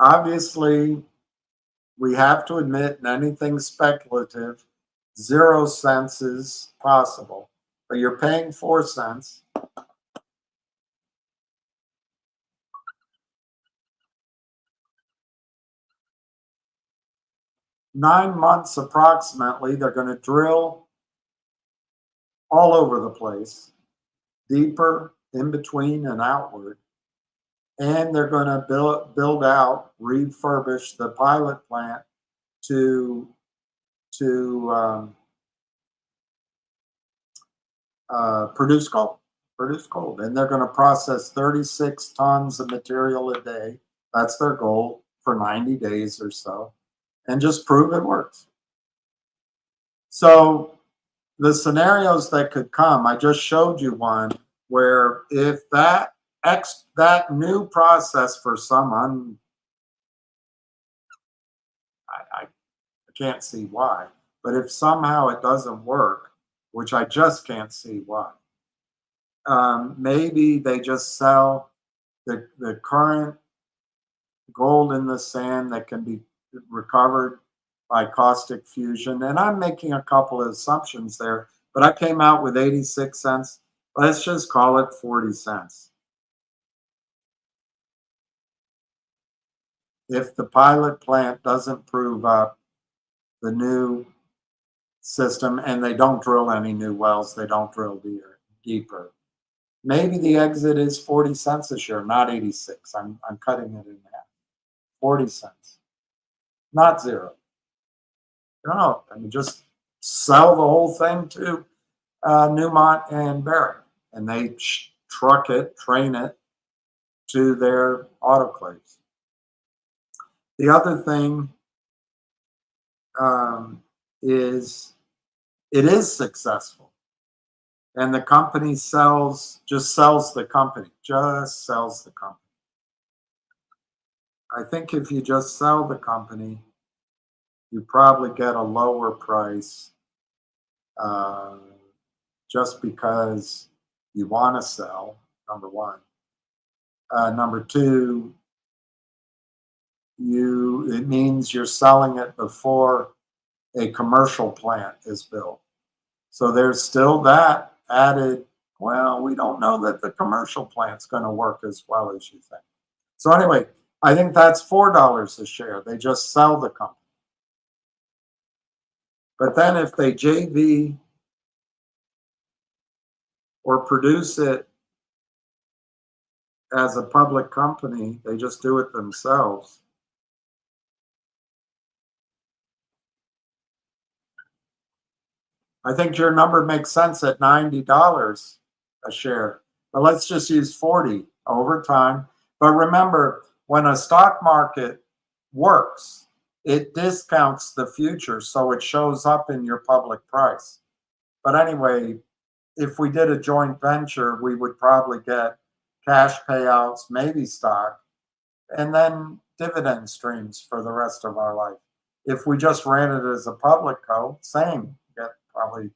Obviously, we have to admit in anything speculative, 0 cents is possible, but you're paying 4 cents. Nine months approximately, they're going to drill all over the place, deeper, in between, and outward. And they're going to build out, refurbish the pilot plant to produce gold. And they're going to process 36 tons of material a day. That's their goal for 90 days or so, and just prove it works. So the scenarios that could come, I just showed you one where if that new process for some I can't see why, but if somehow it doesn't work, which I just can't see why, maybe they just sell the current gold in the sand that can be recovered by caustic fusion. And I'm making a couple of assumptions there, but I came out with 86 cents. Let's just call it 40 cents. If the pilot plant doesn't prove up the new system and they don't drill any new wells, they don't drill deeper, maybe the exit is 40 cents a share, not 86. I'm cutting it in half. 40 cents, not 0. I don't know. I mean, just sell the whole thing to Newmont and Barrick, and they truck it, train it to their autoclaves. The other thing is it is successful, and the company just sells the company. I think if you just sell the company, you probably get a lower price just because you want to sell, number one. Number two, it means you're selling it before a commercial plant is built. So there's still that added, well, we don't know that the commercial plant's going to work as well as you think. So anyway, I think that's $4 a share. They just sell the company. But then if they JV or produce it as a public company, they just do it themselves. I think your number makes sense at $90 a share, but let's just use 40 over time. But remember, when a stock market works, it discounts the future, so it shows up in your public price. But anyway, if we did a joint venture, we would probably get cash payouts, maybe stock, and then dividend streams for the rest of our life. If we just ran it as a public co, same, get probably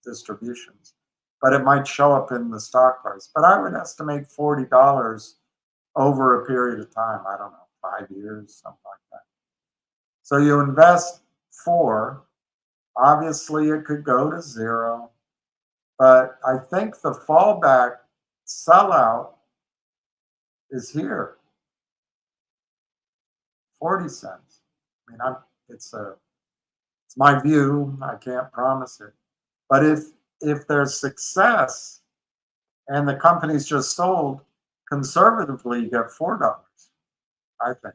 distributions, but it might show up in the stock price. But I would estimate $40 over a period of time. I don't know, 5 years, something like that. So you invest 4, obviously it could go to 0, but I think the fallback sellout is here. 40 cents. I mean, it's my view. I can't promise it. But if there's success and the company's just sold, conservatively you get $4, I think,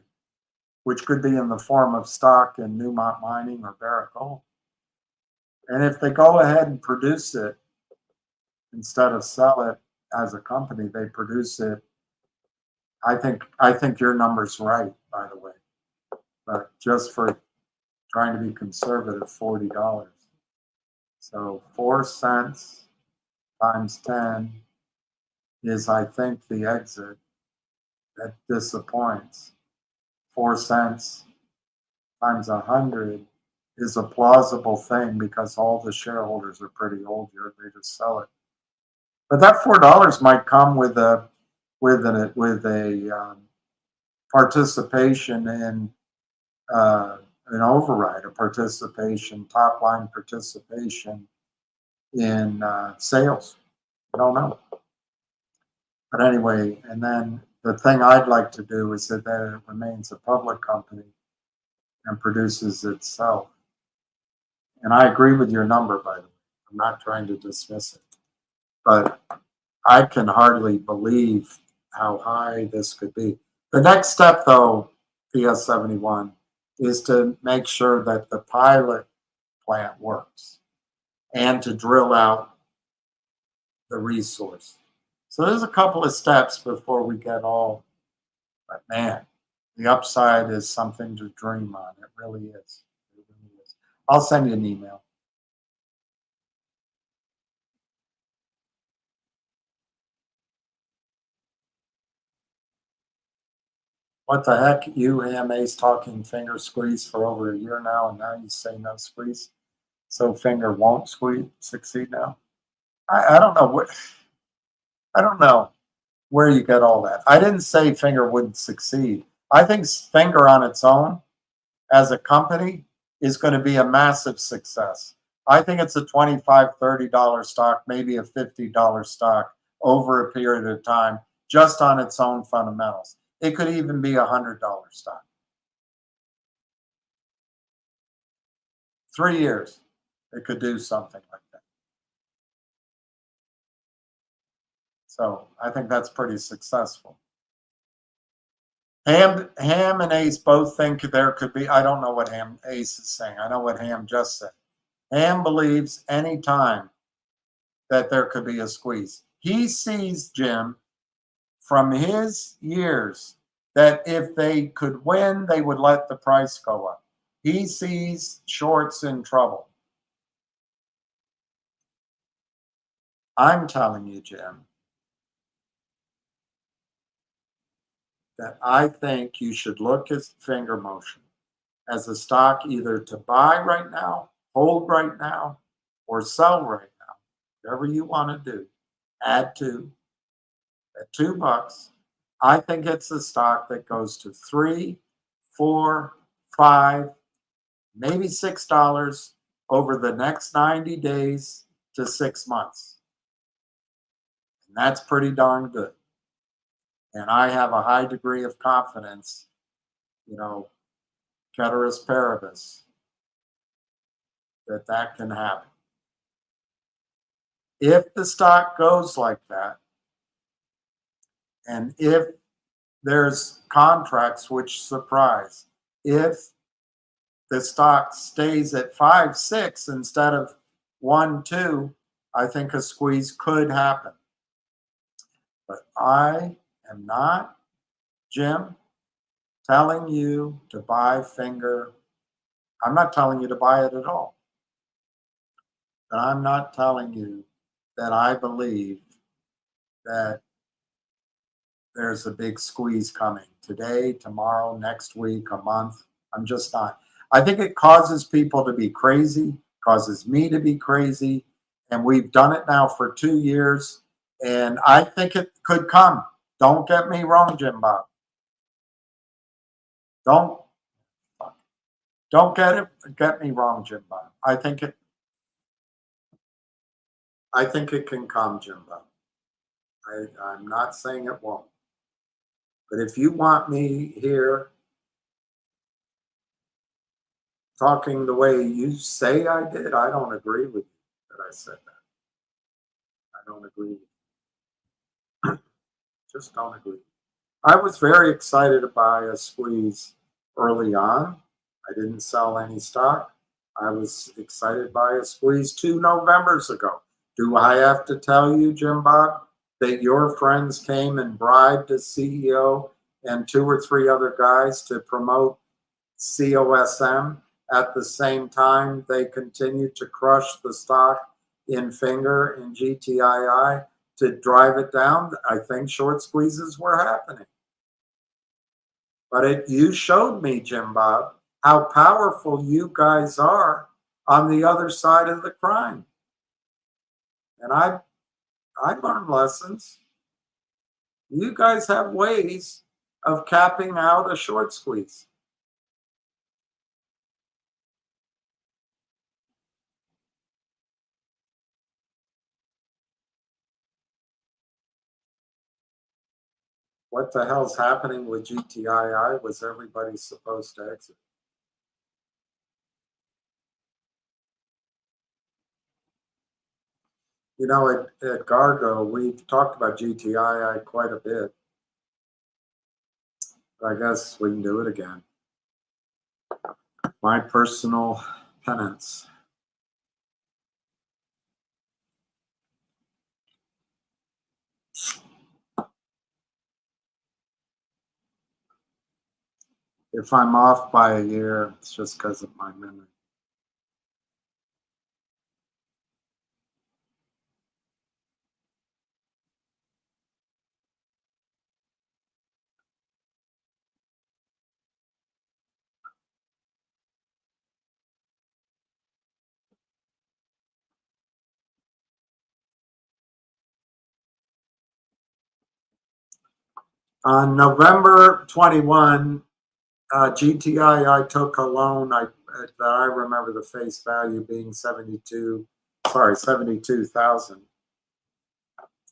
which could be in the form of stock in Newmont Mining or Barrick Gold. And if they go ahead and produce it, instead of sell it as a company, they produce it. I think your number's right, by the way. But just for trying to be conservative, $40. So 4 cents times 10 is, I think, the exit. That disappoints. 4 cents times 100 is a plausible thing because all the shareholders are pretty old here. They just sell it. But that $4 might come with a participation in an override, a participation, top line participation in sales. I don't know. But anyway, and then the thing I'd like to do is that it remains a public company and produces itself. And I agree with your number, by the way. I'm not trying to dismiss it. But I can hardly believe how high this could be. The next step, though, PS71, is to make sure that the pilot plant works and to drill out the resource. So there's a couple of steps before we get all, but man, the upside is something to dream on. It really is. It really is. I'll send you an email. What the heck? You, Ham Ace, talking finger squeeze for over a year now, and now you say no squeeze. So finger won't succeed now. I don't know what. I don't know where you get all that. I didn't say finger wouldn't succeed. I think finger on its own, as a company, is going to be a massive success. I think it's a $25, $30 stock, maybe a $50 stock over a period of time, just on its own fundamentals. It could even be a $100 stock. 3 years, it could do something like that. So I think that's pretty successful. Ham and Ace both think there could be, I don't know what Ham Ace is saying. I know what Ham just said. Ham believes anytime that there could be a squeeze. He sees, Jim, from his years, that if they could win, they would let the price go up. He sees shorts in trouble. I'm telling you, Jim, that I think you should look at finger motion as a stock either to buy right now, hold right now, or sell right now. Whatever you want to do, add to at $2. I think it's a stock that goes to $3, $4, $5, maybe $6 over the next 90 days to 6 months. And that's pretty darn good. And I have a high degree of confidence, ceteris paribus, that can happen. If the stock goes like that, and if there's contracts which surprise, if the stock stays at 5, 6 instead of 1, 2, I think a squeeze could happen. But I am not, Jim, telling you to buy finger. I'm not telling you to buy it at all. But I'm not telling you that I believe that there's a big squeeze coming today, tomorrow, next week, a month. I'm just not. I think it causes people to be crazy, causes me to be crazy. And we've done it now for 2 years. And I think it could come. Don't get me wrong, Jim Bob. Don't get me wrong, Jim Bob. I think it can come, Jim Bob. I'm not saying it won't. But if you want me here talking the way you say I did, I don't agree with you that I said that. I don't agree with you. Just don't agree. I was very excited to buy a squeeze early on. I didn't sell any stock. I was excited by a squeeze 2 Novembers ago. Do I have to tell you, Jim Bob, that your friends came and bribed a CEO and 2 or 3 other guys to promote COSM at the same time they continued to crush the stock in Finger and GTII to drive it down? I think short squeezes were happening. But you showed me, Jim Bob, how powerful you guys are on the other side of the crime. And I learned lessons. You guys have ways of capping out a short squeeze. What the hell's happening with GTII? Was everybody supposed to exit? You know, at Gargo, we've talked about GTII quite a bit. I guess we can do it again. My personal penance. If I'm off by a year, it's just because of my memory. On November 21, GTI, I took a loan that I remember the face value being 72,000.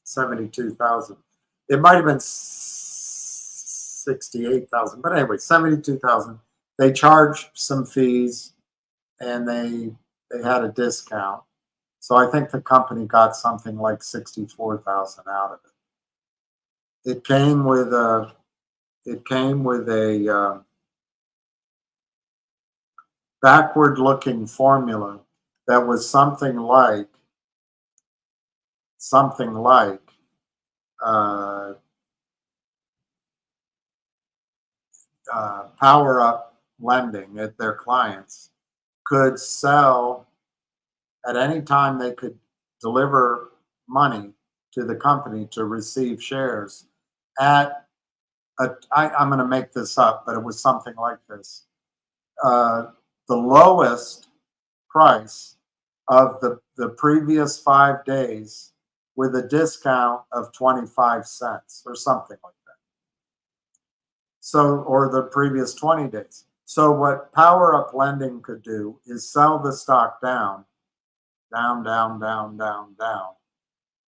72,000. It might have been 68,000, but anyway, 72,000. They charged some fees and they had a discount. So I think the company got something like 64,000 out of it. It came with a backward-looking formula that was something like Power Up Lending at their clients could sell at any time. They could deliver money to the company to receive shares at I'm going to make this up, but it was something like this. The lowest price of the previous 5 days with a discount of 25 cents or something like that. So, or the previous 20 days. So what Power Up Lending could do is sell the stock down.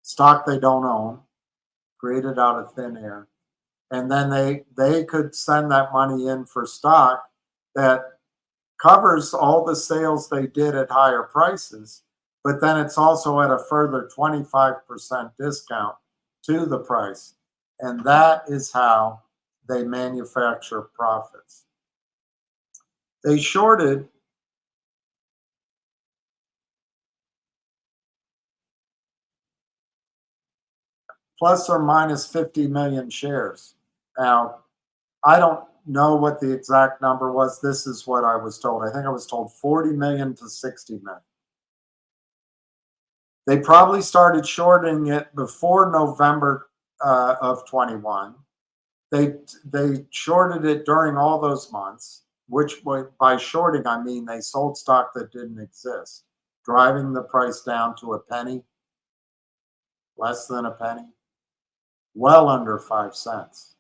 Stock they don't own, created out of thin air. And then they could send that money in for stock that covers all the sales they did at higher prices, but then it's also at a further 25% discount to the price. And that is how they manufacture profits. They shorted plus or minus 50 million shares. Now, I don't know what the exact number was. This is what I was told. I think I was told 40 million to 60 million. They probably started shorting it before November of 21. They shorted it during all those months, which by shorting, I mean they sold stock that didn't exist, driving the price down to a penny, less than a penny, well under 5 cents.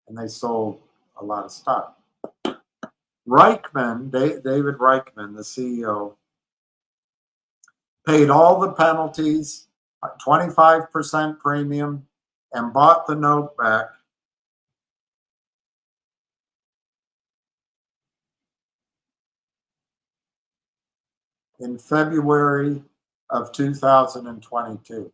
And they sold a lot of stock. Reichman, David Reichman, the CEO, paid all the penalties, 25% premium, and bought the note back in February of 2022.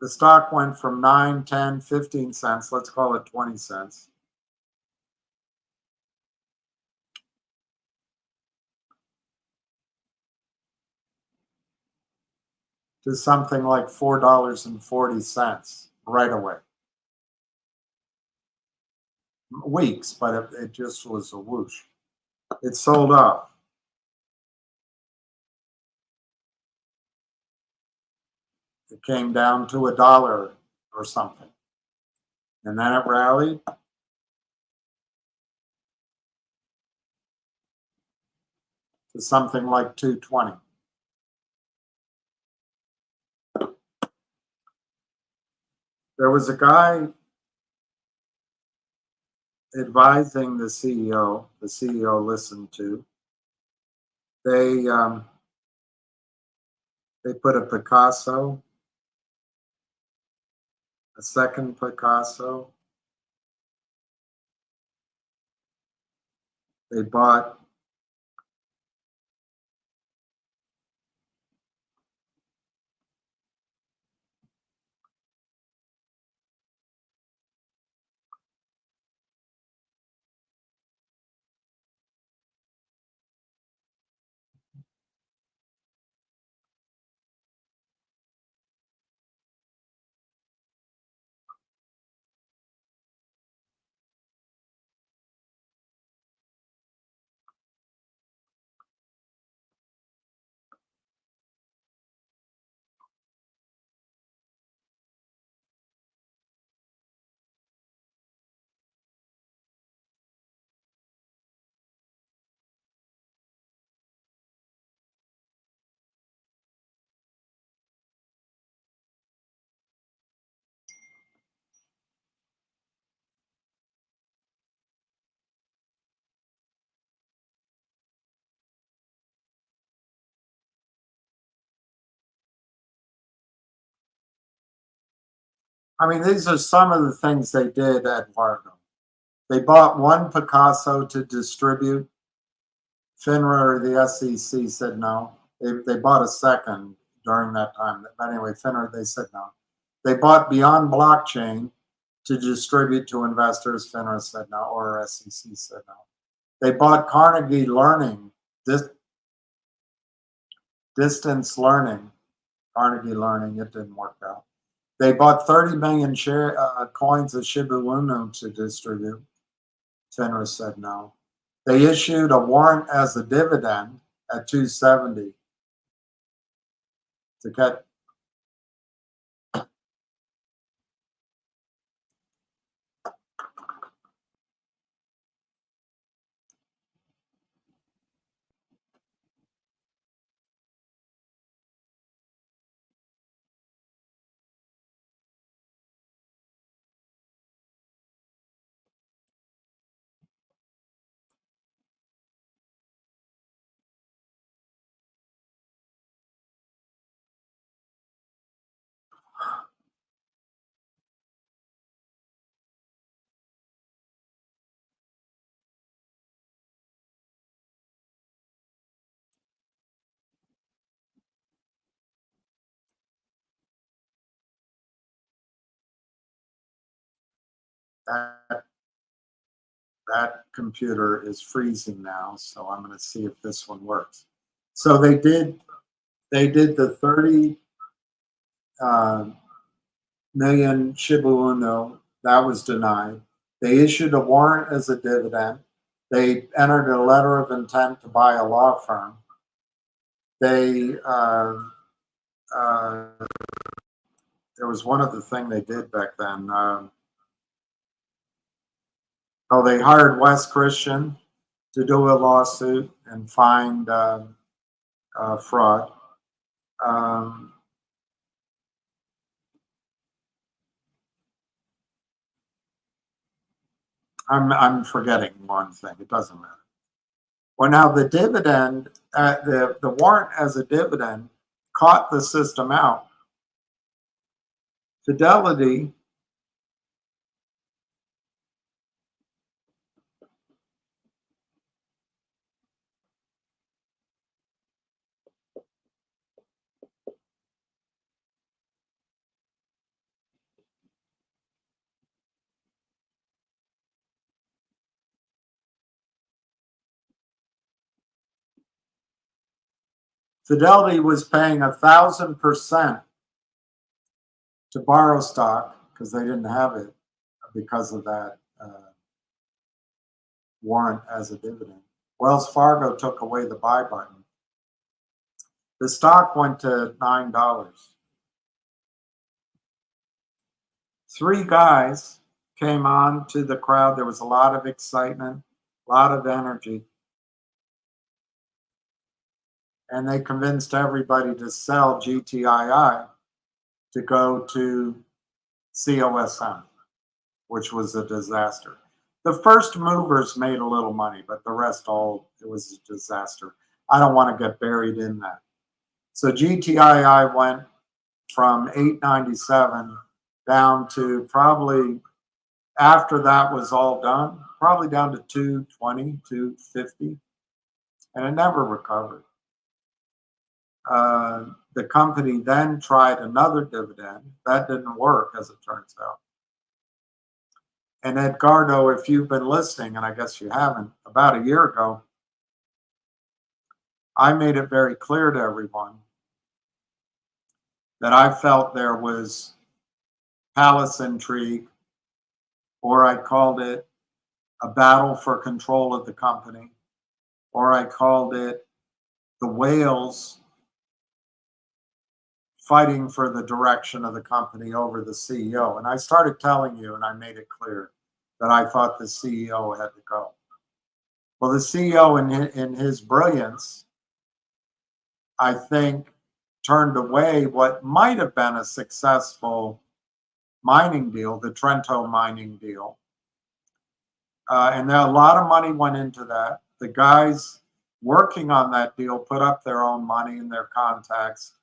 The stock went from 9, 10, 15 cents, let's call it 20 cents, to something like $4.40 right away. Weeks, but it just was a whoosh. It sold off. It came down to $1 or something. And then it rallied. To something like $2.20. There was a guy advising the CEO listened to. They put a Picasso, a second Picasso. They bought I mean, these are some of the things they did at Fargo. They bought one Picasso to distribute. FINRA or the SEC said no. They bought a second during that time. But anyway, FINRA, they said no. They bought Beyond Blockchain to distribute to investors. FINRA said no, or SEC said no. They bought Carnegie Learning, distance learning, Carnegie Learning. It didn't work out. They bought 30 million coins of Shiba Inu to distribute. FINRA said no. They issued a warrant as a dividend at $2.70 to get that computer is freezing now, so I'm going to see if this one works. So they did the 30 million Shiba Inu. That was denied. They issued a warrant as a dividend. They entered a letter of intent to buy a law firm. They there was one other thing they did back then. They hired Wes Christian to do a lawsuit and find fraud. I'm forgetting one thing. It doesn't matter. Well, now the dividend, the warrant as a dividend caught the system out. Fidelity was paying 1,000% to borrow stock because they didn't have it because of that warrant as a dividend. Wells Fargo took away the buy button. The stock went to $9. Three guys came on to the crowd. There was a lot of excitement, a lot of energy. And they convinced everybody to sell GTII to go to COSM, which was a disaster. The first movers made a little money, but the rest it was a disaster. I don't want to get buried in that. So GTII went from $8.97 down to probably, after that was all done, probably down to $2.20, $2.50, and it never recovered. The company then tried another dividend. That didn't work, as it turns out. And Edgardo, if you've been listening, and I guess you haven't, about a year ago, I made it very clear to everyone that I felt there was palace intrigue, or I called it a battle for control of the company, or I called it the whales fighting for the direction of the company over the CEO. And I started telling you, and I made it clear, that I thought the CEO had to go. Well, the CEO, in his brilliance, I think, turned away what might have been a successful mining deal, the Trento mining deal. And there a lot of money went into that. The guys working on that deal put up their own money and their contacts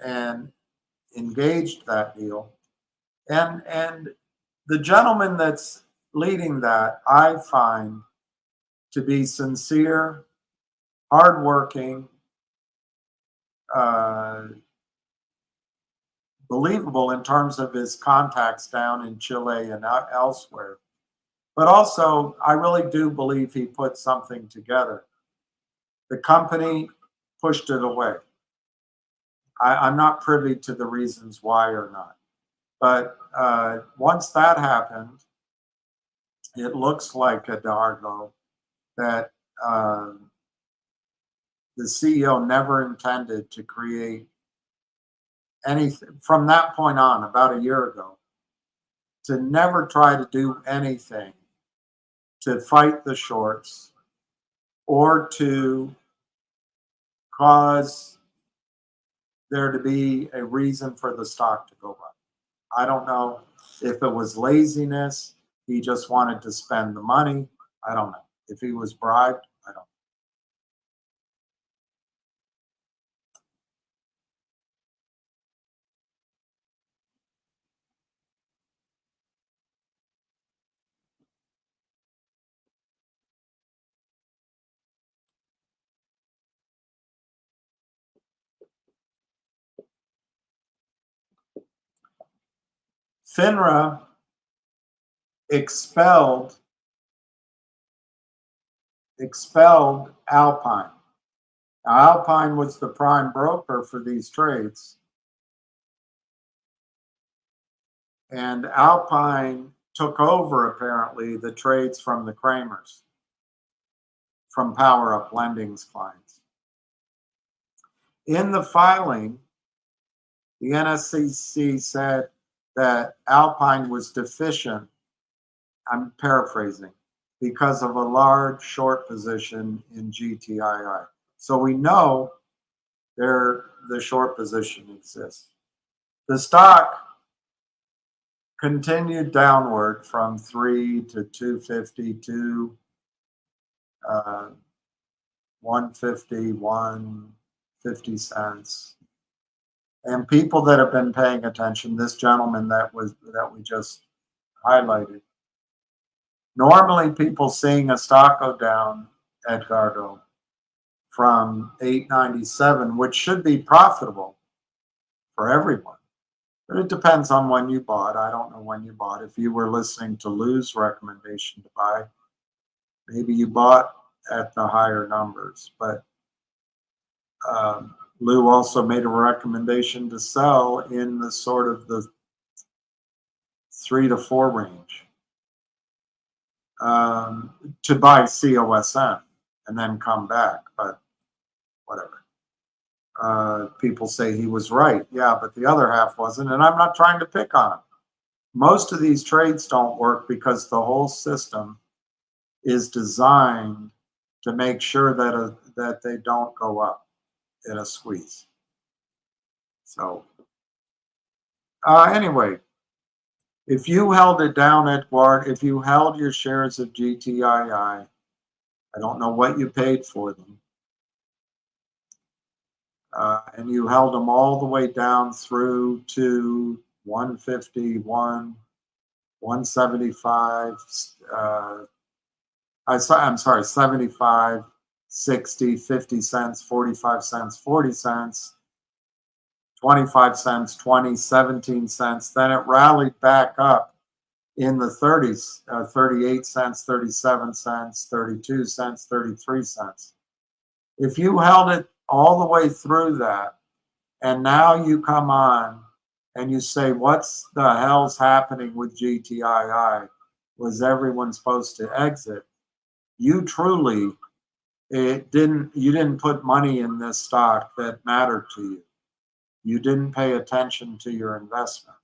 and engaged that deal. And the gentleman that's leading that, I find to be sincere, hardworking, believable in terms of his contacts down in Chile and elsewhere. But also, I really do believe he put something together. The company pushed it away. I'm not privy to the reasons why or not. But once that happened, it looks like, Eduardo, that the CEO never intended to create anything from that point on, about a year ago, to never try to do anything to fight the shorts or to cause there to be a reason for the stock to go up. I don't know if it was laziness, he just wanted to spend the money. I don't know. If he was bribed, I don't know. FINRA expelled Alpine. Now, Alpine was the prime broker for these trades. And Alpine took over, apparently, the trades from the Kramers, from Power Up Lending's clients. In the filing, the NSCC said that Alpine was deficient, I'm paraphrasing, because of a large short position in GTII. So we know the short position exists. The stock continued downward from 3 to 250 to 150, 150 cents. And people that have been paying attention, this gentleman that we just highlighted, normally people seeing a stock go down, Edgardo, from 897, which should be profitable for everyone. But it depends on when you bought. I don't know when you bought. If you were listening to Lou's recommendation to buy, maybe you bought at the higher numbers. But Lou also made a recommendation to sell in the sort of the 3 to 4 range, to buy COSM and then come back. But whatever. People say he was right. Yeah, but the other half wasn't. And I'm not trying to pick on him. Most of these trades don't work because the whole system is designed to make sure that they don't go up in a squeeze. So anyway, if you held it down at Guard, if you held your shares of GTII, I don't know what you paid for them, and you held them all the way down through to 151, 175, I'm sorry, 75, 60, 50 cents, 45 cents, 40 cents, 25 cents, 20, 17 cents. Then it rallied back up in the 30s, 38 cents, 37 cents, 32 cents, 33 cents. If you held it all the way through that, and now you come on and you say, what's the hell's happening with GTII? Was everyone supposed to exit? You truly, you didn't put money in this stock that mattered to you. You didn't pay attention to your investment.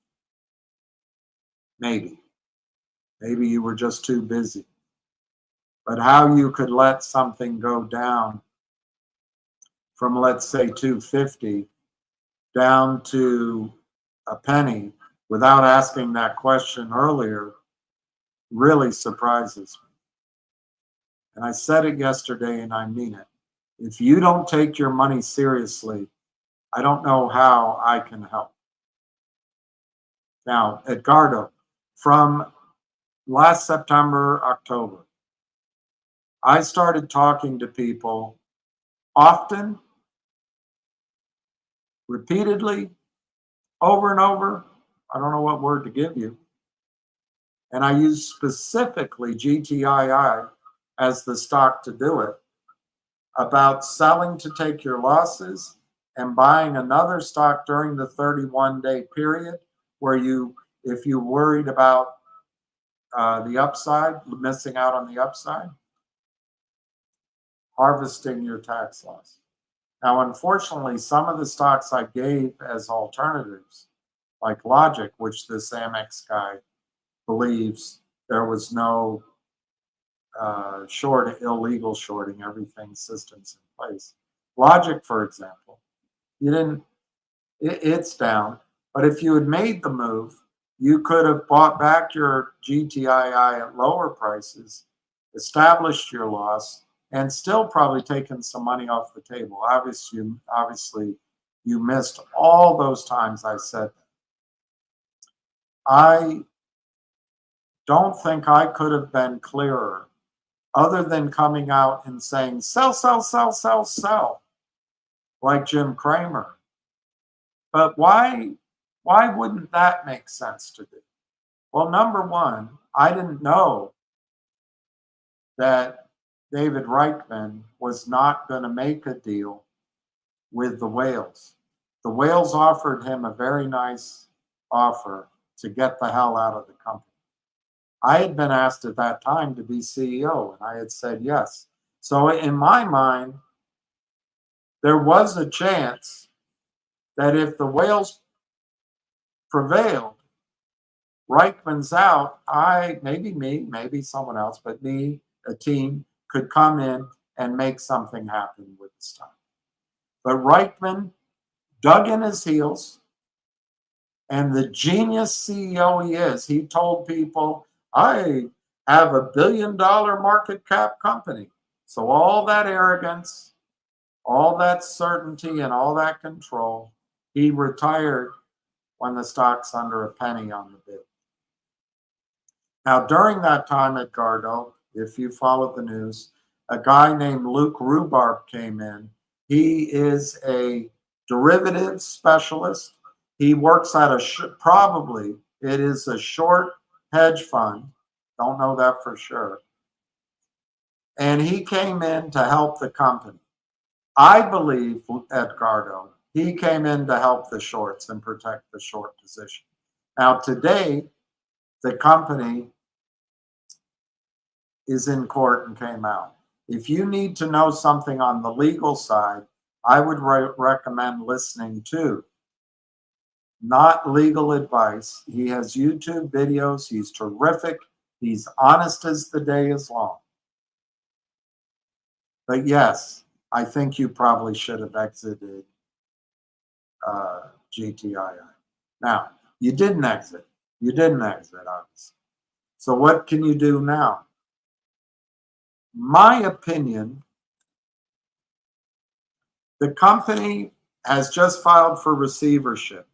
Maybe you were just too busy. But how you could let something go down from, let's say, 250 down to a penny without asking that question earlier really surprises me. And I said it yesterday and I mean it. If you don't take your money seriously, I don't know how I can help. Now, Edgardo, from last September, October, I started talking to people often, repeatedly, over and over. I don't know what word to give you. And I used specifically GTII as the stock to do it, about selling to take your losses and buying another stock during the 31-day period where if you worried about the upside, missing out on the upside, harvesting your tax loss. Now, unfortunately, some of the stocks I gave as alternatives, like Logic, which this Amex guy believes there was no illegal shorting, everything systems in place. Logic, for example, it's down, but if you had made the move, you could have bought back your GTII at lower prices, established your loss, and still probably taken some money off the table. Obviously, you missed all those times I said that. I don't think I could have been clearer, other than coming out and saying, sell, sell, sell, sell, sell, like Jim Cramer. But why wouldn't that make sense to do? Well, number one, I didn't know that David Reichman was not going to make a deal with the whales. The whales offered him a very nice offer to get the hell out of the company. I had been asked at that time to be CEO, and I had said yes. So in my mind, there was a chance that if the whales prevailed, Reichman's out, maybe me, maybe someone else, but me, a team, could come in and make something happen with the stock. But Reichman dug in his heels, and the genius CEO he is, he told people, I have $1 billion market cap company. So all that arrogance, all that certainty, and all that control, he retired when the stock's under a penny on the bid. Now, during that time at Gardo, if you followed the news, a guy named Luke Rhubarb came in. He is a derivatives specialist. He works at probably it is a short hedge fund. Don't know that for sure. And he came in to help the company. I believe at Gardo, he came in to help the shorts and protect the short position. Now, today, the company is in court and came out. If you need to know something on the legal side, I would recommend listening to Not Legal Advice. He has YouTube videos. He's terrific. He's honest as the day is long. But yes, I think you probably should have exited GTII. Now, you didn't exit. You didn't exit, obviously. So what can you do now? My opinion, the company has just filed for receivership.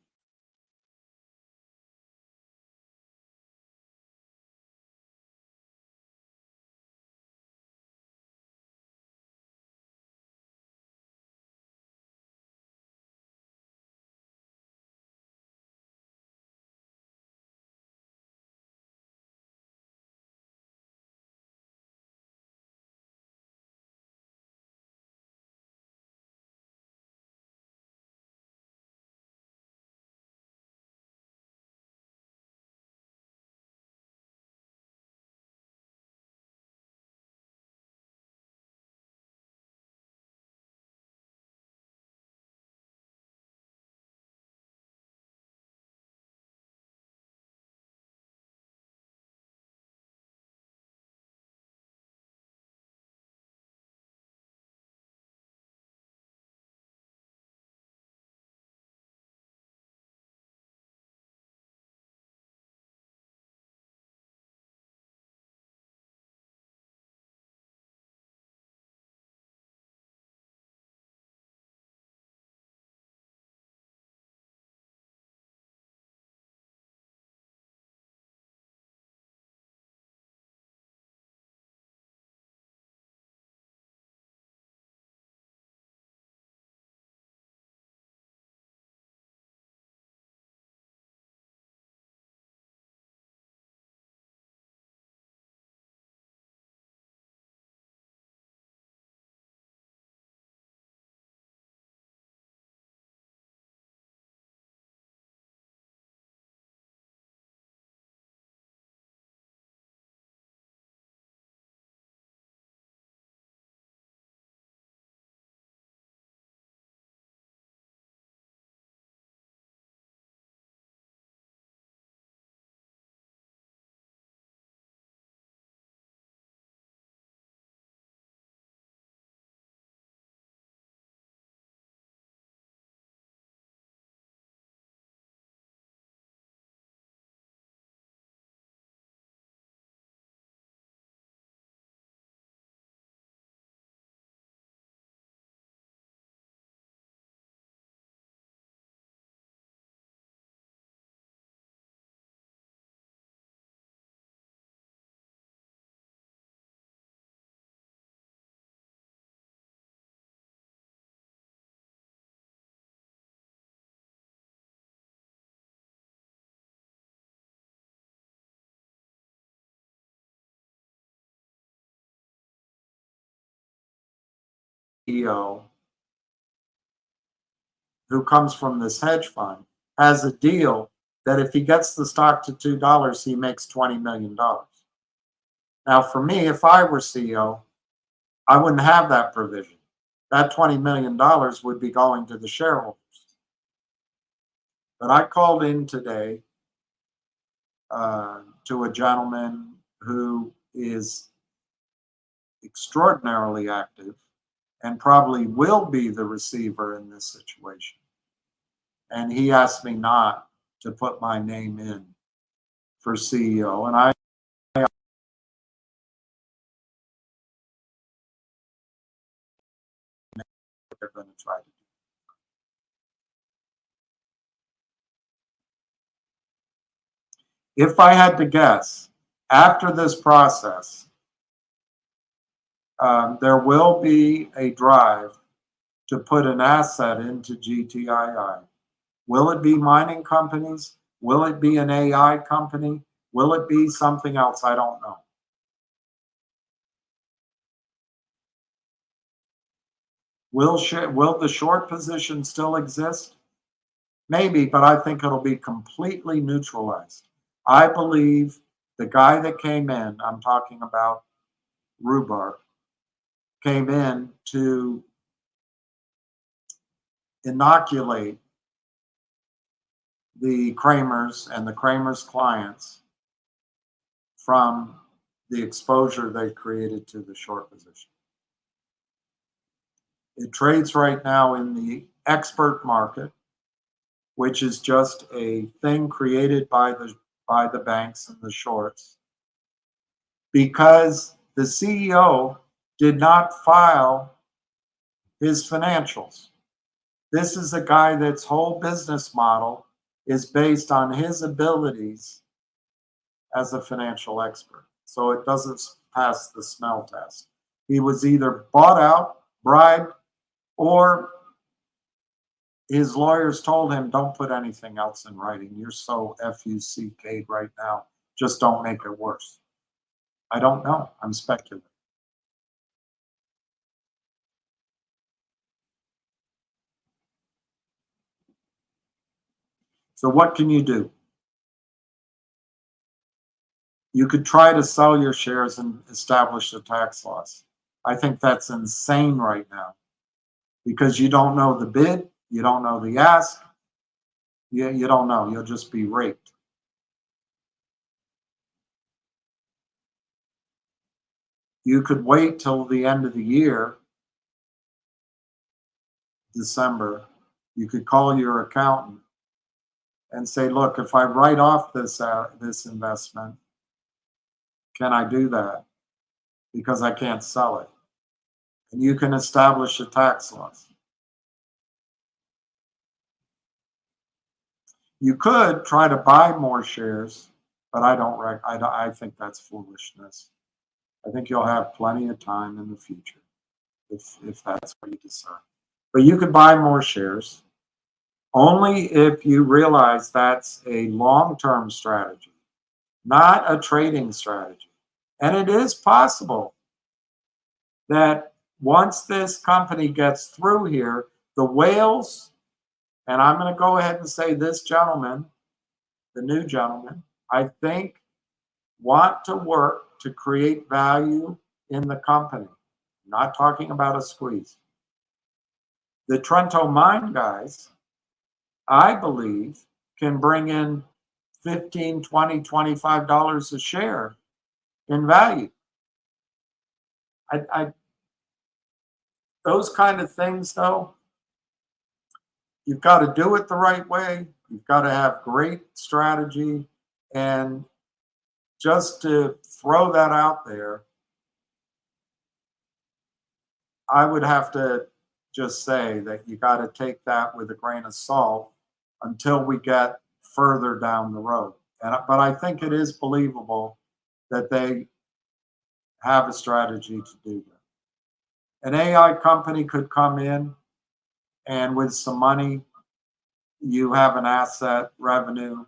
CEO, who comes from this hedge fund, has a deal that if he gets the stock to $2, he makes $20 million. Now, for me, if I were CEO, I wouldn't have that provision. that $20 million would be going to the shareholders. But I called in today to a gentleman who is extraordinarily active and probably will be the receiver in this situation. And he asked me not to put my name in for CEO. And they're going to try to do. If I had to guess, after this process, there will be a drive to put an asset into GTII. Will it be mining companies? Will it be an AI company? Will it be something else? I don't know. Will the short position still exist? Maybe, but I think it'll be completely neutralized. I believe the guy that came in, I'm talking about Rhubarb, came in to inoculate the Kramers and the Kramers' clients from the exposure they created to the short position. It trades right now in the expert market, which is just a thing created by the banks and the shorts, because the CEO did not file his financials. This is a guy that's whole business model is based on his abilities as a financial expert. So it doesn't pass the smell test. He was either bought out, bribed, or his lawyers told him, don't put anything else in writing. You're so FUCK'd right now. Just don't make it worse. I don't know. I'm speculating. So what can you do? You could try to sell your shares and establish a tax loss. I think that's insane right now because you don't know the bid, you don't know the ask, you don't know. You'll just be raped. You could wait till the end of the year, December. You could call your accountant and say, look, if I write off this investment, can I do that? Because I can't sell it. And you can establish a tax loss. You could try to buy more shares, but I think that's foolishness. I think you'll have plenty of time in the future if that's what you decide. But you could buy more shares only if you realize that's a long-term strategy, not a trading strategy. And it is possible that once this company gets through here, the whales, and I'm going to go ahead and say this gentleman, the new gentleman, I think want to work to create value in the company. I'm not talking about a squeeze. The Trento Mine guys, I believe, can bring in $15, $20, $25 a share in value. Those kind of things, though, you've got to do it the right way. You've got to have great strategy. And just to throw that out there, I would have to just say that you got to take that with a grain of salt until we get further down the road. But I think it is believable that they have a strategy to do that. An AI company could come in and with some money, you have an asset, revenue,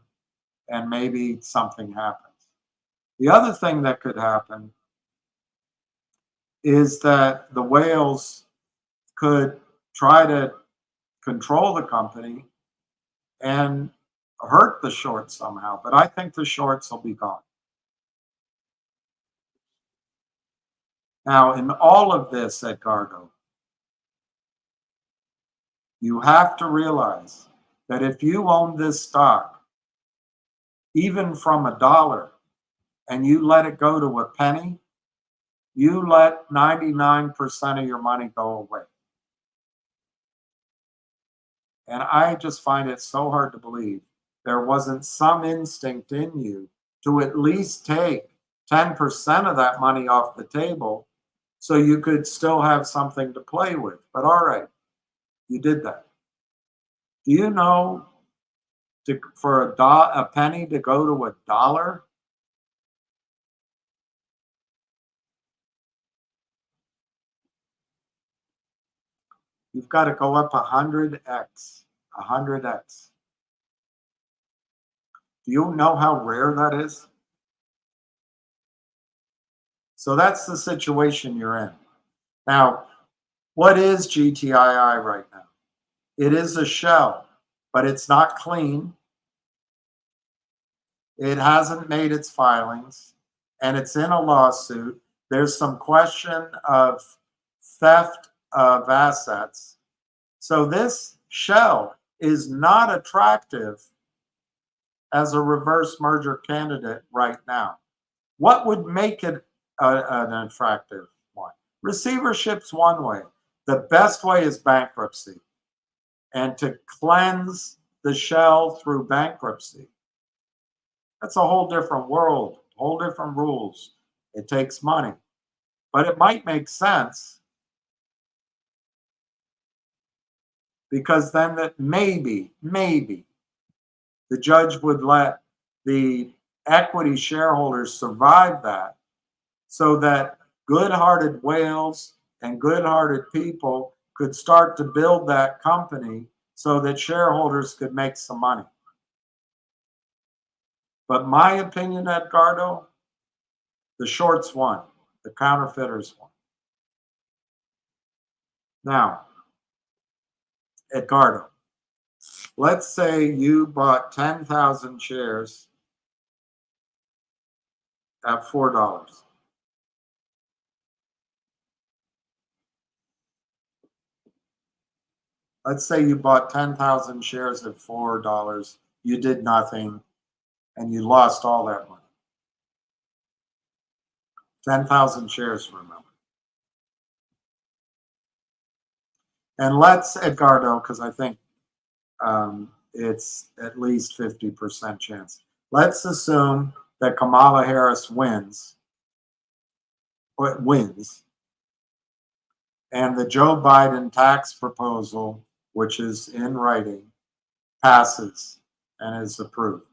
and maybe something happens. The other thing that could happen is that the whales could try to control the company and hurt the shorts somehow. But I think the shorts will be gone. Now, in all of this, Edgardo, You have to realize that if you own this stock, even from $1, and you let it go to a penny, you let 99% of your money go away. And I just find it so hard to believe there wasn't some instinct in you to at least take 10% of that money off the table so you could still have something to play with. But all right, you did that. Do you know for a penny to go to $1? You've got to go up 100x, 100x. Do you know how rare that is? So that's the situation you're in. Now, what is GTII right now? It is a shell, but it's not clean. It hasn't made its filings, and it's in a lawsuit. There's some question of theft of assets. So this shell is not attractive as a reverse merger candidate right now. What would make it an attractive one? Receivership's one way. The best way is bankruptcy, and to cleanse the shell through bankruptcy. That's a whole different world, whole different rules. It takes money, but it might make sense because then that maybe the judge would let the equity shareholders survive that so that good-hearted whales and good-hearted people could start to build that company so that shareholders could make some money. But my opinion, Edgardo, the shorts won, the counterfeiters won. Now, Edgardo, let's say you bought 10,000 shares at $4. Let's say you bought 10,000 shares at $4. You did nothing, and you lost all that money. 10,000 shares, remember. And let's, Edgardo, because I think it's at least 50% chance. Let's assume that Kamala Harris wins, and the Joe Biden tax proposal, which is in writing, passes and is approved.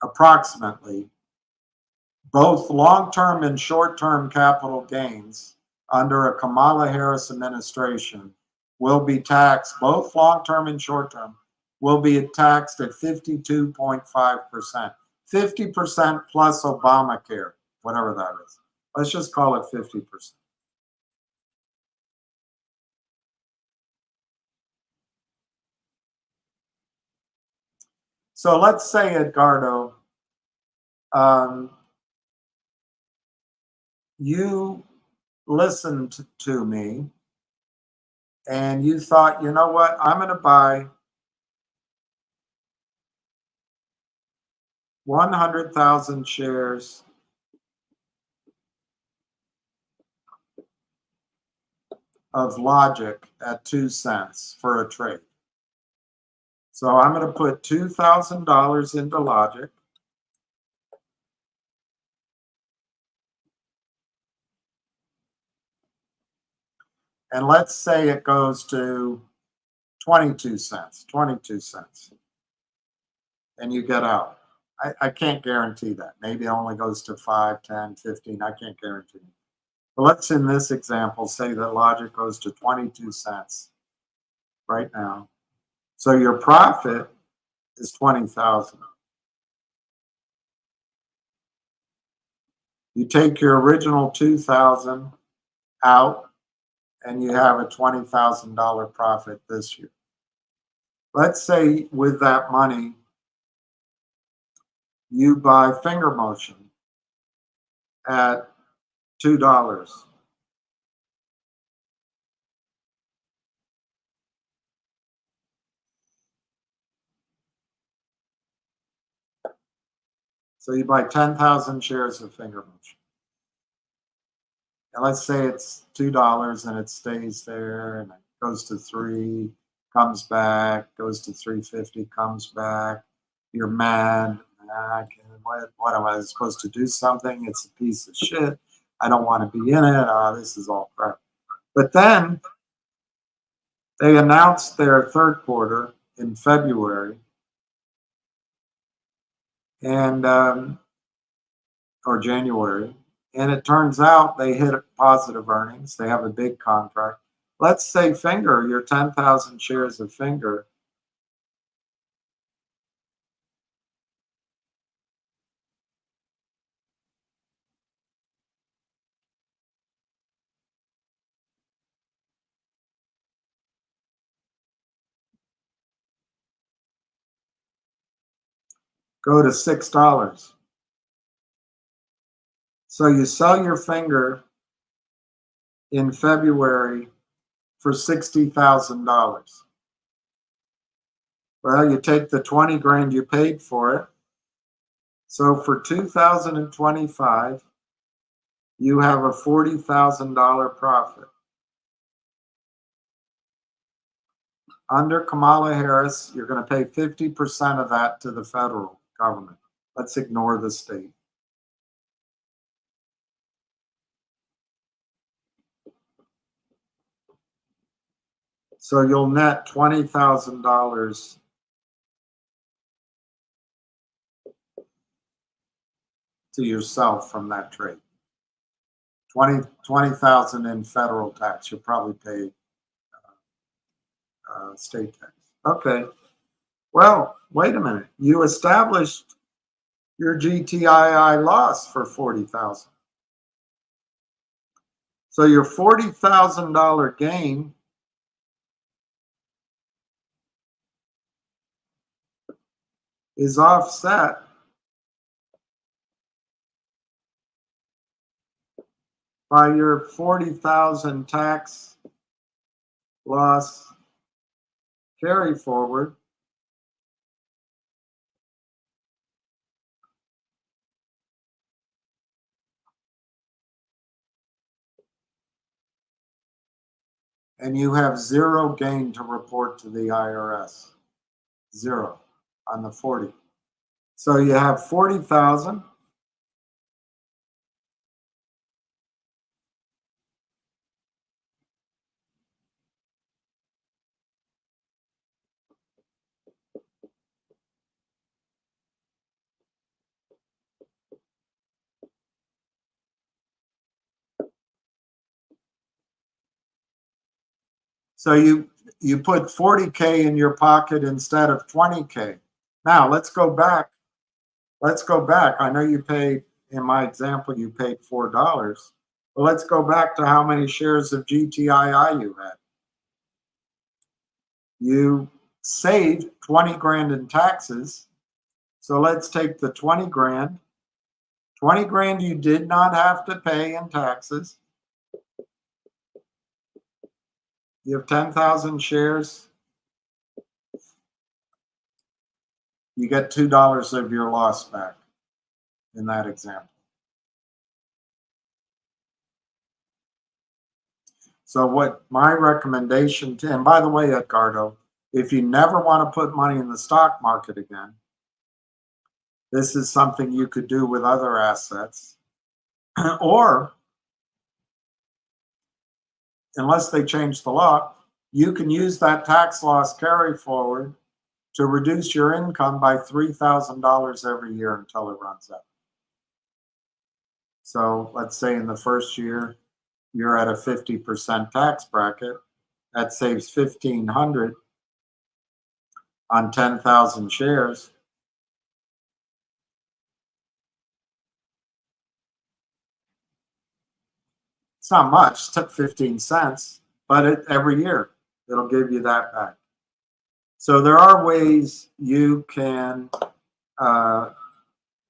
Approximately, both long-term and short-term capital gains under a Kamala Harris administration will be taxed, both long-term and short-term, will be taxed at 52.5%. 50% plus Obamacare, whatever that is. Let's just call it 50%. So let's say, Edgardo, you listened to me and you thought, you know what, I'm going to buy 100,000 shares of Logic at 2 cents for a trade. So I'm going to put $2,000 into Logic. And let's say it goes to 22 cents, and you get out. I can't guarantee that. Maybe it only goes to 5, 10, 15. I can't guarantee. But let's, in this example, say that Logic goes to 22 cents right now. So your profit is 20,000. You take your original 2,000 out, and you have a $20,000 profit this year. Let's say with that money, you buy finger motion at $2. So you buy 10,000 shares of finger motion. And let's say it's $2 and it stays there and it goes to 3, comes back, goes to 350, comes back. You're mad. What am I supposed to do something? It's a piece of shit. I don't want to be in it. This is all crap. But then they announced their third quarter in February, and or January, and it turns out they hit positive earnings. They have a big contract. Let's say Finger, your 10,000 shares of Finger, go to $6. So you sell your Finger in February for $60,000. Well, you take the 20 grand you paid for it. So for 2025, you have a $40,000 profit. Under Kamala Harris, you're going to pay 50% of that to the federal government. Let's ignore the state. So you'll net $20,000 to yourself from that trade. 20,000 in federal tax. You'll probably pay state tax. Okay. Well, wait a minute. You established your GTII loss for $40,000. So your $40,000 gain is offset by your 40,000 tax loss carry forward. And you have zero gain to report to the IRS. Zero on the 40. So you have 40,000. So you put 40K in your pocket instead of 20K. Now let's go back. Let's go back. I know you paid, in my example, you paid $4. But let's go back to how many shares of GTII you had. You saved 20 grand in taxes. So let's take the 20 grand. 20 grand you did not have to pay in taxes. You have 10,000 shares. You get $2 of your loss back in that example. So what my recommendation to, and by the way, Edgardo, if you never want to put money in the stock market again, this is something you could do with other assets. Or, unless they change the law, you can use that tax loss carry forward to reduce your income by $3,000 every year until it runs out. So let's say in the first year, you're at a 50% tax bracket. That saves $1,500 on 10,000 shares. It's not much. It's 15 cents, but every year it'll give you that back. So there are ways you can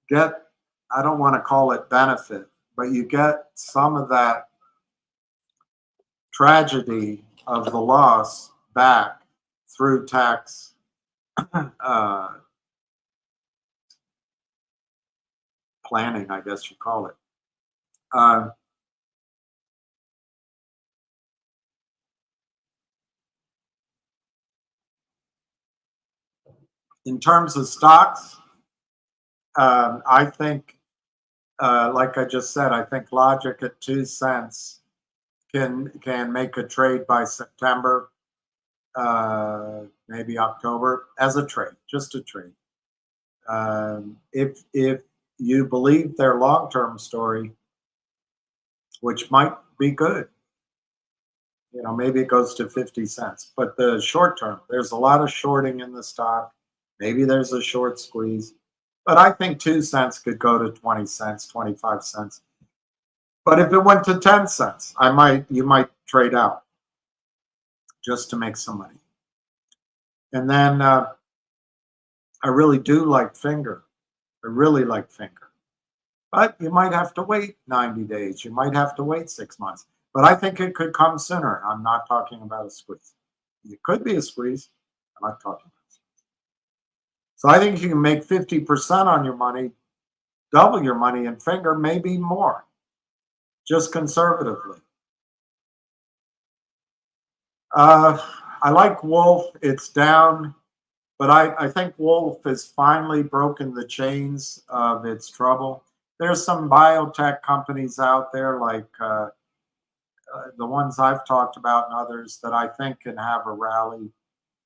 get, I don't want to call it benefit, but you get some of that tragedy of the loss back through tax planning, I guess you call it. In terms of stocks, I think, like I just said, I think logic at 2 cents can make a trade by September, maybe October, as a trade, just a trade. If you believe their long-term story, which might be good, you know, maybe it goes to 50 cents. But the short term, there's a lot of shorting in the stock. Maybe there's a short squeeze. But I think 2 cents could go to 20 cents, 25 cents. But if it went to 10 cents, you might trade out just to make some money. And then I really do like Finger. I really like Finger. But you might have to wait 90 days. You might have to wait 6 months. But I think it could come sooner. I'm not talking about a squeeze. It could be a squeeze. I'm not talking about a squeeze. So I think you can make 50% on your money, double your money in Finger, maybe more, just conservatively. I like Wolf. It's down. But I think Wolf has finally broken the chains of its trouble. There's some biotech companies out there like the ones I've talked about and others that I think can have a rally.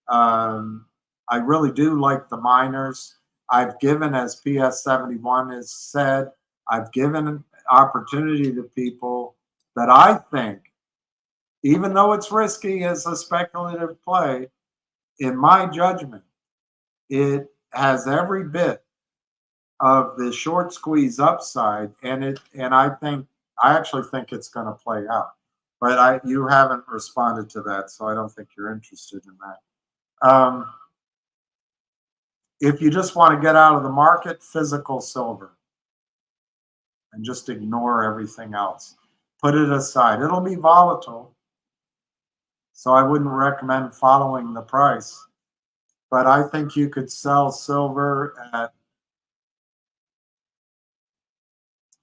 I really do like the miners. I've given, as PS71 has said, I've given opportunity to people that I think, even though it's risky as a speculative play, in my judgment, it has every bit of the short squeeze upside, and I actually think it's going to play out. But you haven't responded to that, so I don't think you're interested in that. If you just want to get out of the market, physical silver, and just ignore everything else. Put it aside. It'll be volatile, so I wouldn't recommend following the price. But I think you could sell silver at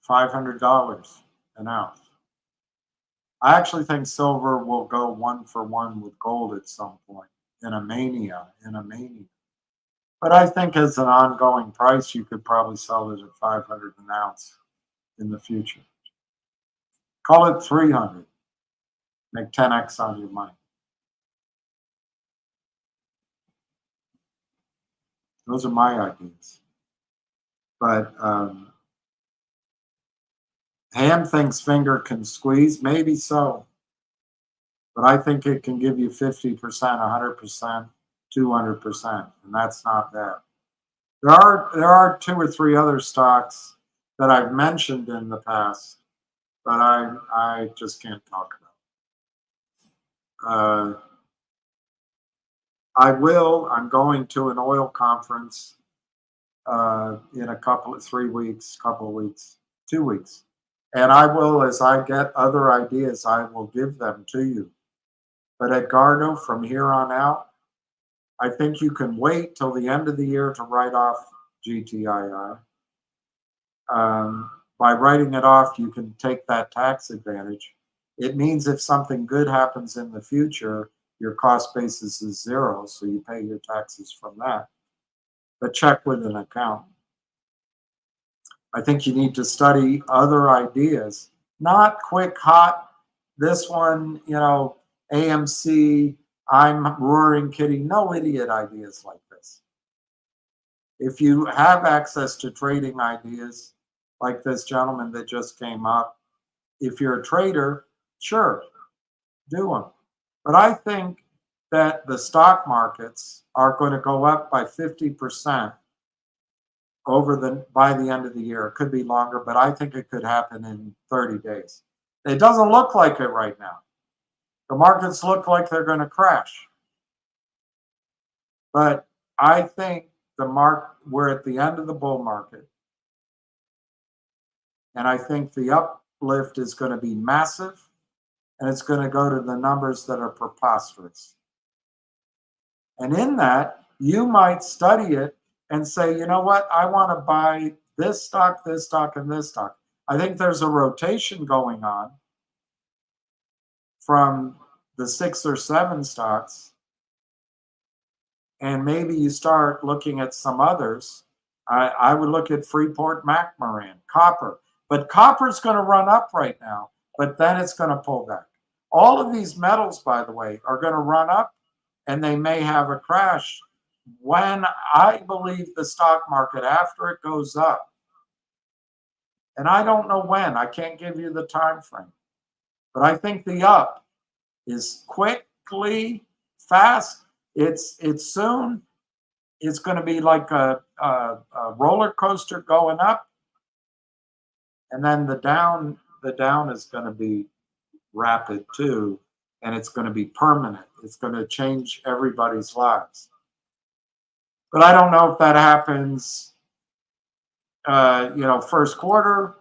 $500 an ounce. I actually think silver will go 1 for 1 with gold at some point in a mania. But I think as an ongoing price, you could probably sell it at $500 an ounce in the future. Call it 300. Make 10x on your money. Those are my ideas. But Ham thinks Finger can squeeze. Maybe so. But I think it can give you 50%, 100%, 200%. And that's not bad. There are 2 or 3 other stocks that I've mentioned in the past, but I just can't talk about. I'm going to an oil conference in a couple of 2 weeks. And I will, as I get other ideas, I will give them to you. But Edgardo, from here on out, I think you can wait till the end of the year to write off GTII. By writing it off, you can take that tax advantage. It means if something good happens in the future, your cost basis is 0, so you pay your taxes from that. But check with an accountant. I think you need to study other ideas, not quick, hot, this one, AMC, I'm roaring kitty, no idiot ideas like this. If you have access to trading ideas like this gentleman that just came up, if you're a trader, sure, do them. But I think that the stock markets are going to go up by 50% by the end of the year. It could be longer, but I think it could happen in 30 days. It doesn't look like it right now. The markets look like they're going to crash. But I think we're at the end of the bull market. And I think the uplift is going to be massive, and it's going to go to the numbers that are preposterous. And in that, you might study it and say, you know what, I want to buy this stock, and this stock. I think there's a rotation going on from the 6 or 7 stocks, and maybe you start looking at some others. I would look at Freeport McMoran, copper. But copper's going to run up right now, but then it's going to pull back. All of these metals, by the way, are going to run up, and they may have a crash when I believe the stock market, after it goes up, and I don't know when, I can't give you the time frame, but I think the up is quickly, fast. It's soon. It's going to be like a roller coaster going up, and then the down is going to be rapid too, and it's going to be permanent. It's going to change everybody's lives. But I don't know if that happens, first quarter,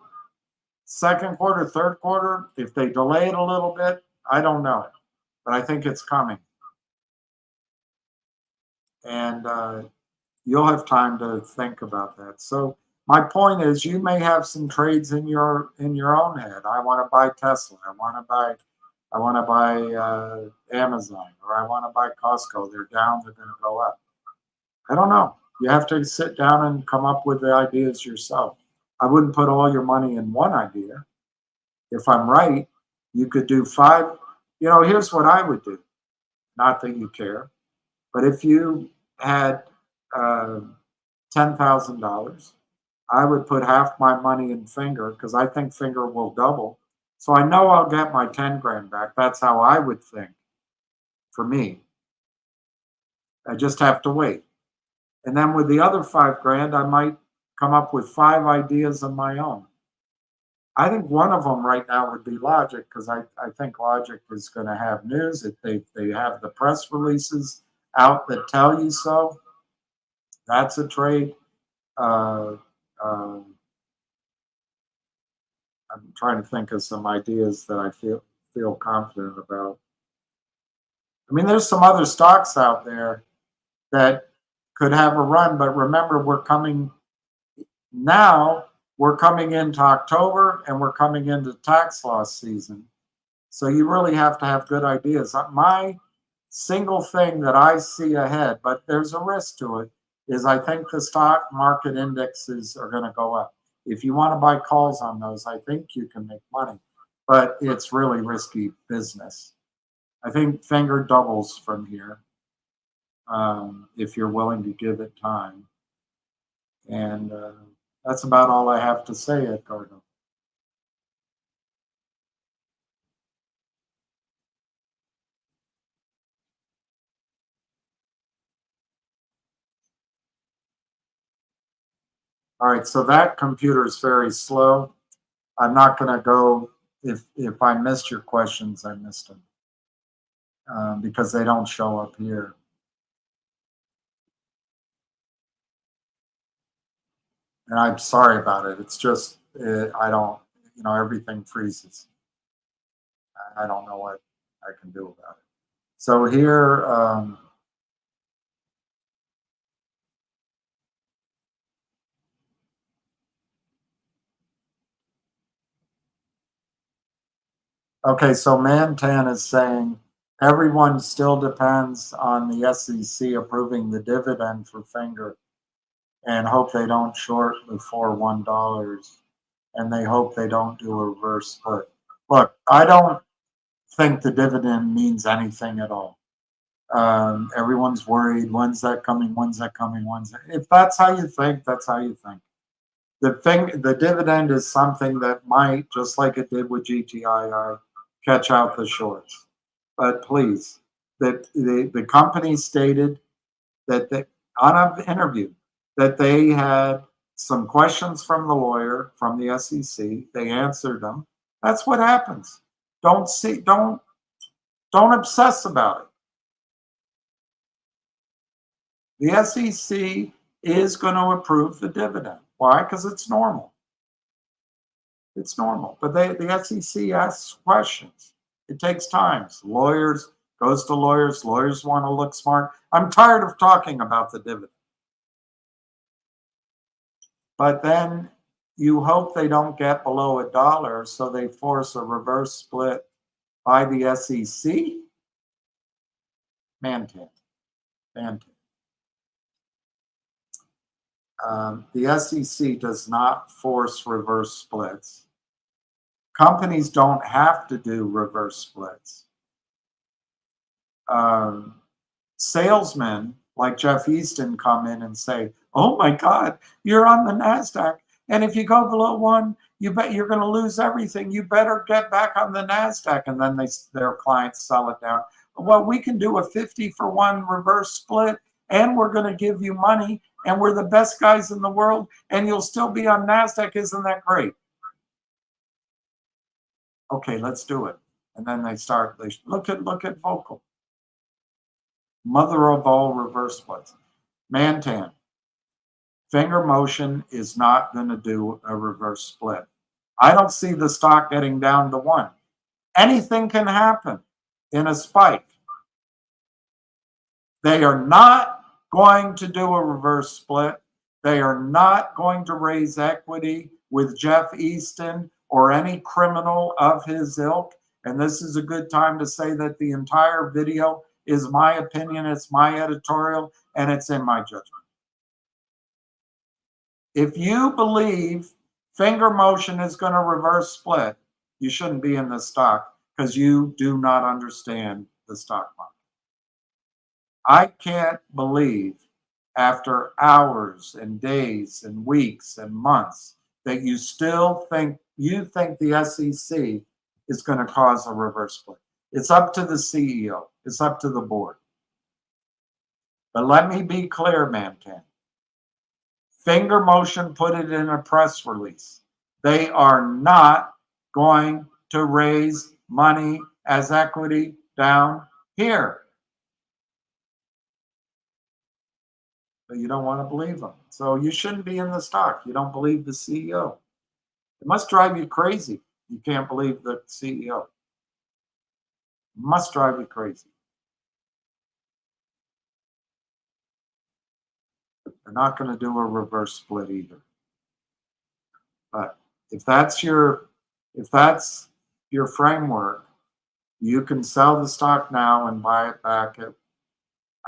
second quarter, third quarter. If they delay it a little bit, I don't know. But I think it's coming. And you'll have time to think about that. So my point is, you may have some trades in your own head. I want to buy Tesla. I want to buy Amazon, or I want to buy Costco. They're down. They're going to go up. I don't know. You have to sit down and come up with the ideas yourself. I wouldn't put all your money in one idea. If I'm right, you could do 5. Here's what I would do. Not that you care, but if you had $10,000, I would put half my money in Finger, because I think Finger will double. So I know I'll get my 10 grand back. That's how I would think for me. I just have to wait. And then with the other 5 grand, I might come up with 5 ideas of my own. I think one of them right now would be Logic, because I think Logic is going to have news. They have the press releases out that tell you so. That's a trade. I'm trying to think of some ideas that I feel confident about. I mean, there's some other stocks out there that could have a run, but remember, we're coming into October, and we're coming into tax loss season. So you really have to have good ideas. My single thing that I see ahead, but there's a risk to it, is I think the stock market indexes are going to go up. If you want to buy calls on those, I think you can make money, but it's really risky business. I think Finger doubles from here, if you're willing to give it time. And that's about all I have to say, Edgardo. All right, so that computer is very slow. I'm not going to go, if I missed your questions, I missed them, because they don't show up here. And I'm sorry about it. It's just, I don't, everything freezes. I don't know what I can do about it. So here, okay, so Mantan is saying everyone still depends on the SEC approving the dividend for Finger, and hope they don't short before $1, and they hope they don't do a reverse split. Look, I don't think the dividend means anything at all. Everyone's worried, when's that coming, if that's how you think, that's how you think. The dividend is something that might, just like it did with GTII, catch out the shorts. But please, the company stated that on an interview that they had some questions from the lawyer from the SEC. They answered them. That's what happens. Don't obsess about it. The SEC is going to approve the dividend. Why? Because it's normal. It's normal. But the SEC asks questions. It takes time. Lawyers, goes to lawyers. Lawyers want to look smart. I'm tired of talking about the dividend. But then you hope they don't get below $1, so they force a reverse split by the SEC. Man-tan. The SEC does not force reverse splits. Companies don't have to do reverse splits. Salesmen like Jeff Easton come in and say, oh my God, you're on the NASDAQ. And if you go below 1, you bet you're going to lose everything. You better get back on the NASDAQ. And then their clients sell it down. Well, we can do a 50-for-1 reverse split, and we're going to give you money, and we're the best guys in the world, and you'll still be on NASDAQ. Isn't that great? Okay, let's do it. And then they look at Vocal. Mother of all reverse splits. Man-tan. Finger motion is not going to do a reverse split. I don't see the stock getting down to 1. Anything can happen in a spike. They are not going to do a reverse split. They are not going to raise equity with Jeff Easton or any criminal of his ilk. And this is a good time to say that the entire video is my opinion, it's my editorial, and it's in my judgment. If you believe finger motion is going to reverse split, you shouldn't be in the stock because you do not understand the stock market. I can't believe after hours and days and weeks and months that you still think the SEC is going to cause a reverse split. It's up to the CEO. It's up to the board. But let me be clear, Man-Tan. Finger motion put it in a press release. They are not going to raise money as equity down here. But you don't want to believe them. So you shouldn't be in the stock. You don't believe the CEO. It must drive you crazy. You can't believe the CEO. It must drive you crazy. They're not going to do a reverse split either. But if that's your framework, you can sell the stock now and buy it back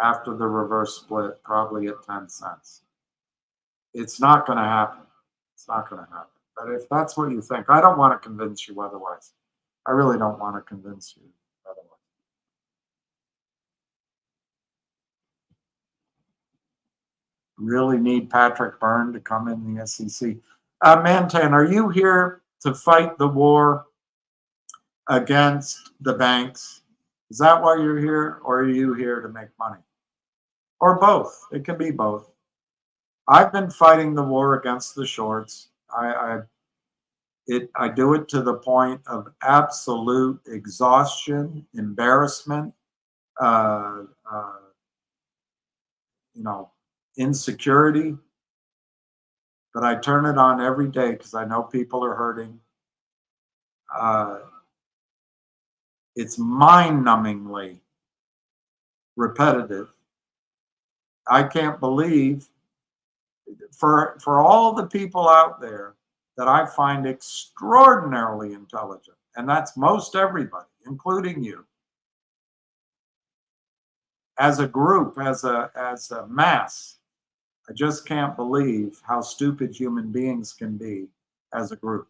after the reverse split, probably at 10 cents. It's not going to happen. It's not going to happen. But if that's what you think, I don't want to convince you otherwise. I really don't want to convince you otherwise. Really need Patrick Byrne to come in the SEC. Man-Tan, are you here to fight the war against the banks? Is that why you're here, or are you here to make money? Or both? It can be both. I've been fighting the war against the shorts. I do it to the point of absolute exhaustion, embarrassment, insecurity. But I turn it on every day because I know people are hurting. It's mind-numbingly repetitive. I can't believe, for all the people out there that I find extraordinarily intelligent, and that's most everybody, including you, as a group, as a mass, I just can't believe how stupid human beings can be as a group.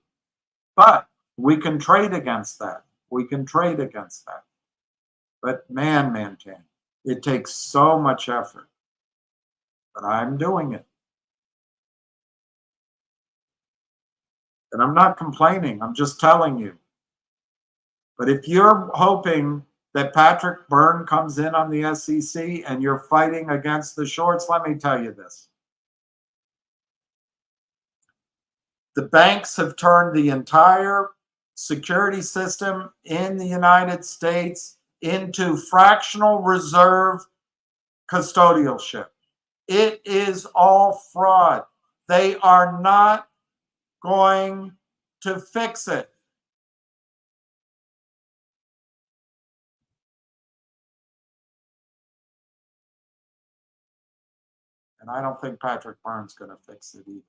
But we can trade against that. We can trade against that. But Man-Tan, it takes so much effort. But I'm doing it. And I'm not complaining. I'm just telling you. But if you're hoping that Patrick Byrne comes in on the SEC and you're fighting against the shorts, let me tell you this. The banks have turned the entire security system in the United States into fractional reserve custodialship. It is all fraud. They are not going to fix it. And I don't think Patrick Byrne's going to fix it either.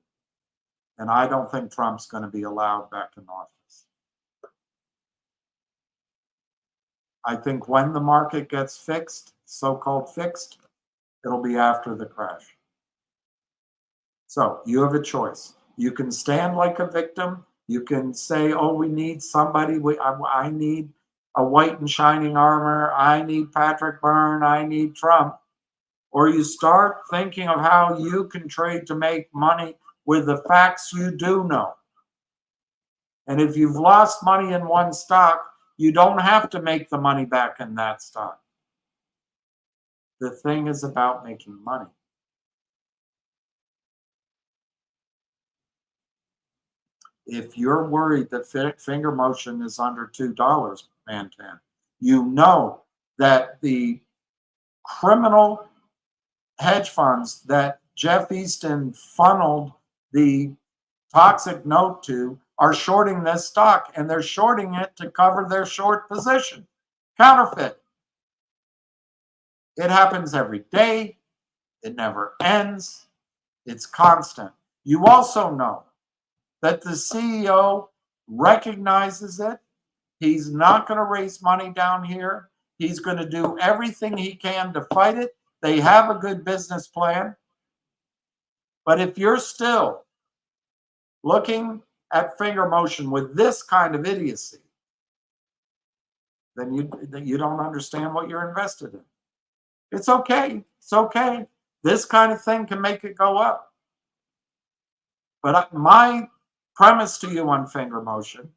And I don't think Trump's going to be allowed back in office. I think when the market gets fixed, so-called fixed, it'll be after the crash. So you have a choice. You can stand like a victim. You can say, oh, we need somebody. I need a white and shining armor. I need Patrick Byrne. I need Trump. Or you start thinking of how you can trade to make money with the facts you do know. And if you've lost money in one stock, you don't have to make the money back in that stock. The thing is about making money. If you're worried that finger motion is under $2, Mantan, you know that the criminal hedge funds that Jeff Easton funneled the toxic note to are shorting this stock, and they're shorting it to cover their short position. Counterfeit. It happens every day. It never ends. It's constant. You also know that the CEO recognizes it. He's not going to raise money down here. He's going to do everything he can to fight it. They have a good business plan. But if you're still looking at finger motion with this kind of idiocy, then you don't understand what you're invested in. It's okay. It's okay. This kind of thing can make it go up. But my premise to you on finger motion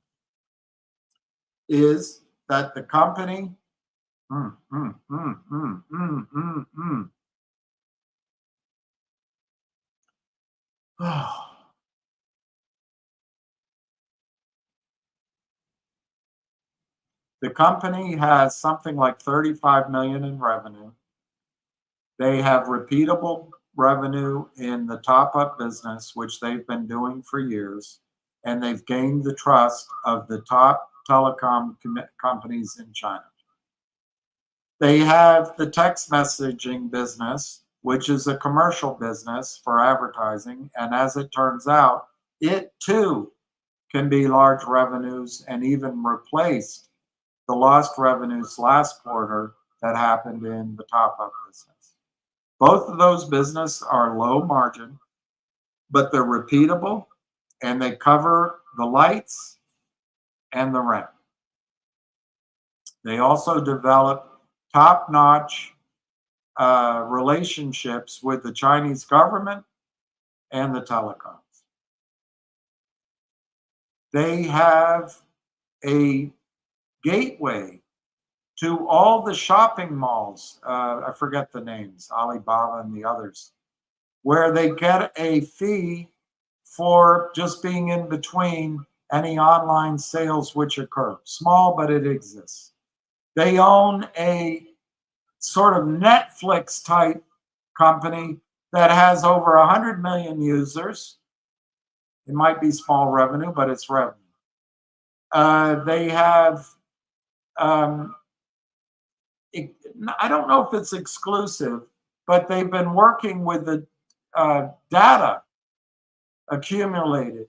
is that the company the company has something like 35 million in revenue. They have repeatable revenue in the top-up business, which they've been doing for years, and they've gained the trust of the top telecom companies in China. They have the text messaging business, which is a commercial business for advertising, and as it turns out, it too can be large revenues and even replaced the lost revenues last quarter that happened in the top-up business. Both of those businesses are low margin, but they're repeatable and they cover the lights and the rent. They also develop top-notch relationships with the Chinese government and the telecoms. They have a gateway to all the shopping malls, I forget the names, Alibaba and the others, where they get a fee for just being in between any online sales which occur. Small, but it exists. They own a sort of Netflix type company that has over 100 million users. It might be small revenue, but it's revenue. They have, I don't know if it's exclusive, but they've been working with the data accumulated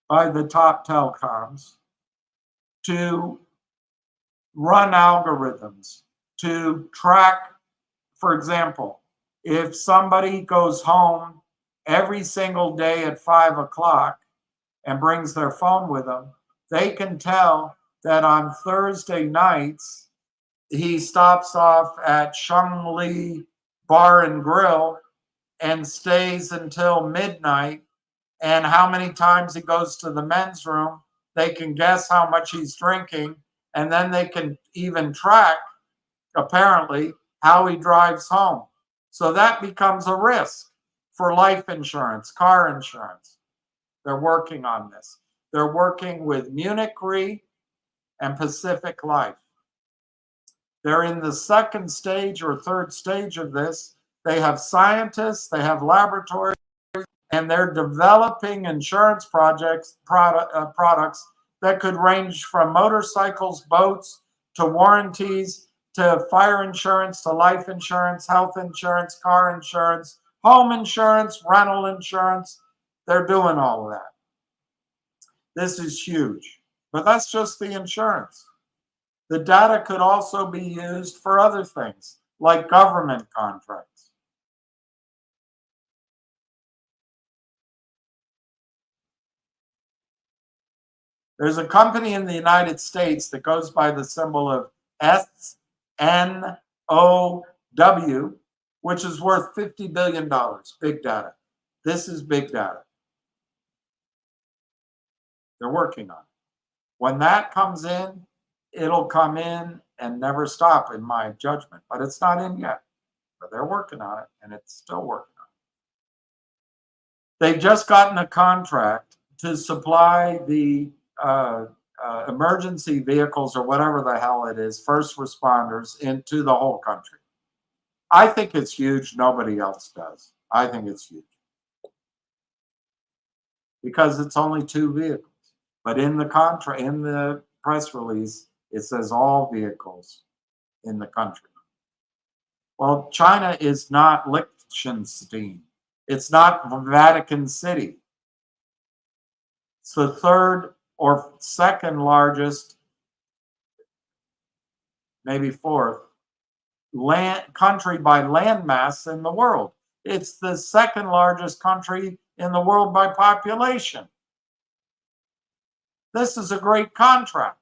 by the top telecoms to run algorithms to track, for example, if somebody goes home every single day at 5 o'clock and brings their phone with them, they can tell that on Thursday nights, he stops off at Shangli Bar and Grill and stays until midnight, and how many times he goes to the men's room. They can guess how much he's drinking, and then they can even track, apparently, how he drives home. So that becomes a risk for life insurance, car insurance. They're working on this. They're working with Munich Re and Pacific Life. They're in the second stage or third stage of this. They have scientists, they have laboratories, and they're developing insurance products that could range from motorcycles, boats, to warranties, to fire insurance, to life insurance, health insurance, car insurance, home insurance, rental insurance. They're doing all of that. This is huge, but that's just the insurance. The data could also be used for other things, like government contracts. There's a company in the United States that goes by the symbol of SNOW, which is worth $50 billion. Big data. This is big data. They're working on it. When that comes in, it'll come in and never stop, in my judgment. But it's not in yet. But they're working on it, and it's still working on it. They've just gotten a contract to supply the emergency vehicles, or whatever the hell it is, first responders, into the whole country. I think it's huge. Nobody else does. I think it's huge. Because it's only 2 vehicles. But in the contract, in the press release, it says all vehicles in the country. Well, China is not Liechtenstein. It's not Vatican City. It's the 3rd or 2nd largest, maybe 4th, country by landmass in the world. It's the 2nd largest country in the world by population. This is a great contract.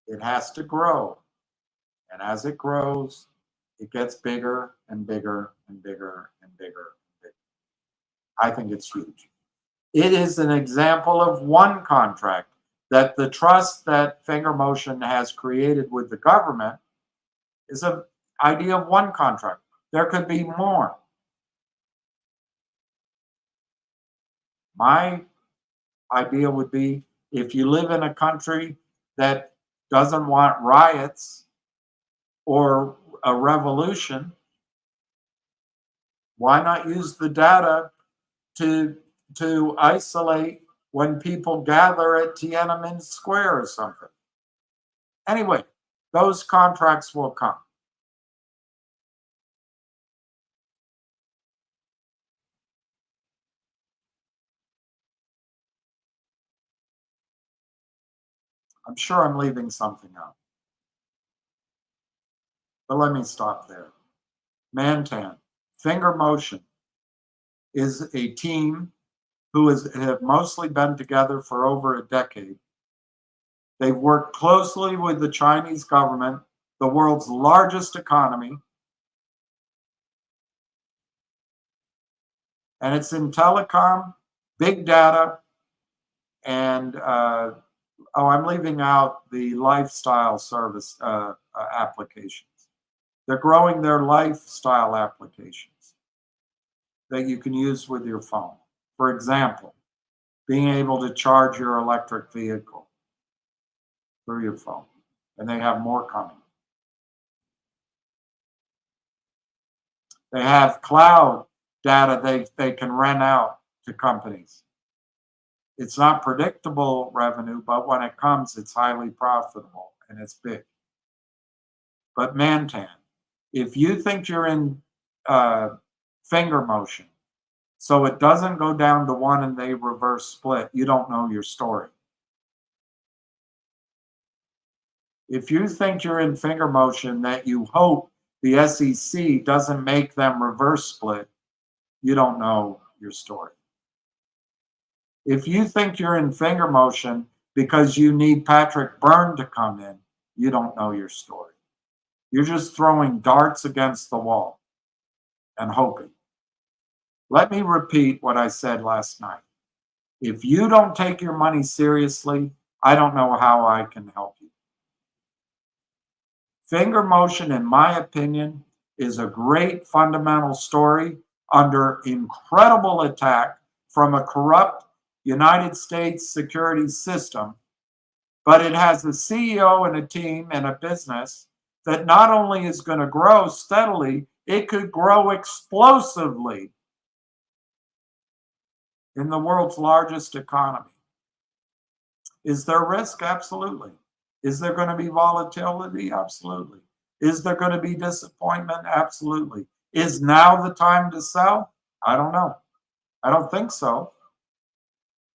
It has to grow. And as it grows, it gets bigger and bigger and bigger and bigger and bigger. I think it's huge. It is an example of one contract, that the trust that Finger Motion has created with the government is an idea of one contract. There could be more. My idea would be, if you live in a country that doesn't want riots or a revolution, why not use the data to isolate when people gather at Tiananmen Square or something? Anyway, those contracts will come. I'm sure I'm leaving something out. But let me stop there. Mantan, Finger Motion, is a team who have mostly been together for over a decade. They've worked closely with the Chinese government, the world's largest economy. And it's in telecom, big data, and I'm leaving out the lifestyle service applications. They're growing their lifestyle applications that you can use with your phone. For example, being able to charge your electric vehicle through your phone. And they have more coming. They have cloud data they can rent out to companies. It's not predictable revenue, but when it comes, it's highly profitable and it's big. But Mantan, if you think you're in Finger Motion, so it doesn't go down to 1 and they reverse split, you don't know your story. If you think you're in Finger Motion that you hope the SEC doesn't make them reverse split, you don't know your story. If you think you're in Finger Motion because you need Patrick Byrne to come in, you don't know your story. You're just throwing darts against the wall and hoping. Let me repeat what I said last night. If you don't take your money seriously, I don't know how I can help you. Finger Motion, in my opinion, is a great fundamental story under incredible attack from a corrupt United States security system, but it has a CEO and a team and a business that not only is going to grow steadily, it could grow explosively in the world's largest economy. Is there risk? Absolutely. Is there going to be volatility? Absolutely. Is there going to be disappointment? Absolutely. Is now the time to sell? I don't know. I don't think so.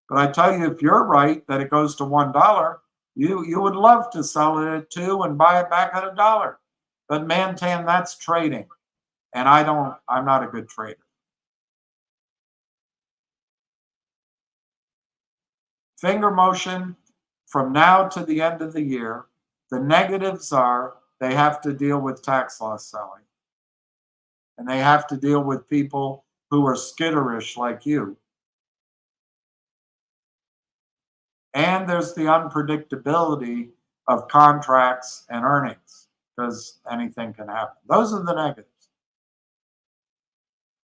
But I tell you, if you're right that it goes to $1, you would love to sell it at $2 and buy it back at $1. But Mantan, that's trading. And I'm not a good trader. Finger motion from now to the end of the year. The negatives are they have to deal with tax loss selling. And they have to deal with people who are skitterish like you. And there's the unpredictability of contracts and earnings, because anything can happen. Those are the negatives.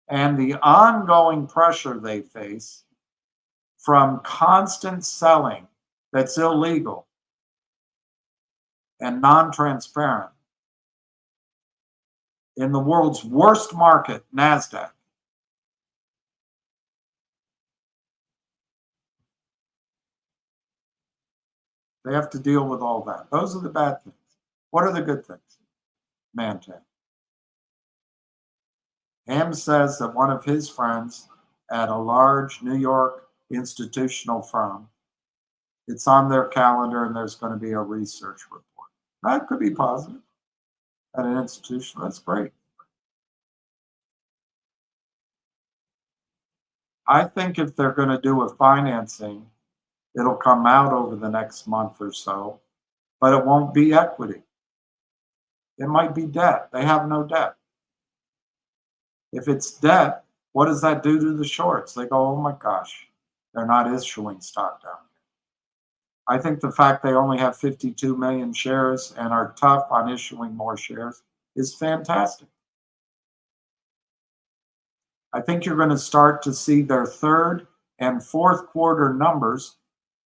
And the ongoing pressure they face from constant selling that's illegal and non-transparent in the world's worst market, NASDAQ. They have to deal with all that. Those are the bad things. What are the good things? Mantan. Ham says that one of his friends at a large New York institutional firm, it's on their calendar and there's going to be a research report. That could be positive at an institution. That's great. I think if they're going to do a financing, it'll come out over the next month or so, but it won't be equity. It might be debt. They have no debt. If it's debt, what does that do to the shorts? They go, oh my gosh, they're not issuing stock down here. I think the fact they only have 52 million shares and are tough on issuing more shares is fantastic. I think you're going to start to see their third and fourth quarter numbers,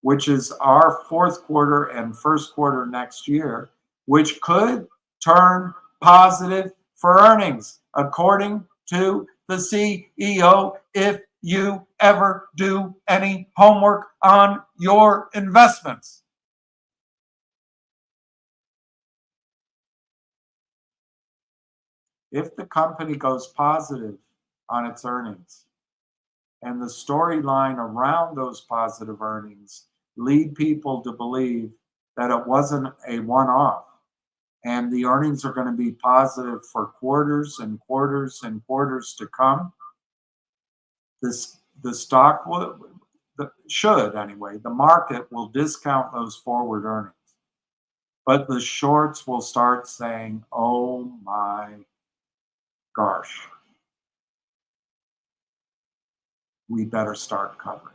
which is our fourth quarter and first quarter next year, which could turn positive for earnings, according to the CEO, if you ever do any homework on your investments. If the company goes positive on its earnings and the storyline around those positive earnings lead people to believe that it wasn't a one-off, and the earnings are going to be positive for quarters and quarters and quarters to come, the stock should anyway, the market will discount those forward earnings. But the shorts will start saying, oh my gosh, we better start covering.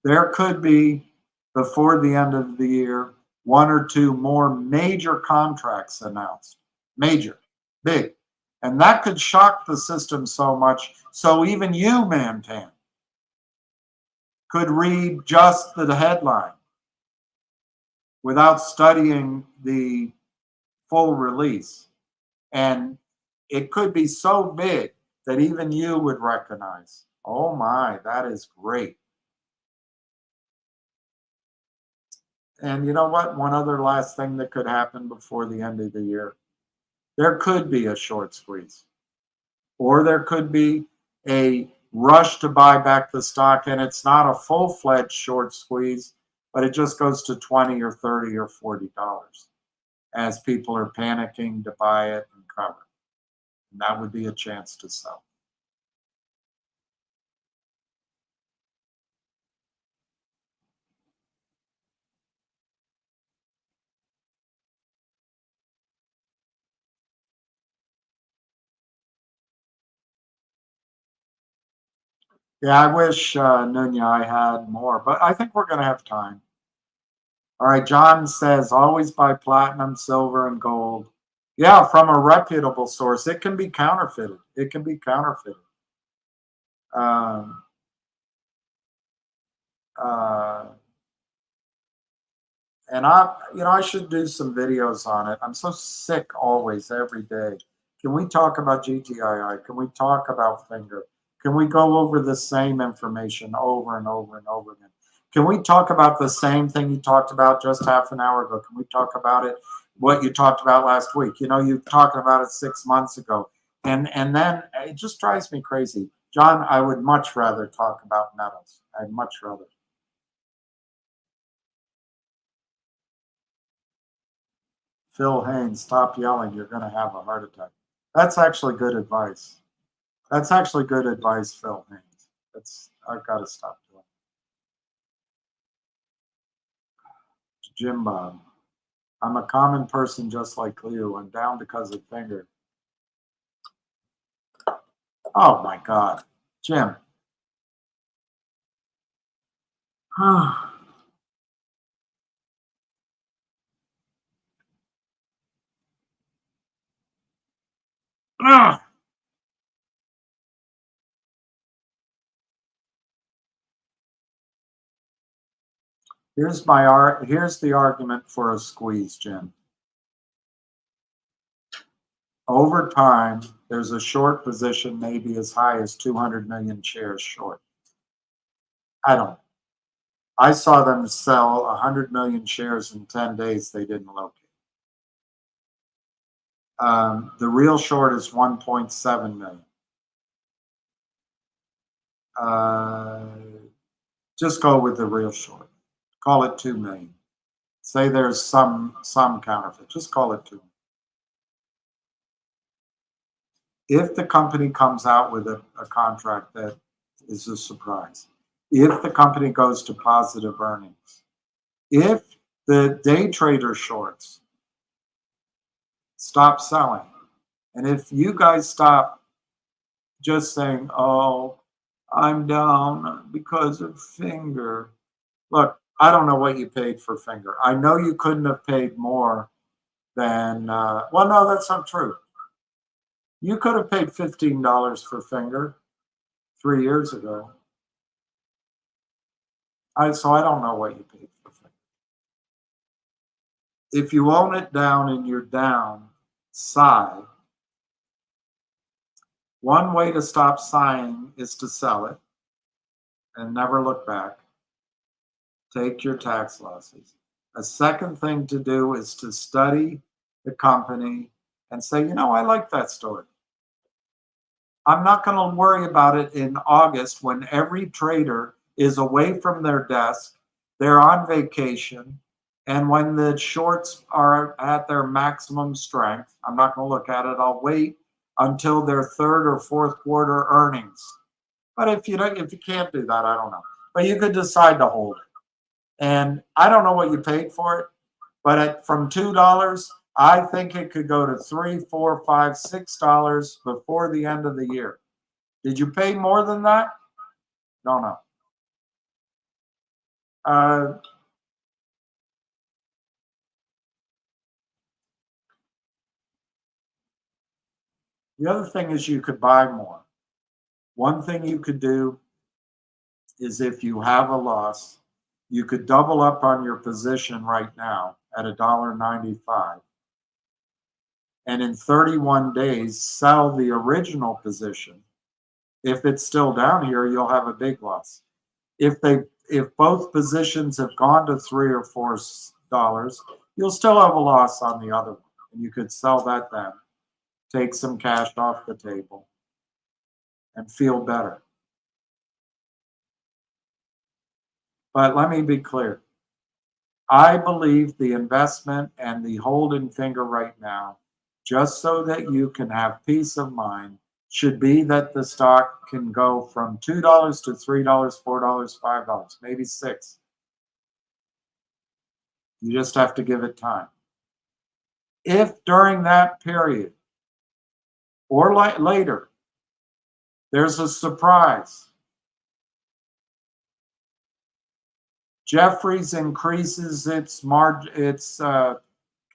There could be, before the end of the year, one or two more major contracts announced. Major, big. And that could shock the system so much, so even you, Mantan, could read just the headline without studying the full release. And it could be so big that even you would recognize, oh my, that is great. And you know what? One other last thing that could happen before the end of the year. There could be a short squeeze. Or there could be a rush to buy back the stock, and it's not a full-fledged short squeeze, but it just goes to $20 or $30 or $40 as people are panicking to buy it and cover. And that would be a chance to sell. Yeah, I wish, Nunya, I had more, but I think we're going to have time. All right, John says, always buy platinum, silver, and gold. Yeah, from a reputable source. It can be counterfeited. It can be counterfeited. And I should do some videos on it. I'm so sick always, every day. Can we talk about GTII? Can we talk about finger? Can we go over the same information over and over and over again? Can we talk about the same thing you talked about just half an hour ago? Can we talk about it, what you talked about last week? You know, you talking about it 6 months ago. And then it just drives me crazy. John, I would much rather talk about metals. I'd much rather. Phil Haynes, stop yelling. You're going to have a heart attack. That's actually good advice. That's actually good advice, Phil Haynes. I've got to stop doing it. Jim Bob. I'm a common person just like you. I'm down because of finger. Oh my God. Jim. Here's the argument for a squeeze, Jim. Over time, there's a short position, maybe as high as 200 million shares short. I saw them sell 100 million shares in 10 days. They didn't locate. The real short is 1.7 million. Just go with the real short. Call it 2 million. Say there's some counterfeit. Just call it 2 million. If the company comes out with a contract that is a surprise, if the company goes to positive earnings, if the day trader shorts stop selling, and if you guys stop just saying, oh, I'm down because of finger. Look, I don't know what you paid for finger. I know you couldn't have paid more than, well, no, that's not true. You could have paid $15 for finger 3 years ago. So I don't know what you paid for finger. If you own it down and you're down, sigh. One way to stop sighing is to sell it and never look back. Take your tax losses. A second thing to do is to study the company and say, you know, I like that story. I'm not going to worry about it in August when every trader is away from their desk, they're on vacation, and when the shorts are at their maximum strength. I'm not going to look at it. I'll wait until their third or fourth quarter earnings. But if you can't do that, I don't know. But you could decide to hold it. And I don't know what you paid for it, but from $2, I think it could go to $3, $4, $5, $6 before the end of the year. Did you pay more than that? Don't know. The other thing is you could buy more. One thing you could do is if you have a loss, you could double up on your position right now at $1.95. And in 31 days, sell the original position. If it's still down here, you'll have a big loss. If both positions have gone to $3 or $4, you'll still have a loss on the other one. And you could sell that then, take some cash off the table, and feel better. But let me be clear. I believe the investment and the holding finger right now, just so that you can have peace of mind, should be that the stock can go from $2 to $3, $4, $5, maybe $6. You just have to give it time. If during that period or later, there's a surprise, Jeffries increases its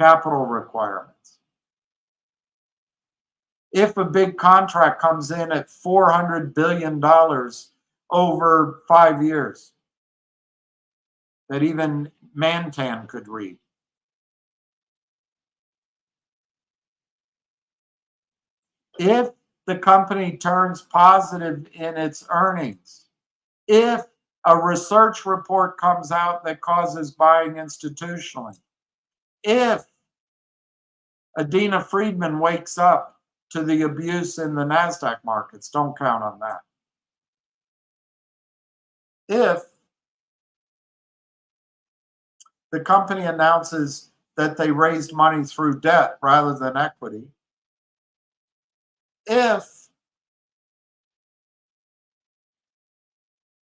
capital requirements. If a big contract comes in at $400 billion over 5 years, that even Mantan could read. If the company turns positive in its earnings, if a research report comes out that causes buying institutionally, if Adina Friedman wakes up to the abuse in the NASDAQ markets, don't count on that. If the company announces that they raised money through debt rather than equity, if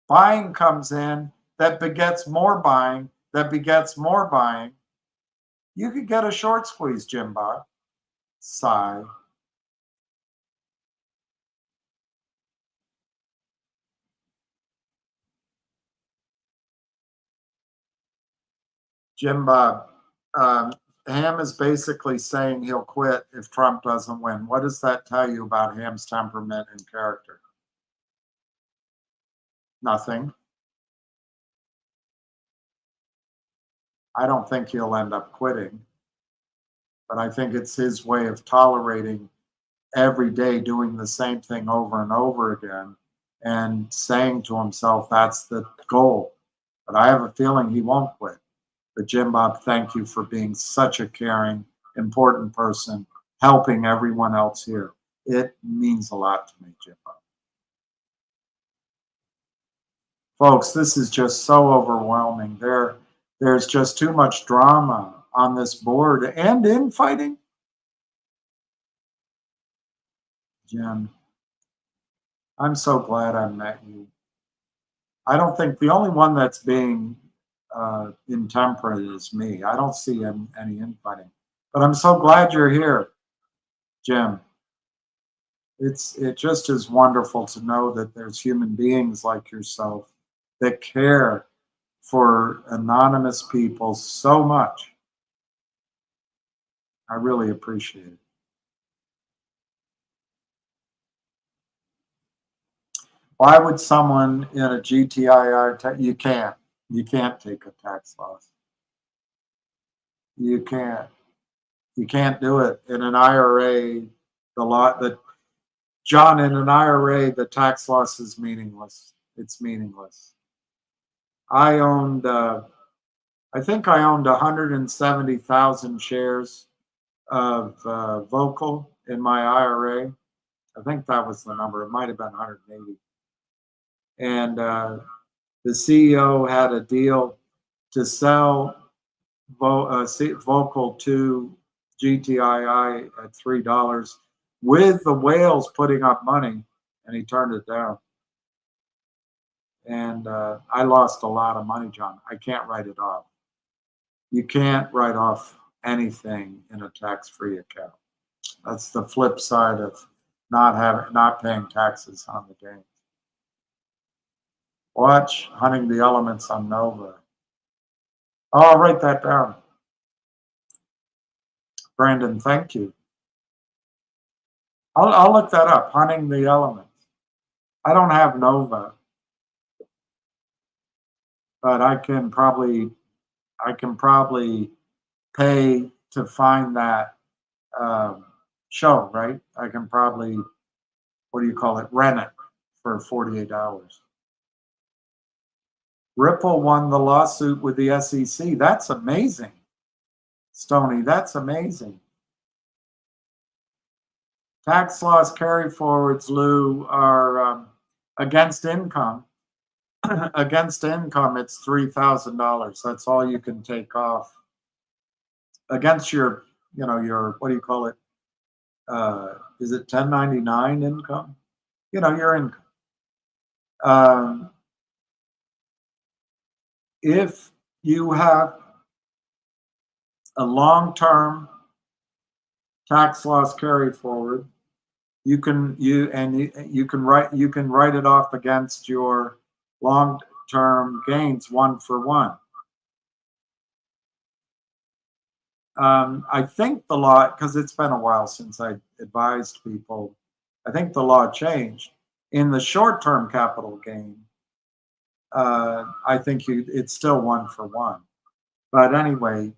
buying comes in that begets more buying, that begets more buying, you could get a short squeeze, Jim Bob. Sigh. Jim Bob, Ham is basically saying he'll quit if Trump doesn't win. What does that tell you about Ham's temperament and character? Nothing. I don't think he'll end up quitting, but I think it's his way of tolerating every day doing the same thing over and over again and saying to himself that's the goal. But I have a feeling he won't quit. But Jim Bob, thank you for being such a caring, important person, helping everyone else here. It means a lot to me, Jim Bob. Folks, this is just so overwhelming. There's just too much drama on this board and infighting. Jim, I'm so glad I met you. I don't think the only one that's being intemperate is me. I don't see any infighting. But I'm so glad you're here, Jim. It just is wonderful to know that there's human beings like yourself that care for anonymous people so much. I really appreciate it. Why would someone in a GTIR, you can't take a tax loss. You can't do it. In an IRA, John, in an IRA, the tax loss is meaningless. It's meaningless. I think I owned 170,000 shares of Vocal in my IRA. I think that was the number. It might have been 180. And the CEO had a deal to sell Vocal to GTII at $3 with the whales putting up money, and he turned it down. And I lost a lot of money, John. I can't write it off. You can't write off anything in a tax-free account. That's the flip side of not paying taxes on the gains. Watch Hunting the Elements on Nova. Oh, I'll write that down. Brandon, thank you. I'll look that up, Hunting the Elements. I don't have Nova, but I can probably pay to find that show, right? I can probably, rent it for 48 hours. Ripple won the lawsuit with the SEC. That's amazing, Stoney. That's amazing. Tax loss carry forwards, Lou, are against income. Against income, it's $3,000. That's all you can take off. Against your, what do you call it? Is it 1099 income? Your income. If you have a long-term tax loss carry forward, you can write it off against your long-term gains 1 for 1. I think the law, because it's been a while since I advised people, I think the law changed. In the short-term capital gain, I think it's still 1 for 1. But anyway,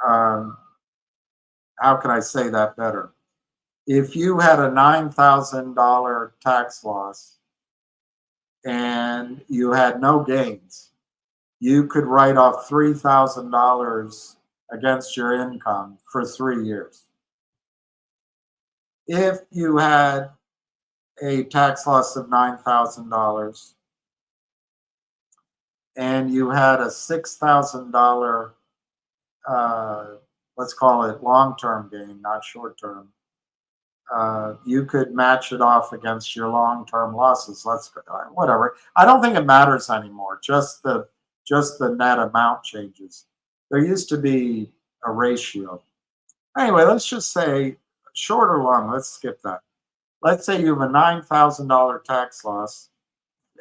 um, how can I say that better? If you had a $9,000 tax loss and you had no gains, you could write off $3,000 against your income for 3 years. If you had a tax loss of $9,000 and you had a $6,000, let's call it long-term gain, not short-term, you could match it off against your long-term losses. Whatever. I don't think it matters anymore. Just the net amount changes. There used to be a ratio. Anyway, let's just say short or long. Let's skip that. Let's say you have a $9,000 tax loss,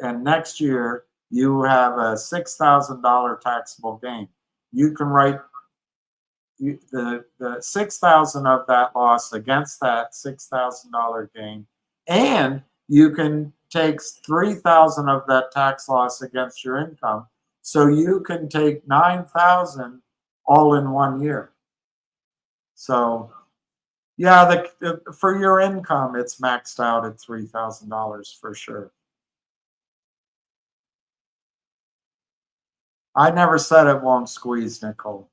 and next year you have a $6,000 taxable gain. You can write the 6,000 of that loss against that $6,000 gain, and you can take 3,000 of that tax loss against your income, so you can take 9,000 all in 1 year. So yeah, for your income, it's maxed out at $3,000 for sure. I never said it won't squeeze, Nicole.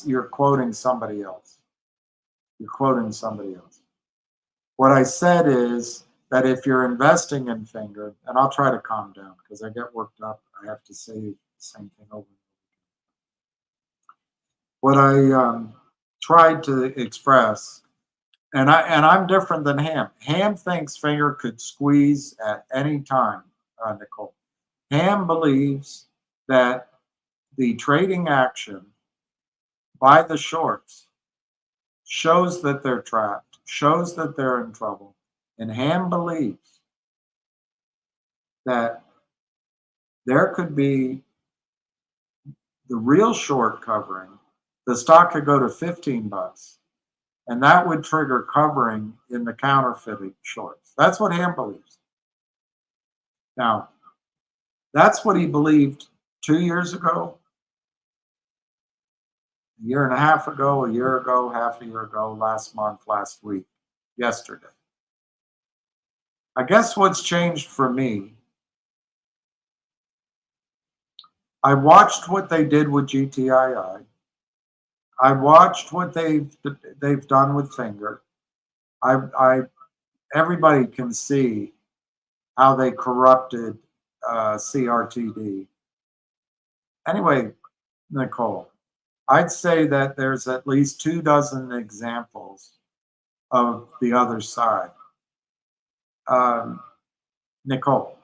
You're quoting somebody else. You're quoting somebody else. What I said is that if you're investing in Finger, and I'll try to calm down because I get worked up. I have to say the same thing over and over. What I tried to express, and I'm different than Ham. Ham thinks Finger could squeeze at any time, Nicole. Ham believes that the trading action by the shorts shows that they're trapped, shows that they're in trouble. And Ham believes that there could be the real short covering. The stock could go to $15, and that would trigger covering in the counterfeiting shorts. That's what Ham believes. Now, that's what he believed 2 years ago, a year and a half ago, a year ago, half a year ago, last month, last week, yesterday. I guess what's changed for me, I watched what they did with GTII. I watched what they've done with Finger. Everybody can see how they corrupted CRTD. Anyway, Nicole, I'd say that there's at least 24 examples of the other side. Nicole,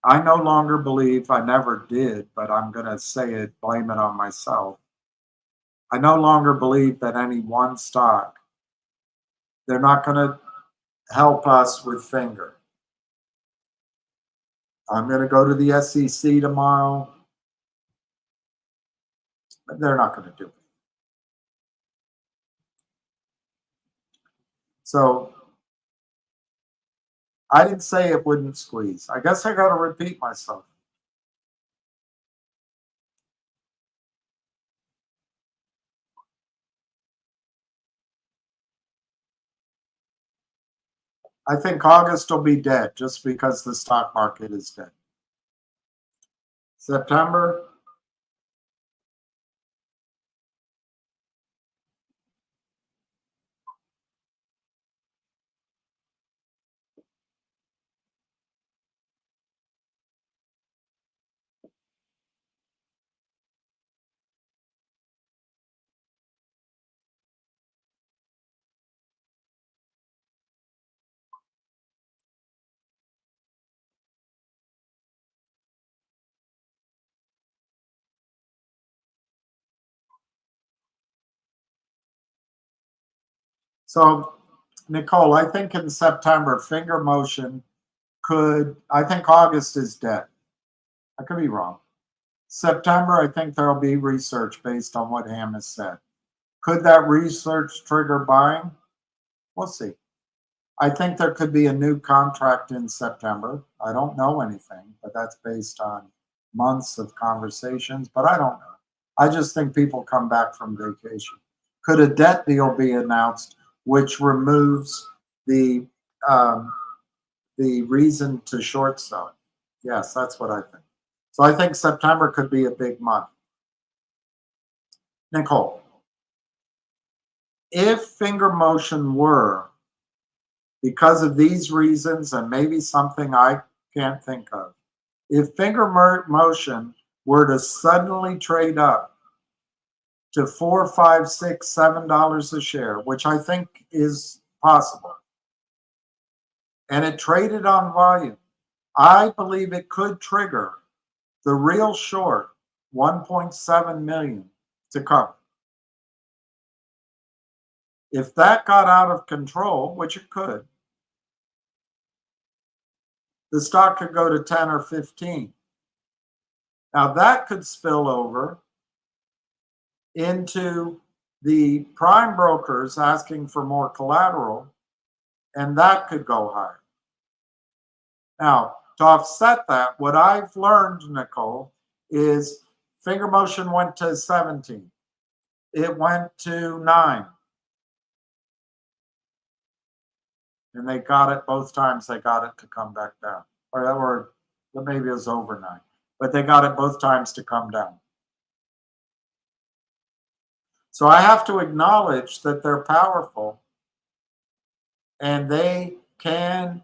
I no longer believe, I never did, but I'm going to say it, blame it on myself. I no longer believe that any one stock, they're not going to help us with Finger. I'm going to go to the SEC tomorrow, but they're not going to do it. So I didn't say it wouldn't squeeze. I guess I got to repeat myself. I think August will be dead just because the stock market is dead. September, so Nicole, I think in September, Finger Motion I think August is dead. I could be wrong. September, I think there'll be research based on what Ham has said. Could that research trigger buying? We'll see. I think there could be a new contract in September. I don't know anything, but that's based on months of conversations, but I don't know. I just think people come back from vacation. Could a debt deal be announced which removes the reason to short sell? Yes, that's what I think. So I think September could be a big month. Nicole, if finger motion were, because of these reasons and maybe something I can't think of, if finger motion were to suddenly trade up to $4, $5, $6, $7 a share, which I think is possible, and it traded on volume, I believe it could trigger the real short 1.7 million to cover. If that got out of control, which it could, the stock could go to 10 or 15. Now that could spill over into the prime brokers asking for more collateral, and that could go higher. Now, to offset that, what I've learned, Nicole, is finger motion went to 17. It went to 9. And they got it both times. They got it to come back down, or maybe it was over 9, but they got it both times to come down. So I have to acknowledge that they're powerful and they can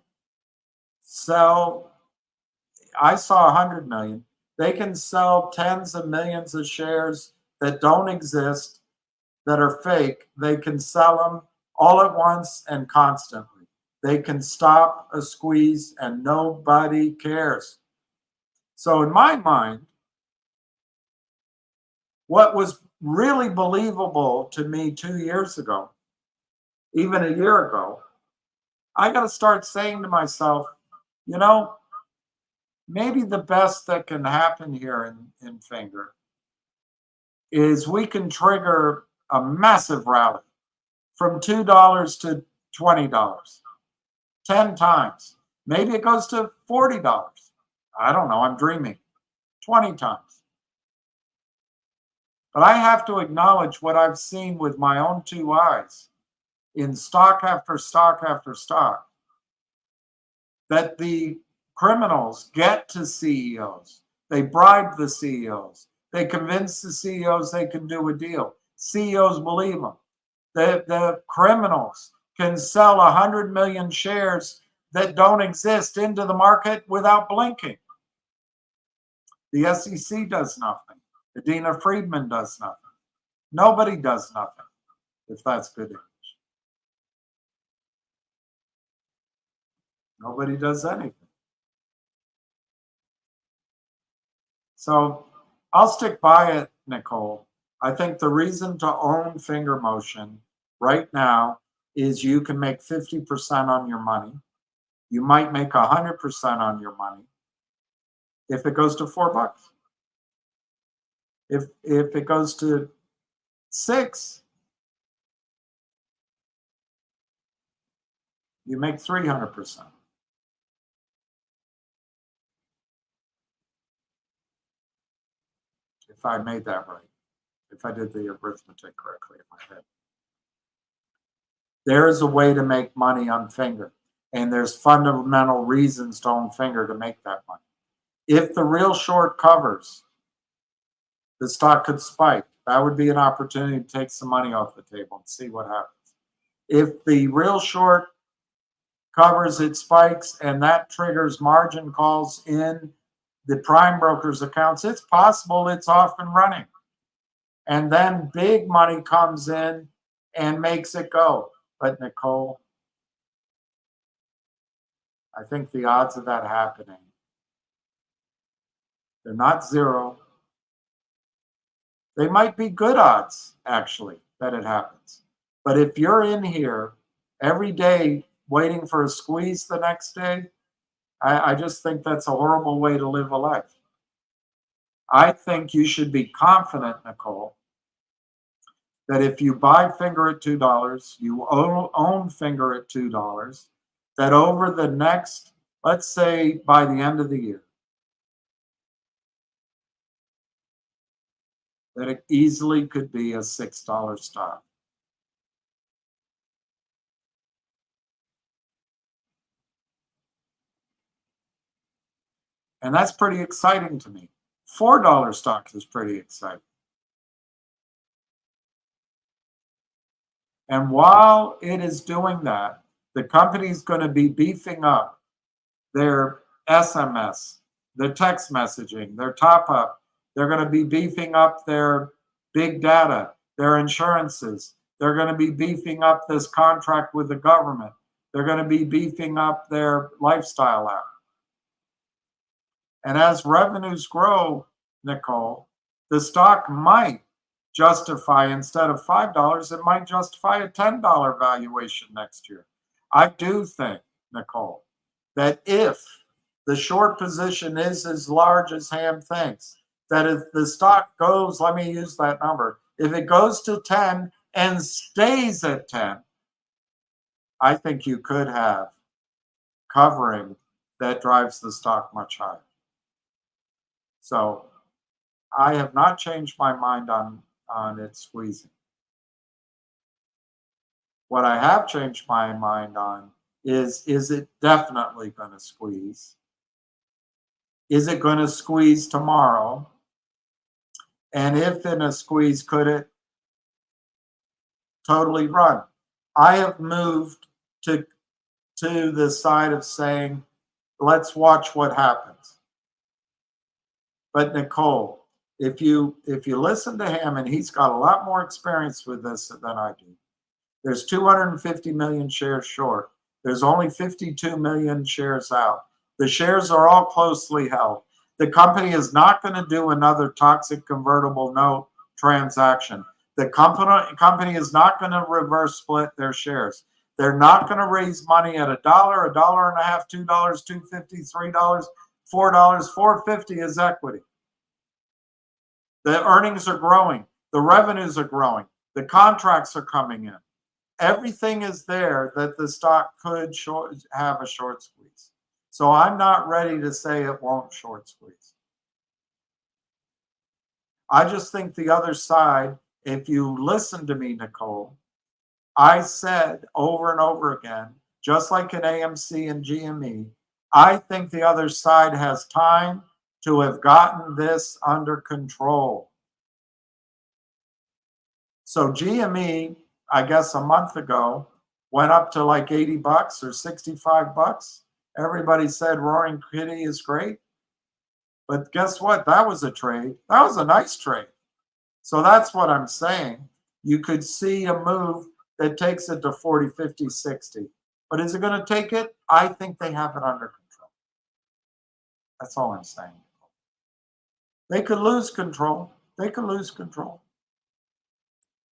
sell. I saw 100 million. They can sell tens of millions of shares that don't exist, that are fake. They can sell them all at once and constantly. They can stop a squeeze and nobody cares. So in my mind, what was really believable to me 2 years ago, even a year ago, I got to start saying to myself, you know, maybe the best that can happen here in Finger is we can trigger a massive rally from $2 to $20. 10 times. Maybe it goes to $40. I don't know. I'm dreaming. 20 times. But I have to acknowledge what I've seen with my own 2 eyes in stock after stock after stock, that the criminals get to CEOs. They bribe the CEOs. They convince the CEOs they can do a deal. CEOs believe them. The criminals can sell 100 million shares that don't exist into the market without blinking. The SEC does nothing. Adina Friedman does nothing. Nobody does nothing, if that's good English. Nobody does anything. So I'll stick by it, Nicole. I think the reason to own finger motion right now is you can make 50% on your money. You might make 100% on your money if it goes to $4. If it goes to 6, you make 300%. If I made that right, if I did the arithmetic correctly in my head. There is a way to make money on Finger, and there's fundamental reasons to own Finger to make that money. If the real short covers, the stock could spike. That would be an opportunity to take some money off the table and see what happens. If the real short covers, it spikes, and that triggers margin calls in the prime brokers accounts, it's possible it's off and running. And then big money comes in and makes it go. But Nicole, I think the odds of that happening, they're not 0. They might be good odds, actually, that it happens. But if you're in here every day waiting for a squeeze the next day, I just think that's a horrible way to live a life. I think you should be confident, Nicole, that if you buy Finger at $2, you own Finger at $2, that over the next, let's say by the end of the year, that it easily could be a $6 stock. And that's pretty exciting to me. $4 stock is pretty exciting. And while it is doing that, the company is going to be beefing up their SMS, their text messaging, their top up. They're going to be beefing up their big data, their insurances. They're going to be beefing up this contract with the government. They're going to be beefing up their lifestyle app. And as revenues grow, Nicole, the stock might justify, instead of $5, it might justify a $10 valuation next year. I do think, Nicole, that if the short position is as large as Ham thinks, that if the stock goes, let me use that number, if it goes to 10 and stays at 10, I think you could have covering that drives the stock much higher. So I have not changed my mind on it squeezing. What I have changed my mind on is it definitely going to squeeze? Is it going to squeeze tomorrow? And if in a squeeze, could it totally run? I have moved to the side of saying, let's watch what happens. But Nicole, if you listen to him, and he's got a lot more experience with this than I do, there's 250 million shares short. There's only 52 million shares out. The shares are all closely held. The company is not going to do another toxic convertible note transaction. The company is not going to reverse split their shares. They're not going to raise money at $1, $1.50, $2, $2.50, $3, $4, $4.50 is equity. The earnings are growing. The revenues are growing. The contracts are coming in. Everything is there that the stock could have a short squeeze. So I'm not ready to say it won't short squeeze. I just think the other side, if you listen to me, Nicole, I said over and over again, just like in AMC and GME, I think the other side has time to have gotten this under control. So GME, I guess a month ago, went up to like 80 bucks or 65 bucks. Everybody said Roaring Kitty is great. But guess what? That was a trade. That was a nice trade. So that's what I'm saying. You could see a move that takes it to 40, 50, 60. But is it going to take it? I think they have it under control. That's all I'm saying. They could lose control. They could lose control.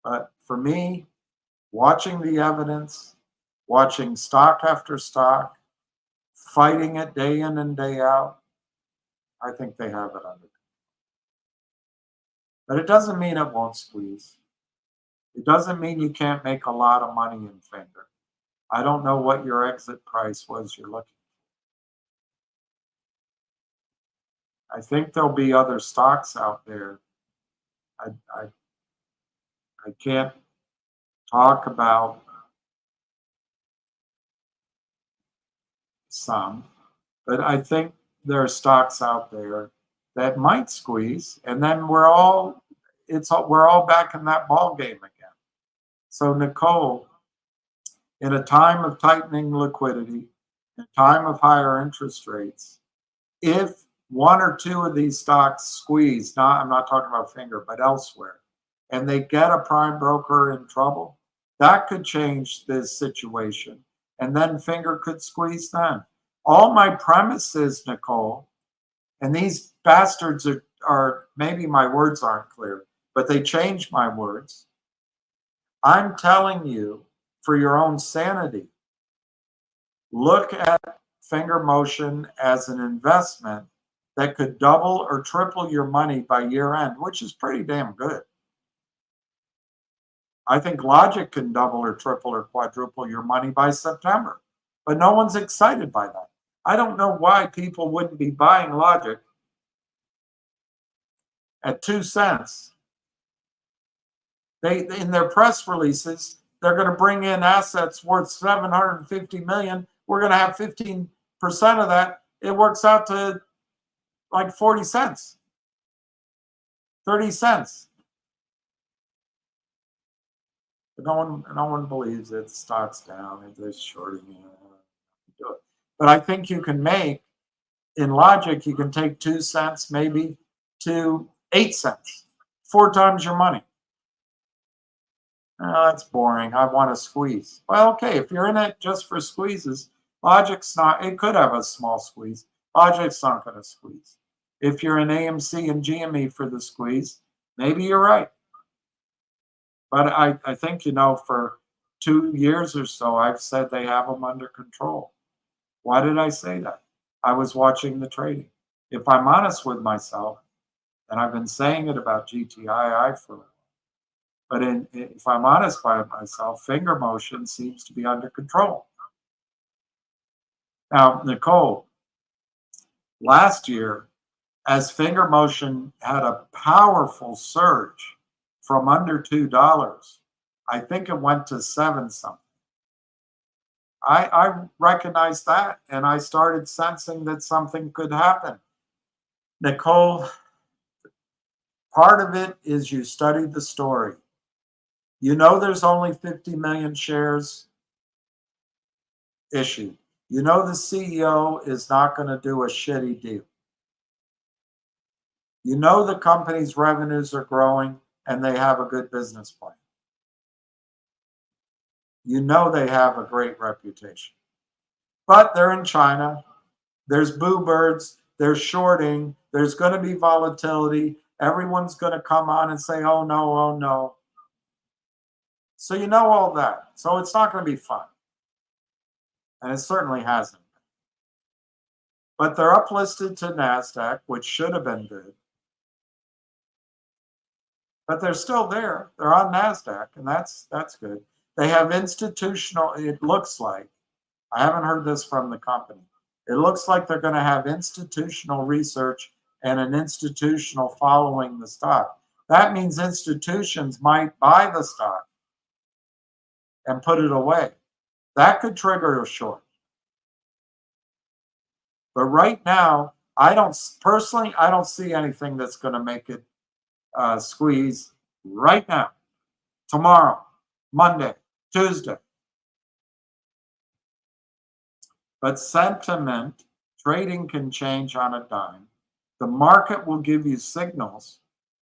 But for me, watching the evidence, watching stock after stock, fighting it day in and day out, I think they have it under control. But it doesn't mean it won't squeeze. It doesn't mean you can't make a lot of money in Finger. I don't know what your exit price was you're looking for. I think there'll be other stocks out there. I can't talk about some, but I think there are stocks out there that might squeeze, and then we're all back in that ball game again. So Nicole, in a time of tightening liquidity, in a time of higher interest rates, if one or two of these stocks squeeze, I'm not talking about Finger, but elsewhere, and they get a prime broker in trouble, that could change this situation. And then Finger could squeeze then. All my premises, Nicole, and these bastards are maybe my words aren't clear, but they change my words. I'm telling you, for your own sanity, look at Finger Motion as an investment that could double or triple your money by year end, which is pretty damn good. I think Logic can double or triple or quadruple your money by September. but no one's excited by that. I don't know why people wouldn't be buying Logic at 2 cents. They, in their press releases, they're going to bring in assets worth 750 million. We're going to have 15% of that. It works out to like 40 cents, 30 cents. But no one believes it. Stock's down. They're shorting it. But I think you can make, in Logic, you can take 2 cents maybe to 8 cents, 4 times your money. Oh, that's boring. I want to squeeze. Well, okay, if you're in it just for squeezes, Logic's not, it could have a small squeeze. Logic's not going to squeeze. If you're in AMC and GME for the squeeze, maybe you're right. But I think, you know, for 2 years or so, I've said they have them under control. Why did I say that? I was watching the trading. If I'm honest with myself, and I've been saying it about GTII for a while, but if I'm honest by myself, finger motion seems to be under control. Now, Nicole, last year, as finger motion had a powerful surge from under $2, I think it went to 7 something. I recognized that, and I started sensing that something could happen. Nicole, part of it is you studied the story. You know there's only 50 million shares issued. You know the CEO is not going to do a shitty deal. You know the company's revenues are growing and they have a good business plan. You know they have a great reputation. But they're in China. There's boo birds. There's shorting. There's going to be volatility. Everyone's going to come on and say, oh no, oh no. So you know all that. So it's not going to be fun. And it certainly hasn't been. But they're uplisted to NASDAQ, which should have been good. But they're still there. They're on NASDAQ, and that's good. They have institutional, it looks like, I haven't heard this from the company. It looks like they're going to have institutional research and an institutional following the stock. That means institutions might buy the stock and put it away. That could trigger a short. But right now, I don't see anything that's going to make it squeeze right now, tomorrow, Monday, Tuesday. But sentiment, trading can change on a dime. The market will give you signals,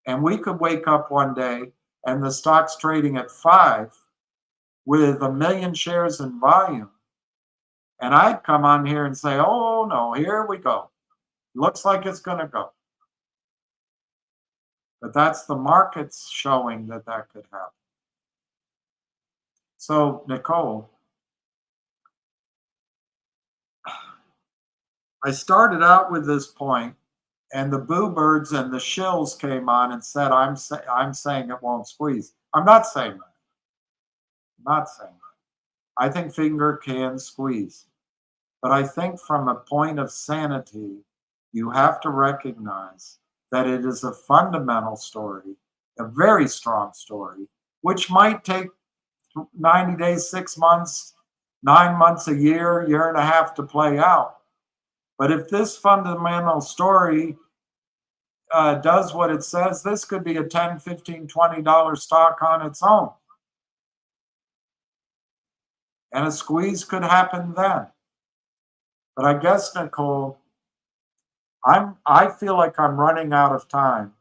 and we could wake up one day and the stock's trading at 5 with 1 million shares in volume. And I'd come on here and say, oh no, here we go. Looks like it's going to go. But that's the markets showing that that could happen. So, Nicole, I started out with this point, and the boo birds and the shills came on and said, I'm saying it won't squeeze. I'm not saying that. I'm not saying that. I think finger can squeeze. But I think from a point of sanity, you have to recognize that it is a fundamental story, a very strong story, which might take 90 days, 6 months, 9 months, a year, year and a half to play out. But if this fundamental story does what it says, this could be a $10, $15, $20 stock on its own. And a squeeze could happen then. But I guess, Nicole, I feel like I'm running out of time,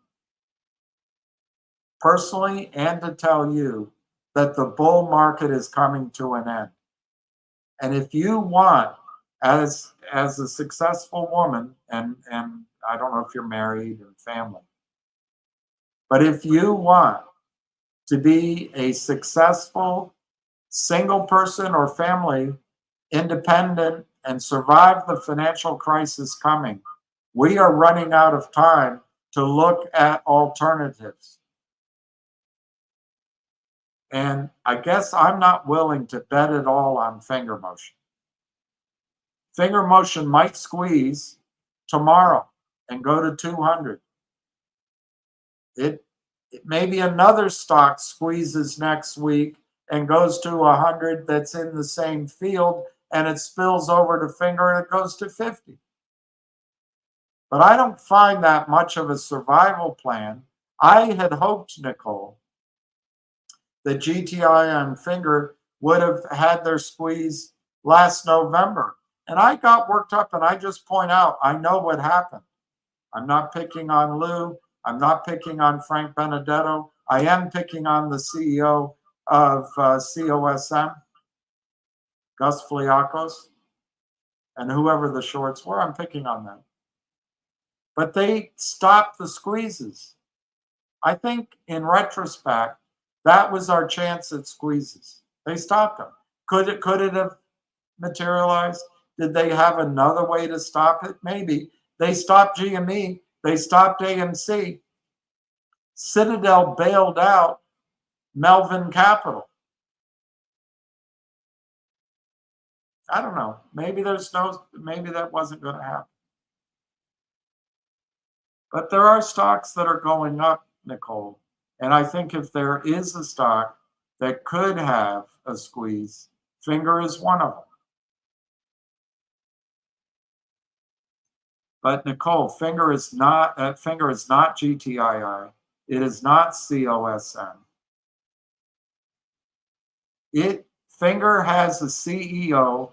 personally, and to tell you that the bull market is coming to an end. And if you want, as a successful woman, and I don't know if you're married and family, but if you want to be a successful single person or family, independent, and survive the financial crisis coming, we are running out of time to look at alternatives. And I guess I'm not willing to bet it all on finger motion. Finger motion might squeeze tomorrow and go to 200. It maybe another stock squeezes next week and goes to 100 that's in the same field, and it spills over to finger and it goes to 50. But I don't find that much of a survival plan. I had hoped, Nicole, that GTI and finger would have had their squeeze last November. And I got worked up, and I just point out, I know what happened. I'm not picking on Lou. I'm not picking on Frank Benedetto. I am picking on the CEO of COSM, Gus Fliakos, and whoever the shorts were. I'm picking on them. But they stopped the squeezes. I think in retrospect, that was our chance at squeezes. They stopped them. Could it have materialized? Did they have another way to stop it? Maybe. They stopped GME. They stopped AMC. Citadel bailed out Melvin Capital. I don't know. Maybe that wasn't going to happen. But there are stocks that are going up, Nicole. And I think if there is a stock that could have a squeeze, finger is one of them. But Nicole, finger is not GTII. It is not COSM. Finger has a CEO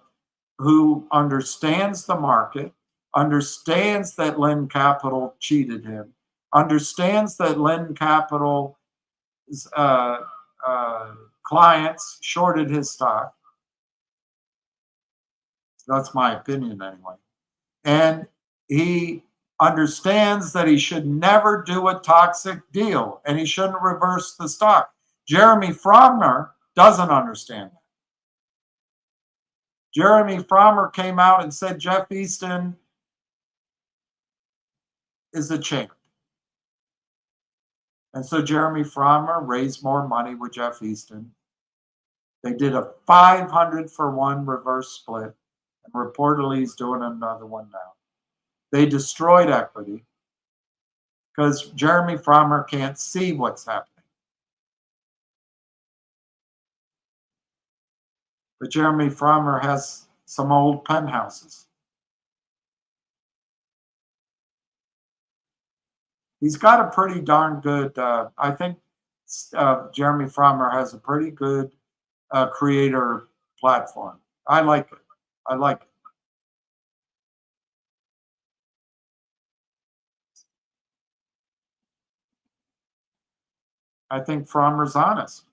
who understands the market, understands that Lynn Capital cheated him, understands that Lynn Capital's clients shorted his stock. That's my opinion anyway. And he understands that he should never do a toxic deal and he shouldn't reverse the stock. Jeremy Frommer doesn't understand that. Jeremy Frommer came out and said Jeff Easton is a champ. And so Jeremy Frommer raised more money with Jeff Easton. They did a 500-for-1 reverse split, and reportedly he's doing another one now. They destroyed equity because Jeremy Frommer can't see what's happening. But Jeremy Frommer has some old penthouses. He's got a pretty darn good, I think Jeremy Frommer has a pretty good creator platform. I like it. I like it. I think Frommer's honest.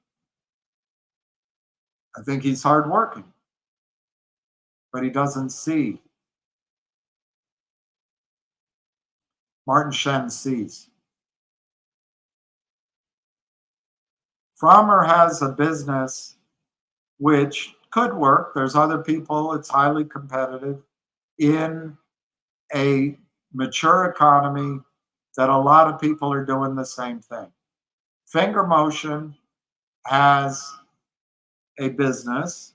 I think he's hardworking, but he doesn't see. Martin Shen sees. Frommer has a business which could work. There's other people. It's highly competitive in a mature economy that a lot of people are doing the same thing. Finger Motion has a business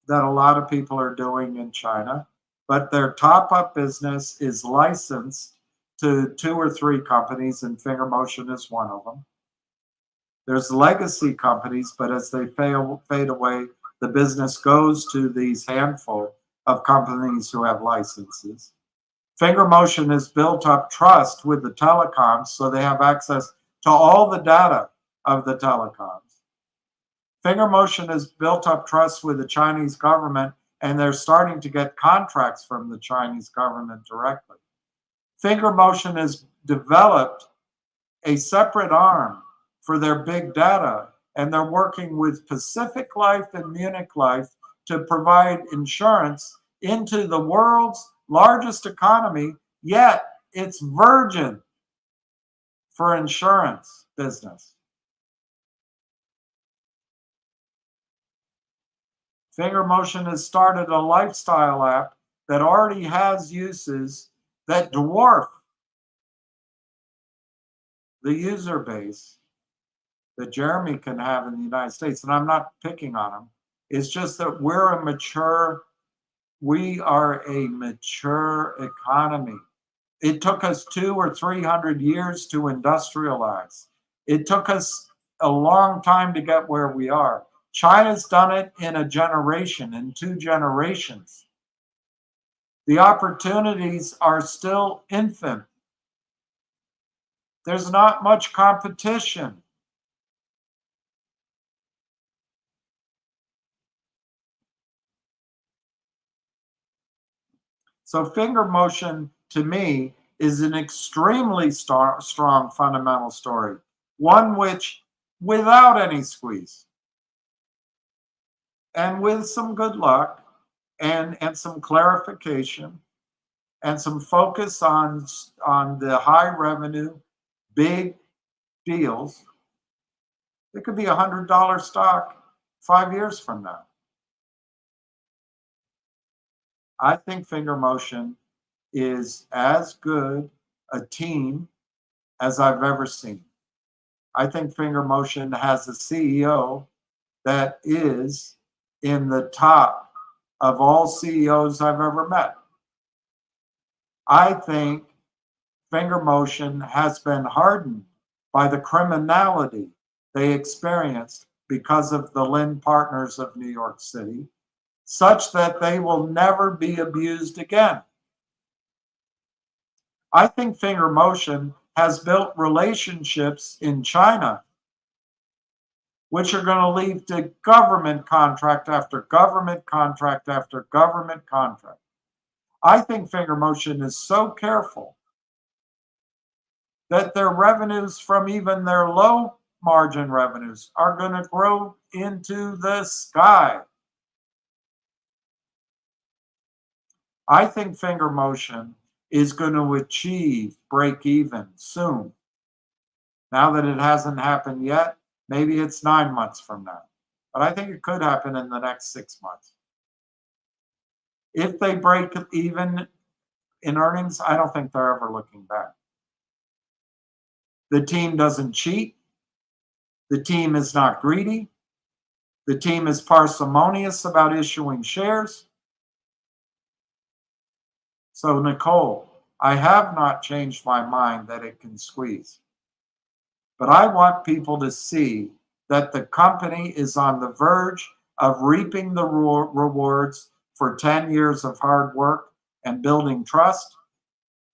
that a lot of people are doing in China, but their top-up business is licensed to 2 or 3 companies, and Finger Motion is one of them. There's legacy companies, but as they fade away, the business goes to these handful of companies who have licenses. Finger Motion has built up trust with the telecoms, so they have access to all the data of the telecoms. Finger Motion has built up trust with the Chinese government, and they're starting to get contracts from the Chinese government directly. Finger Motion has developed a separate arm for their big data, and they're working with Pacific Life and Munich Life to provide insurance into the world's largest economy, yet it's virgin for insurance business. Finger Motion has started a lifestyle app that already has uses that dwarf the user base that Jeremy can have in the United States. And I'm not picking on him. It's just that we're we are a mature economy. It took us 200 or 300 years to industrialize. It took us a long time to get where we are. China's done it in a generation, in 2 generations. The opportunities are still infant. There's not much competition. So finger motion, to me, is an extremely strong fundamental story, one which, without any squeeze, and with some good luck, and some clarification, and some focus on the high revenue, big deals, it could be $100 stock 5 years from now. I think finger motion is as good a team as I've ever seen. I think finger motion has a CEO that is in the top of all CEOs I've ever met. I think finger motion has been hardened by the criminality they experienced because of the Lynn Partners of New York City, such that they will never be abused again. I think finger motion has built relationships in China, which are going to lead to government contract after government contract after government contract. I think finger motion is so careful that their revenues from even their low margin revenues are going to grow into the sky. I think finger motion is going to achieve break even soon. Now that it hasn't happened yet, maybe it's 9 months from now. But I think it could happen in the next 6 months. If they break even in earnings, I don't think they're ever looking back. The team doesn't cheat. The team is not greedy. The team is parsimonious about issuing shares. So, Nicole, I have not changed my mind that it can squeeze. But I want people to see that the company is on the verge of reaping the rewards for 10 years of hard work and building trust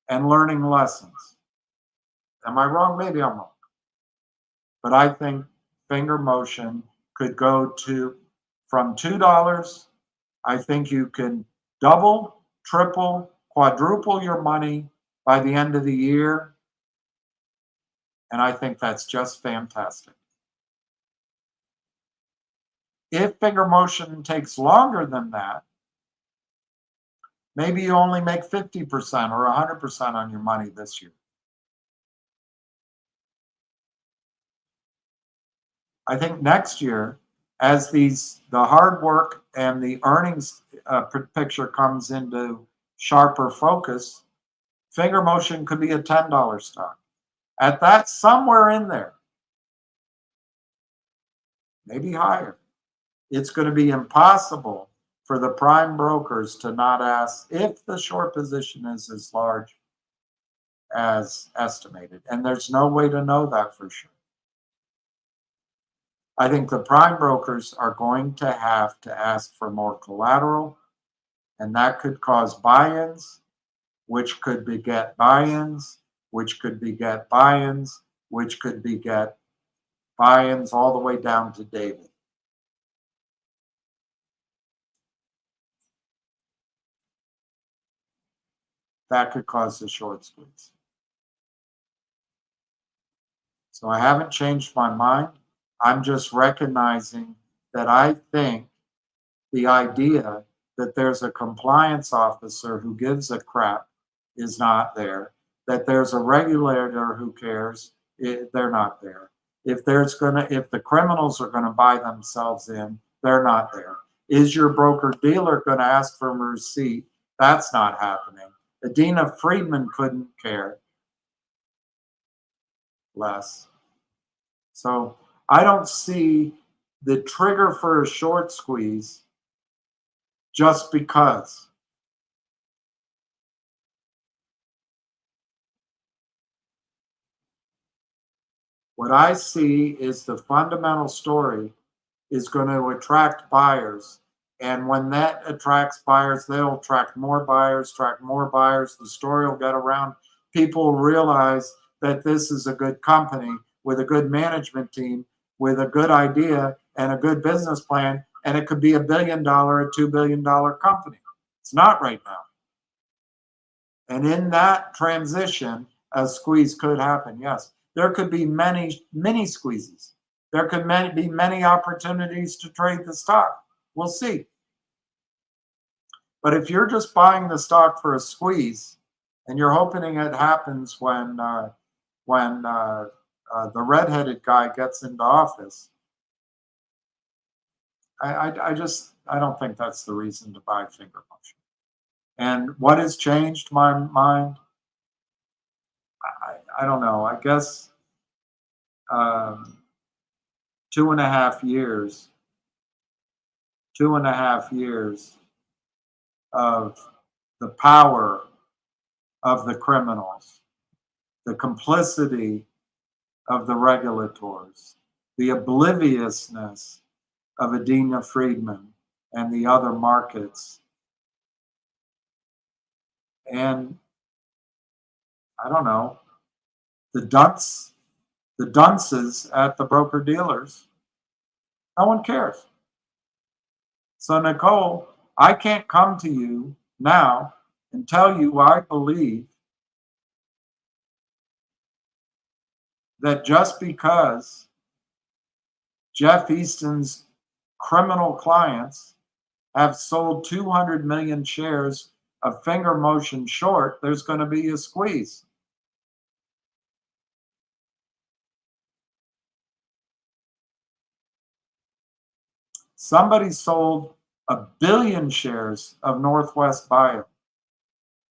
and learning lessons. Am I wrong? Maybe I'm wrong. But I think finger motion could go to from $2. I think you can double, triple, quadruple your money by the end of the year. And I think that's just fantastic. If finger motion takes longer than that, maybe you only make 50% or 100% on your money this year. I think next year, as the hard work and the earnings picture comes into sharper focus, finger motion could be a $10 stock. At that, somewhere in there, maybe higher, it's going to be impossible for the prime brokers to not ask if the short position is as large as estimated. And there's no way to know that for sure. I think the prime brokers are going to have to ask for more collateral, and that could cause buy-ins, which could beget buy-ins, which could beget buy-ins, which could beget buy-ins all the way down to David. That could cause the short squeeze. So I haven't changed my mind. I'm just recognizing that I think the idea that there's a compliance officer who gives a crap is not there. That there's a regulator who cares, they're not there. If the criminals are gonna buy themselves in, they're not there. Is your broker dealer gonna ask for a receipt? That's not happening. Adina Friedman couldn't care less. So I don't see the trigger for a short squeeze just because. What I see is the fundamental story is going to attract buyers. And when that attracts buyers, they'll attract more buyers, The story will get around. People will realize that this is a good company with a good management team, with a good idea and a good business plan. And it could be $1 billion, a $2 billion company. It's not right now. And in that transition, a squeeze could happen. Yes, there could be many squeezes. There could be many opportunities to trade the stock. We'll see. But if you're just buying the stock for a squeeze, and you're hoping it happens when the redheaded guy gets into office, I don't think that's the reason to buy finger motion. And what has changed my mind? I don't know. I guess 2.5 years. 2.5 years of the power of the criminals, the complicity of the regulators, the obliviousness of Adina Friedman and the other markets. And I don't know, the dunces at the broker dealers, no one cares. So Nicole, I can't come to you now and tell you I believe that just because Jeff Easton's criminal clients have sold 200 million shares of finger motion short, there's going to be a squeeze. Somebody sold 1 billion shares of Northwest Bio.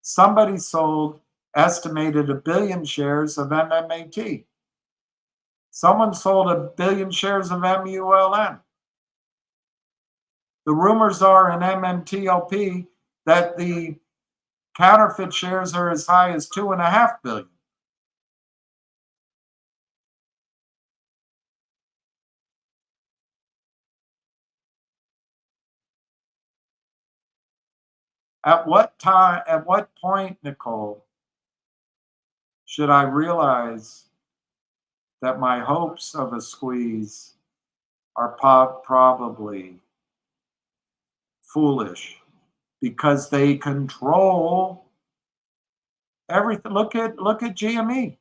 Somebody sold estimated 1 billion shares of MMAT. Someone sold 1 billion shares of MULN. The rumors are in MMTLP that the counterfeit shares are as high as 2.5 billion. At what point, Nicole, should I realize that my hopes of a squeeze are probably foolish because they control everything? Look at GME.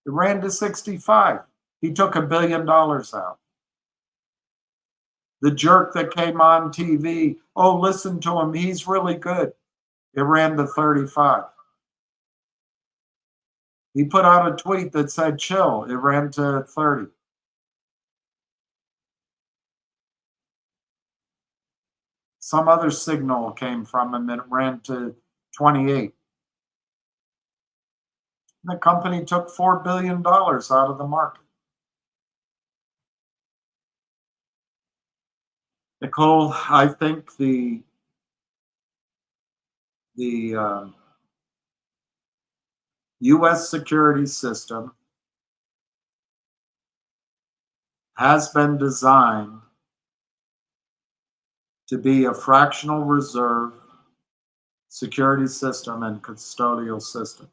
It ran to 65. He took $1 billion out. The jerk that came on TV, oh, listen to him, he's really good. It ran to 35. He put out a tweet that said, chill. It ran to 30. Some other signal came from him and it ran to 28. The company took $4 billion out of the market. Nicole, I think the U.S. security system has been designed to be a fractional reserve security system and custodial system.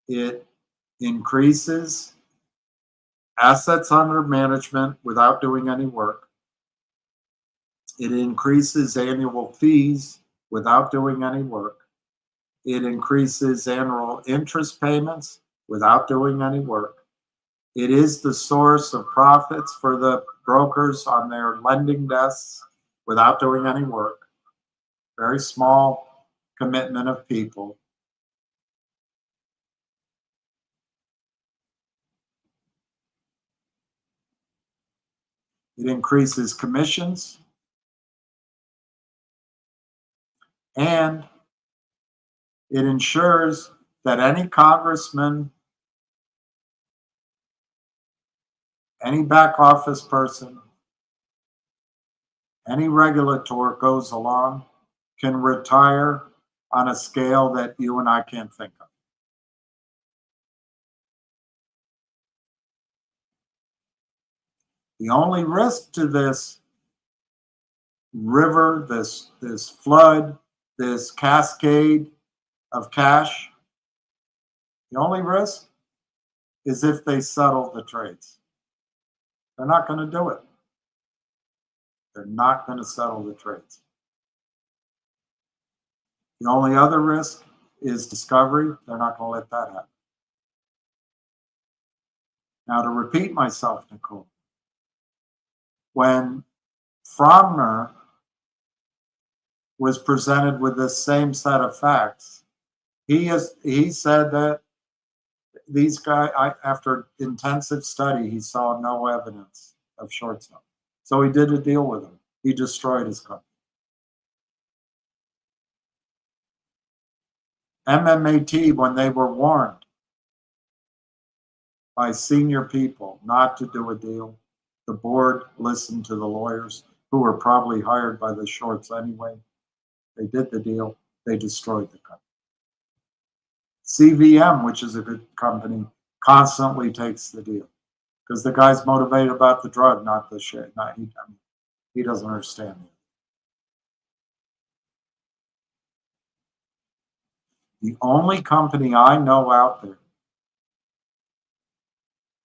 It increases assets under management without doing any work. It increases annual fees without doing any work. It increases annual interest payments without doing any work. It is the source of profits for the brokers on their lending desks without doing any work. Very small commitment of people. It increases commissions. And it ensures that any congressman, any back office person, any regulator goes along can retire on a scale that you and I can't think of. The only risk to this river, this flood, this cascade of cash, the only risk is if they settle the trades. They're not going to do it. They're not going to settle the trades. The only other risk is discovery. They're not going to let that happen. Now, to repeat myself, Nicole, when Frommer was presented with this same set of facts, he said that these guys, after intensive study, he saw no evidence of short selling. So he did a deal with him. He destroyed his company. MMAT, when they were warned by senior people not to do a deal, the board listened to the lawyers who were probably hired by the shorts anyway. They did the deal. They destroyed the company. CVM, which is a good company, constantly takes the deal because the guy's motivated about the drug, not the share. He doesn't understand it. The only company I know out there,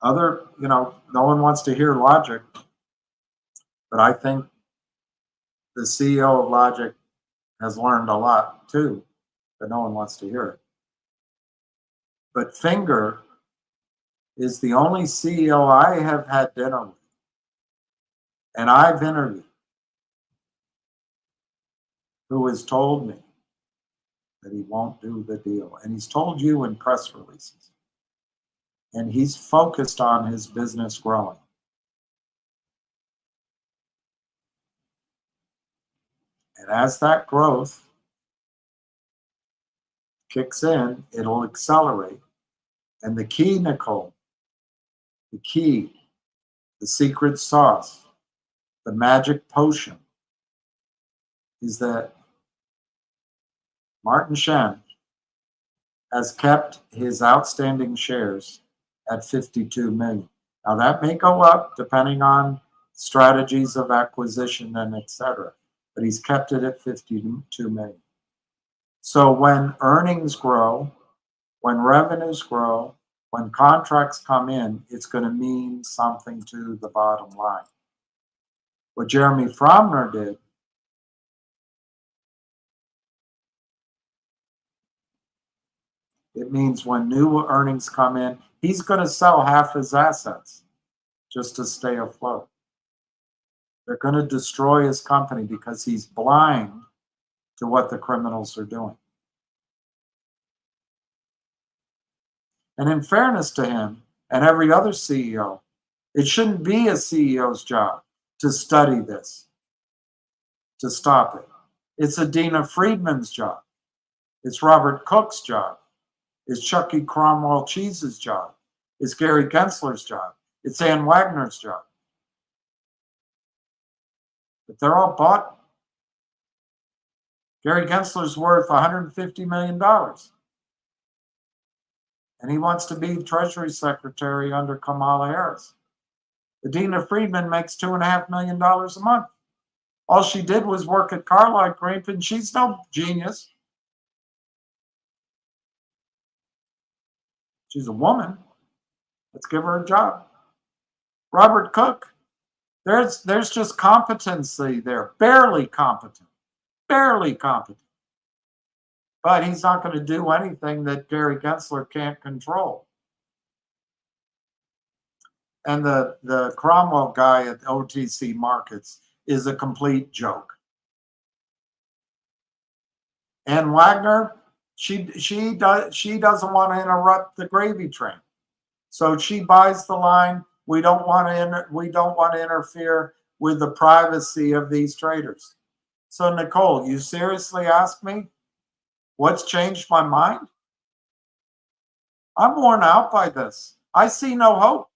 no one wants to hear Logic, but I think the CEO of Logic has learned a lot too, but no one wants to hear it. But Finger is the only CEO I have had dinner with, and I've interviewed, who has told me that he won't do the deal. And he's told you in press releases. And he's focused on his business growing. And as that growth kicks in, it'll accelerate. And the key, Nicole, the secret sauce, the magic potion is that Martin Shen has kept his outstanding shares at 52 million. Now that may go up depending on strategies of acquisition and et cetera, but he's kept it at 52 million. So when earnings grow, when revenues grow, when contracts come in, it's going to mean something to the bottom line. What Jeremy Frommer did, it means when new earnings come in, he's going to sell half his assets just to stay afloat. They're going to destroy his company because he's blind to what the criminals are doing. And in fairness to him and every other CEO, it shouldn't be a CEO's job to study this, to stop it. It's Adina Friedman's job. It's Robert Cook's job. It's Chucky Cromwell Cheese's job. It's Gary Gensler's job. It's Ann Wagner's job. But they're all bought. Gary Gensler's worth $150 million. And he wants to be Treasury Secretary under Kamala Harris. Adina Friedman makes $2.5 million a month. All she did was work at Carlisle Group, and she's no genius. She's a woman. Let's give her a job. Robert Cook, there's just competency there. Barely competent. Barely competent. But he's not going to do anything that Gary Gensler can't control. And the Cromwell guy at OTC Markets is a complete joke. Ann Wagner, she doesn't want to interrupt the gravy train, so she buys the line. We don't want to interfere with the privacy of these traders. So Nicole, you seriously ask me what's changed my mind? I'm worn out by this. I see no hope.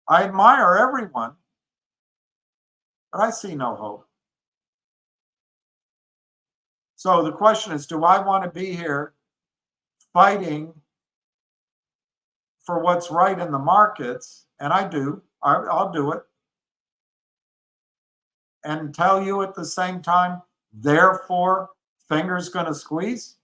I admire everyone, but I see no hope. So the question is, do I want to be here fighting for what's right in the markets? And I do. I'll do it. And tell you at the same time, therefore, fingers going to squeeze?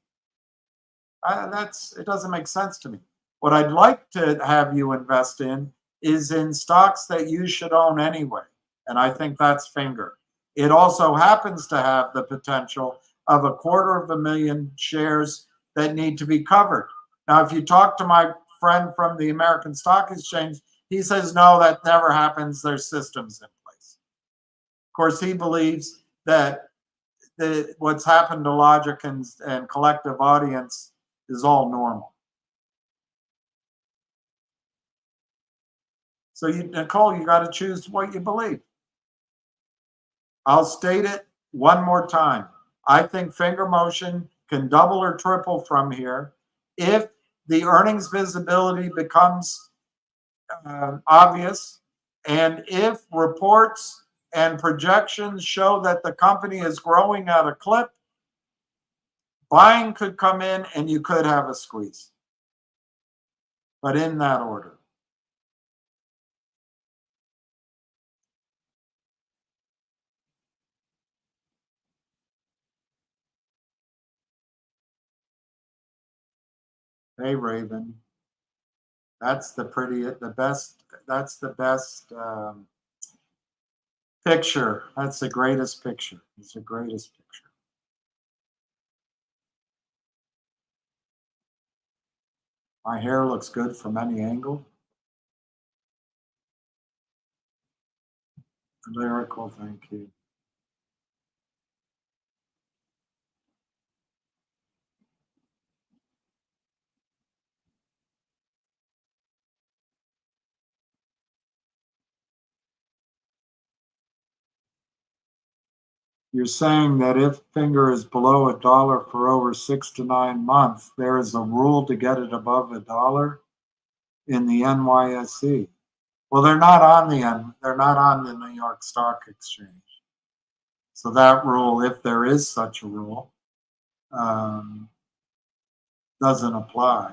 It doesn't make sense to me. What I'd like to have you invest in is in stocks that you should own anyway. And I think that's finger. It also happens to have the potential of 250,000 shares that need to be covered. Now, if you talk to my friend from the American Stock Exchange, he says, no, that never happens. There's systems in place. Of course, he believes that what's happened to Logic and Collective Audience is all normal. So, Nicole, you got to choose what you believe. I'll state it one more time. I think finger motion can double or triple from here if the earnings visibility becomes obvious, and if reports and projections show that the company is growing at a clip. Buying could come in and you could have a squeeze, but in that order. Hey, Raven. That's the best picture. That's the greatest picture. It's the greatest picture. My hair looks good from any angle. Lyrical, thank you. You're saying that if finger is below $1 for over 6 to 9 months, there is a rule to get it above $1 in the NYSE. Well, they're not on the New York Stock Exchange. So that rule, if there is such a rule, doesn't apply.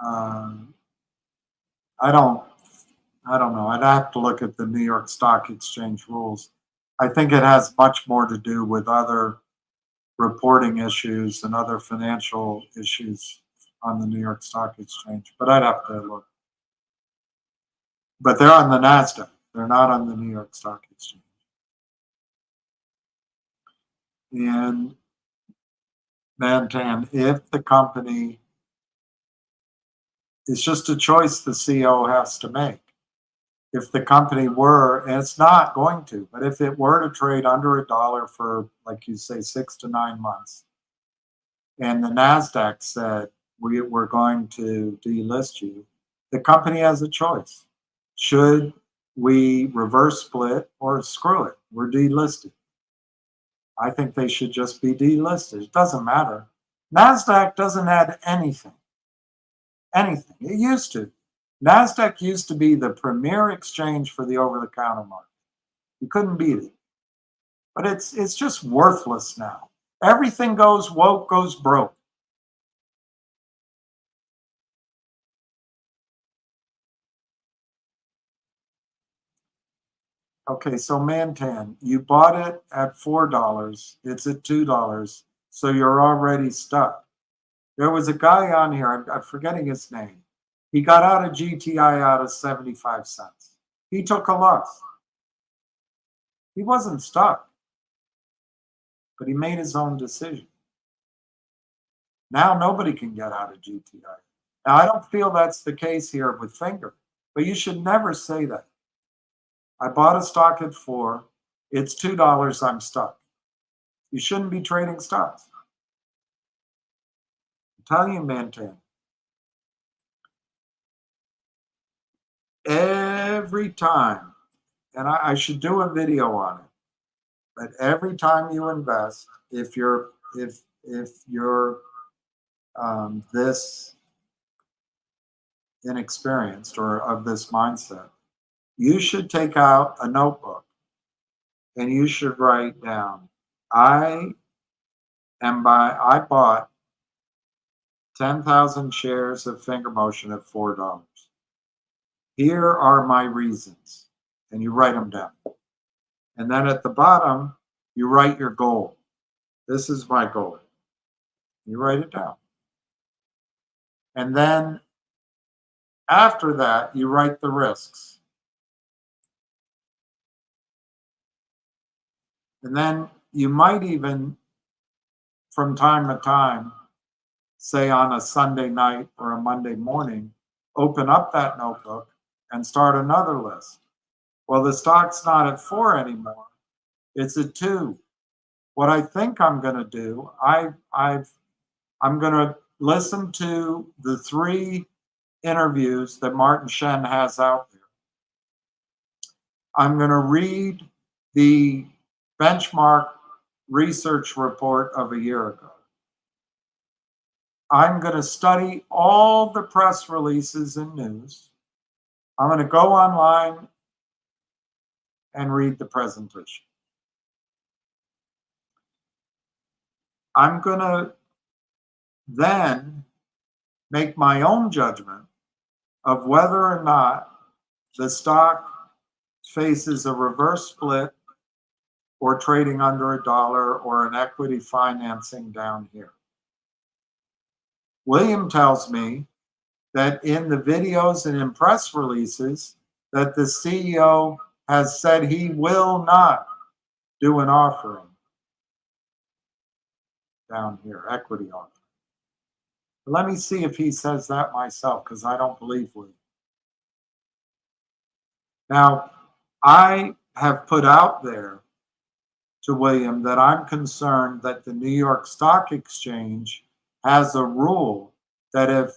I don't know. I'd have to look at the New York Stock Exchange rules. I think it has much more to do with other reporting issues and other financial issues on the New York Stock Exchange, but I'd have to look. But they're on the NASDAQ. They're not on the New York Stock Exchange. And Mantan, if the company, it's just a choice the CEO has to make. If the company were, and it's not going to, but if it were to trade under $1 for, like you say, 6 to 9 months, and the NASDAQ said, we're going to delist you, the company has a choice. Should we reverse split or screw it? We're delisted. I think they should just be delisted. It doesn't matter. NASDAQ doesn't add anything. Anything. It used to. NASDAQ used to be the premier exchange for the over-the-counter market. You couldn't beat it. But it's just worthless now. Everything goes woke, goes broke. Okay, so Mantan, you bought it at $4. It's at $2, so you're already stuck. There was a guy on here, I'm forgetting his name. He got out of GTI out of 75 cents. He took a loss. He wasn't stuck, but he made his own decision. Now nobody can get out of GTI. Now I don't feel that's the case here with Finger, but you should never say that. I bought a stock at $4. It's $2. I'm stuck. You shouldn't be trading stocks. I'm telling you, Mantan. Every time, and I should do a video on it, but every time you invest, if you're this inexperienced or of this mindset, you should take out a notebook and you should write down, I And I bought 10,000 shares of Finger Motion at $4. Here are my reasons. And you write them down. And then at the bottom, you write your goal. This is my goal. You write it down. And then after that, you write the risks. And then you might even, from time to time, say on a Sunday night or a Monday morning, open up that notebook and start another list. Well, the stock's not at 4 anymore. It's at 2. What I think I'm going to do, I'm going to listen to the 3 interviews that Martin Shen has out there. I'm going to read the benchmark research report of a year ago. I'm going to study all the press releases and news. I'm going to go online and read the presentation. I'm going to then make my own judgment of whether or not the stock faces a reverse split or trading under $1 or an equity financing down here. William tells me that in the videos and in press releases that the CEO has said he will not do an offering down here, equity offering. Let me see if he says that myself, because I don't believe William. Now, I have put out there to William that I'm concerned that the New York Stock Exchange has a rule that if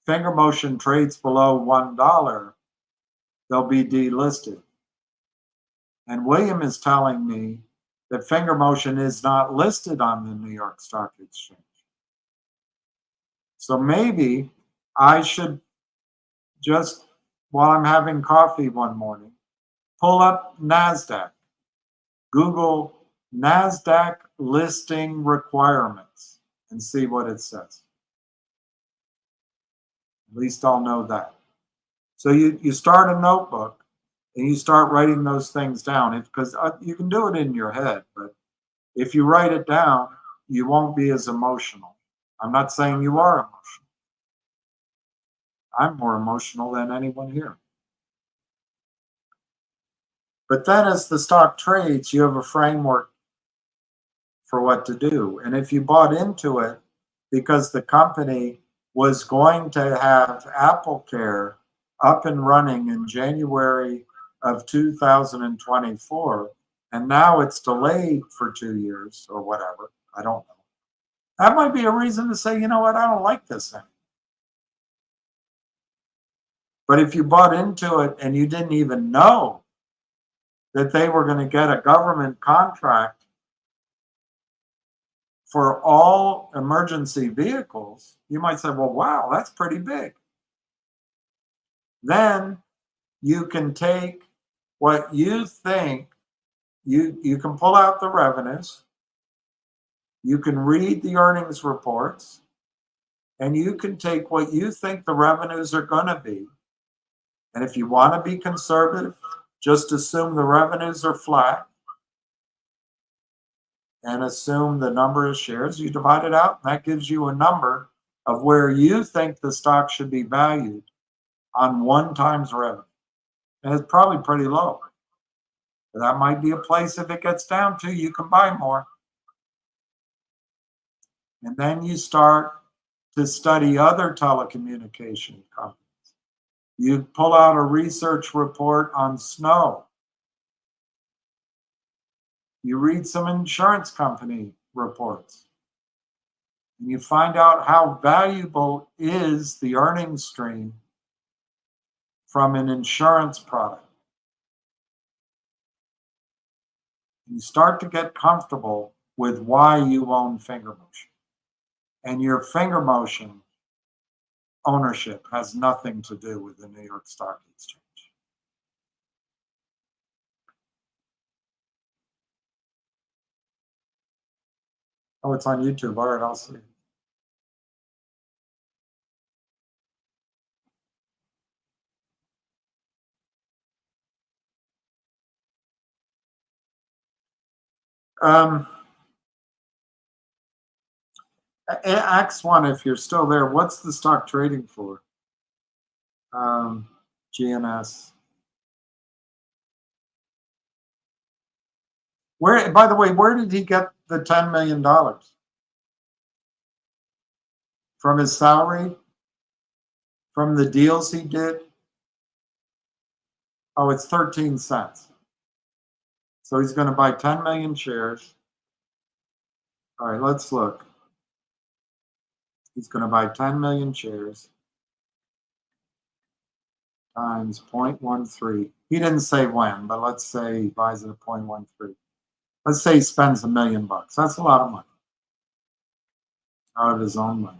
Finger Motion trades below $1, they'll be delisted. And William is telling me that Finger Motion is not listed on the New York Stock Exchange. So maybe I should just, while I'm having coffee one morning, pull up NASDAQ, Google NASDAQ listing requirements, and see what it says. At least I'll know that. So you start a notebook and you start writing those things down, because you can do it in your head, but if you write it down, you won't be as emotional. I'm not saying you are emotional. I'm more emotional than anyone here. But then as the stock trades, you have a framework for what to do. And if you bought into it because the company was going to have Apple Care up and running in January of 2024, and now it's delayed for 2 years or whatever, I don't know. That might be a reason to say, you know what, I don't like this thing. But if you bought into it and you didn't even know that they were going to get a government contract for all emergency vehicles, you might say, well, wow, that's pretty big. Then you can take what you think, you can pull out the revenues, you can read the earnings reports, and you can take what you think the revenues are going to be. And if you want to be conservative, just assume the revenues are flat and assume the number of shares. You divide it out, and that gives you a number of where you think the stock should be valued on 1 times revenue. And it's probably pretty low. But that might be a place, if it gets down to, you can buy more. And then you start to study other telecommunication companies. You pull out a research report on snow. You read some insurance company reports. And you find out how valuable is the earnings stream from an insurance product. You start to get comfortable with why you own Finger Motion. And your Finger Motion ownership has nothing to do with the New York Stock Exchange. Oh, it's on YouTube. All right, I'll see. X1, if you're still there, what's the stock trading for? GNS. Where, by the way, where did he get the $10 million? From his salary? From the deals he did? Oh, it's 13 cents. So he's going to buy 10 million shares. All right, let's look. He's going to buy 10 million shares times 0.13. He didn't say when, but let's say he buys it at 0.13. Let's say he spends $1 million. That's a lot of money out of his own money.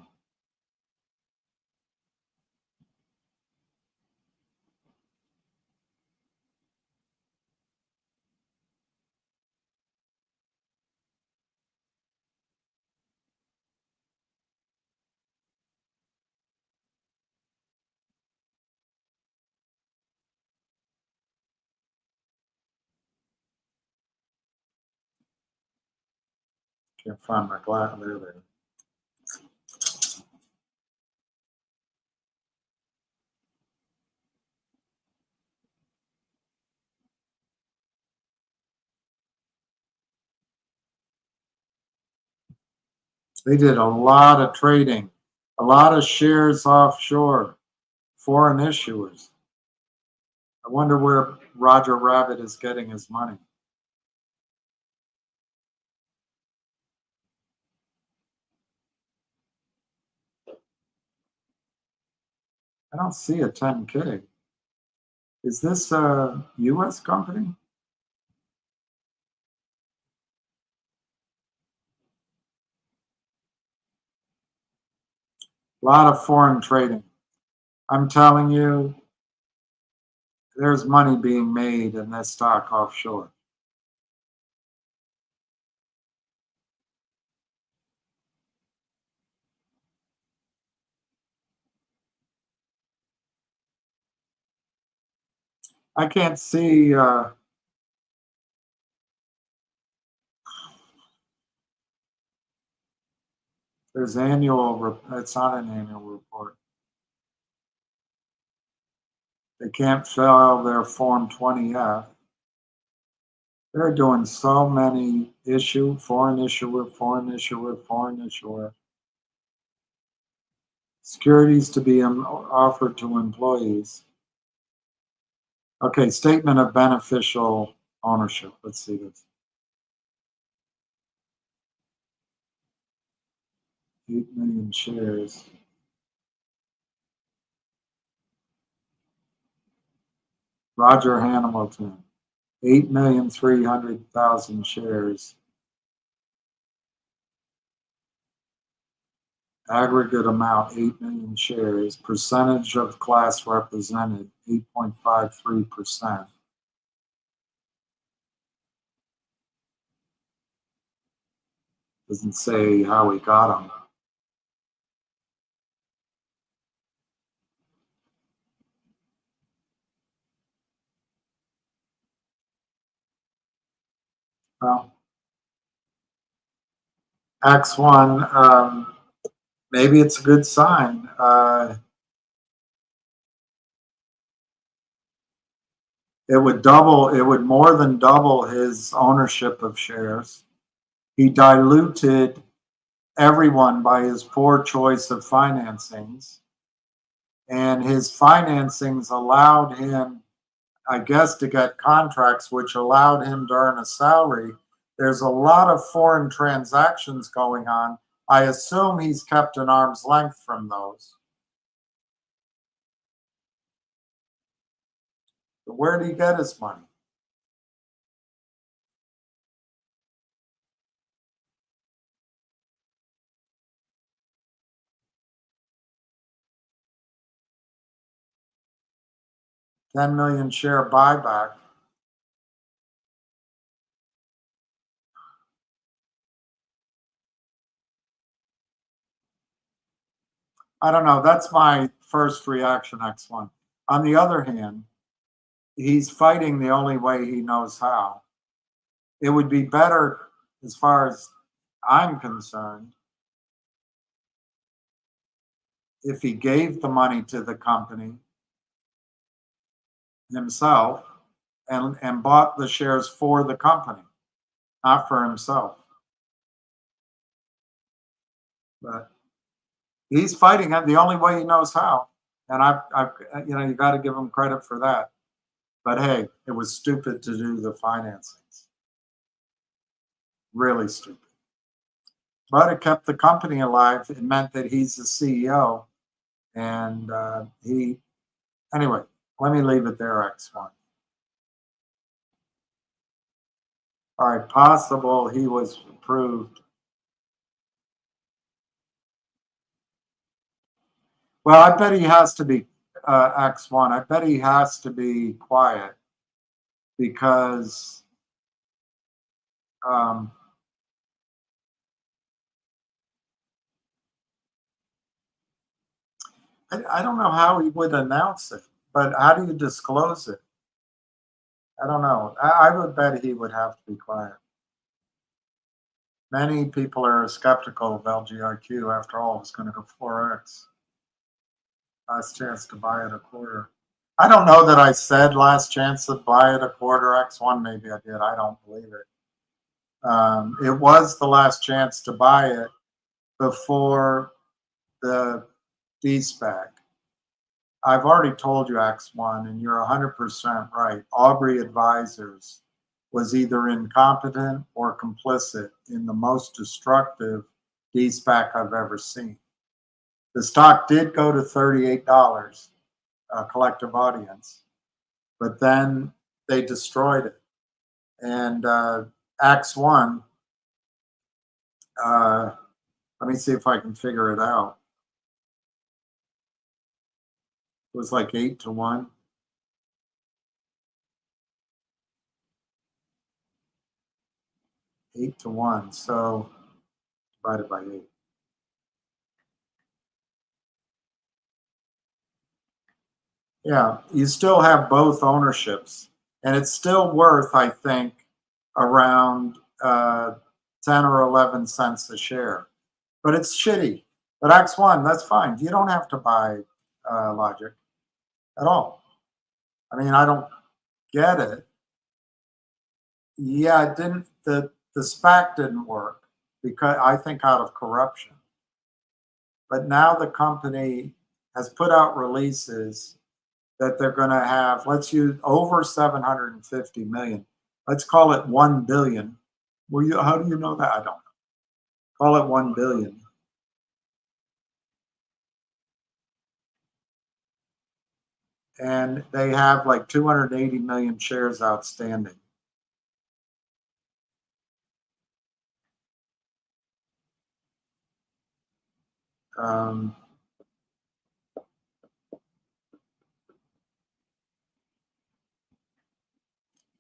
Can't find my glass. There. They did a lot of trading, a lot of shares offshore, foreign issuers. I wonder where Roger Rabbit is getting his money. I don't see a 10K. Is this a U.S. company? A lot of foreign trading. I'm telling you, there's money being made in this stock offshore. I can't see. There's annual. It's not an annual report. They can't file their Form 20F. They're doing so many foreign issuer, foreign issuer, foreign issuer. Securities to be offered to employees. Okay, statement of beneficial ownership. Let's see this. 8 million shares. Roger Hamilton, 8,300,000 shares. Aggregate amount, 8 million shares. Percentage of class represented, 8.53%. Doesn't say how he got them. Well, X1, maybe it's a good sign. It would more than double his ownership of shares. He diluted everyone by his poor choice of financings. And his financings allowed him, I guess, to get contracts, which allowed him to earn a salary. There's a lot of foreign transactions going on. I assume he's kept an arm's length from those. But where did he get his money? $10 million share buyback. I don't know. That's my first reaction, X1. On the other hand, he's fighting the only way he knows how. It would be better, as far as I'm concerned, if he gave the money to the company himself and bought the shares for the company, not for himself. But he's fighting it the only way he knows how. And I've you got to give him credit for that. But hey, it was stupid to do the financings. Really stupid. But it kept the company alive. It meant that he's the CEO. And anyway, let me leave it there, X1. All right, possible he was approved. Well, I bet he has to be X1. I bet he has to be quiet because I don't know how he would announce it, but how do you disclose it? I don't know. I would bet he would have to be quiet. Many people are skeptical of LGRQ. After all, it's going to go 4x. Last chance to buy at a quarter. I don't know that I said last chance to buy at a quarter X1. Maybe I did. I don't believe it. It was the last chance to buy it before the D-SPAC. I've already told you, X1, and you're 100% right. Aubrey Advisors was either incompetent or complicit in the most destructive D-SPAC I've ever seen. The stock did go to $38, collective audience, but then they destroyed it. And X1, let me see if I can figure it out. It was like 8-1. 8-1. So divided by 8. Yeah, you still have both ownerships, and it's still worth, I think, around 10 or 11 cents a share. But it's shitty. But X1, that's fine. You don't have to buy Logic at all. I mean, I don't get it. Yeah, it didn't. The SPAC didn't work because I think out of corruption. But now the company has put out releases that they're going to have, let's use over 750 million. Let's call it 1 billion. How do you know that? I don't know. Call it 1 billion. And they have like 280 million shares outstanding.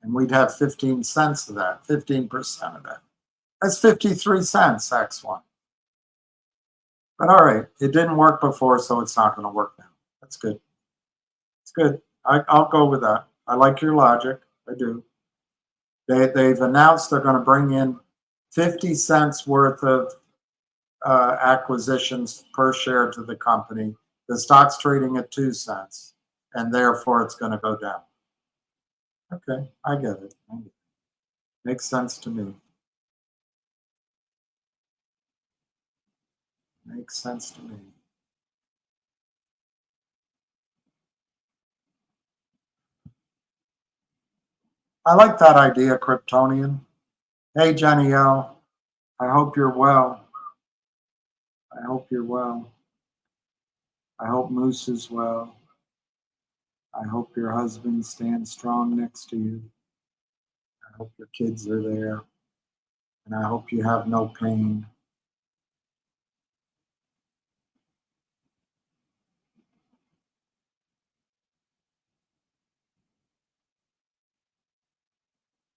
And we'd have 15 cents of that, 15% of that. That's 53 cents, X1. But all right, it didn't work before, so it's not going to work now. That's good. It's good. I'll go with that. I like your logic. I do. They've announced they're going to bring in 50 cents worth of acquisitions per share to the company. The stock's trading at 2 cents, and therefore it's going to go down. Okay, I get it. Makes sense to me. Makes sense to me. I like that idea, Kryptonian. Hey, Jenny L. I hope you're well. I hope you're well. I hope Moose is well. I hope your husband stands strong next to you. I hope your kids are there. And I hope you have no pain.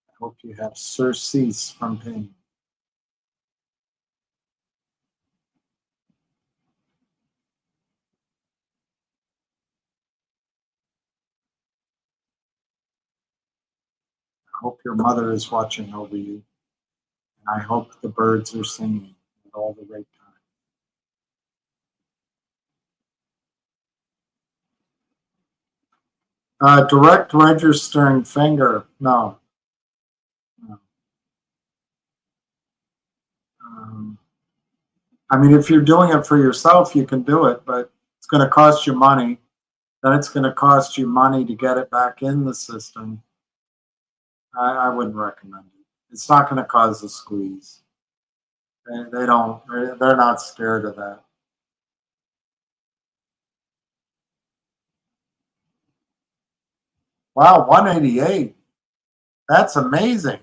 I hope you have surcease from pain. hope your mother is watching over you. And I hope the birds are singing at all the right times. Direct registering finger, no. No. I mean, if you're doing it for yourself, you can do it, but it's going to cost you money. Then it's going to cost you money to get it back in the system. I wouldn't recommend it. It's not going to cause a squeeze. They don't. They're not scared of that. Wow, 188. That's amazing.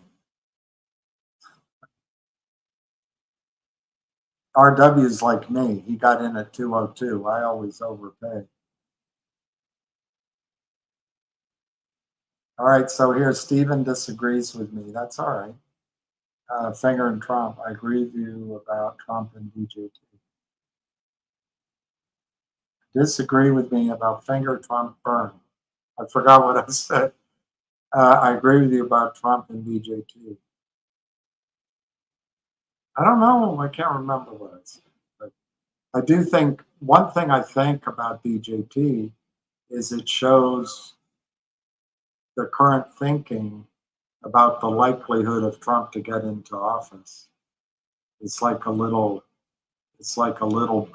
RW's like me. He got in at 202. I always overpay. All right, so here Stephen disagrees with me. That's all right. Finger and Trump. I agree with you about Trump and BJT. Disagree with me about Finger, Trump, Burn. I forgot what I said. I agree with you about Trump and BJT. I don't know. I can't remember what I said. But I do think one thing I think about BJT is it shows the current thinking about the likelihood of Trump to get into office. It's like a little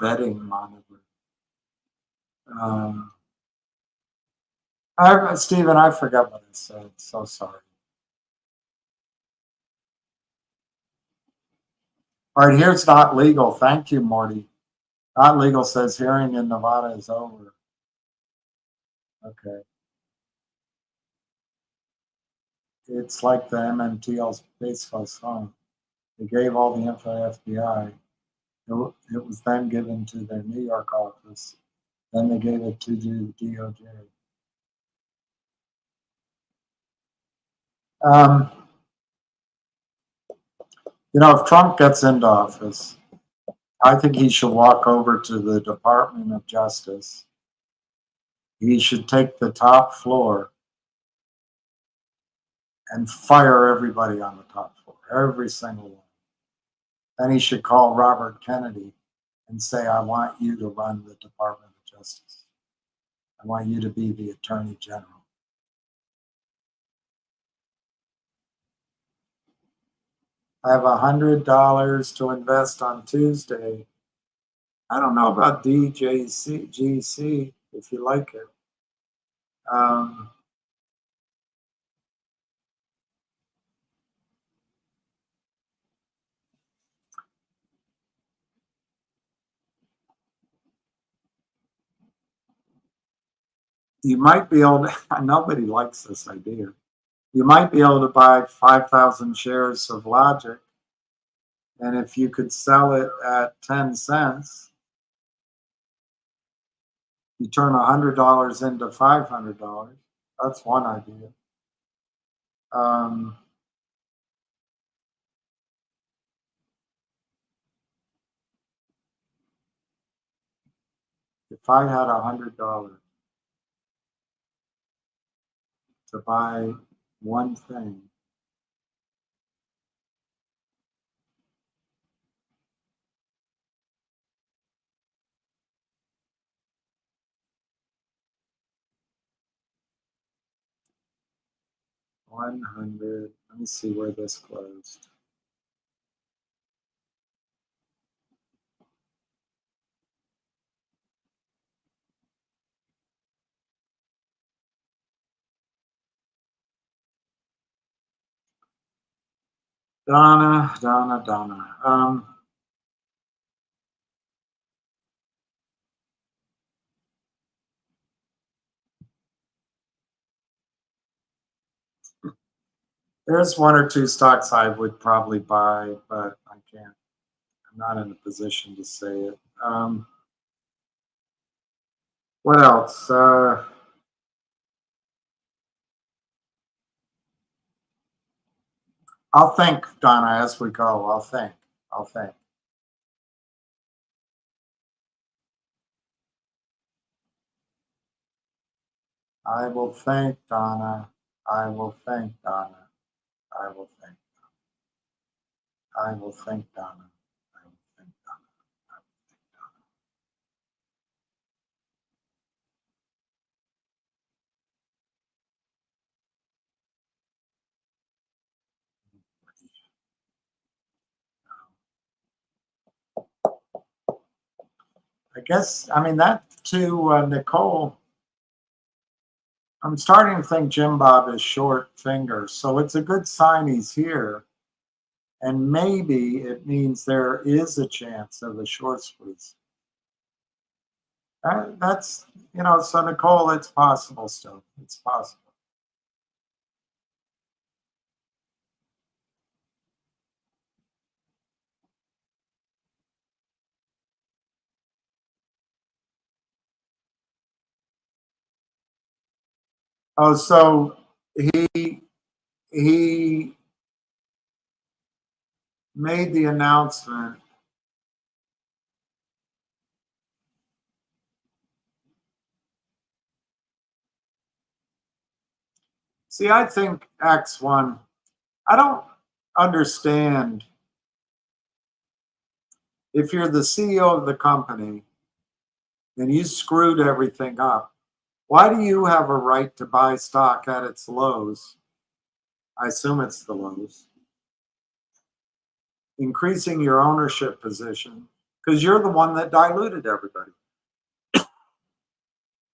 betting monitor. Stephen, I forgot what I said. So sorry. All right, here's not legal. Thank you, Morty. Not legal says hearing in Nevada is over. Okay. It's like the MMTL's baseball song. They gave all the info to FBI. It was then given to their New York office. Then they gave it to the DOJ. If Trump gets into office, I think he should walk over to the Department of Justice. He should take the top floor and fire everybody on the top floor, every single one. Then he should call Robert Kennedy and say, I want you to run the Department of Justice. I want you to be the Attorney General. I have $100 to invest on Tuesday. I don't know about DJGC, if you like it. You might be able to, nobody likes this idea. You might be able to buy 5,000 shares of Logic. And if you could sell it at 10 cents, you turn $100 into $500. That's one idea. If I had $100 to buy one thing, $100. Let me see where this closed. Donna. There's one or two stocks I would probably buy, but I can't. I'm not in a position to say it. What else? I'll think, Donna, as we go. I'll think. I will think, Donna. I will think. I will think, Donna. I will think, Donna. I will think, Donna. I guess, I mean, that to Nicole, I'm starting to think Jim Bob is short fingers. So it's a good sign he's here. And maybe it means there is a chance of a short squeeze. That's, you know, so Nicole, it's possible still. It's possible. Oh, so he made the announcement. See, I think X1, I don't understand if you're the CEO of the company and you screwed everything up, why do you have a right to buy stock at its lows? I assume it's the lows. Increasing your ownership position because you're the one that diluted everybody.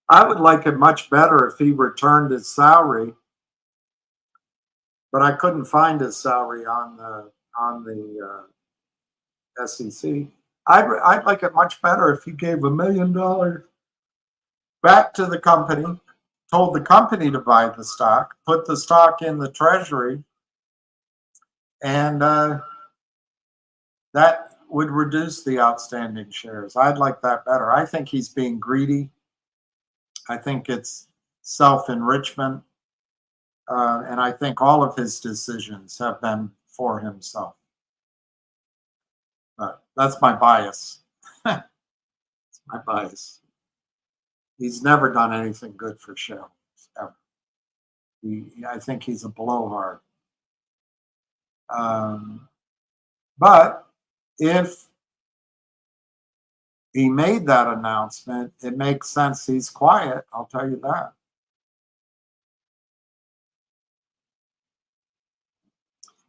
I would like it much better if he returned his salary, but I couldn't find his salary on the SEC. I'd like it much better if he gave $1 million back to the company, told the company to buy the stock, put the stock in the treasury, and that would reduce the outstanding shares. I'd like that better. I think he's being greedy. I think it's self-enrichment. And I think all of his decisions have been for himself. But that's my bias. It's my bias. He's never done anything good for shareholders, ever. I think he's a blowhard. But if he made that announcement, it makes sense he's quiet, I'll tell you that.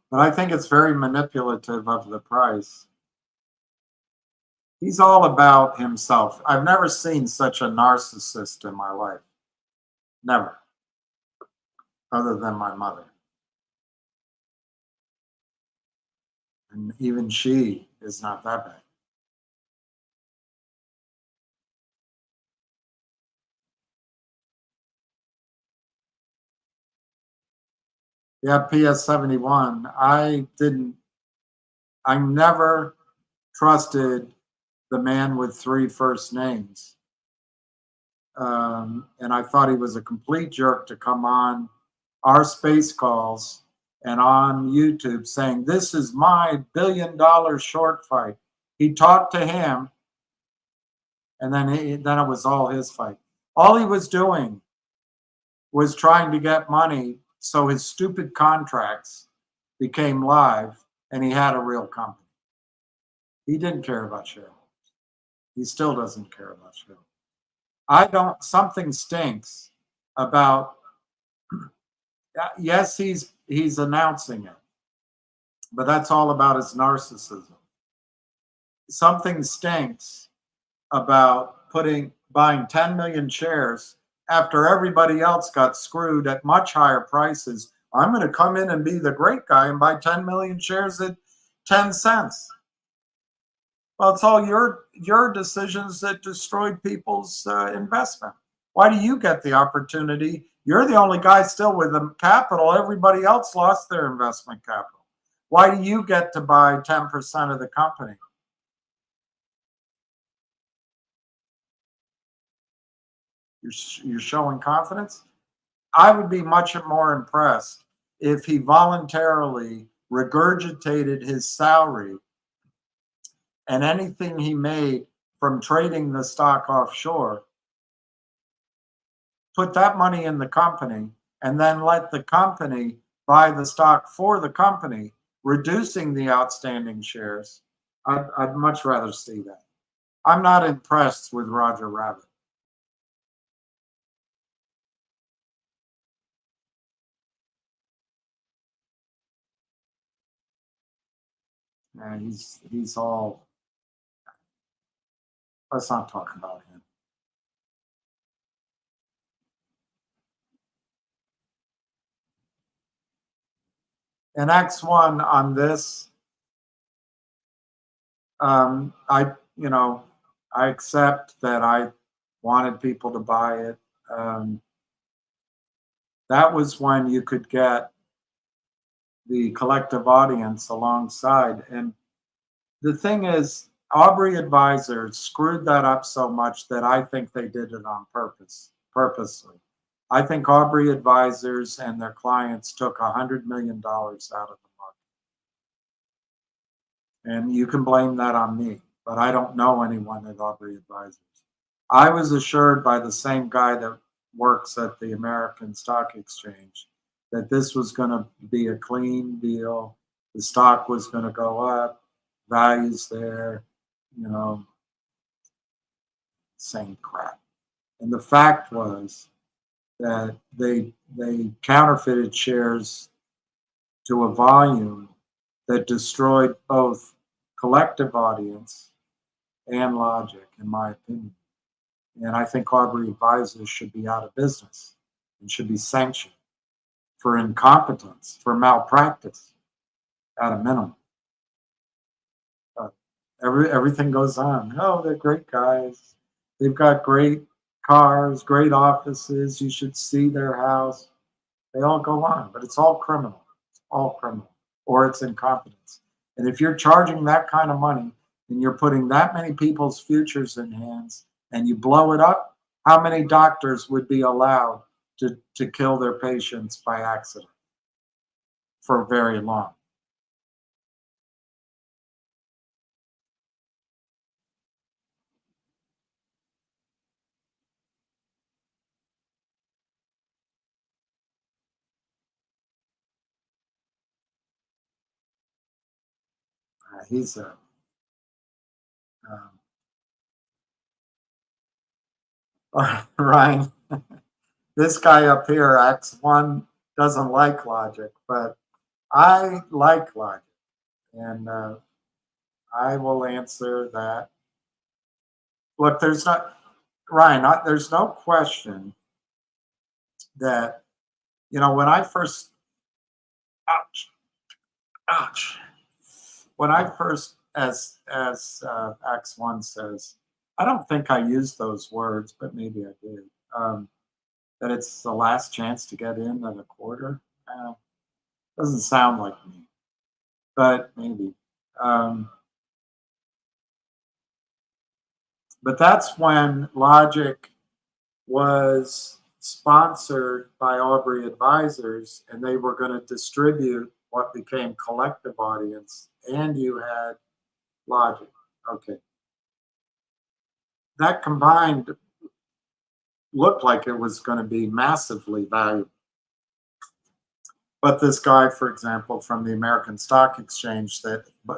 But I think it's very manipulative of the price. He's all about himself. I've never seen such a narcissist in my life. Never. Other than my mother. And even she is not that bad. Yeah, PS71. I never trusted the man with 3 first names. And I thought he was a complete jerk to come on our space calls and on YouTube saying, this is my $1 billion short fight. He talked to him, and then it was all his fight. All he was doing was trying to get money so his stupid contracts became live and he had a real company. He didn't care about shareholders. He still doesn't care about shareholders. Something stinks about, yes, he's announcing it, but that's all about his narcissism. Something stinks about buying 10 million shares after everybody else got screwed at much higher prices. I'm going to come in and be the great guy and buy 10 million shares at 10 cents. Well, it's all your decisions that destroyed people's investment. Why do you get the opportunity? You're the only guy still with the capital. Everybody else lost their investment capital. Why do you get to buy 10% of the company? You're showing confidence? I would be much more impressed if he voluntarily regurgitated his salary and anything he made from trading the stock offshore, put that money in the company, and then let the company buy the stock for the company, reducing the outstanding shares, I'd much rather see that. I'm not impressed with Roger Rabbit. And he's all, let's not talk about him. And X1 on this, I accept that I wanted people to buy it. That was when you could get the collective audience alongside. And the thing is, Aubrey Advisors screwed that up so much that I think they did it on purposely. I think Aubrey Advisors and their clients took $100 million out of the market. And you can blame that on me, but I don't know anyone at Aubrey Advisors. I was assured by the same guy that works at the American Stock Exchange that this was going to be a clean deal. The stock was going to go up, values there, same crap. And the fact was that they counterfeited shares to a volume that destroyed both collective audience and logic, in my opinion. And I think Aubrey Advisors should be out of business and should be sanctioned for incompetence, for malpractice, at a minimum. Everything goes on. Oh, they're great guys. They've got great cars, great offices. You should see their house. They all go on, but it's all criminal. It's all criminal, or it's incompetence. And if you're charging that kind of money and you're putting that many people's futures in hands and you blow it up, how many doctors would be allowed to kill their patients by accident for very long? He's a Ryan. This guy up here, X1, doesn't like logic, but I like logic, and I will answer that. Look, there's no question that when I first, ouch, when I first, as X1 says, I don't think I used those words, but maybe I did. That it's the last chance to get in at a quarter. Doesn't sound like me, but maybe. But that's when logic was sponsored by Aubrey Advisors, and they were going to distribute what became collective audience, and you had logic. Okay. That combined looked like it was going to be massively valuable. But this guy, for example, from the American Stock Exchange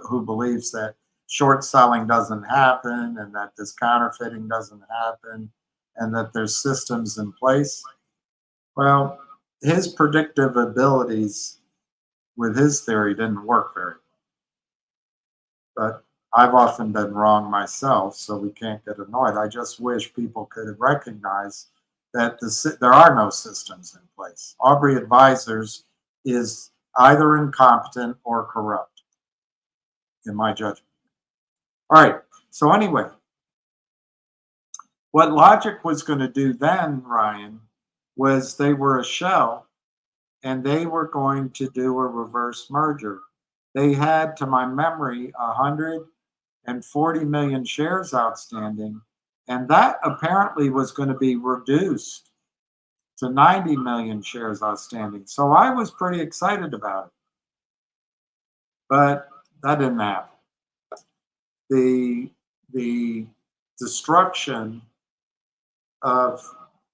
who believes that short selling doesn't happen and that this counterfeiting doesn't happen and that there's systems in place, well, his predictive abilities with his theory didn't work very well. But I've often been wrong myself, so we can't get annoyed. I just wish people could recognize that there are no systems in place. Aubrey Advisors is either incompetent or corrupt, in my judgment. All right, so anyway, what logic was going to do then, Ryan, was they were a shell, and they were going to do a reverse merger. They had, to my memory, 140 million shares outstanding, and that apparently was going to be reduced to 90 million shares outstanding. So I was pretty excited about it, but that didn't happen. The destruction of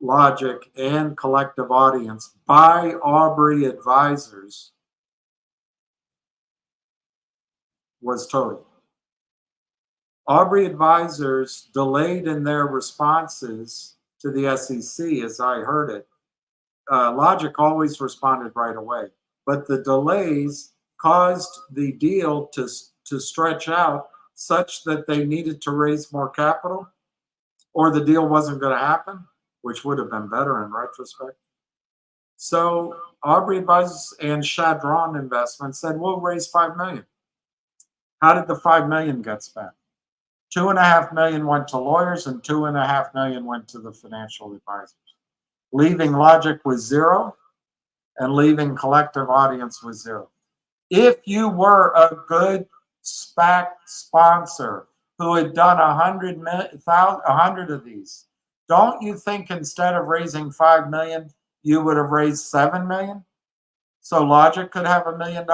Logic, and Collective Audience by Aubrey advisors was total. Aubrey advisors delayed in their responses to the SEC, as I heard it. Logic always responded right away, but the delays caused the deal to stretch out such that they needed to raise more capital, or the deal wasn't going to happen, which would have been better in retrospect. So Aubrey Advisors and Chadron Investments said, we'll raise $5 million. How did the $5 million get spent? $2.5 million went to lawyers and $2.5 million went to the financial advisors, leaving Logic with zero and leaving Collective Audience with zero. If you were a good SPAC sponsor who had done 100 of these, don't you think instead of raising $5 million, you would have raised $7 million? So Logic could have $1 million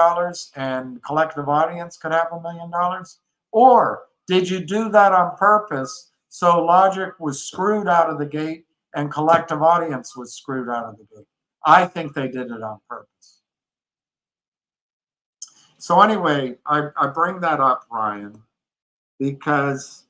and Collective Audience could have $1 million? Or did you do that on purpose so Logic was screwed out of the gate and Collective Audience was screwed out of the gate? I think they did it on purpose. So anyway, I bring that up, Ryan, because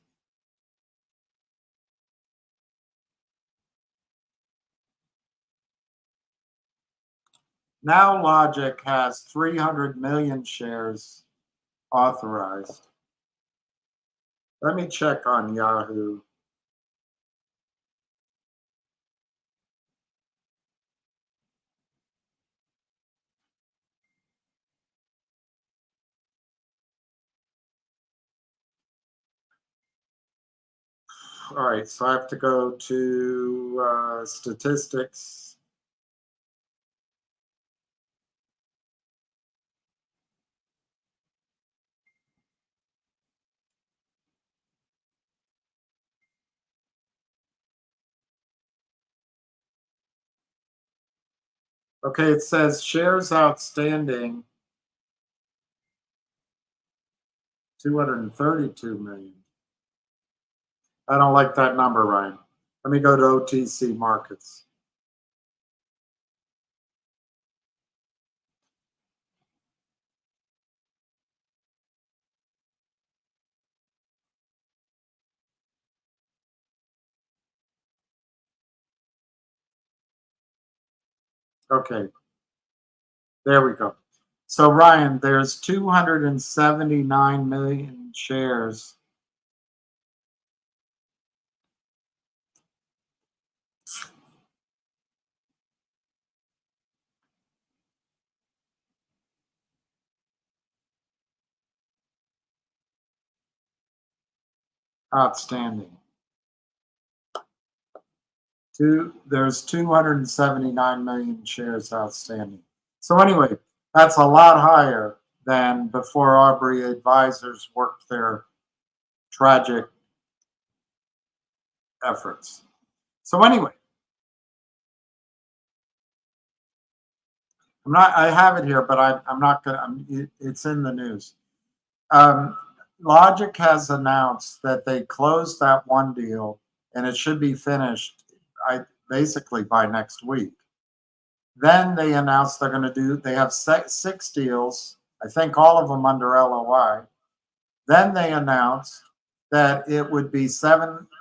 now Logic has 300 million shares authorized. Let me check on Yahoo. All right, so I have to go to statistics. Okay, it says shares outstanding, 232 million. I don't like that number, Ryan. Let me go to OTC markets. Okay, there we go. So Ryan, there's 279 million shares outstanding. There's 279 million shares outstanding. So anyway, that's a lot higher than before Aubrey Advisors worked their tragic efforts. So anyway, I have it here, but I'm not gonna, it's in the news. Logic has announced that they closed that one deal and it should be finished basically by next week. Then they announced they have 6 deals, I think all of them under LOI. Then they announced that it would be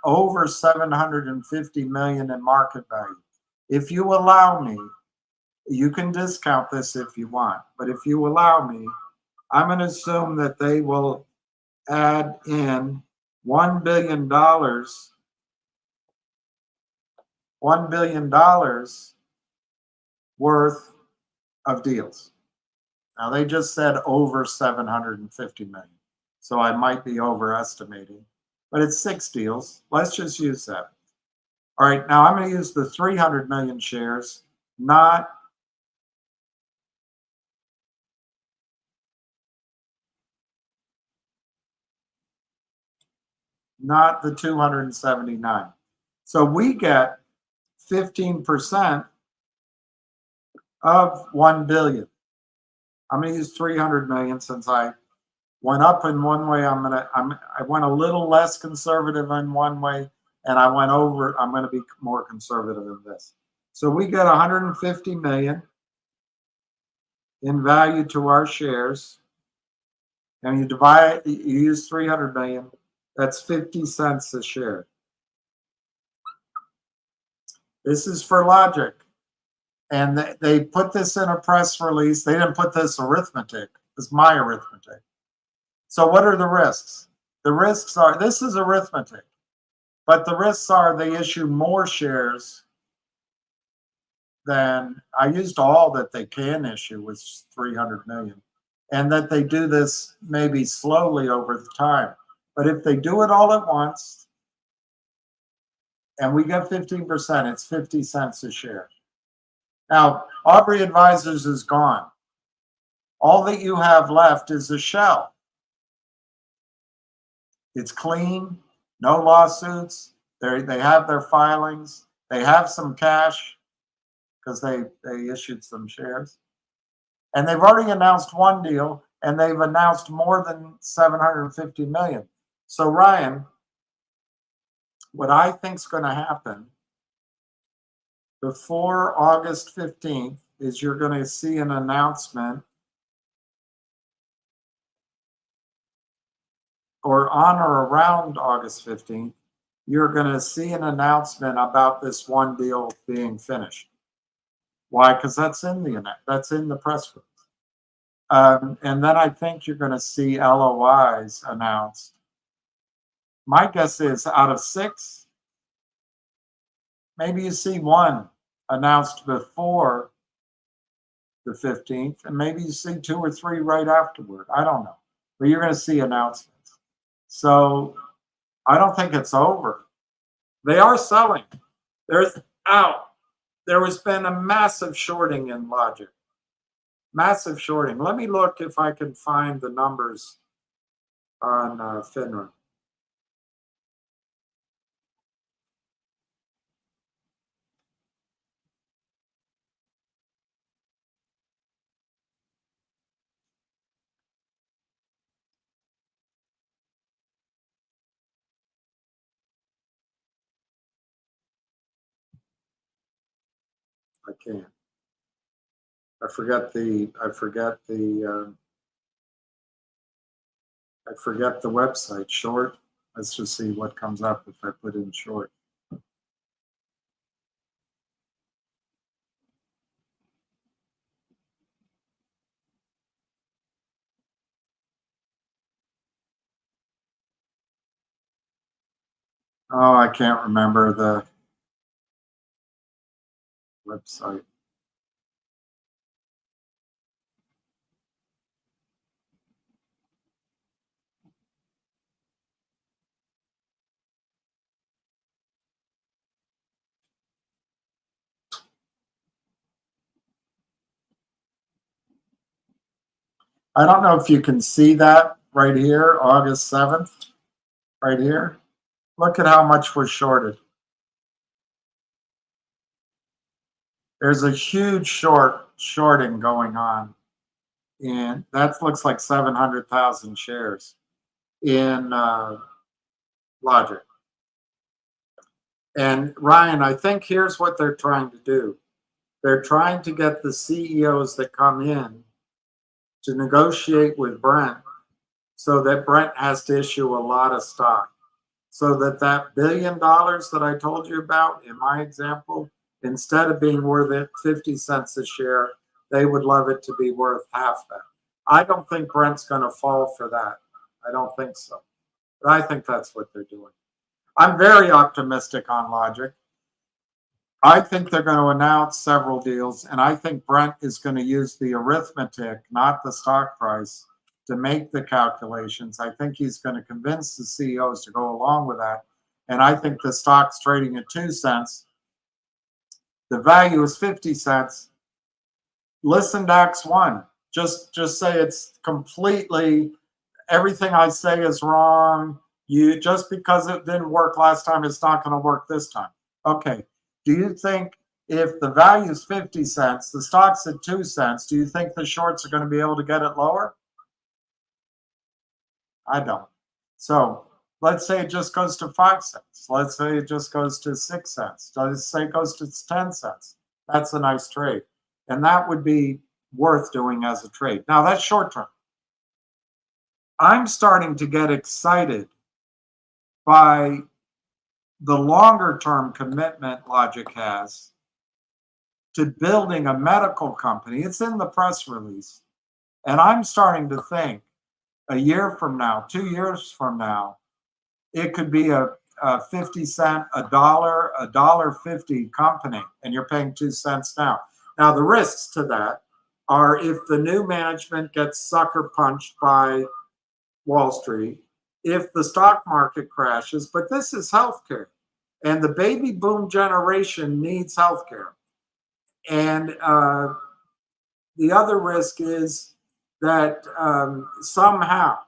over 750 million in market value. If you allow me, you can discount this if you want, but if you allow me, I'm going to assume that they will add in $1 billion worth of deals. Now they just said over 750 million. So I might be overestimating, but it's 6 deals. Let's just use that. All right, now I'm going to use the 300 million shares, not the 279. So we get 15% of 1 billion. I'm going to use 300 million since I went up in one way. I went a little less conservative in one way and I went over, I'm going to be more conservative than this. So we get 150 million in value to our shares, and you divide, you use 300 million, that's 50 cents a share. This is for logic. And they put this in a press release. They didn't put this arithmetic. It's my arithmetic. So what are the risks? The risks are, this is arithmetic, but the risks are they issue more shares than, I used all that they can issue, with 300 million, and that they do this maybe slowly over the time. But if they do it all at once and we get 15%, it's 50 cents a share. Now, Aubrey Advisors is gone. All that you have left is a shell. It's clean, no lawsuits. They have their filings. They have some cash because they issued some shares. And they've already announced one deal, and they've announced more than 750 million. So Ryan, what I think is going to happen before August 15th is you're going to see an announcement, or on or around August 15th, you're going to see an announcement about this one deal being finished. Why? Because that's in the press release. And then I think you're going to see LOIs announced. My guess is out of 6, maybe you see 1 announced before the 15th, and maybe you see 2 or 3 right afterward. I don't know, but you're going to see announcements. So I don't think it's over. They are selling. There has been a massive shorting in Logic. Massive shorting. Let me look if I can find the numbers on FINRA. I can't. I forget the website. Short. Let's just see what comes up if I put in short. Oh, I can't remember the website. I don't know if you can see that right here, August 7th, right here. Look at how much was shorted. There's a huge shorting going on, and that looks like 700,000 shares in Logic. And Ryan, I think here's what they're trying to do. They're trying to get the CEOs that come in to negotiate with Brent so that Brent has to issue a lot of stock. So that $1 billion that I told you about in my example, instead of being worth 50 cents a share, they would love it to be worth half that. I don't think Brent's going to fall for that. I don't think so. But I think that's what they're doing. I'm very optimistic on Logic. I think they're going to announce several deals, and I think Brent is going to use the arithmetic, not the stock price, to make the calculations. I think he's going to convince the CEOs to go along with that. And I think the stock's trading at 2 cents. The value is 50 cents. Listen to X1. Just say it's completely, everything I say is wrong. Just because it didn't work last time, it's not going to work this time. Okay. Do you think if the value is 50 cents, the stock's at 2 cents, do you think the shorts are going to be able to get it lower? I don't. So let's say it just goes to 5 cents. Let's say it just goes to 6 cents. Let's say it goes to 10 cents. That's a nice trade. And that would be worth doing as a trade. Now that's short term. I'm starting to get excited by the longer term commitment Logic has to building a medical company. It's in the press release. And I'm starting to think a year from now, 2 years from now, it could be a 50 cent, a $1.50 company, and you're paying 2 cents now. Now, the risks to that are if the new management gets sucker punched by Wall Street, if the stock market crashes, but this is healthcare. And the baby boom generation needs healthcare. And the other risk is that somehow,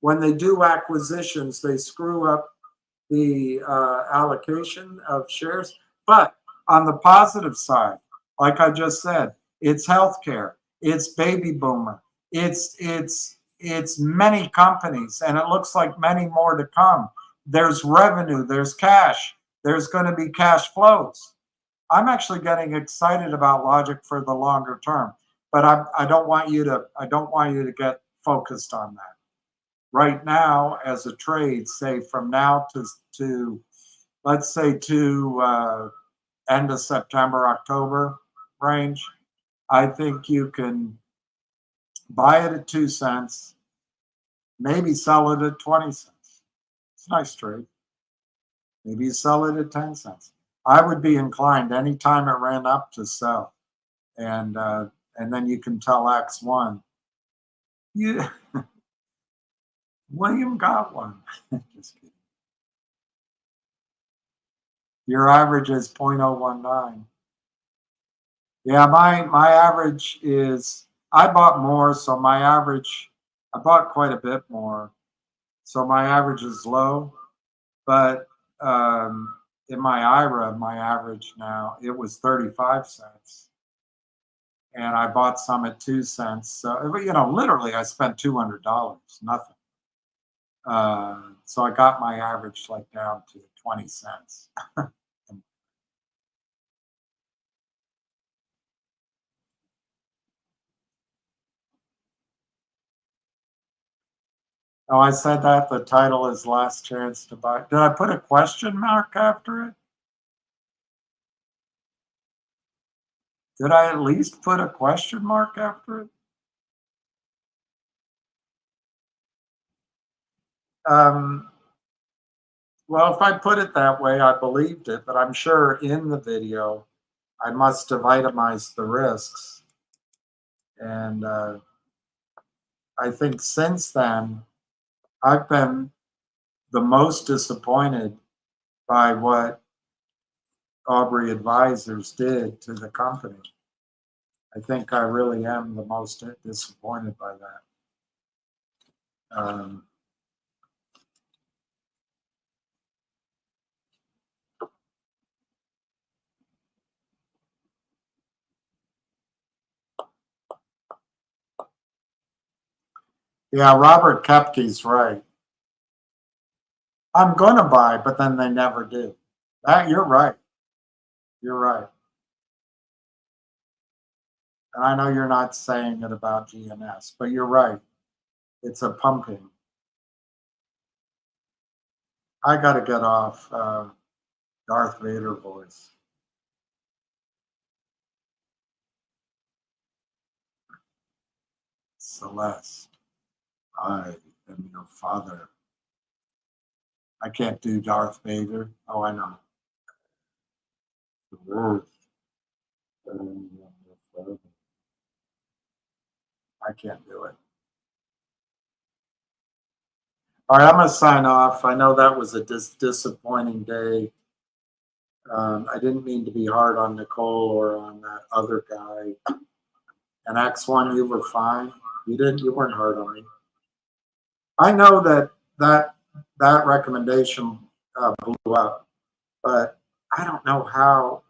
when they do acquisitions, they screw up the allocation of shares. But on the positive side, like I just said, it's healthcare, it's baby boomer, it's many companies, and it looks like many more to come. There's revenue, there's cash, there's going to be cash flows. I'm actually getting excited about Logic for the longer term, but I don't want you to get focused on that. Right now, as a trade, say from now to let's say to end of September, October range, I think you can buy it at 2 cents, maybe sell it at 20 cents. It's a nice trade. Maybe you sell it at 10 cents. I would be inclined anytime it ran up to sell, and then you can tell X1, William got one. Just kidding. Your average is 0.019. Yeah, my average is, I bought more, so my average, I bought quite a bit more, so my average is low. But in my IRA, my average now, it was 35 cents. And I bought some at 2 cents. So, literally I spent $200, nothing. So I got my average like down to 20 cents. Oh, I said that the title is Last Chance to Buy. Did I put a question mark after it? Did I at least put a question mark after it? Well, if I put it that way, I believed it, but I'm sure in the video, I must have itemized the risks. And I think since then, I've been the most disappointed by what Aubrey Advisors did to the company. I think I really am the most disappointed by that. Yeah, Robert Kepke's right. I'm going to buy, but then they never do. You're right. You're right. And I know you're not saying it about GNS, but you're right. It's a pumping. I got to get off Darth Vader voice. Celeste, I am your father. I can't do Darth Vader. Oh, I know. I can't do it. All right, I'm going to sign off. I know that was a disappointing day. I didn't mean to be hard on Nicole or on that other guy. And X1, you were fine. You weren't hard on me. I know that recommendation blew up, but I don't know how.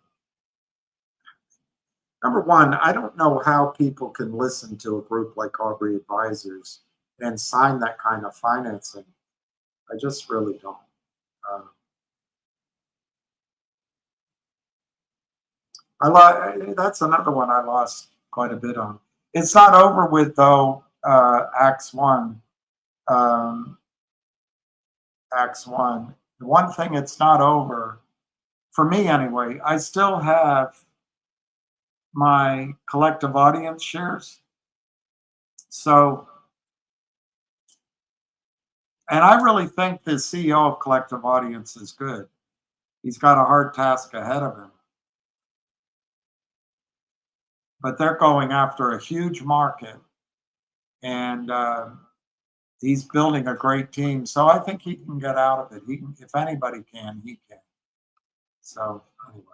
Number one, I don't know how people can listen to a group like Aubrey Advisors and sign that kind of financing I just really don't. That's another one I lost quite a bit on. It's not over with though. Acts 1. Acts 1. The one thing it's not over, for me anyway, I still have my collective audience shares. So, and I really think the CEO of collective audience is good. He's got a hard task ahead of him. But they're going after a huge market, and he's building a great team. So I think he can get out of it. He can, if anybody can, he can. So anyway,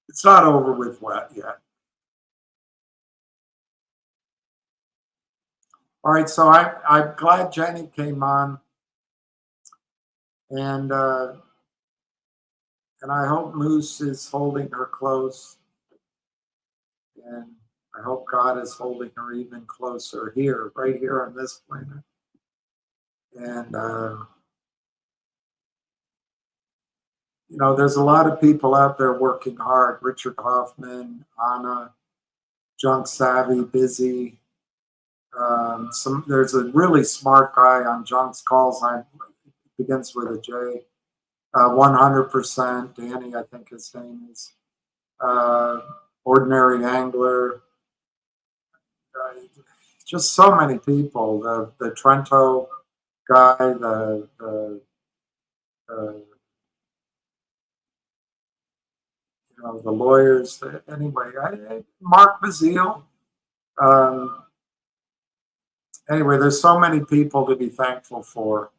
it's not over with yet. All right, so I'm glad Jenny came on, and I hope Moose is holding her close, and I hope God is holding her even closer here, right here on this planet. And you know, there's a lot of people out there working hard. Richard Hoffman, Anna, Junk Savvy, Busy. There's a really smart guy on Junk's calls. Begins with a J. 100%. Danny, I think his name is. Ordinary Angler. Just so many people. The Trento guy. You know, the lawyers. Anyway, Mark Bazile. Anyway, there's so many people to be thankful for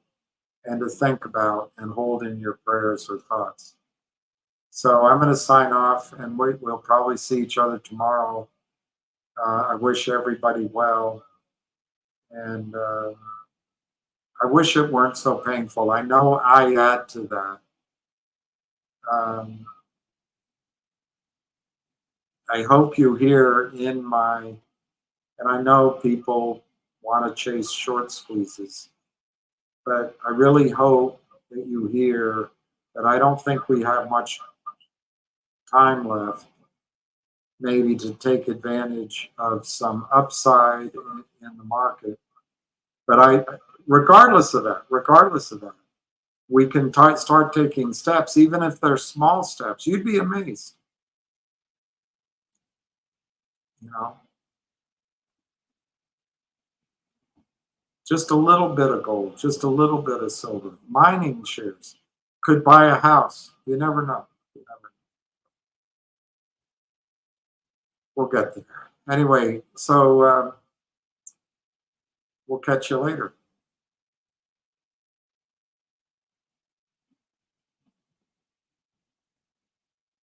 and to think about and hold in your prayers or thoughts. So I'm going to sign off, and we'll probably see each other tomorrow. I wish everybody well, and I wish it weren't so painful. I know I add to that. I hope you hear in my, and I know people want to chase short squeezes, but I really hope that you hear that I don't think we have much time left, maybe to take advantage of some upside in the market. But regardless of that, we can start taking steps, even if they're small steps. You'd be amazed. You know, just a little bit of gold, just a little bit of silver. Mining shares could buy a house. You never know. We'll get there. Anyway, so we'll catch you later.